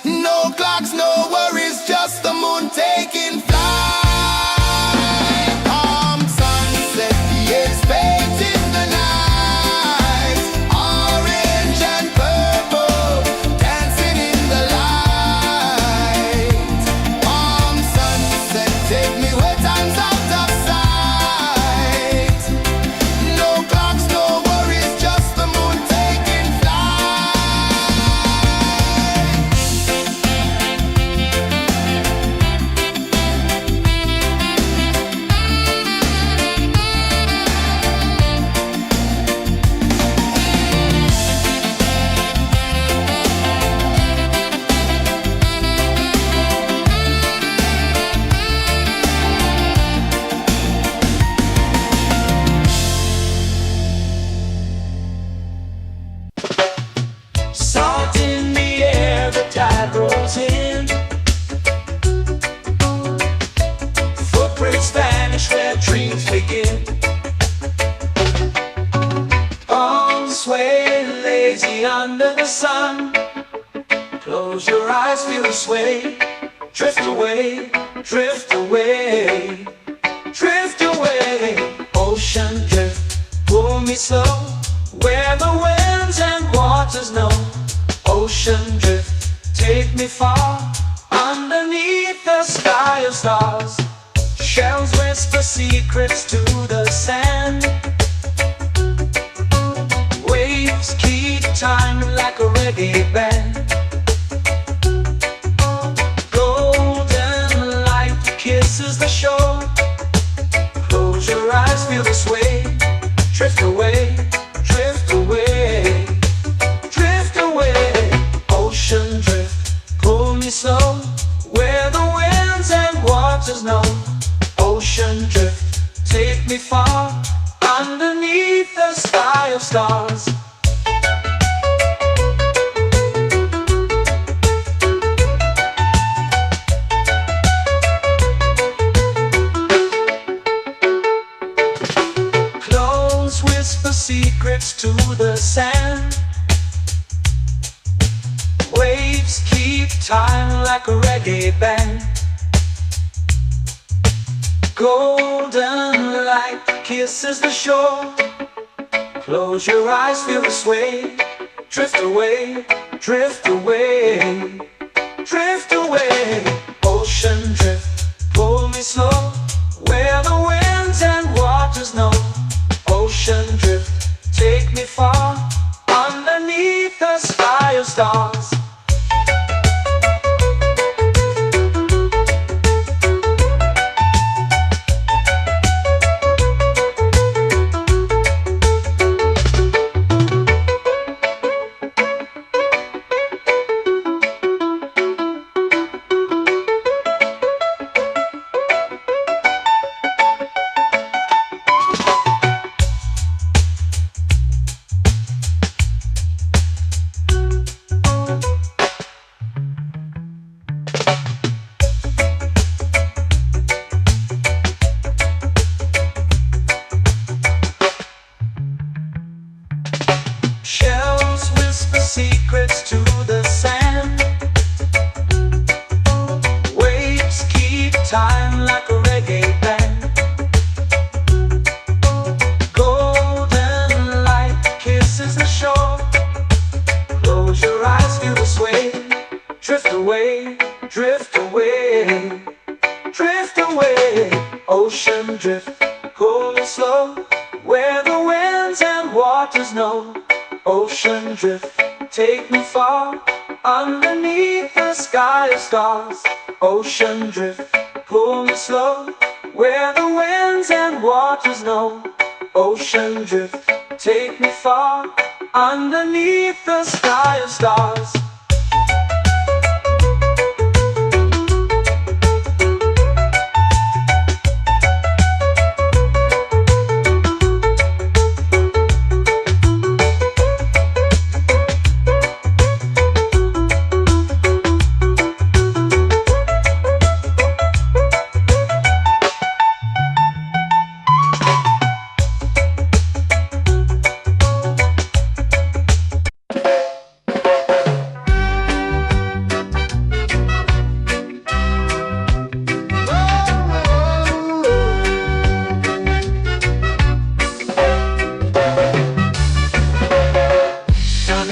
No clocks, no worries, just the moon taking flight. Palm sunset, yeah, it's painting the night. Orange and purple, dancing in the light. Palm sunset, take me where time's out of sight. No clocks, no worries, just the moon taking flight. Salt in the air, the tide rolls in. Footprints vanish where dreams begin. Arms sway lazy under the sun. Close your eyes, feel the sway. Drift away, drift away, drift away. Ocean drift, pull me slow, where the winds and waters know. Ocean drift, take me far, underneath the sky of stars. Shells whisper secrets to the sand. Waves keep time like a reggae band. Golden light kisses the shore. Close your eyes, feel the sway. Drift away, drift away, drift away. Ocean drift, pull me slow, where the winds and waters know. Ocean drift, take me far, underneath the sky of stars. Close whisper secrets to the sand. Waves keep time like a reggae band. Golden light kisses the shore. Close your eyes, feel the sway. Drift away, drift away, drift away. Ocean drift, pull me slow, where the winds and waters know. Ocean drift, take me far, underneath the sky of stars. Shells whisper secrets to the sand. Waves keep time like a reggae band. Golden light kisses the shore. Close your eyes, feel the sway. Drift away, drift away, drift away. Ocean drift, pull me slow, where the winds and waters know. Ocean drift, take me far, underneath the sky of stars. Ocean drift, pull me slow, where the winds and waters know. Ocean drift, take me far, underneath the sky of stars.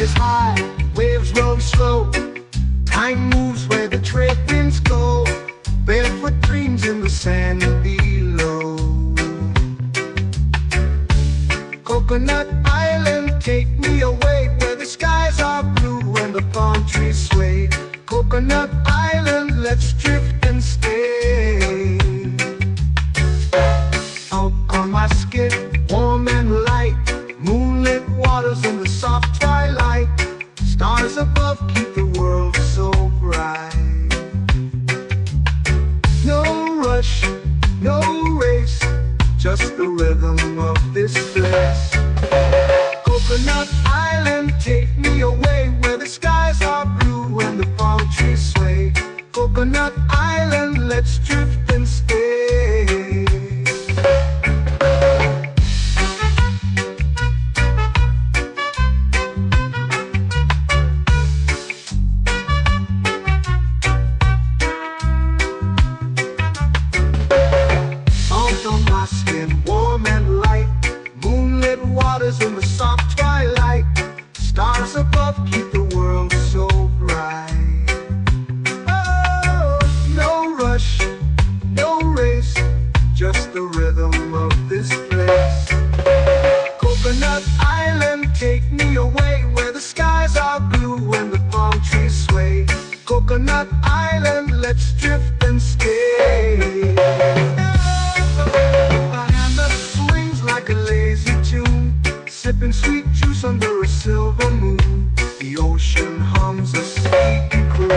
Is high, waves roll slow. Time moves where the trade winds go. Barefoot dreams in the sand below. Coconut Island, take me away, where the skies are blue and the palm trees sway. Coconut Island, let's drift and stay. Out on my skin, warm and light, moonlit waters in the soft twilight. Stars above keep the world so bright. No rush, no race, just the rhythm of this place. Coconut Island, take me away, where the skies are blue and the palm trees sway. Coconut Island, let's drift and stay. In the soft twilight, stars above keep the world so bright. Oh, no rush, no race, just the rhythm of this place. Coconut Island, take me away, where the skies are blue and the palm trees sway. Coconut Island, let's drift and stay. My hand that swings like a lazy tune, sipping sweet juice under a silver moon. The ocean hums a sleepy croon.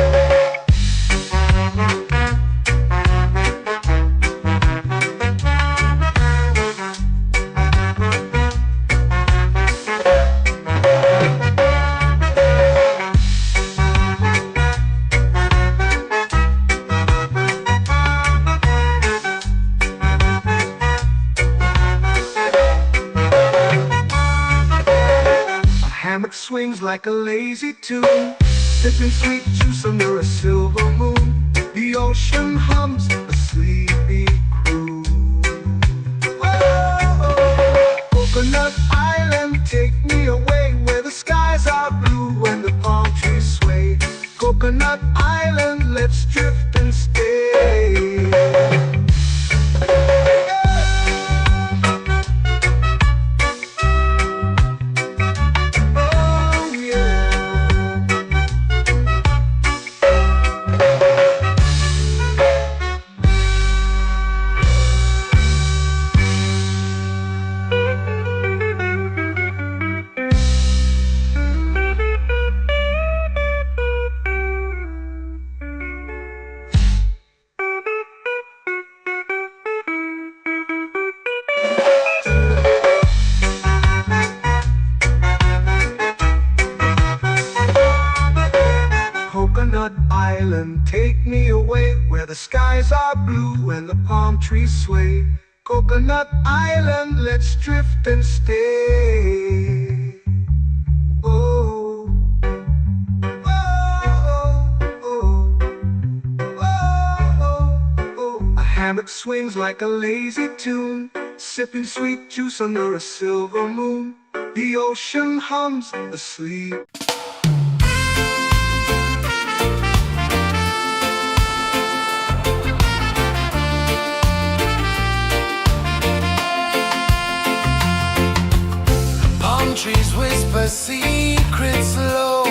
Swings like a lazy tune, sipping sweet juice under a silver moon. The ocean hums a sleepy croon. Coconut Island, take me away where the skies are blue and the palm trees sway. Coconut Island, let's drift and stay. Oh yeah. Coconut Island, take me away where the skies are blue and the palm trees sway. Coconut Island, let's drift and stay. Oh, oh, oh, oh, oh. A hammock swings like a lazy tune, sipping sweet juice under a silver moon. The ocean hums asleep. Trees whisper secrets low.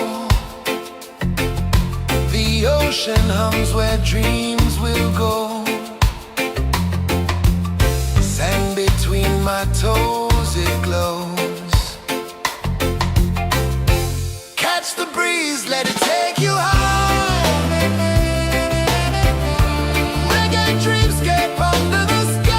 The ocean hums where dreams will go. Sand between my toes, it glows. Catch the breeze, let it take you high. Reggae dreamscape under the sky.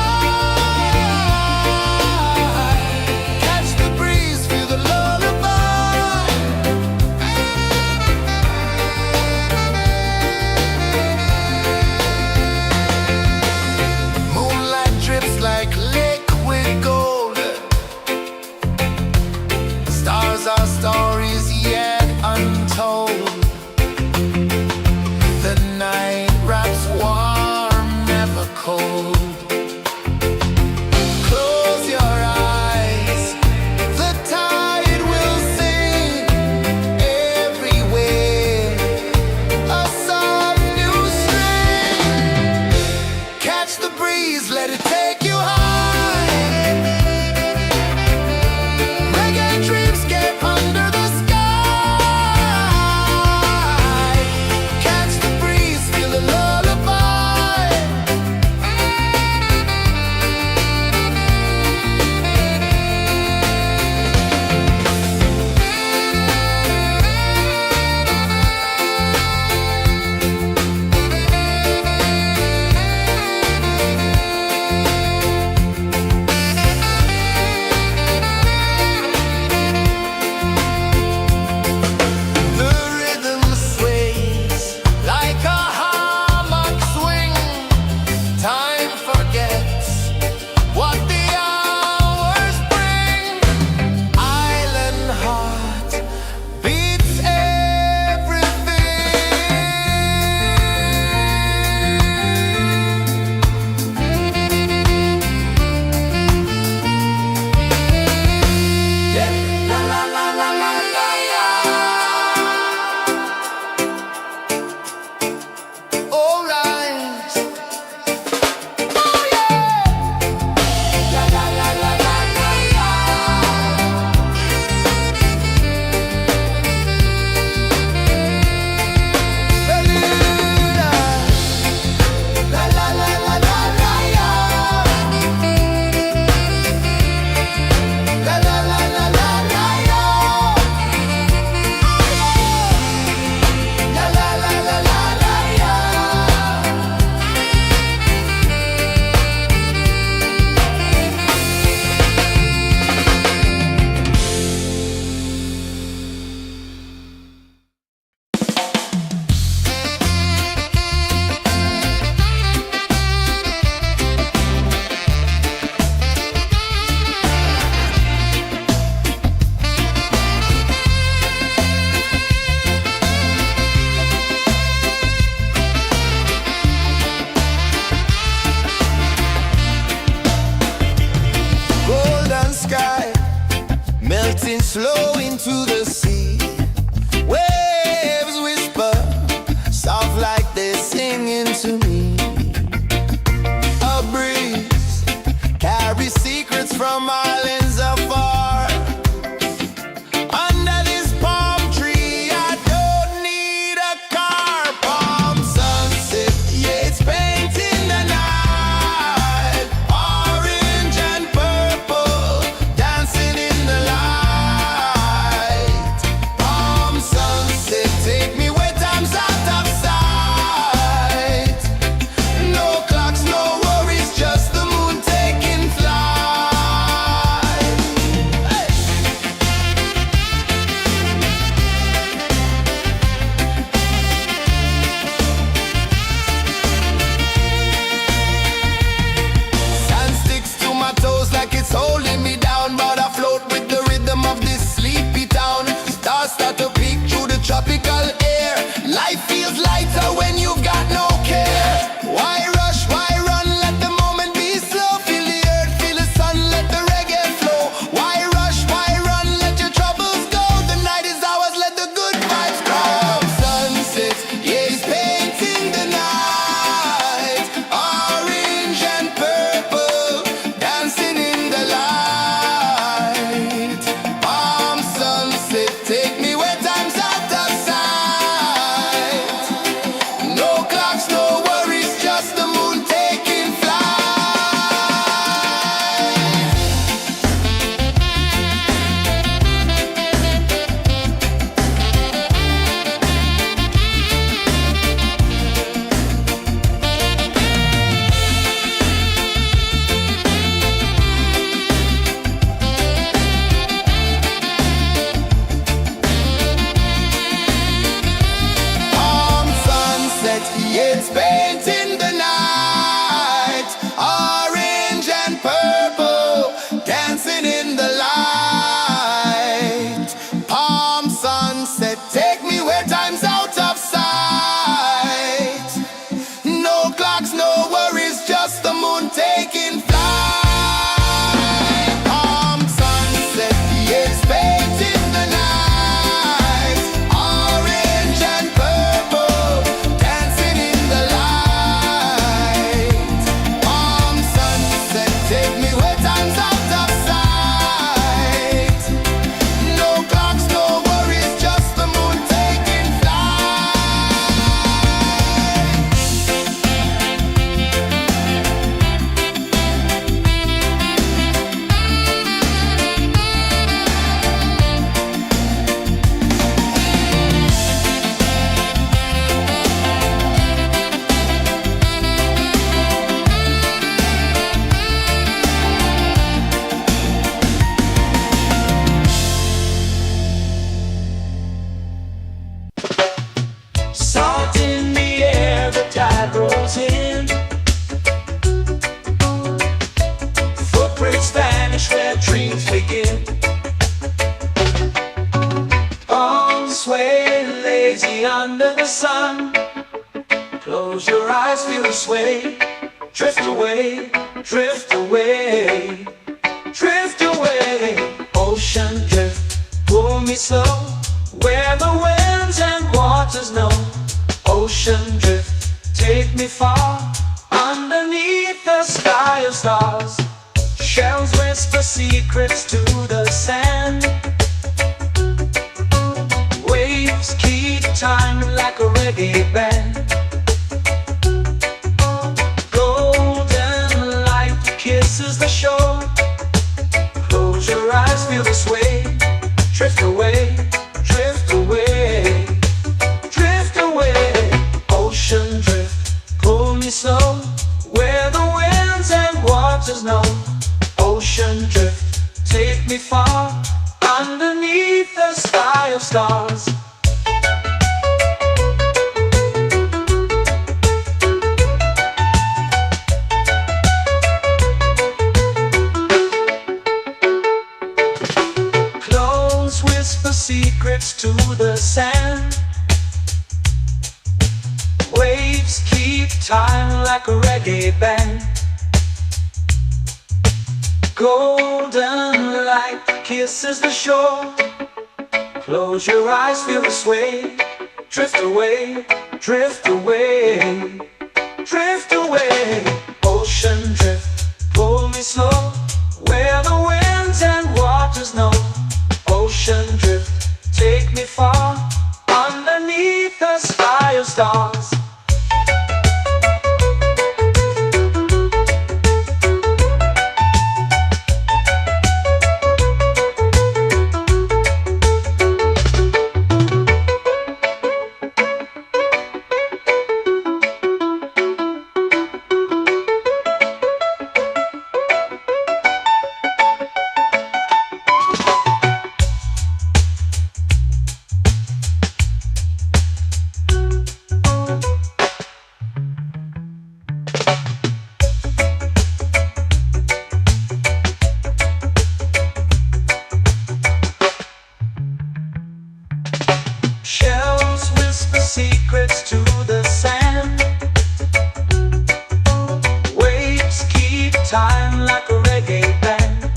Like liquid gold, flow into the sea. Waves whisper, soft like they're singing to me. A breeze carries secrets from islands afar. Under this palm tree, I don't need a car. Palm sunset, yeah, it's painting the night. Orange and purple, dancing in the light. Palm sunset, take me where time's out of sight. No clocks, no worries, just the moon taking flight. Hey! Sand sticks to my toes like it's holding me down, but I float with the rhythm of this sleepy town. Stars start to peek through the tropical air. Life feels lighter when you've got no care. Why rush, why run, let the moment be slow. Feel the earth, feel the sun, let the reggae flow. Why rush, why run, let your troubles go. The night is ours, let the good vibes grow. Sunset, yeah, it's painting the night. Orange and purple, dancing in the light. Palm sunset, take me where time's out of sight. No clocks, no worries, just the moon taking flight. Palm sunset, yeah, it's painting the night. Orange and purple, dancing in the light. Palm sunset, take me where time's out of sight. No clocks, no worries, just the moon taking flight. Palm sunset, yeah, it's painting the night. Orange and purple, dancing in the light. Palm sunset, take me where time's out of sight. No clocks, no worries, just the moon taking flight. Salt in the air, the tide rolls in. Footprints vanish where dreams begin. Arms sway lazy under the sun. Close your eyes, feel the sway. Drift away, drift away, drift away. Ocean drift, pull me slow, where the winds and waters know. Ocean drift, take me far, underneath the sky of stars. Shells whisper secrets to the sand. Waves keep time like a reggae band. Golden light kisses the shore. Close your eyes, feel the sway. Drift away, drift away, drift away. Ocean drift, pull me slow, where the winds and waters know. Ocean drift, take me far, underneath the sky of stars. Clones whisper secrets to the sand. Waves keep time like a reggae band. Golden light kisses the shore. Close your eyes, feel the sway. Drift away, drift away, drift away. Ocean drift, pull me slow, where the winds and waters know. Ocean drift, take me far, underneath the sky of stars. Shells whisper secrets to the sand. Waves keep time like a reggae band.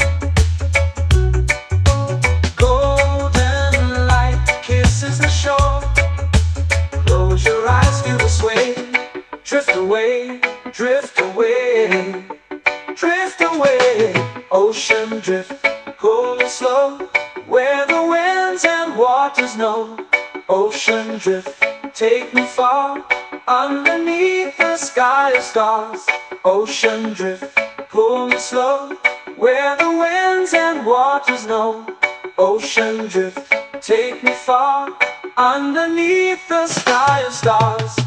Golden light kisses the shore. Close your eyes, feel the sway. Drift away, drift away, drift away. Ocean drift, pull me slow, where the winds and waters know. Ocean drift, take me far, underneath the sky of stars. Ocean drift, pull me slow, where the winds and waters know. Ocean drift, take me far, underneath the sky of stars.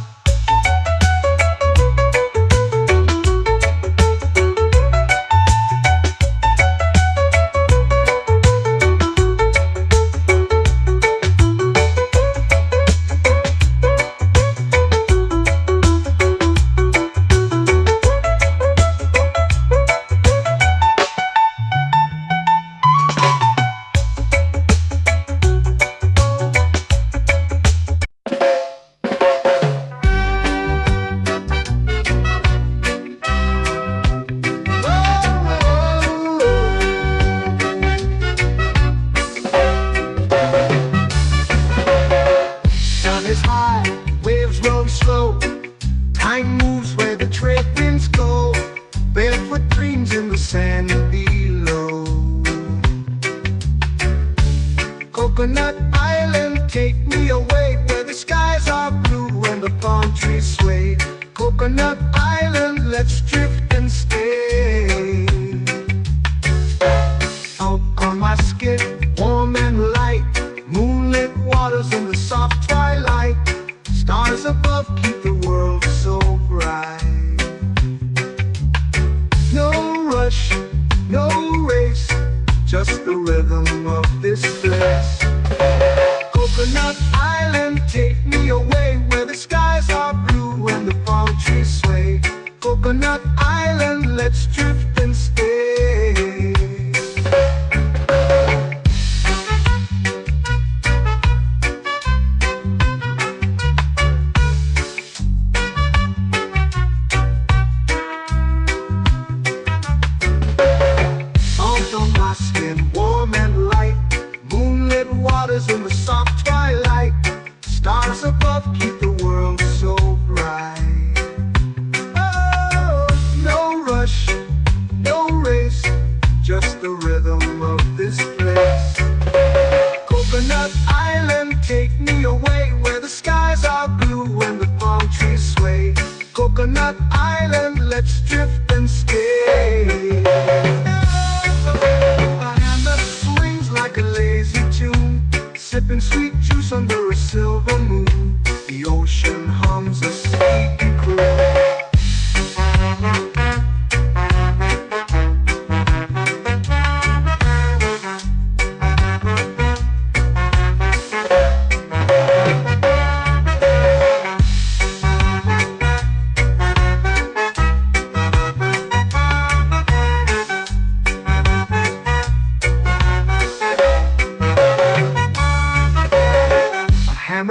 Is high, waves roll slow. Time moves where the trade winds go. Barefoot dreams in the sand below. Coconut Island, take me away, where the skies are blue and the palm trees sway. Coconut Island, let's drift and stay. Out on my skin, warm and light, moonlit waters in the soft twilight. Stars above keep the world so bright. No rush, no race, just the rhythm of this place. Coconut Island, take me away, where the skies are blue and the palm trees sway. Coconut Island, let's drift and stay. Warm and light, moonlit waters in the soft twilight. Stars above keep the world so bright. Oh, no rush, no race, just the rhythm of this place. Coconut Island, take me away, where the skies are blue and the palm trees sway. Coconut Island, let's drift and stay. Like a lazy tune, sipping sweet juice under a silver moon. The ocean hums a sleepy croon.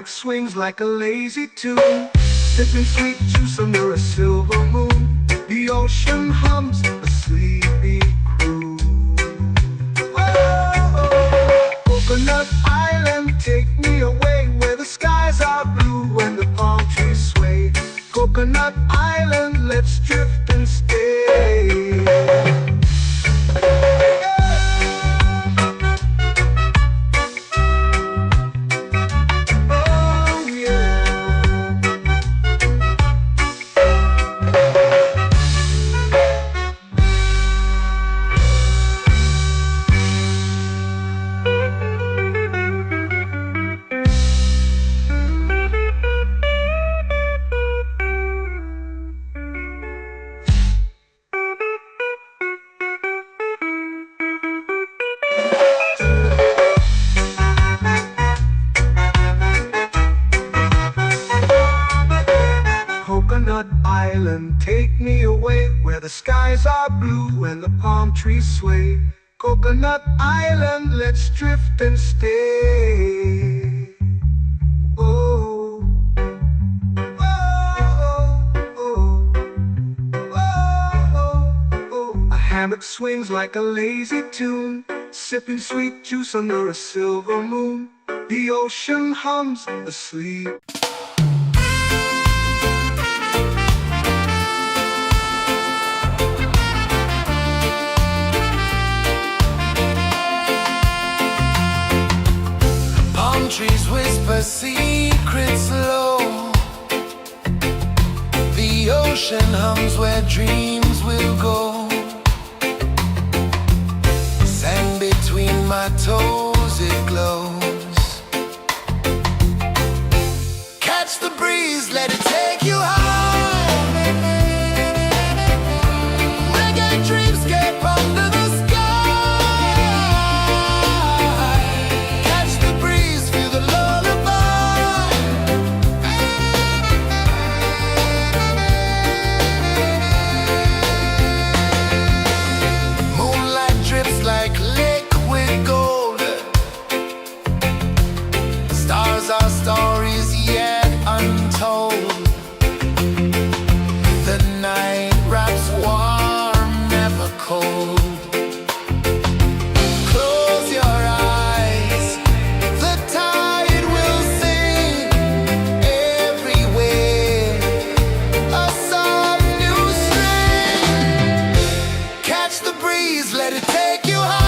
Swings like a lazy tune, sipping sweet juice under a silver moon. The ocean hums a sleepy croon. island, take me away where the skies are blue and the palm trees sway. Coconut Island, let's drift and stay. Oh, oh, oh, oh, oh. A hammock swings like a lazy tune, sipping sweet juice under a silver moon. The ocean hums asleep. Trees whisper secrets low. The ocean hums where dreams will go. Sand between my toes, it glows. Catch the breeze, let it take you high. Reggae dreamscape under the sky. Our stories yet untold. The night wraps warm, never cold. Close your eyes, the tide will sing everywhere. A soft new string. Catch the breeze, let it take you high.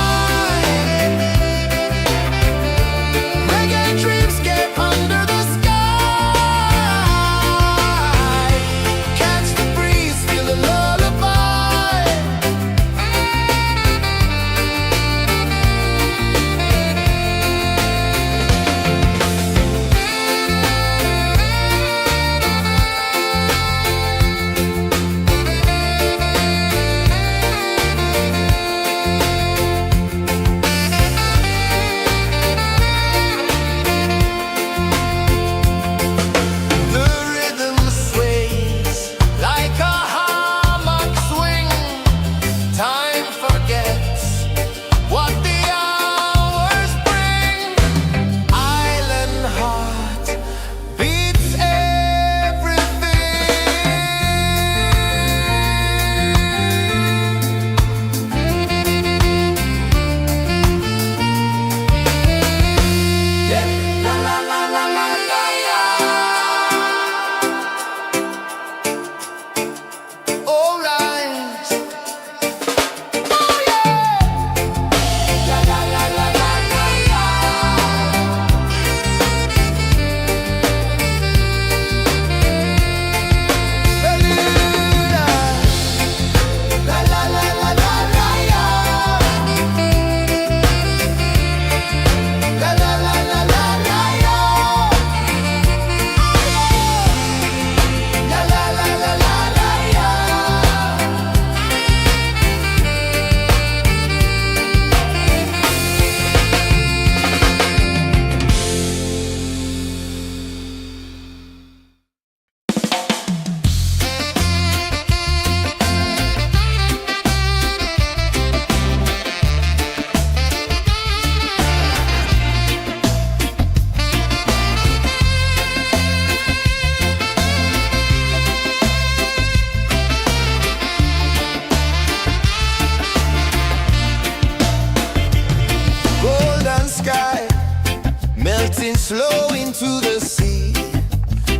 Slow into the sea.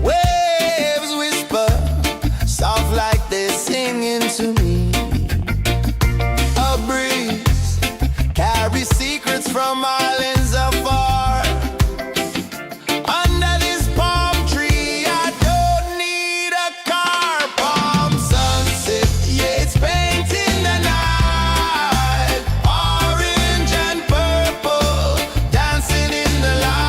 Waves whisper, soft like they're singing to me. A breeze carries secrets from islands afar. Under this palm tree, I don't need a car. Palm sunset, yeah, it's painting the night. Orange and purple, dancing in the light.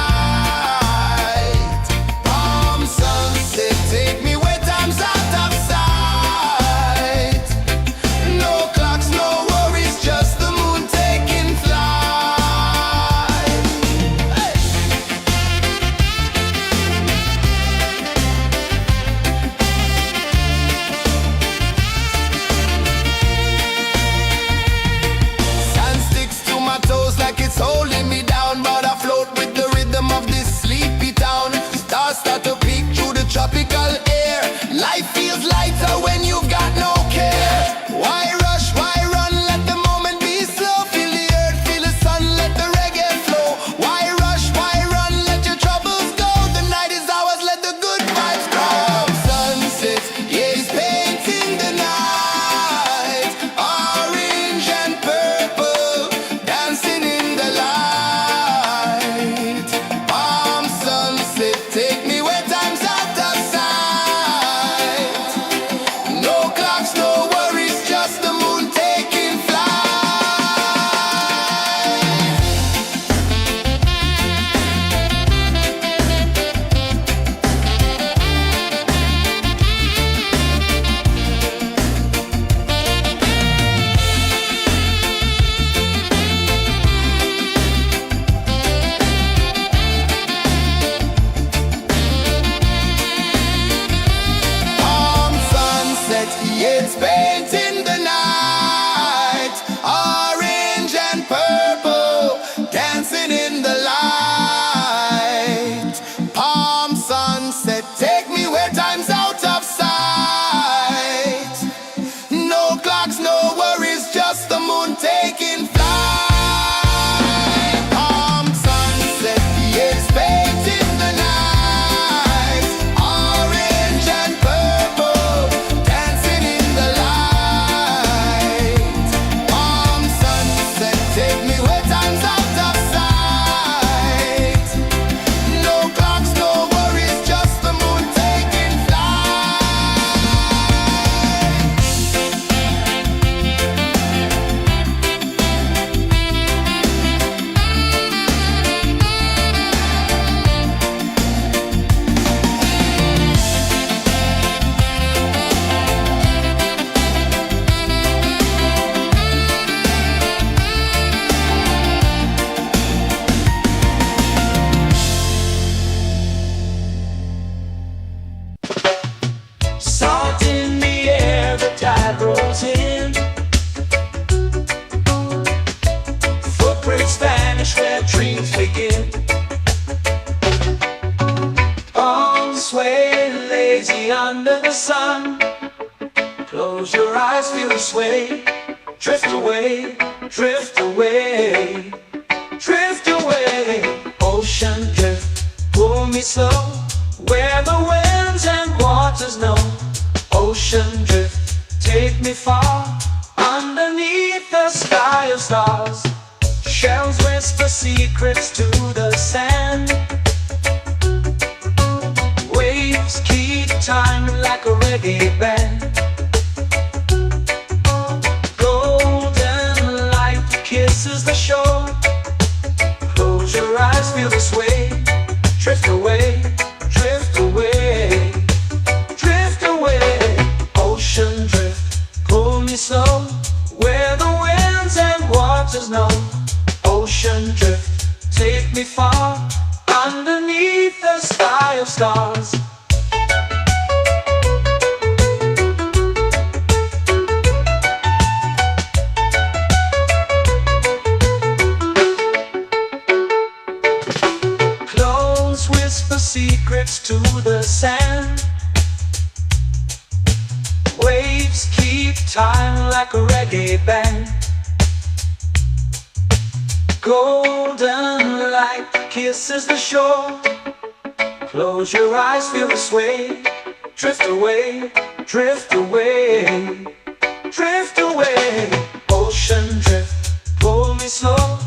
eyes feel the sway. Drift away, drift away, drift away. Ocean drift, pull me slow, where the winds and waters know. Ocean drift, take me far, underneath the sky of stars. Shells whisper secrets to the sand. Waves keep time like a reggae band. Golden light kisses the shore. Close your eyes, feel the sway. Drift away, drift away, drift away. Ocean drift, pull me slow, where the winds and waters know. Ocean drift, take me far, underneath the sky of stars. Clones whisper secrets to the sand. Waves keep time like a reggae band. Golden light kisses the shore. Close your eyes, feel the sway. Drift away, drift away, drift away. Ocean drift, pull me slow,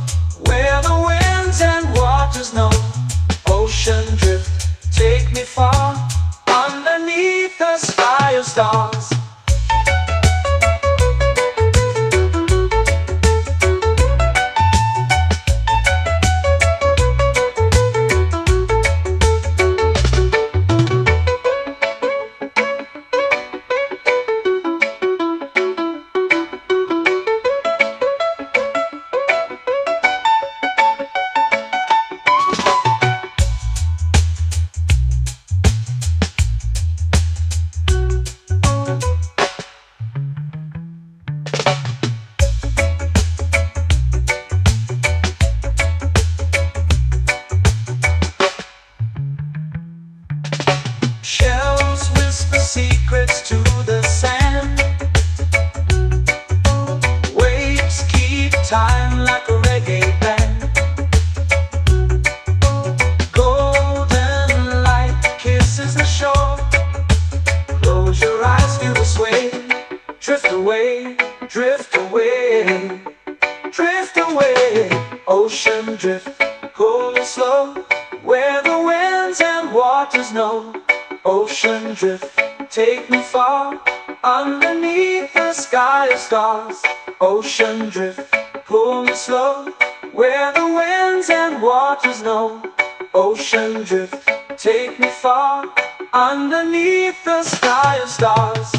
where the winds and waters know. Ocean drift, take me far, underneath the sky of stars. Shells whisper secrets to the sand. Waves keep time like a reggae band. Golden light kisses the shore. Close your eyes, feel the sway. Drift away, drift away, drift away. Ocean drift, pull me slow, where the winds and waters know. Ocean drift, take me far, underneath the sky of stars. Ocean drift, pull me slow, where the winds and waters know. Ocean drift, take me far, underneath the sky of stars.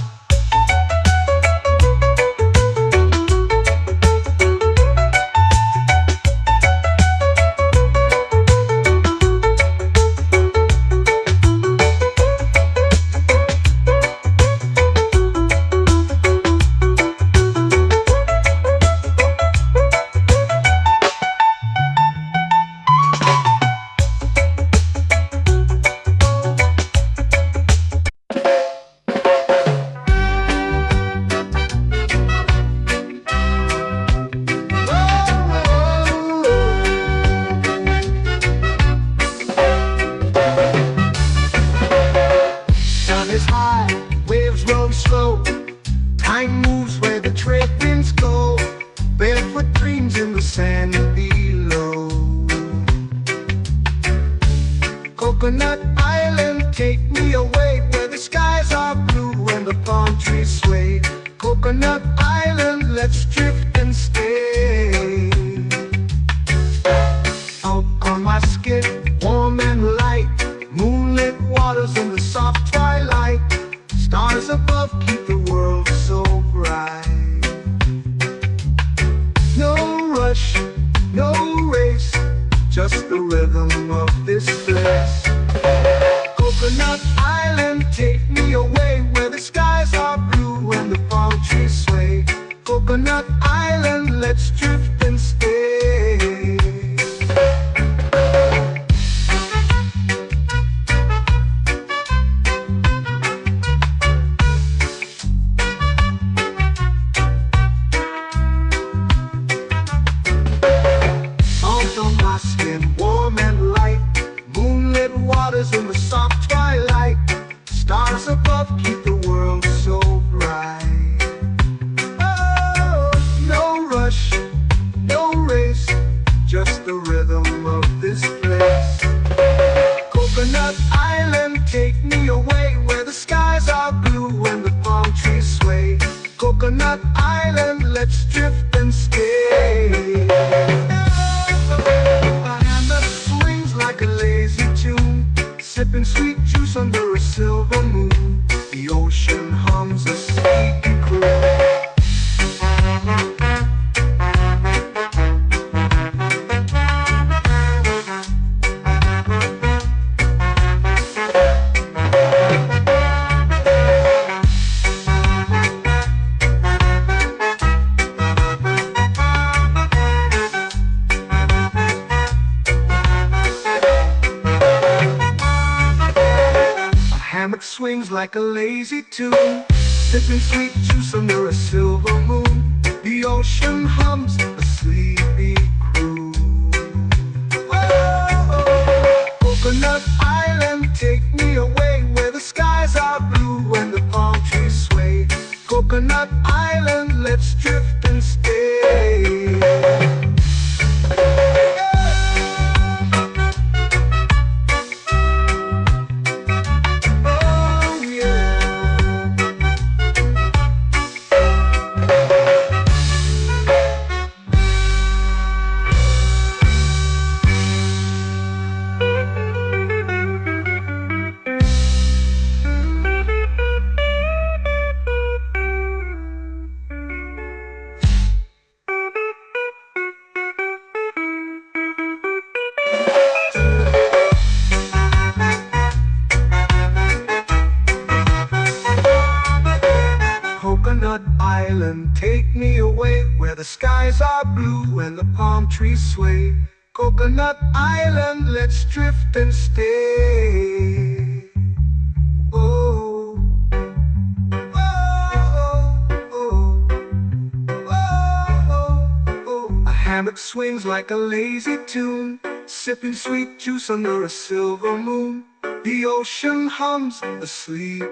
Time moves where the trade winds go. Barefoot dreams in the sand below. Coconut Island, take me away, where the skies are blue and the palm trees sway. Coconut Island, let's drift and stay. Out on my skin, warm and light, moonlit waters in the soft twilight. Stars above keep the world so bright. No rush, no race, just the rhythm of this place. Coconut Island, take me away, where the skies are blue and the palm trees sway. Coconut Island, let's drift and stay. hammock swings like a lazy tune, sipping sweet juice under a silver moon. The ocean hums a sleepy croon. Whoa, Coconut Island, take me away where the skies are blue and the palm trees sway. Coconut Island, let's drift and stay. Coconut Island, take me away where the skies are blue and the palm trees sway. Coconut Island, let's drift and stay. Oh, oh, oh, oh, oh. A hammock swings like a lazy tune, sipping sweet juice under a silver moon. The ocean hums asleep.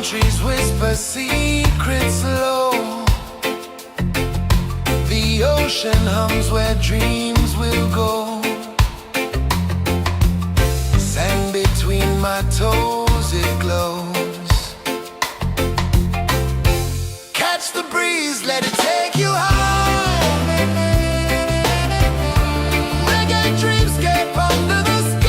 Trees whisper secrets low. The ocean hums where dreams will go. Sand between my toes, it glows. Catch the breeze, let it take you high. Reggae dreamscape under the sky.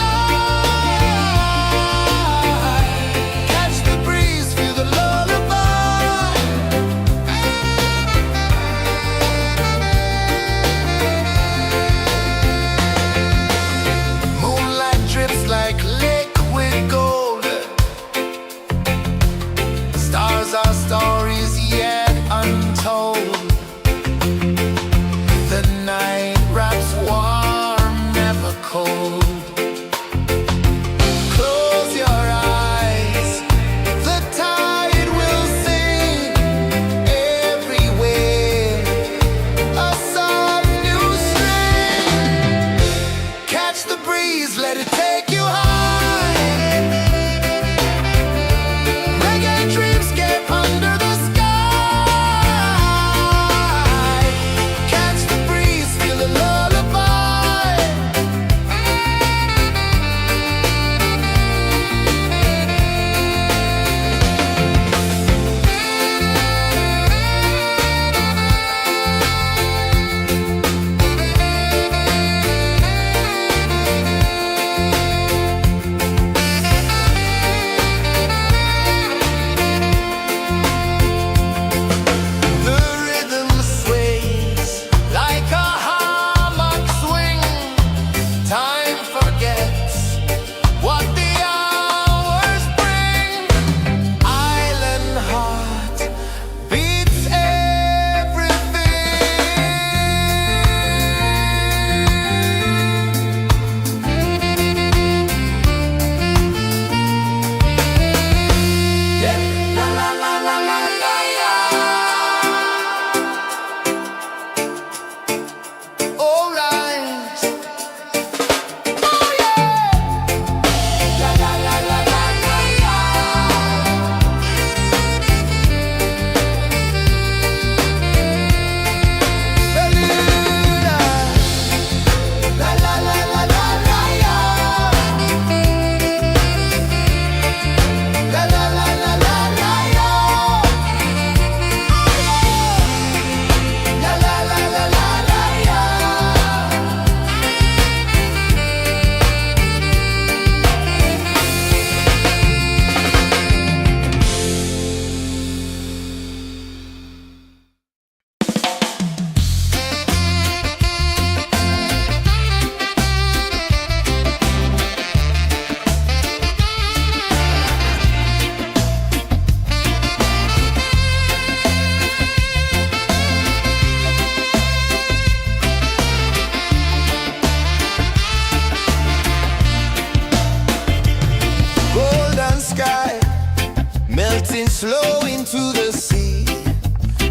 melting slow into the sea.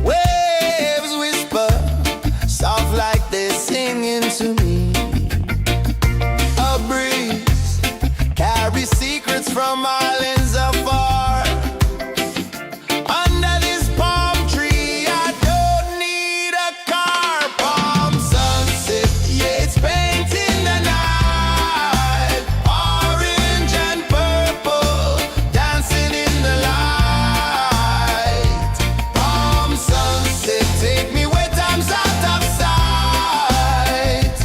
Waves whisper, soft like they're singing to me. A breeze carries secrets from islands afar. Under this palm tree, I don't need a car. Palm sunset, yeah, it's painting the night. Orange and purple, dancing in the light. Palm sunset, take me where time's out of sight.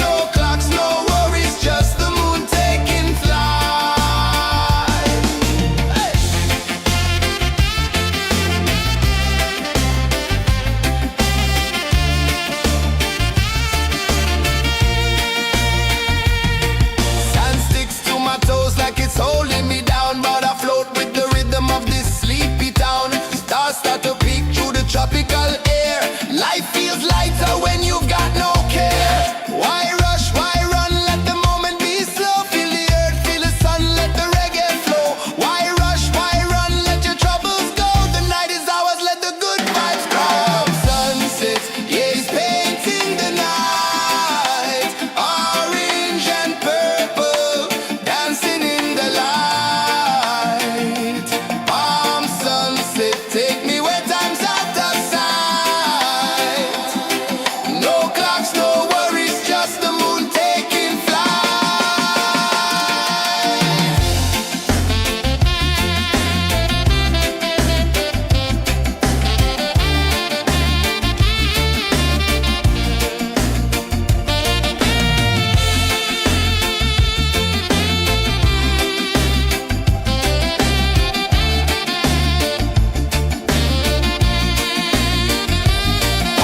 No clocks, no worries, just the moon taking flight. Hey! Sand sticks to my toes like it's holding me down, but I float with the rhythm of this sleepy town. Stars start to peek through the tropical air. Life feels lighter when you've got no care. Why rush, why run, let the moment be slow. Feel the earth, feel the sun, let the reggae flow. Why rush, why run, let your troubles go. The night is ours, let the good vibes grow. Sunset, yeah, it's painting the night. Orange and purple, dancing in the light. Palm sunset, take me where time's out of sight. No clocks, no worries, just the moon taking flight.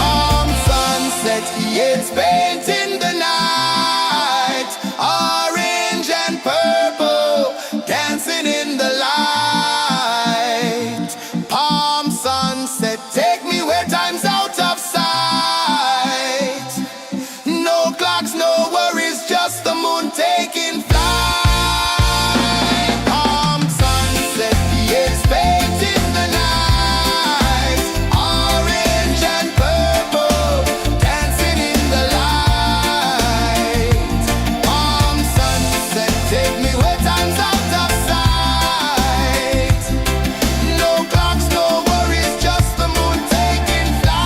Palm sunset, yeah, it's painting the night. Orange and purple, dancing in the light. Palm sunset, take me where time's out of sight. No clocks, no worries, just the moon taking flight. Palm sunset, yeah, it's painting the night. Orange and purple, dancing in the light. Palm sunset, take me where time's out of sight. No clocks, no worries, just the moon taking flight.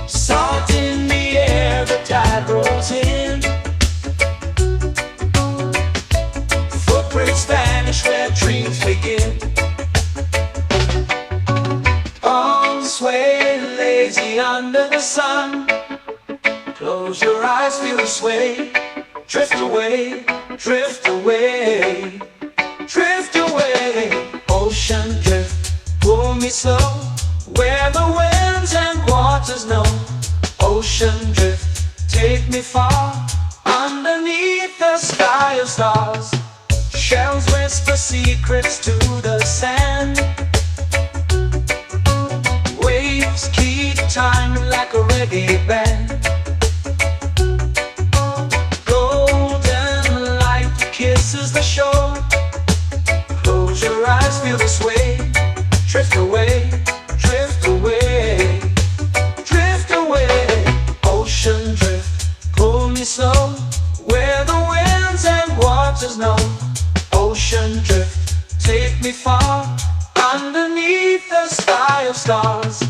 Salt in the air, the tide rolls in. Footprints vanish where dreams begin. Arms sway lazy under the sun. Close your eyes, feel the sway. Drift away, drift away, drift away. Ocean drift, pull me slow, where the winds and waters know. Ocean drift, take me far, underneath the sky of stars. Shells whisper secrets to the sand. Waves keep time like a reggae band. Golden light kisses the shore. Close your eyes, feel the sway. Drift away, drift away, drift away. Ocean drift, pull me slow, where the winds and waters know. Ocean drift, take me far, underneath the sky of stars.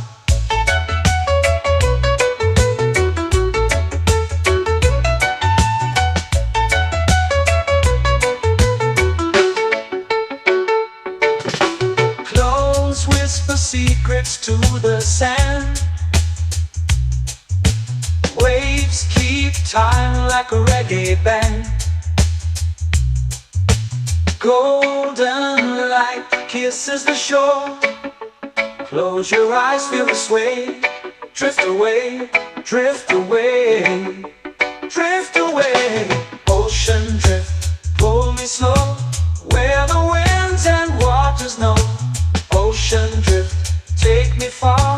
Close whisper secrets to the sand. Waves keep time like a reggae band. Golden light light kisses the shore. Close your eyes, feel the sway. Drift away, drift away, drift away. Ocean drift, pull me slow, where the winds and waters know. Ocean drift, take me far,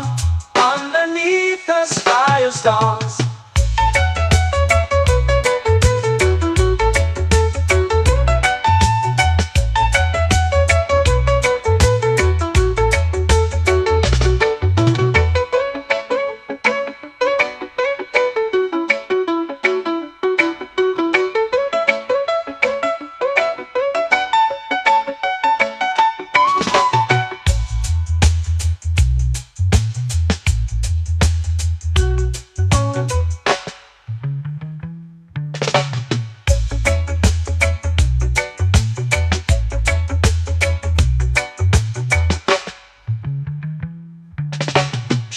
underneath the sky of stars.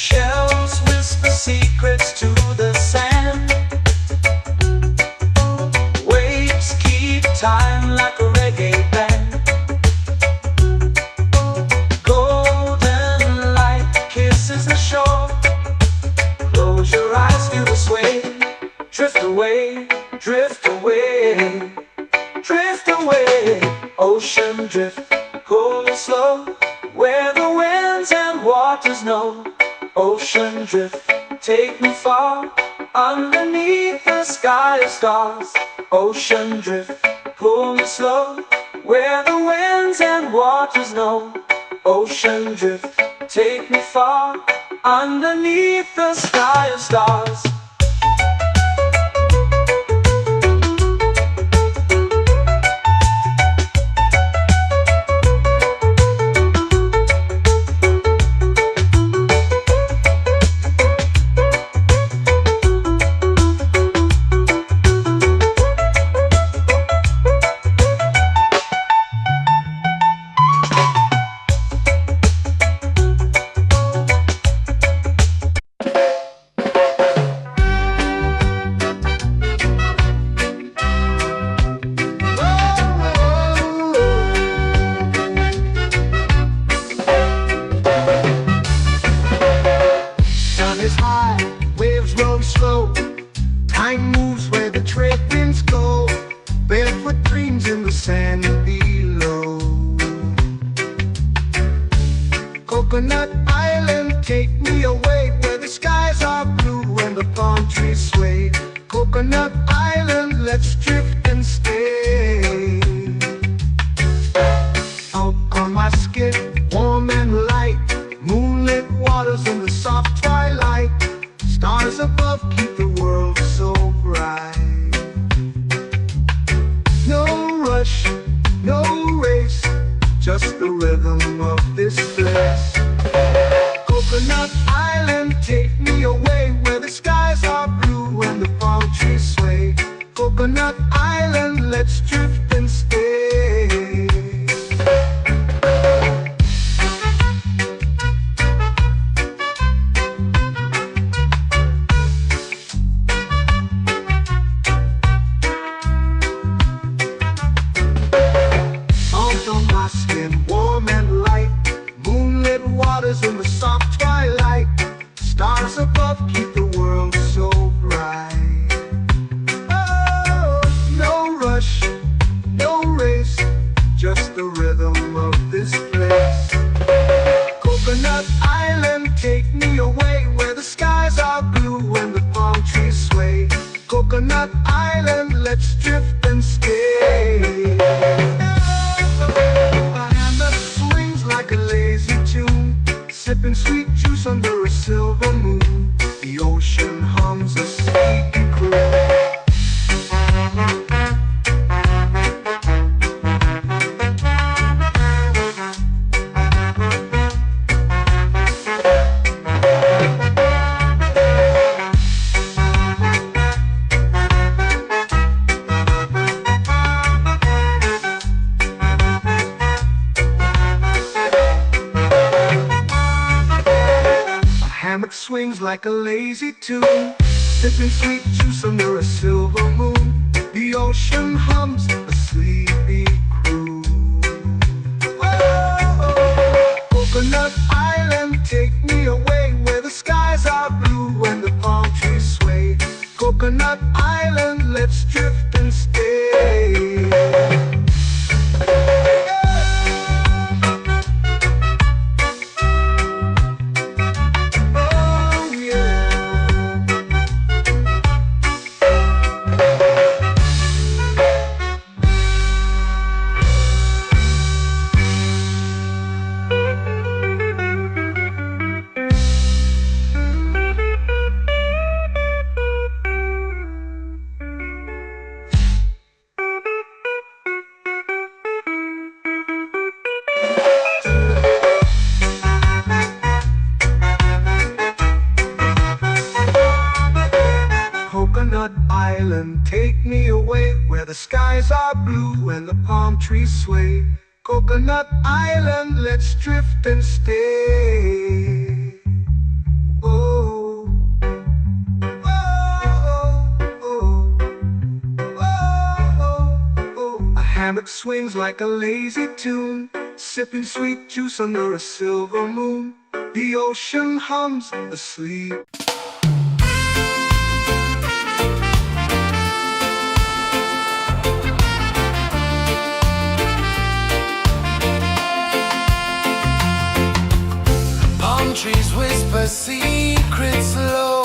Shells whisper secrets to the sand. Waves keep time like a reggae band. Golden light kisses the shore. Close your eyes, feel the sway. Drift away, drift away, drift away. Ocean drift, pull me slow, where the winds and waters know. Ocean drift, take me far, underneath the sky of stars. Ocean drift, pull me slow, where the winds and waters know. Ocean drift, take me far, underneath the sky of stars. Time moves where the trade winds go. Barefoot dreams in the sand below. Coconut Island, take me away, where the skies are blue and the palm trees sway. Coconut Island, let's drift and stay. Out on my skin, warm and light, moonlit waters in the soft twilight. Stars above keep the world so bright. No rush, no race, just the rhythm of this place. Coconut Island, take me away, where the skies are blue and the palm trees sway. Coconut Island, let's drift and stay. Warm and light, moonlit waters in the soft twilight. Stars above keep the world so bright. Oh, no rush, no race, just the rhythm of this place. Coconut Island, take me away, where the skies are blue and the palm trees sway. Coconut Island, let's drift and stay. Like a lazy tune, sipping sweet juice under a silver moon. The ocean hums a sleepy croon. Hammock swings like a lazy tune, sipping sweet juice under a silver moon. The ocean hums a sleepy croon. Whoa! Coconut Island, let's drift and stay. Oh yeah. Coconut Island, take me away where the skies are blue and the palm trees sway. Coconut Island, let's drift and stay. Oh, oh, oh, oh, oh. A hammock swings like a lazy tune, sipping sweet juice under a silver moon. The ocean hums asleep. Trees whisper secrets low.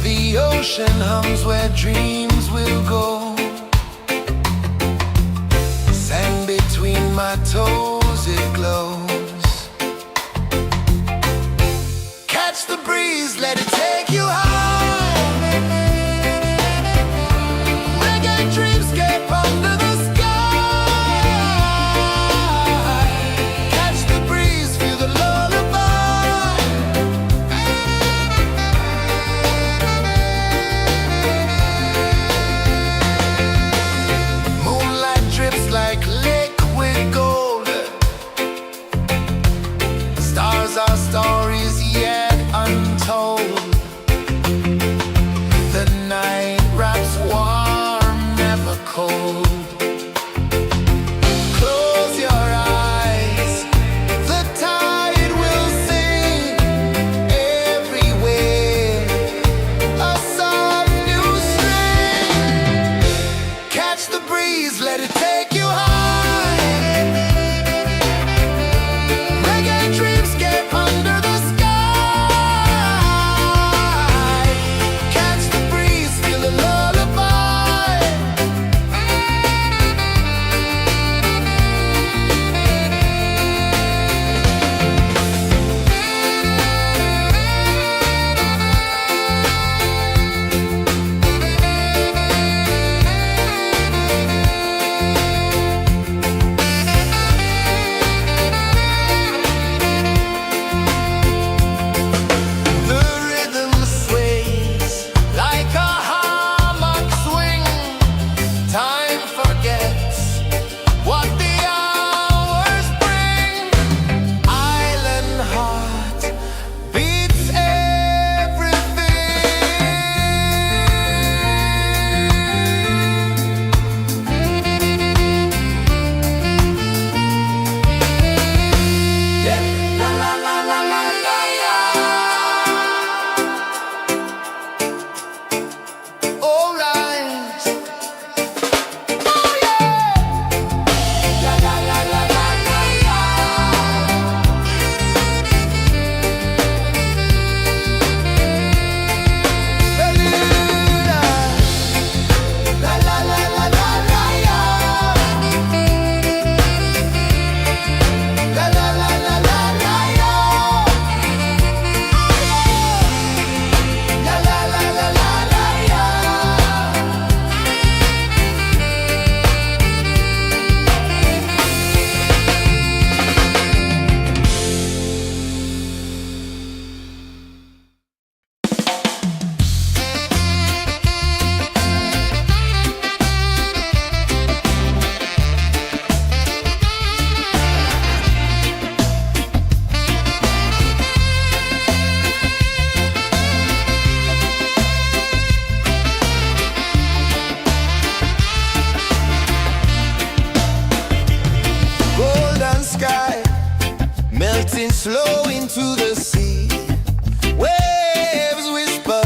The ocean hums where dreams will go. Sand between my toes, it glows. Catch the breeze, let it take you high. Reggae dreamscape under the sky. Our stories yet untold. The night wraps warm, never cold. Close your eyes, the tide will sing everywhere. A soft new string. Catch the breeze, let it take you high. slow into the sea. Waves whisper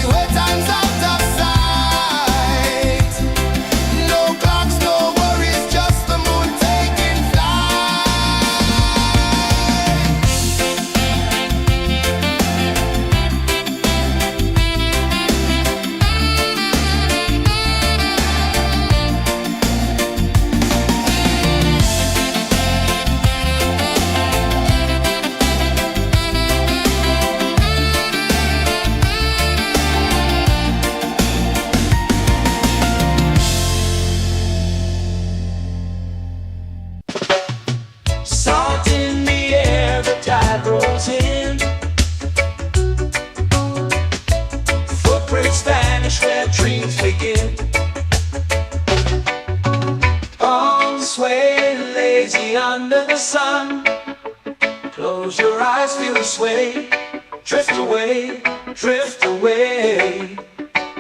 everywhere, time's out of sight. No clocks, no worries, just the moon taking flight. Salt in the air, the tide rolls in. Footprints vanish where dreams begin. Arms sway lazy under the sun. Close your eyes, feel the sway. Drift away, drift away,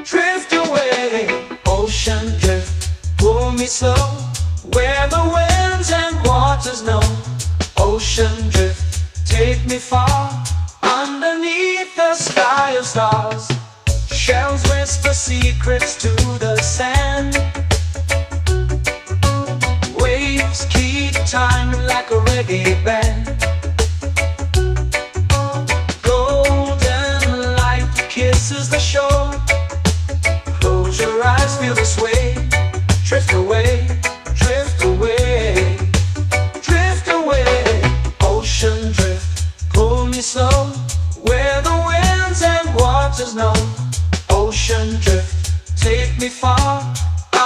drift away. Ocean drift, pull me slow, where the winds and waters know. Ocean drift, take me far, underneath the sky of stars. Shells whisper secrets to the sand. Waves keep time like a reggae band. Golden light kisses the shore. Close your eyes, feel the sway. Drift away, drift away, drift away. Ocean drift, pull me slow, where the winds and waters know. Ocean drift, take me far,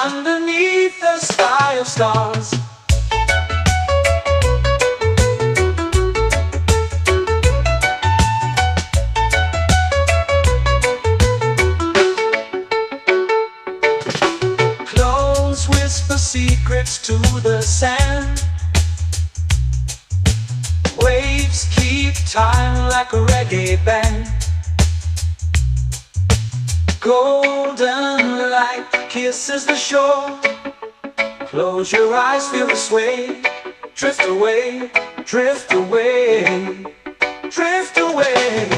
underneath the sky of stars. Close whisper secrets to the sand. Waves keep time like a reggae band. Golden light kisses the shore. Close your eyes, feel the sway. Drift away, drift away, drift away.